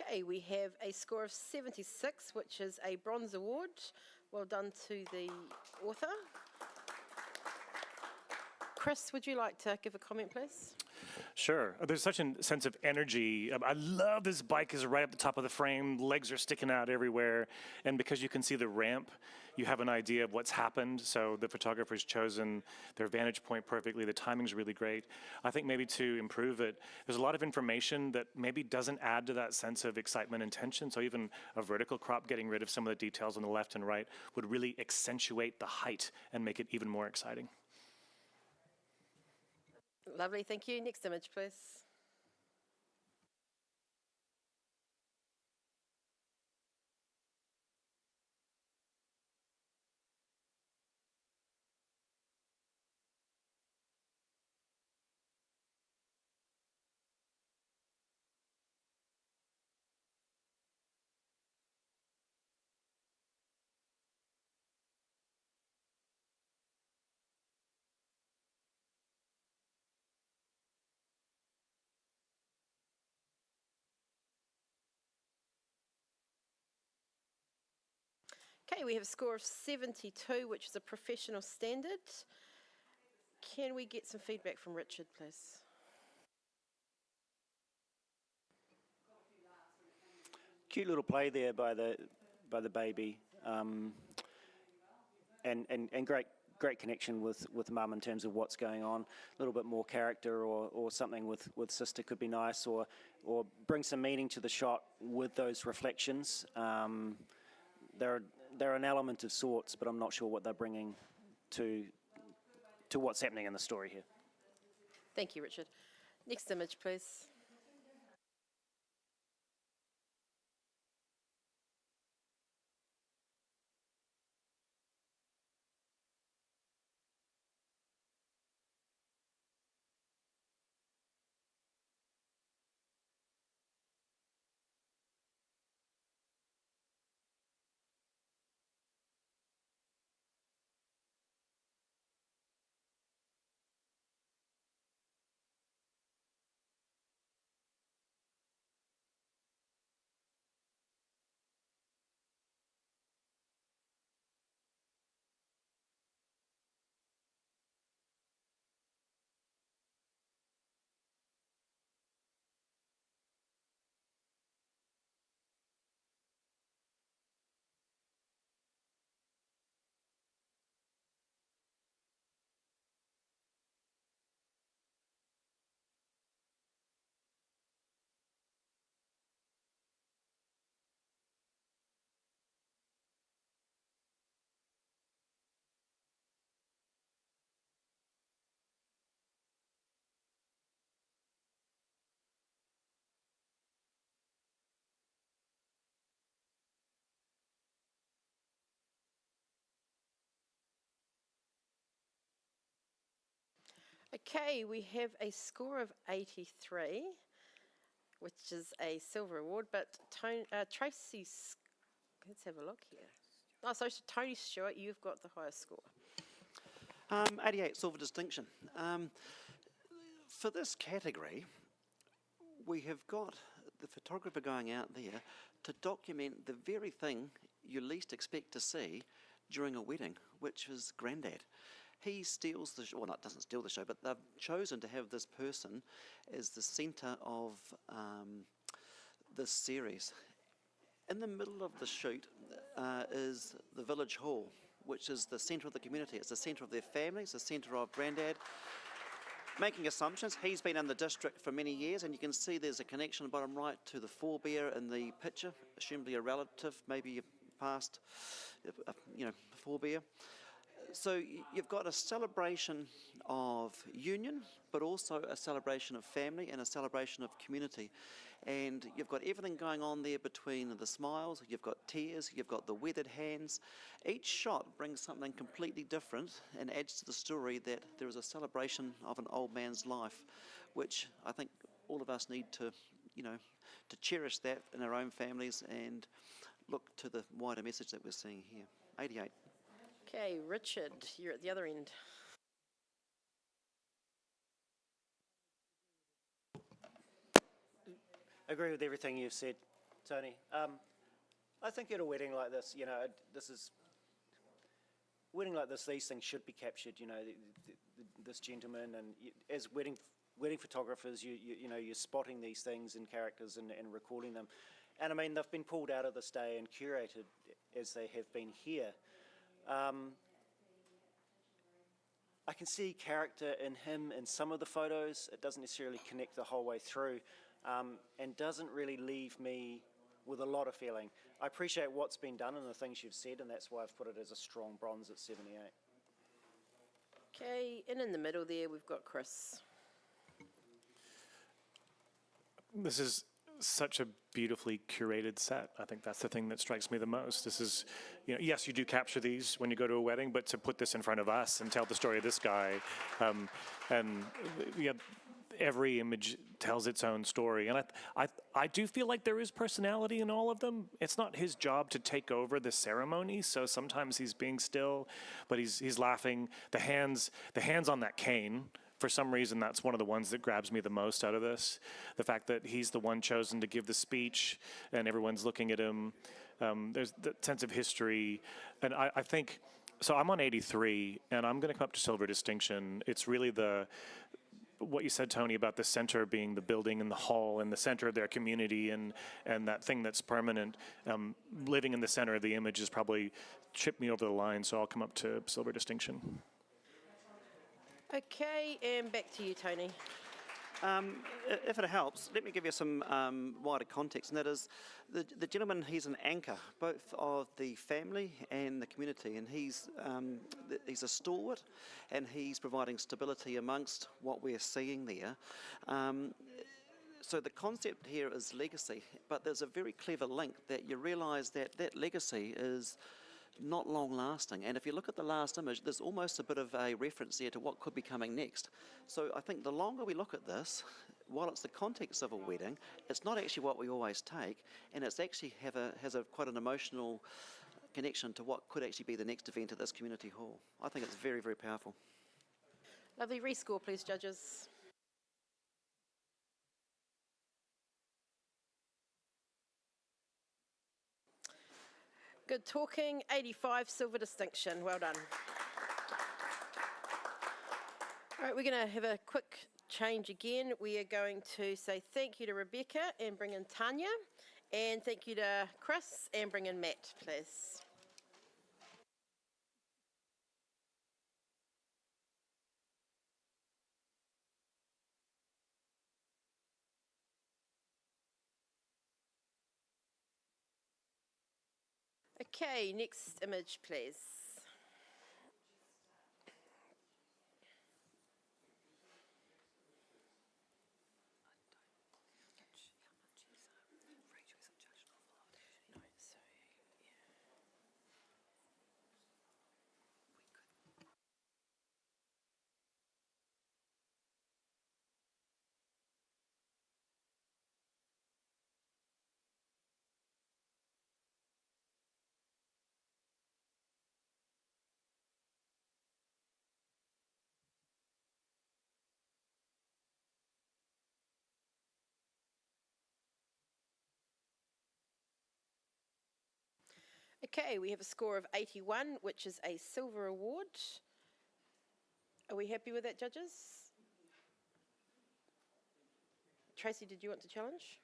Okay, we have a score of 76, which is a Bronze Award. Well done to the author. Chris, would you like to give a comment, please? Sure. There's such a sense of energy. I love this bike is right up the top of the frame. Legs are sticking out everywhere. And because you can see the ramp, you have an idea of what's happened. So the photographer's chosen their vantage point perfectly. The timing's really great. I think maybe to improve it, there's a lot of information that maybe doesn't add to that sense of excitement and tension. So even a vertical crop, getting rid of some of the details on the left and right, would really accentuate the height and make it even more exciting. Lovely, thank you. Next image, please. Okay, we have a score of 72, which is a professional standard. Can we get some feedback from Richard, please? cute little play there by the baby, and great connection with mum in terms of what's going on. A little bit more character or something with sister could be nice, or bring some meaning to the shot with those reflections. They're an element of sorts, but I'm not sure what they're bringing to what's happening in the story here. Thank you, Richard. Next image, please. Okay, we have a score of 83, which is a silver award, but Tracy's, let's have a look here. Oh, so Tony Stewart, you've got the highest score. 88 silver distinction. For this category, we have got the photographer going out there to document the very thing you least expect to see during a wedding, which is Grandad. He steals the show, well, not doesn't steal the show, but they've chosen to have this person as the centre of this series. In the middle of the shoot is the village hall, which is the centre of the community. It's the centre of their families, the centre of Grandad. Making assumptions, he's been in the district for many years, and you can see there's a connection bottom right to the forebear in the picture, presumably a relative, maybe past, forebear. So you've got a celebration of union, but also a celebration of family and a celebration of community. And you've got everything going on there between the smiles, you've got tears, you've got the weathered hands. Each shot brings something completely different and adds to the story that there is a celebration of an old man's life, which I think all of us need to, to cherish that in our own families and look to the wider message that we're seeing here. 88. Okay, Richard, you're at the other end. I agree with everything you've said, Tony. I think at a wedding like this, wedding like this, these things should be captured. This gentleman, and as wedding photographers, you're spotting these things in characters and recording them. And I mean, they've been pulled out of this day and curated as they have been here. I can see character in him in some of the photos. It doesn't necessarily connect the whole way through, and doesn't really leave me with a lot of feeling. I appreciate what's been done and the things you've said, and that's why I've put it as a strong bronze at 78. Okay, and in the middle there, we've got Chris. This is such a beautifully curated set. I think that's the thing that strikes me the most. This is, yes, you do capture these when you go to a wedding, but to put this in front of us and tell the story of this guy, every image tells its own story. And I do feel like there is personality in all of them. It's not his job to take over the ceremony, so sometimes he's being still, but he's laughing. The hands on that cane, for some reason, that's one of the ones that grabs me the most out of this. The fact that he's the one chosen to give the speech and everyone's looking at him. There's the sense of history. And I think, so I'm on 83 and I'm gonna come up to silver distinction. It's really what you said, Tony, about the center being the building and the hall and the center of their community and that thing that's permanent, living in the center of the image has probably chipped me over the line, so I'll come up to silver distinction. Okay, and back to you, Tony. If it helps, let me give you some wider context, and that is the gentleman, he's an anchor, both of the family and the community, and he's a stalwart, and he's providing stability amongst what we're seeing there. So the concept here is legacy, but there's a very clever link that you realise that that legacy is not long lasting. And if you look at the last image, there's almost a bit of a reference there to what could be coming next. So I think the longer we look at this, while it's the context of a wedding, it's not actually what we always take, and it's actually has quite an emotional connection to what could actually be the next event at this community hall. I think it's very, very powerful. Lovely. Rescore, please, judges. Good talking. 85, silver distinction. Well done. All right, we're going to have a quick change again. We are going to say thank you to Rebecca and bring in Tanya, and thank you to Chris and bring in Matt, please. Okay, next image, please. Okay, we have a score of 81, which is a silver award. Are we happy with that, judges? Tracy, did you want to challenge?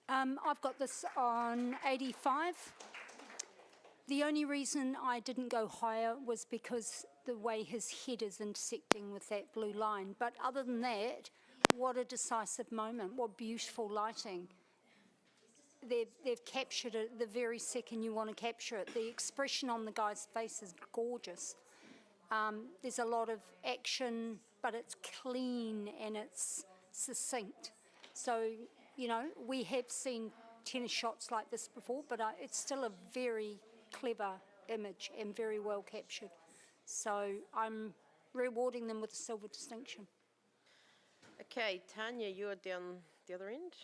I've got this on 85. The only reason I didn't go higher was because the way his head is intersecting with that blue line. But other than that, what a decisive moment, what beautiful lighting. They've captured it the very second you want to capture it. The expression on the guy's face is gorgeous. There's a lot of action, but it's clean and it's succinct. So, you know, we have seen tennis shots like this before, but it's still a very clever image and very well captured. So I'm rewarding them with a silver distinction. Okay, Tanya, you're down the other end.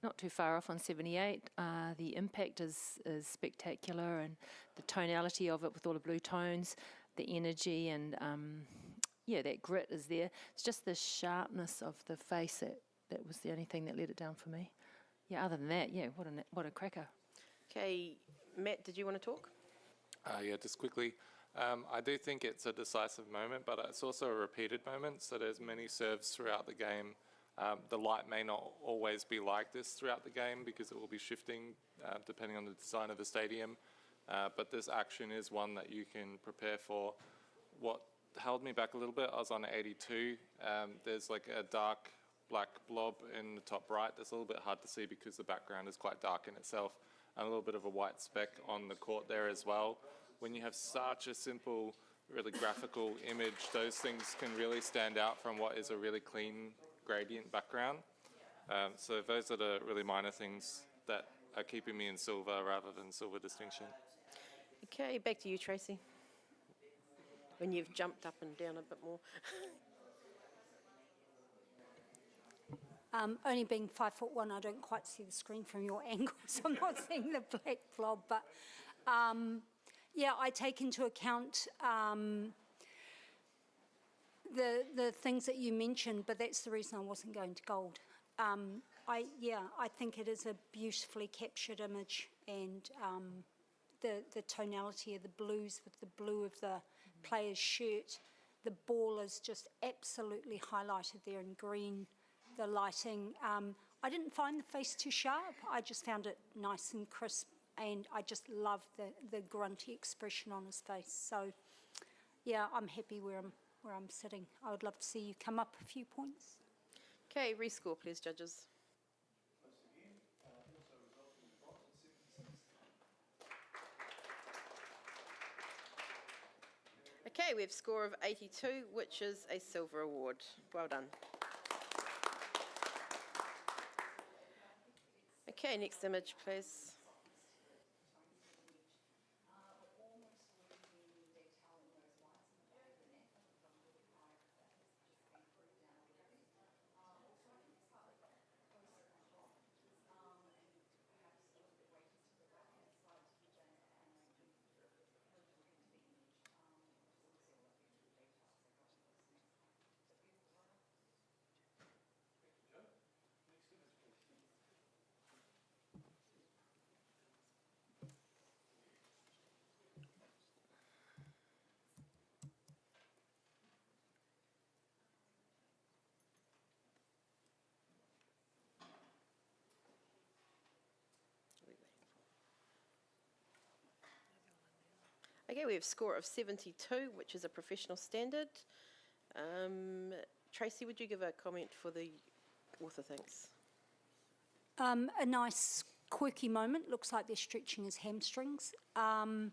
Not too far off on 78. The impact is spectacular, and the tonality of it with all the blue tones, the energy, and yeah, that grit is there. It's just the sharpness of the face that was the only thing that let it down for me. Yeah, other than that, yeah, what a cracker. Okay, Matt, did you want to talk? Yeah, just quickly. I do think it's a decisive moment, but it's also a repeated moment. So there's many serves throughout the game. The light may not always be like this throughout the game because it will be shifting depending on the design of the stadium. But this action is one that you can prepare for. What held me back a little bit, I was on 82. There's like a dark black blob in the top right that's a little bit hard to see because the background is quite dark in itself, and a little bit of a white speck on the court there as well. When you have such a simple, really graphical image, those things can really stand out from what is a really clean gradient background. So those are the really minor things that are keeping me in silver rather than silver distinction. Okay, back to you, Tracy. When you've jumped up and down a bit more. Only being 5'1", I don't quite see the screen from your angle, so I'm not seeing the black blob. But yeah, I take into account the things that you mentioned, but that's the reason I wasn't going to gold. I think it is a beautifully captured image, and the tonality of the blues with the blue of the player's shirt. The ball is just absolutely highlighted there in green, the lighting. I didn't find the face too sharp. I just found it nice and crisp, and I just loved the grunty expression on his face. So, yeah, I'm happy where I'm sitting. I would love to see you come up a few points. Okay, rescore, please, judges. Okay, we have a score of 82, which is a silver award. Well done. Okay, next image, please. Okay, we have a score of 72, which is a professional standard. Tracy, would you give a comment for the author, thanks? A nice quirky moment. Looks like they're stretching his hamstrings. And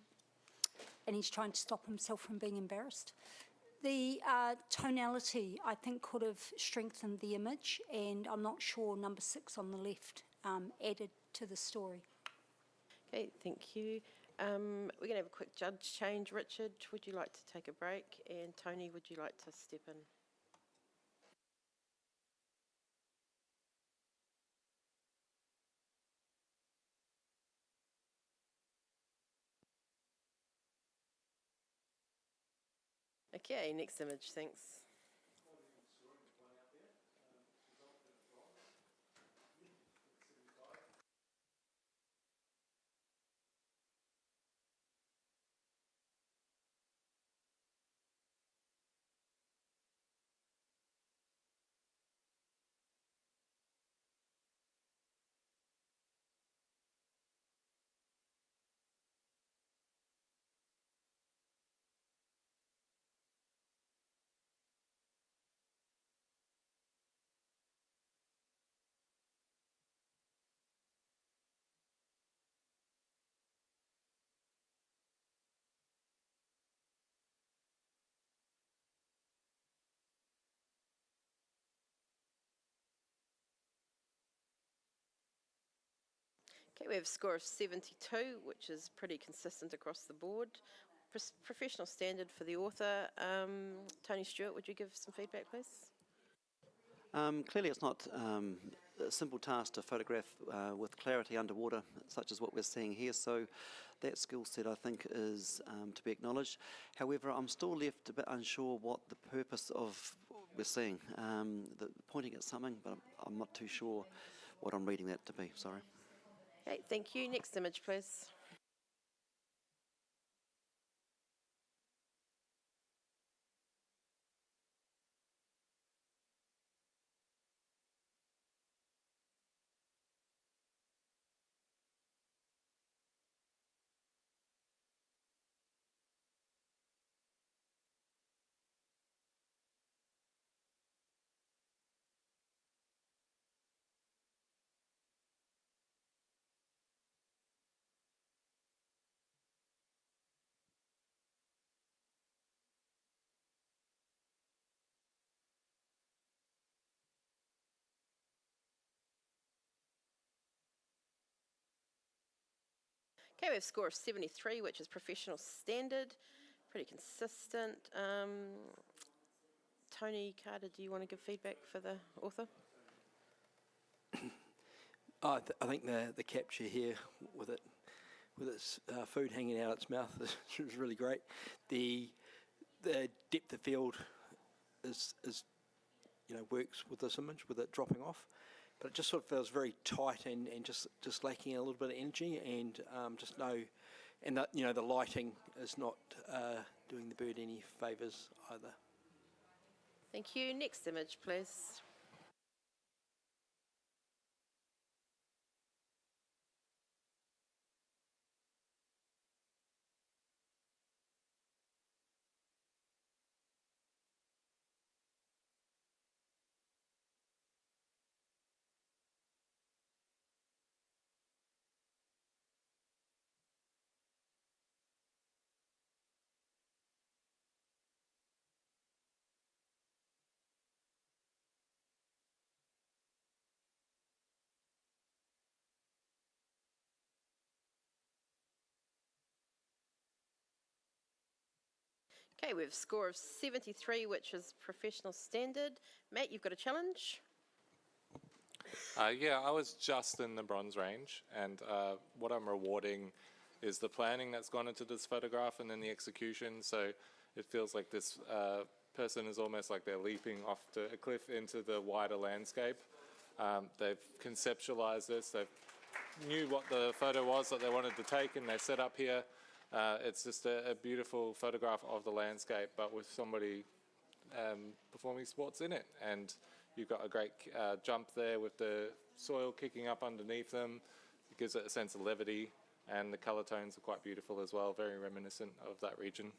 he's trying to stop himself from being embarrassed. The tonality, I think, could have strengthened the image, and I'm not sure number 6 on the left added to the story. Okay, thank you. We're going to have a quick judge change. Richard, would you like to take a break? And Tony, would you like to step in? Okay, next image, thanks. Okay, we have a score of 72, which is pretty consistent across the board. Professional standard for the author. Tony Stewart, would you give some feedback, please? Clearly it's not a simple task to photograph with clarity underwater, such as what we're seeing here, so that skill set, I think, is to be acknowledged. However, I'm still left a bit unsure what the purpose of we're seeing. Pointing at something, but I'm not too sure what I'm reading that to be, sorry. Okay, thank you. Next image, please. Okay, we have a score of 73, which is professional standard. Pretty consistent. Tony Carter, do you want to give feedback for the author? I think the capture here with its food hanging out its mouth is really great. The depth of field is works with this image, with it dropping off, but it just sort of feels very tight and just lacking a little bit of energy, and the lighting is not doing the bird any favours either. Thank you. Next image, please. Okay, we have a score of 73, which is professional standard. Matt, you've got a challenge? Yeah, I was just in the bronze range, and what I'm rewarding is the planning that's gone into this photograph and then the execution. So it feels like this person is almost like they're leaping off a cliff into the wider landscape. They've conceptualized this, they knew what the photo was that they wanted to take, and they set up here. It's just a beautiful photograph of the landscape, but with somebody performing sports in it. And you've got a great jump there with the soil kicking up underneath them. It gives it a sense of levity, and the colour tones are quite beautiful as well, very reminiscent of that region.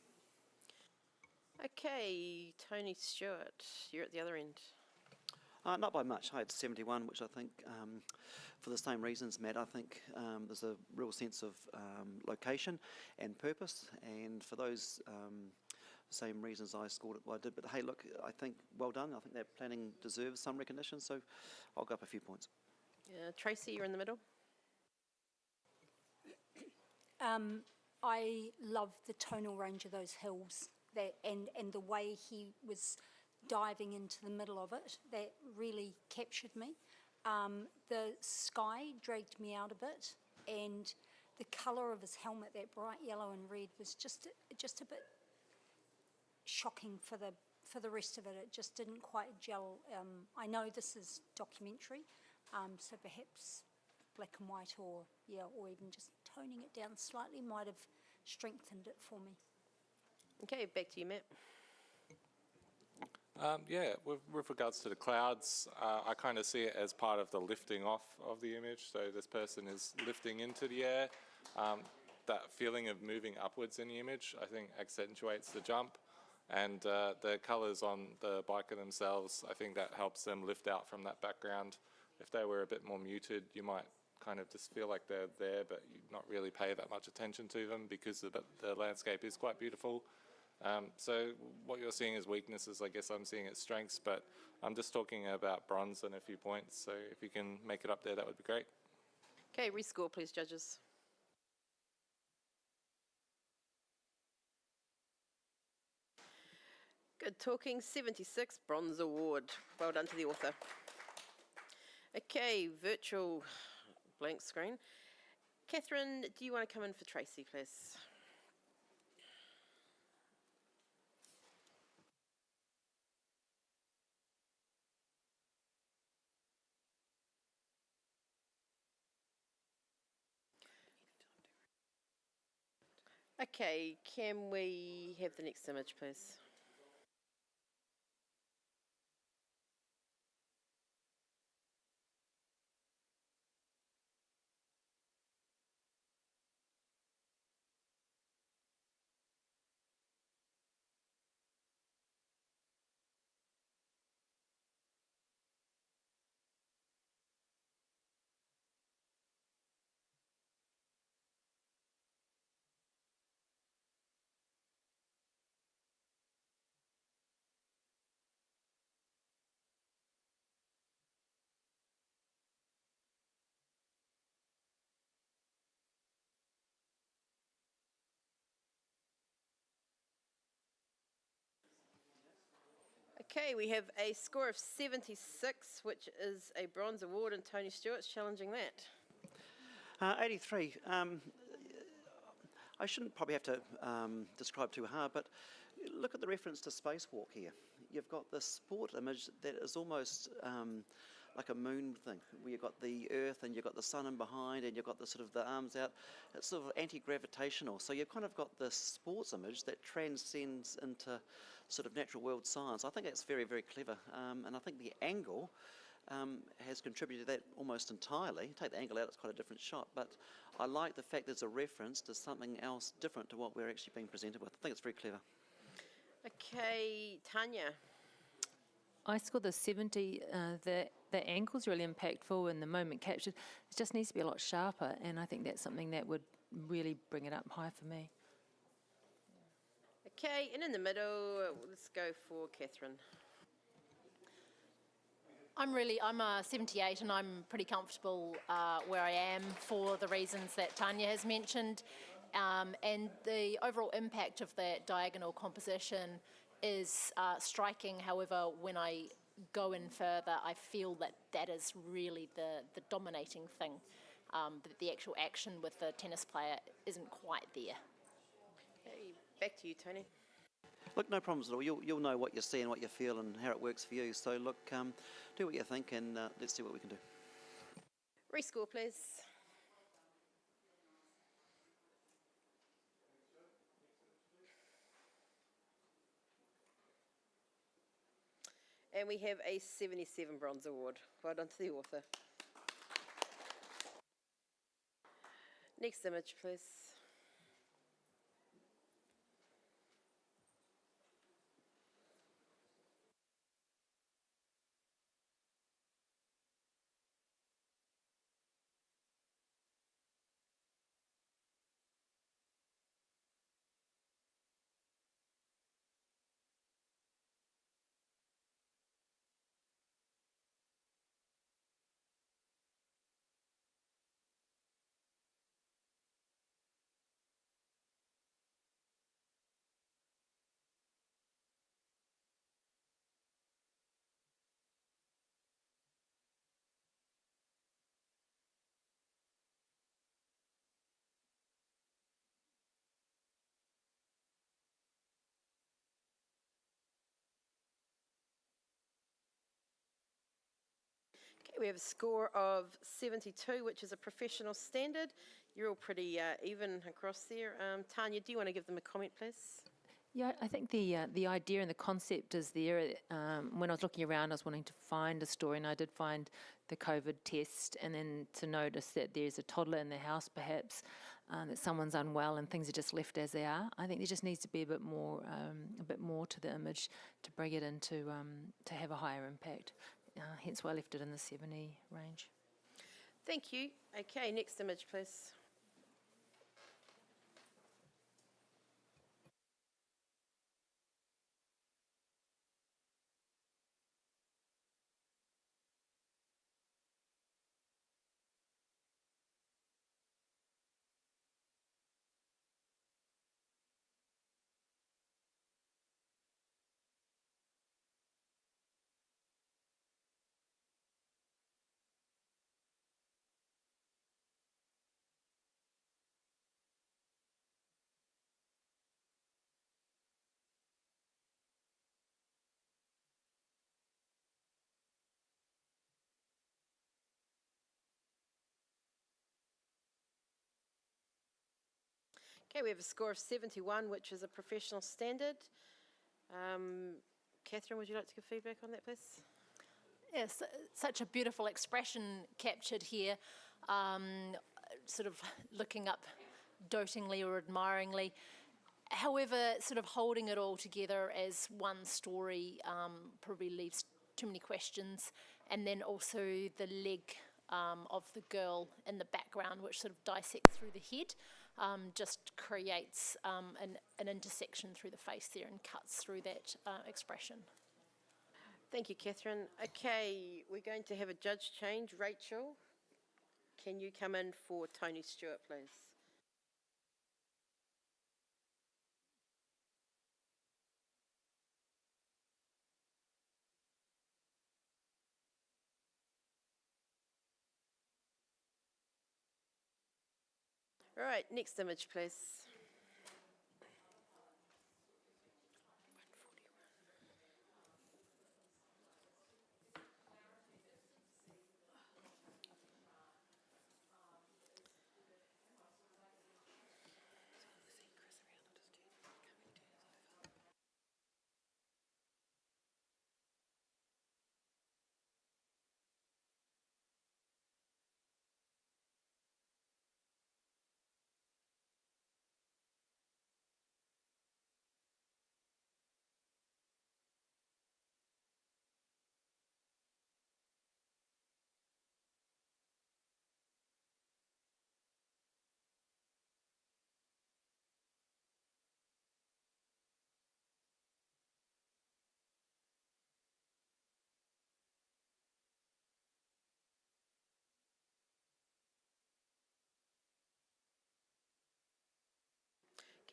Okay, Tony Stewart, you're at the other end. Not by much. I had 71, which I think, for the same reasons, Matt, I think there's a real sense of location and purpose, and for those same reasons I scored it what I did. But hey, look, I think well done. I think that planning deserves some recognition, so I'll go up a few points. Tracy, you're in the middle. I love the tonal range of those hills and the way he was diving into the middle of it. That really captured me. The sky dragged me out a bit, and the colour of his helmet, that bright yellow and red, was just a bit shocking for the rest of it. It just didn't quite gel. I know this is documentary, so perhaps black and white or even just toning it down slightly might have strengthened it for me. Okay, back to you, Matt. Yeah, with regards to the clouds, I kind of see it as part of the lifting off of the image. So this person is lifting into the air. That feeling of moving upwards in the image, I think, accentuates the jump. And the colours on the biker themselves, I think that helps them lift out from that background. If they were a bit more muted, you might kind of just feel like they're there, but you not really pay that much attention to them because the landscape is quite beautiful. So what you're seeing as weaknesses, I guess I'm seeing as strengths, but I'm just talking about bronze and a few points. So if you can make it up there, that would be great. Okay, rescore, please, judges. Good talking, 76, Bronze Award. Well done to the author. Okay, virtual blank screen. Catherine, do you want to come in for Tracy, please? Okay, can we have the next image, please? Okay, we have a score of 76, which is a Bronze Award, and Tony Stewart's challenging that. 83. I shouldn't probably have to describe too hard, but look at the reference to spacewalk here. You've got this sport image that is almost like a moon thing, where you've got the earth and you've got the sun in behind and you've got the sort of the arms out. It's sort of anti-gravitational. So you've kind of got this sports image that transcends into sort of natural world science. I think that's very, very clever. And I think the angle has contributed to that almost entirely. Take the angle out, it's quite a different shot. But I like the fact there's a reference to something else different to what we're actually being presented with. I think it's very clever. Okay, Tanya. I scored the 70. The angle's really impactful and the moment captured. It just needs to be a lot sharper, and I think that's something that would really bring it up high for me. Okay, and in the middle, let's go for Catherine. I'm a 78 and I'm pretty comfortable where I am for the reasons that Tanya has mentioned. And the overall impact of that diagonal composition is striking. However, when I go in further, I feel that that is really the dominating thing. That the actual action with the tennis player isn't quite there. Okay, back to you, Tony. Look, no problems at all. You'll know what you see and what you feel and how it works for you. So look, do what you think and let's see what we can do. Rescore, please. And we have a 77 Bronze Award. Well done to the author. Next image, please. Okay, we have a score of 72, which is a professional standard. You're all pretty even across there. Tanya, do you want to give them a comment, please? Yeah, I think the idea and the concept is there. When I was looking around, I was wanting to find a story, and I did find the COVID test, and then to notice that there's a toddler in the house, perhaps, that someone's unwell, and things are just left as they are. I think there just needs to be a bit more to the image to bring it into to have a higher impact. Hence why I left it in the 70 range. Thank you. Okay, next image, please. Okay, we have a score of 71, which is a professional standard. Catherine, would you like to give feedback on that, please? Yes, such a beautiful expression captured here, sort of looking up dotingly or admiringly. However, sort of holding it all together as one story probably leaves too many questions. And then also the leg of the girl in the background, which sort of dissects through the head, just creates an intersection through the face there and cuts through that expression. Thank you, Catherine. Okay, we're going to have a judge change. Rachel, can you come in for Tony Stewart, please? All right, next image, please.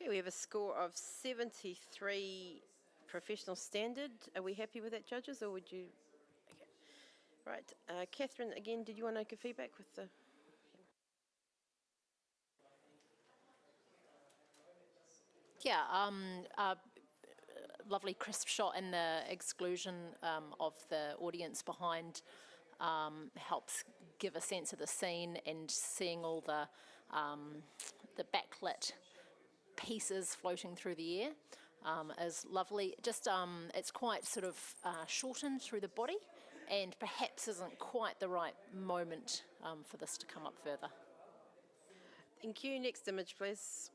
Okay, we have a score of 73 professional standard. Are we happy with that, judges, or would you? Okay. Right, Catherine, again, did you want to give feedback with the? Yeah, lovely crisp shot in the exclusion of the audience behind helps give a sense of the scene, and seeing all the backlit pieces floating through the air is lovely. Just it's quite sort of shortened through the body, and perhaps isn't quite the right moment for this to come up further. Thank you. Next image, please.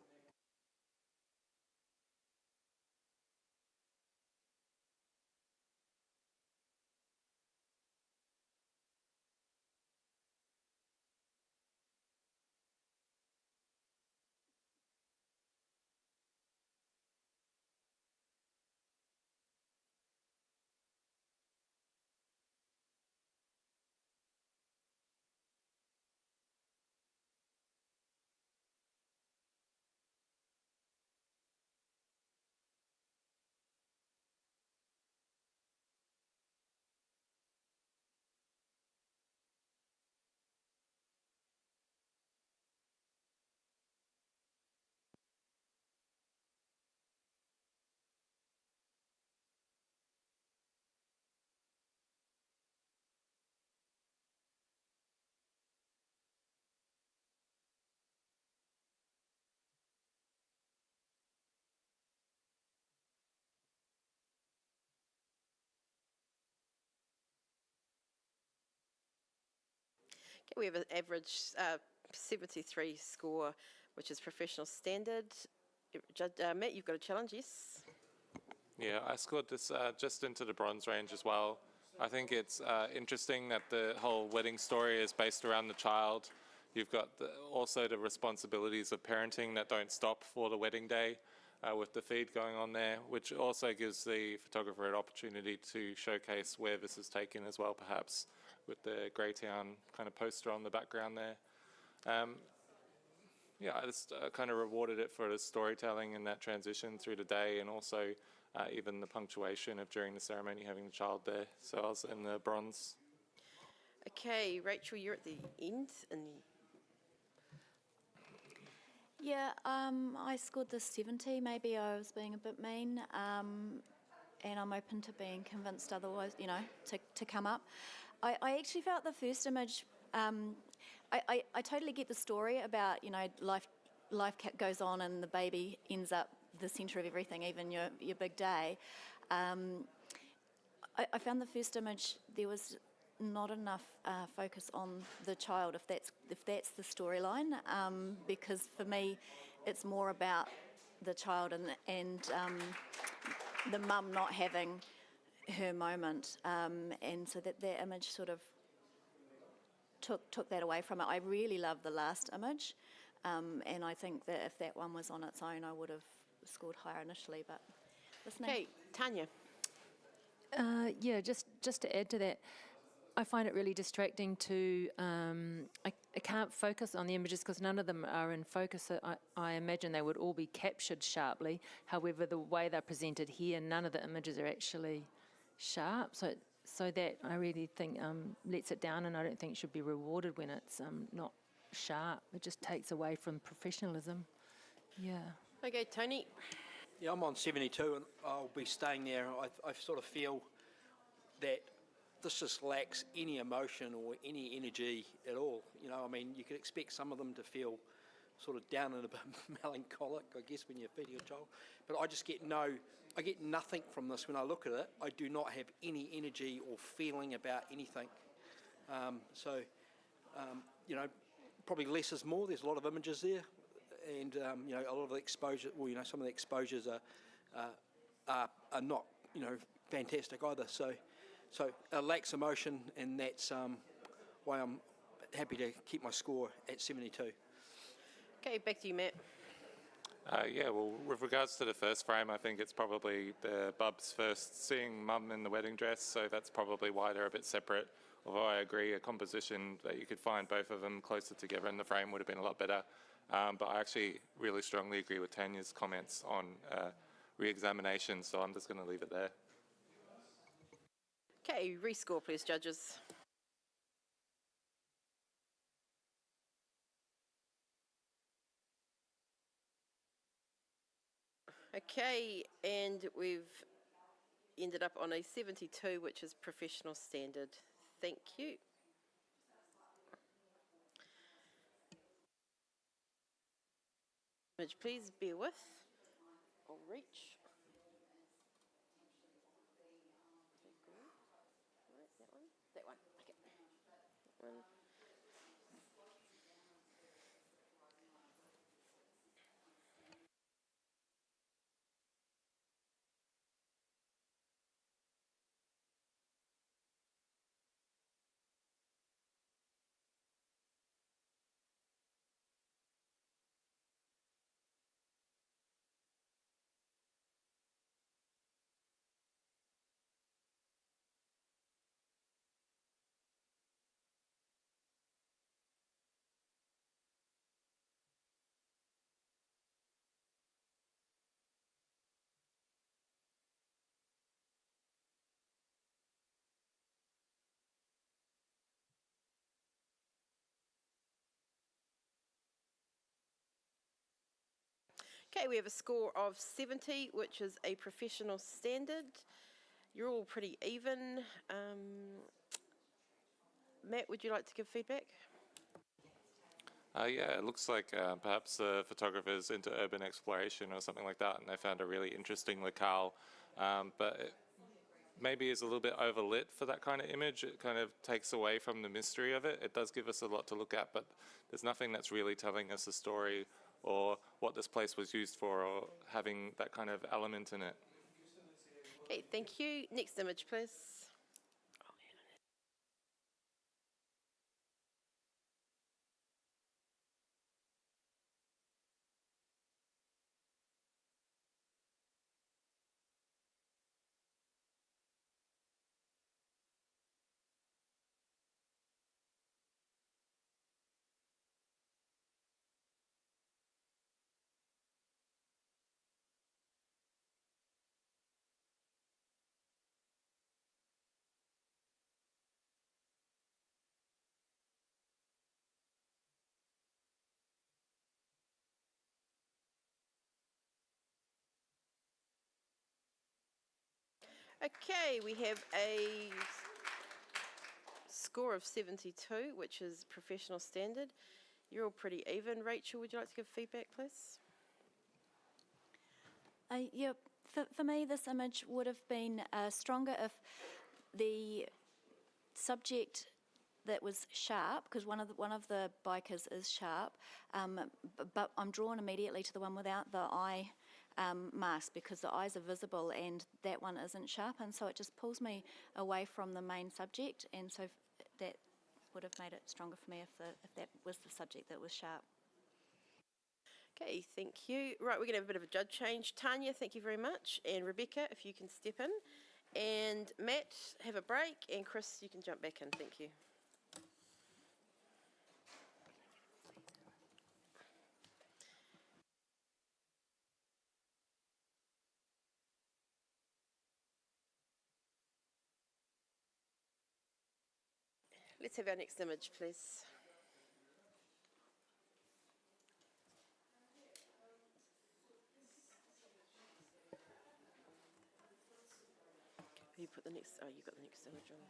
Okay, we have an average 73 score, which is professional standard. Matt, you've got a challenge, yes? Yeah, I scored this just into the bronze range as well. I think it's interesting that the whole wedding story is based around the child. You've got also the responsibilities of parenting that don't stop for the wedding day with the feed going on there, which also gives the photographer an opportunity to showcase where this is taken as well, perhaps, with the Greytown kind of poster on the background there. Yeah, I just kind of rewarded it for the storytelling and that transition through the day, and also even the punctuation of during the ceremony having the child there. So I was in the bronze. Okay, Rachel, you're at the end. Yeah, I scored this 70. Maybe I was being a bit mean, and I'm open to being convinced otherwise, you know, to come up. I actually felt the first image, I totally get the story about, you know, life goes on and the baby ends up the centre of everything, even your big day. I found the first image, there was not enough focus on the child, if that's the storyline, because for me it's more about the child and the mum not having her moment, and so that image sort of took that away from it. I really love the last image, and I think that if that one was on its own I would have scored higher initially, but listening. Okay, Tanya. Yeah, just to add to that, I find it really distracting to, I can't focus on the images because none of them are in focus. So I imagine they would all be captured sharply. However, the way they're presented here, none of the images are actually sharp. So that I really think lets it down, and I don't think it should be rewarded when it's not sharp. It just takes away from professionalism. Yeah. Okay, Tony. Yeah, I'm on 72 and I'll be staying there. I sort of feel that this just lacks any emotion or any energy at all. You know, I mean, you could expect some of them to feel sort of down and a bit melancholic, I guess, when you're feeding a child. But I just get nothing from this when I look at it. I do not have any energy or feeling about anything. You know, probably less is more. There's a lot of images there. And, you know, a lot of the exposure, well, you know, some of the exposures are not, you know, fantastic either. So it lacks emotion, and that's why I'm happy to keep my score at 72. Okay, back to you, Matt. Yeah, well, with regards to the first frame, I think it's probably the bubs first seeing mum in the wedding dress, so that's probably why they're a bit separate. Although I agree, a composition that you could find both of them closer together in the frame would have been a lot better. But I actually really strongly agree with Tanya's comments on re-examination, so I'm just going to leave it there. Okay, rescore please, judges. Okay, and we've ended up on a 72, which is professional standard. Thank you. Image, please bear with. I'll reach. That one. Okay. That one. Okay, we have a score of 70, which is a professional standard. You're all pretty even. Matt, would you like to give feedback? Yeah, it looks like perhaps the photographer's into urban exploration or something like that, and they found a really interesting locale, but it maybe is a little bit overlit for that kind of image. It kind of takes away from the mystery of it. It does give us a lot to look at, but there's nothing that's really telling us a story or what this place was used for or having that kind of element in it. Okay, thank you. Next image, please. Okay, we have a score of 72, which is professional standard. You're all pretty even. Rachel, would you like to give feedback, please? Yeah, for me, this image would have been stronger if the subject that was sharp, because one of the bikers is sharp, but I'm drawn immediately to the one without the eye mask because the eyes are visible and that one isn't sharp, and so it just pulls me away from the main subject, and so that would have made it stronger for me if that was the subject that was sharp. Okay, thank you. Right, we're going to have a bit of a judge change. Tanya, thank you very much. And Rebecca, if you can step in. And Matt, have a break. And Chris, you can jump back in. Thank you. Let's have our next image, please. You put the next, oh, you got the next image on. Yeah.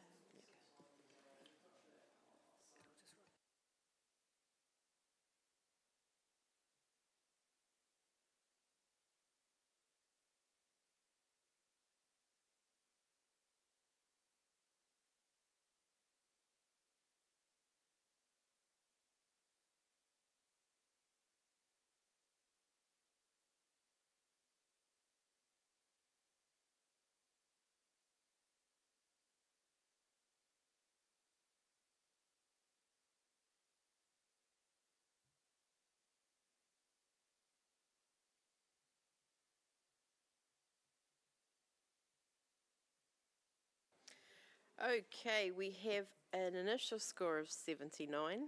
Okay, we have an initial score of 79,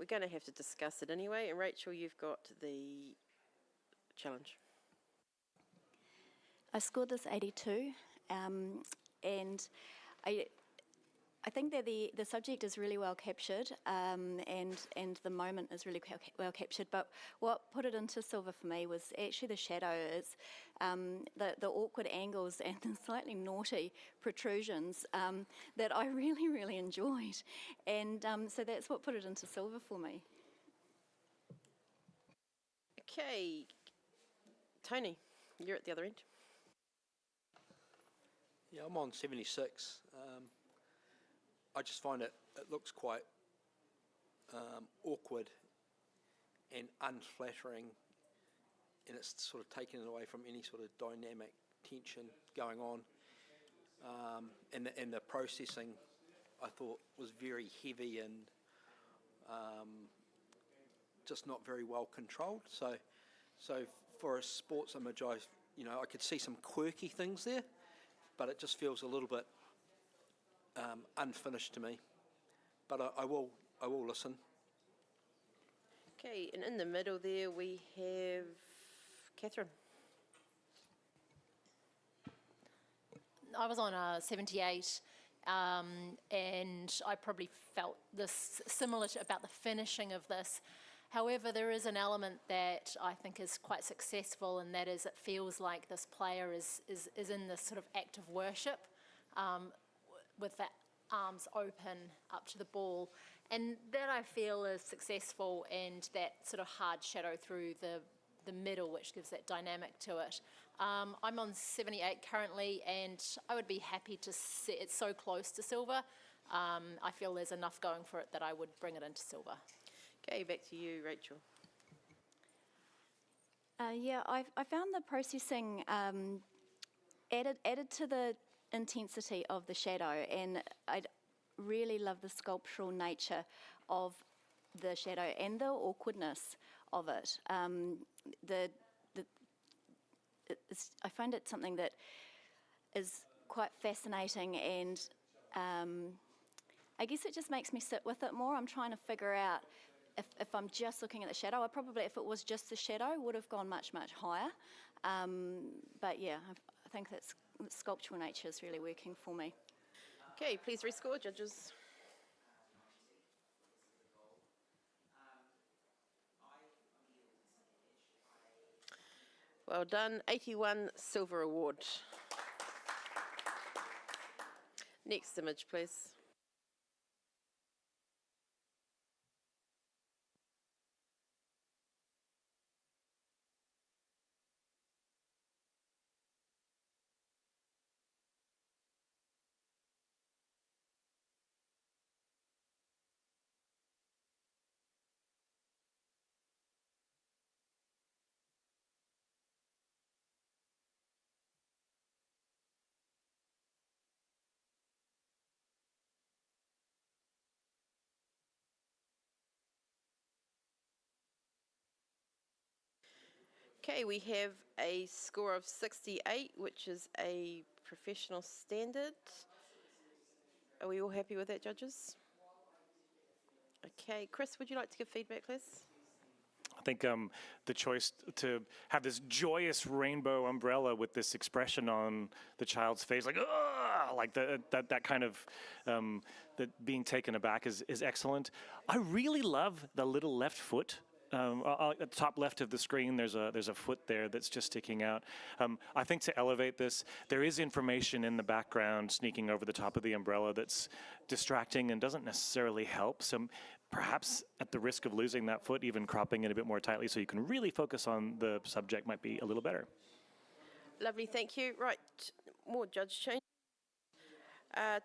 we're going to have to discuss it anyway. And Rachel, you've got the challenge. I scored this 82, and I think that the subject is really well captured, and the moment is really well captured. But what put it into silver for me was actually the shadows, the awkward angles and the slightly naughty protrusions that I really enjoyed, and so that's what put it into silver for me. Okay, Tony, you're at the other end. Yeah, I'm on 76. I just find it looks quite awkward and unflattering, and it's sort of taken away from any sort of dynamic tension going on. And the processing, I thought, was very heavy and just not very well controlled. So for a sports image, I could see some quirky things there, but it just feels a little bit unfinished to me. But I will listen. Okay, and in the middle there we have Catherine. I was on a 78, and I probably felt this similar to about the finishing of this. However, there is an element that I think is quite successful, and that is it feels like this player is in this sort of act of worship, with the arms open up to the ball, and that I feel is successful, and that sort of hard shadow through the middle, which gives that dynamic to it. I'm on 78 currently, and I would be happy to see it so close to silver. I feel there's enough going for it that I would bring it into silver. Okay, back to you, Rachel. Yeah, I found the processing added to the intensity of the shadow, and I really love the sculptural nature of the shadow and the awkwardness of it. I find it something that is quite fascinating, and I guess it just makes me sit with it more. I'm trying to figure out if I'm just looking at the shadow. I probably, if it was just the shadow, would have gone much higher. But yeah, I think that sculptural nature is really working for me. Okay, please rescore, judges. Well done, 81 silver award. Next image, please. Okay, we have a score of 68, which is a professional standard. Are we all happy with that, judges? Okay, Chris, would you like to give feedback, please? I think the choice to have this joyous rainbow umbrella with this expression on the child's face, like that kind of that being taken aback is excellent. I really love the little left foot. At the top left of the screen, there's a foot there that's just sticking out. I think to elevate this, there is information in the background sneaking over the top of the umbrella that's distracting and doesn't necessarily help. So perhaps at the risk of losing that foot, even cropping it a bit more tightly so you can really focus on the subject might be a little better. Lovely, thank you. Right, more judge change.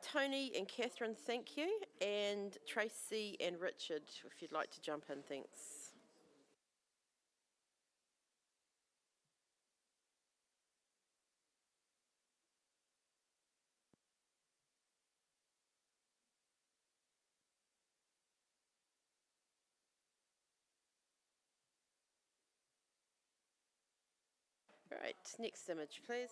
Tony and Catherine, thank you. And Tracy and Richard, if you'd like to jump in, thanks. All right, next image, please.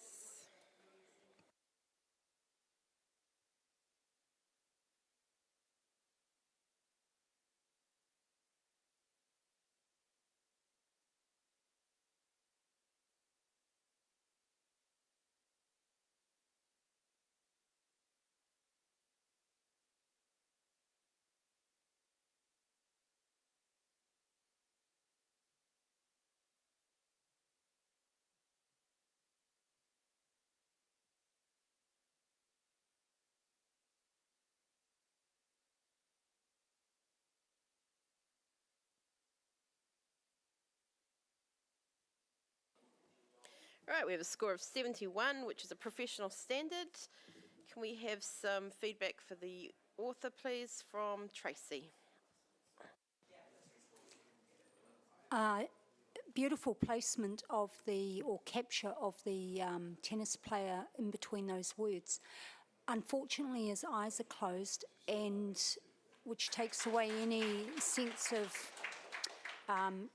Right, we have a score of 71, which is a professional standard. Can we have some feedback for the author, please, from Tracy? Beautiful placement of or capture of the tennis player in between those words. Unfortunately, his eyes are closed, and which takes away any sense of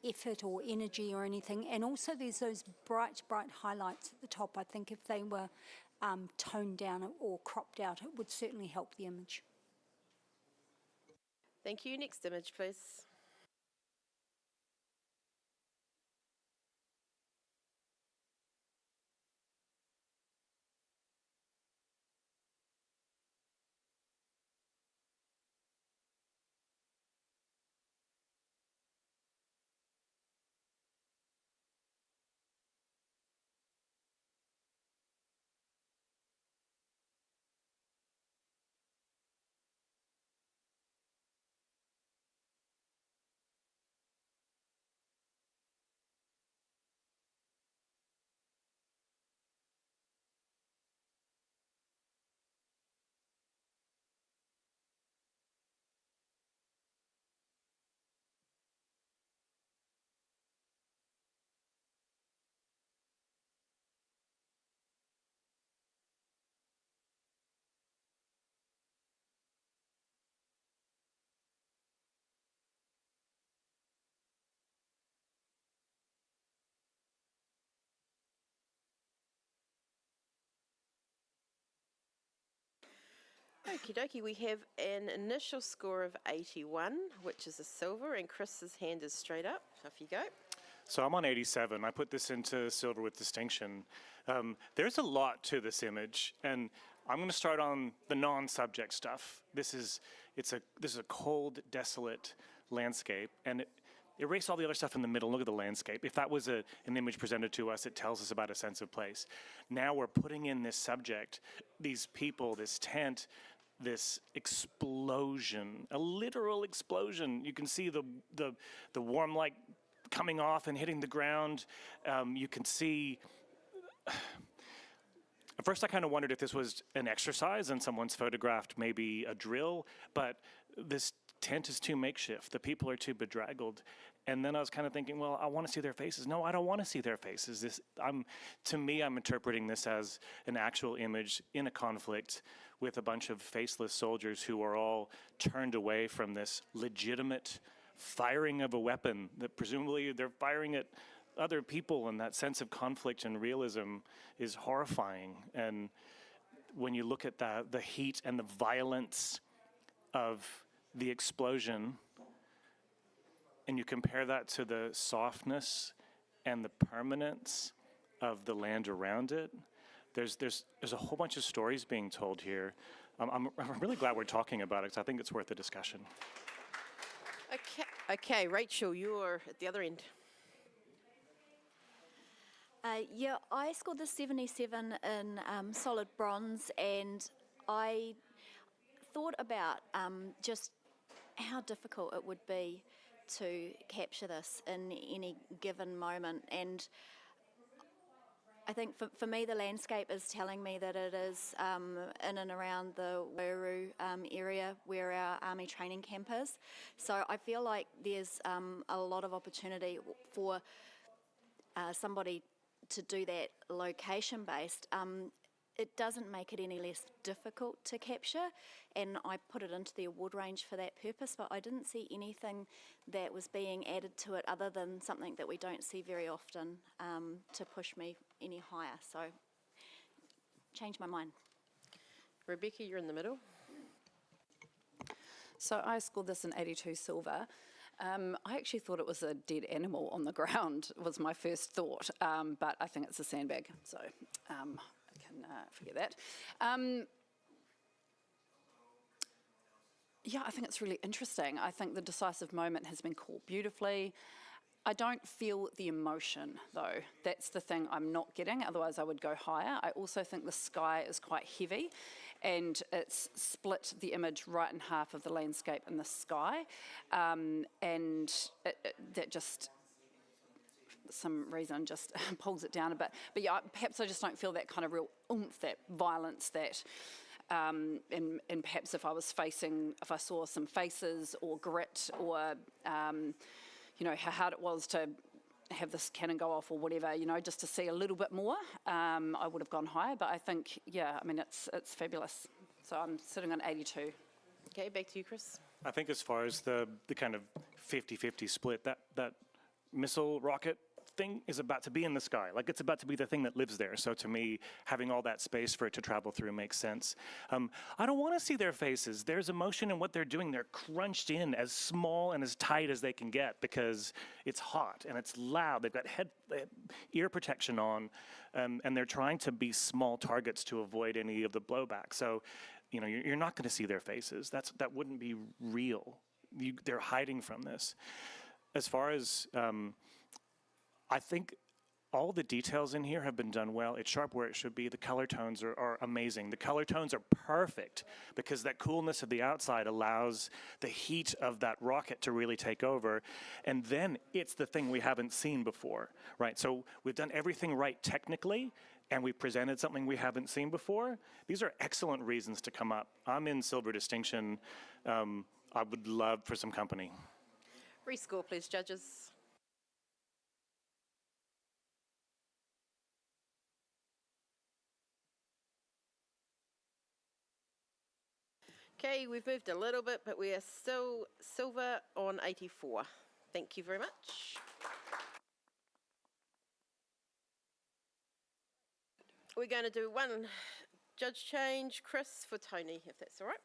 effort or energy or anything. And also there's those bright highlights at the top. I think if they were toned down or cropped out, it would certainly help the image. Thank you. Next image, please. Okie dokie, we have an initial score of 81, which is a silver, and Chris's hand is straight up. Off you go. So I'm on 87. I put this into silver with distinction. There's a lot to this image, and I'm going to start on the non-subject stuff. This is a cold, desolate landscape, and erase all the other stuff in the middle. Look at the landscape. If that was an image presented to us, it tells us about a sense of place. Now we're putting in this subject, these people, this tent, this explosion, a literal explosion. You can see the warm light coming off and hitting the ground. You can see. At first, I kind of wondered if this was an exercise and someone's photographed maybe a drill, but this tent is too makeshift. The people are too bedraggled. And then I was kind of thinking, well, I want to see their faces. No, I don't want to see their faces. To me, I'm interpreting this as an actual image in a conflict with a bunch of faceless soldiers who are all turned away from this legitimate firing of a weapon that presumably they're firing at other people, and that sense of conflict and realism is horrifying. And when you look at the heat and the violence of the explosion, and you compare that to the softness and the permanence of the land around it, there's a whole bunch of stories being told here. I'm really glad we're talking about it, because I think it's worth a discussion. Okay, Rachel, you're at the other end. Yeah, I scored the 77 in solid bronze, and I thought about just how difficult it would be to capture this in any given moment. And I think for me, the landscape is telling me that it is in and around the Voyeurism area where our army training camp is. So I feel like there's a lot of opportunity for somebody to do that location-based. It doesn't make it any less difficult to capture, and I put it into the award range for that purpose, but I didn't see anything that was being added to it other than something that we don't see very often to push me any higher, so changed my mind. Rebecca, you're in the middle. So I scored this in 82 silver. I actually thought it was a dead animal on the ground, was my first thought, but I think it's a sandbag, so I can forget that. Yeah, I think it's really interesting. I think the decisive moment has been caught beautifully. I don't feel the emotion, though. That's the thing I'm not getting, otherwise I would go higher. I also think the sky is quite heavy, and it's split the image right in half of the landscape and the sky, and that just some reason just pulls it down a bit. But yeah, perhaps I just don't feel that kind of real oomph, that violence, that, and perhaps if I saw some faces or grit or, how hard it was to have this cannon go off or whatever, just to see a little bit more, I would have gone higher. But I think, it's fabulous. So I'm sitting on 82. Okay, back to you, Chris. I think as far as the kind of 50-50 split, that missile rocket thing is about to be in the sky. Like, it's about to be the thing that lives there. So to me, having all that space for it to travel through makes sense. I don't want to see their faces. There's emotion in what they're doing. They're crunched in as small and as tight as they can get because it's hot and it's loud. They've got ear protection on, and they're trying to be small targets to avoid any of the blowback. So, you're not going to see their faces. That wouldn't be real. They're hiding from this. As far as I think all the details in here have been done well. It's sharp where it should be. The color tones are amazing. The color tones are perfect because that coolness of the outside allows the heat of that rocket to really take over. And then it's the thing we haven't seen before, right? So we've done everything right technically, and we've presented something we haven't seen before. These are excellent reasons to come up. I'm in silver distinction. I would love for some company. Rescore, please, judges. Okay, we've moved a little bit, but we are still silver on 84. Thank you very much. We're going to do one judge change, Chris, for Tony, if that's all right.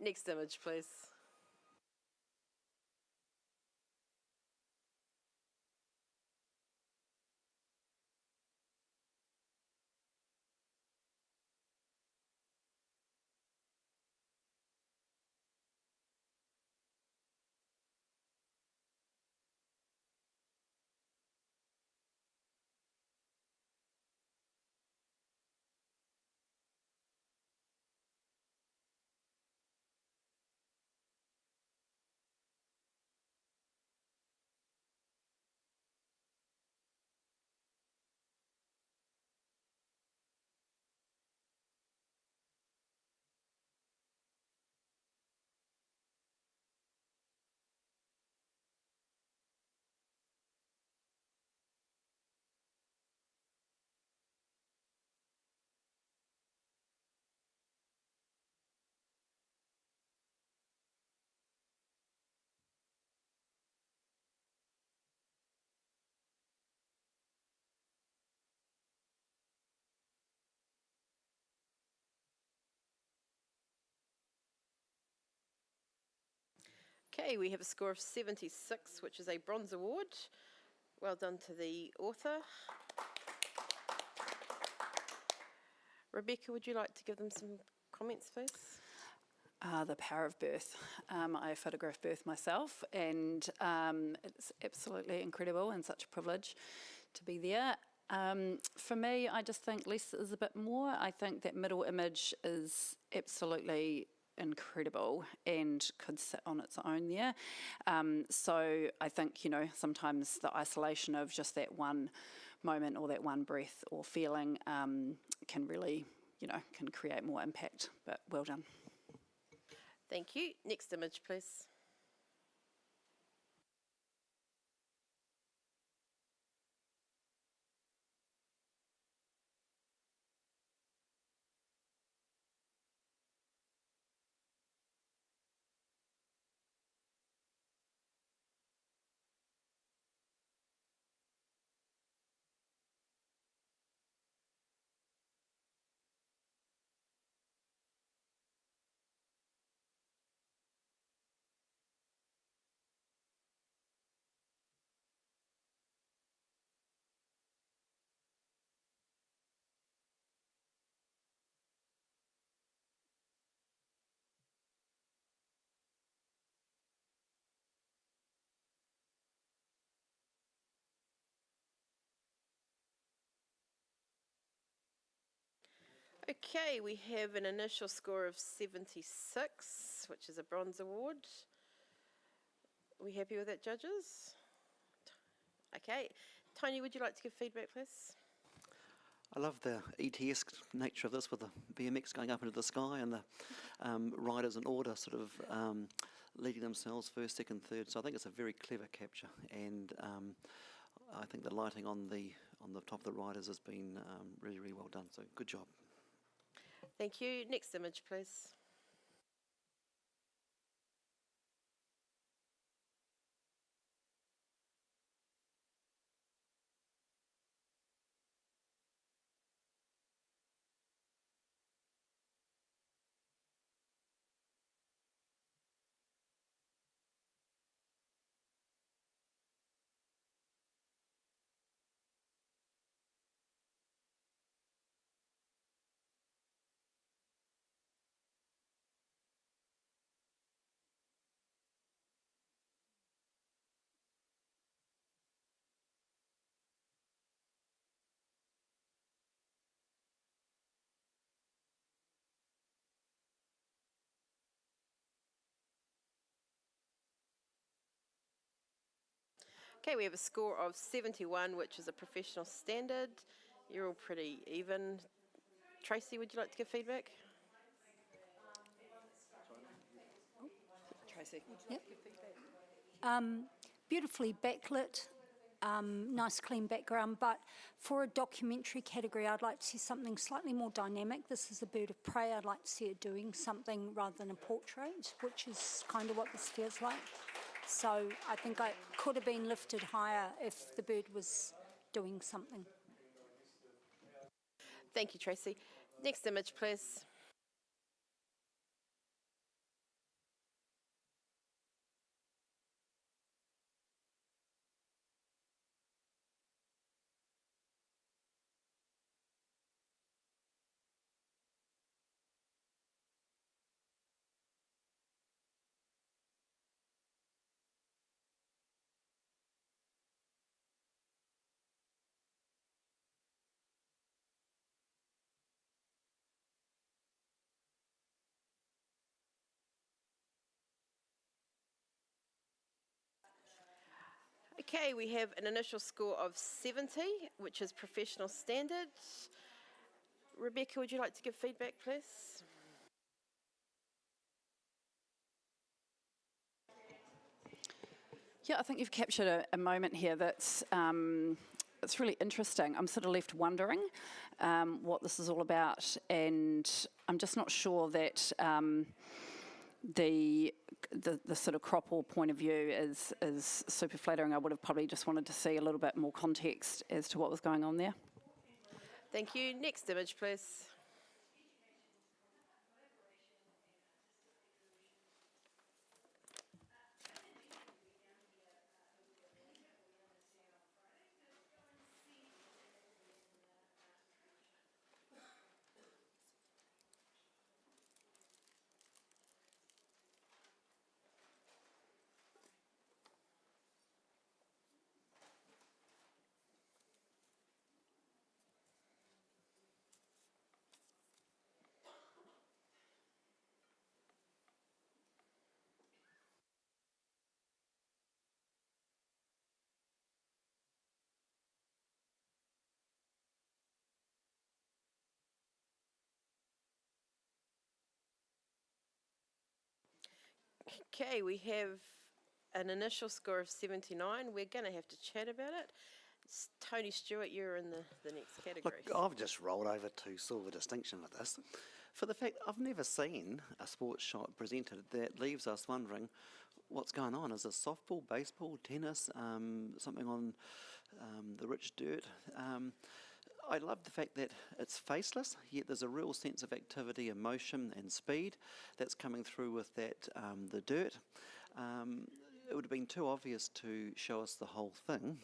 Next image, please. Okay, we have a score of 76, which is a bronze award. Well done to the author. Rebecca, would you like to give them some comments, please? The power of birth. I photographed birth myself, and it's absolutely incredible and such a privilege to be there. For me, I just think less is a bit more. I think that middle image is absolutely incredible and could sit on its own there. So I think, sometimes the isolation of just that one moment or that one breath or feeling can really, can create more impact. But well done. Thank you. Next image, please. Okay, we have an initial score of 76, which is a bronze award. We happy with that, judges? Okay. Tony, would you like to give feedback, please? I love the ETS nature of this with the BMX going up into the sky and the riders in order sort of leading themselves first, second, third. So I think it's a very clever capture, and I think the lighting on the top of the riders has been really, really well done. So good job. Thank you. Next image, please. Okay, we have a score of 71, which is a professional standard. You're all pretty even. Tracy, would you like to give feedback? Tracy. Yep. Beautifully backlit, nice clean background, but for a documentary category, I'd like to see something slightly more dynamic. This is a bird of prey. I'd like to see it doing something rather than a portrait, which is kind of what this feels like. So I think I could have been lifted higher if the bird was doing something. Thank you, Tracy. Next image, please. Okay, we have an initial score of 70, which is professional standard. Rebecca, would you like to give feedback, please? Yeah, I think you've captured a moment here that's it's really interesting. I'm sort of left wondering what this is all about, and I'm just not sure that the sort of crop or point of view is super flattering. I would have probably just wanted to see a little bit more context as to what was going on there. Thank you. Next image, please. Okay, we have an initial score of 79. We're going to have to chat about it. Tony Stewart, you're in the next category. Look, I've just rolled over to silver distinction with this. For the fact I've never seen a sports shot presented that leaves us wondering what's going on. Is this softball, baseball, tennis, something on the rich dirt? I love the fact that it's faceless, yet there's a real sense of activity and motion and speed that's coming through with that the dirt. It would have been too obvious to show us the whole thing,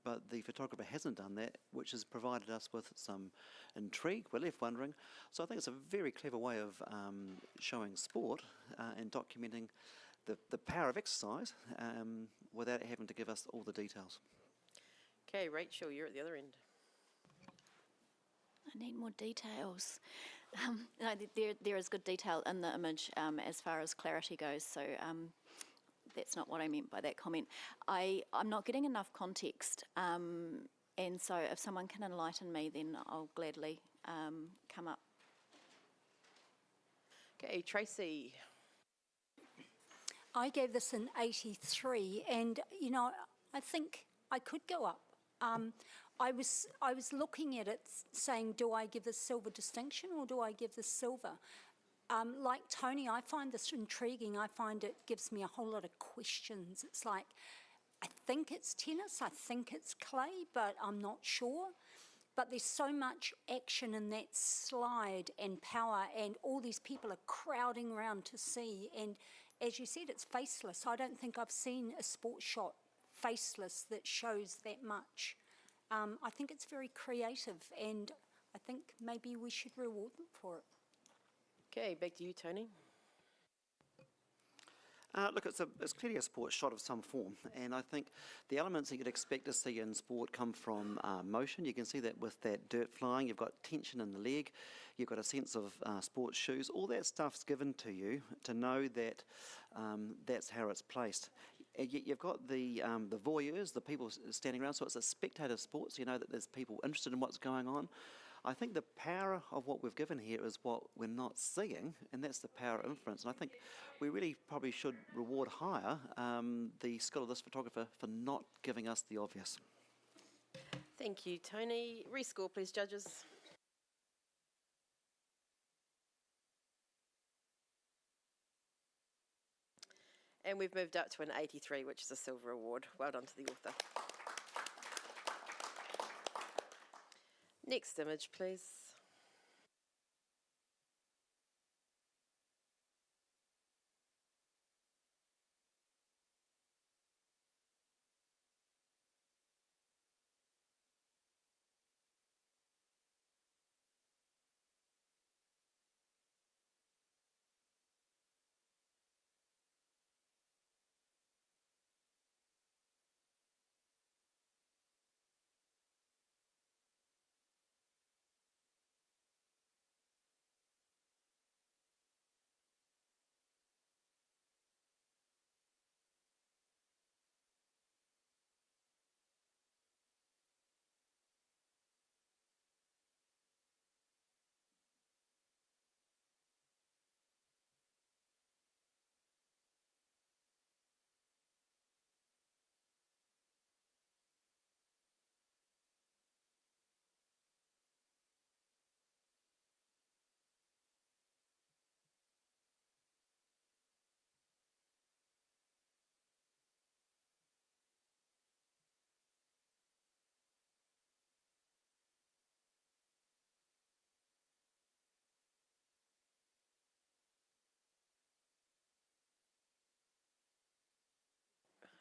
but the photographer hasn't done that, which has provided us with some intrigue. We're left wondering. So I think it's a very clever way of showing sport and documenting the power of exercise without having to give us all the details. Okay, Rachel, you're at the other end. I need more details. No, there is good detail in the image as far as clarity goes, so that's not what I meant by that comment. I'm not getting enough context, and so if someone can enlighten me, then I'll gladly come up. Okay, Tracy. I gave this an 83, and you know, I think I could go up. I was looking at it saying, do I give this silver distinction or do I give this silver? Like Tony, I find this intriguing. I find it gives me a whole lot of questions. It's like, I think it's tennis, I think it's clay, but I'm not sure. But there's so much action in that slide and power, and all these people are crowding around to see. And as you said, it's faceless. I don't think I've seen a sports shot faceless that shows that much. I think it's very creative, and I think maybe we should reward them for it. Okay, back to you, Tony. Look, it's clearly a sports shot of some form, and I think the elements that you'd expect to see in sport come from motion. You can see that with that dirt flying, you've got tension in the leg, you've got a sense of sports shoes. All that stuff's given to you to know that that's how it's placed. You've got the voyeurs, the people standing around, so it's a spectator sport, so you know that there's people interested in what's going on. I think the power of what we've given here is what we're not seeing, and that's the power of inference. And I think we really probably should reward higher the skill of this photographer for not giving us the obvious. Thank you, Tony. Rescore, please, judges. And we've moved up to an 83, which is a silver award. Well done to the author. Next image, please.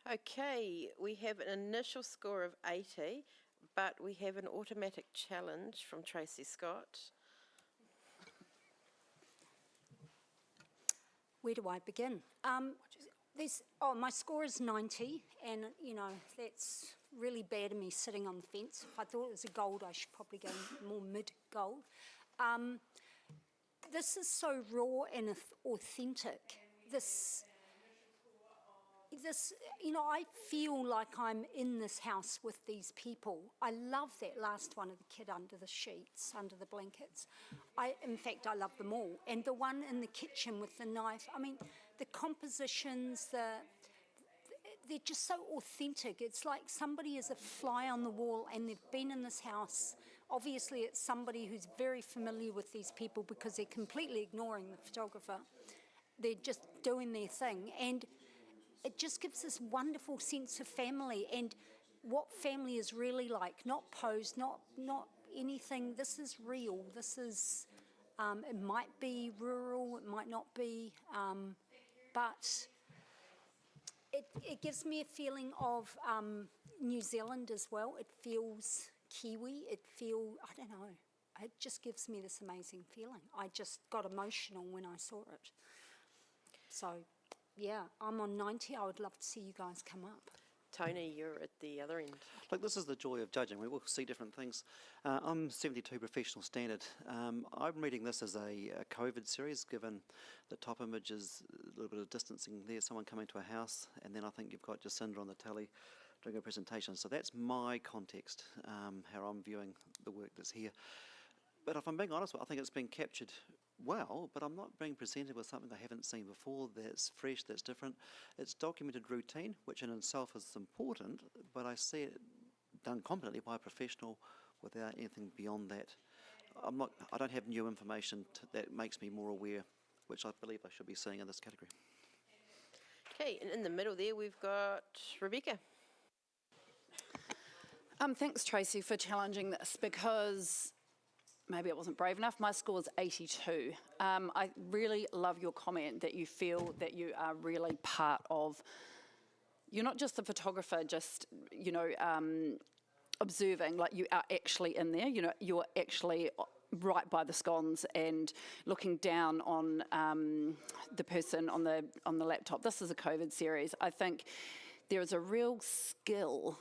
Okay, we have an initial score of 80, but we have an automatic challenge from Tracy Scott. Where do I begin? My score is 90, and you know, that's really bad of me sitting on the fence. If I thought it was a gold, I should probably go more mid-gold. This is so raw and authentic. This, you know, I feel like I'm in this house with these people. I love that last one of the kid under the sheets, under the blankets. In fact, I love them all. And the one in the kitchen with the knife, I mean, the compositions, they're just so authentic. It's like somebody is a fly on the wall and they've been in this house. Obviously, it's somebody who's very familiar with these people because they're completely ignoring the photographer. They're just doing their thing. And it just gives this wonderful sense of family and what family is really like, not posed, not anything. This is real. This is, it might be rural, it might not be, but it gives me a feeling of New Zealand as well. It feels Kiwi, I don't know, it just gives me this amazing feeling. I just got emotional when I saw it. So, yeah, I'm on 90. I would love to see you guys come up. Tony, you're at the other end. Look, this is the joy of judging. We will see different things. I'm 72 professional standard. I'm reading this as a COVID series, given the top image is a little bit of distancing there, someone coming to a house, and then I think you've got Jacinda on the telly doing a presentation. So that's my context, how I'm viewing the work that's here. But if I'm being honest, I think it's been captured well, but I'm not being presented with something I haven't seen before that's fresh, that's different. It's documented routine, which in itself is important, but I see it done competently by a professional without anything beyond that. I don't have new information that makes me more aware, which I believe I should be seeing in this category. Okay, and in the middle there we've got Rebecca. Thanks, Tracy, for challenging this, because maybe I wasn't brave enough. My score is 82. I really love your comment that you feel that you are really part of, you're not just the photographer, just, observing, like you are actually in there, you're actually right by the scones and looking down on the person on the laptop. This is a COVID series. I think there is a real skill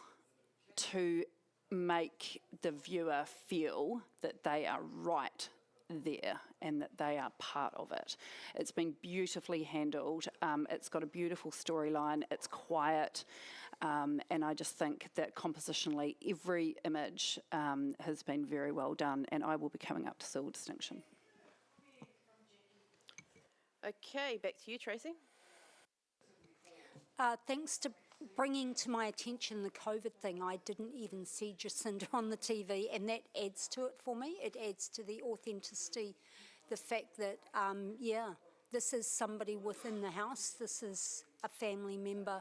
to make the viewer feel that they are right there and that they are part of it. It's been beautifully handled. It's got a beautiful storyline. It's quiet. And I just think that compositionally, every image has been very well done, and I will be coming up to silver distinction. Okay, back to you, Tracy. Thanks to bringing to my attention the COVID thing, I didn't even see Jacinda on the TV, and that adds to it for me. It adds to the authenticity, the fact that, this is somebody within the house, this is a family member.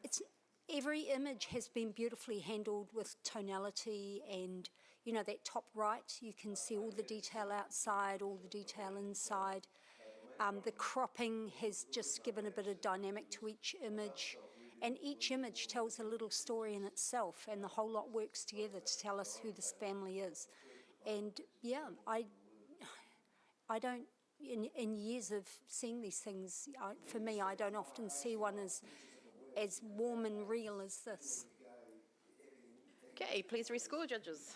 It's every image has been beautifully handled with tonality, and that top right, you can see all the detail outside, all the detail inside. The cropping has just given a bit of dynamic to each image, and each image tells a little story in itself, and the whole lot works together to tell us who this family is. And I don't, in years of seeing these things, for me, I don't often see one as warm and real as this. Okay, please rescore, judges.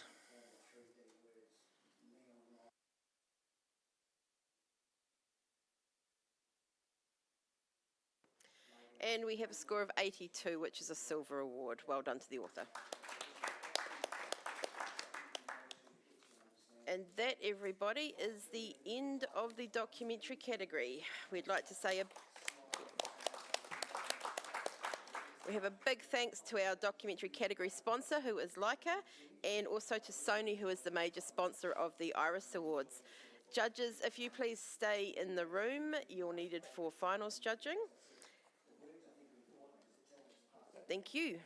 And we have a score of 82, which is a silver award. Well done to the author. And that, everybody, is the end of the documentary category. We'd like to say we have a big thanks to our documentary category sponsor, who is Leica, and also to Sony, who is the major sponsor of the Iris Awards. Judges, if you please stay in the room, you're needed for finals judging. Thank you.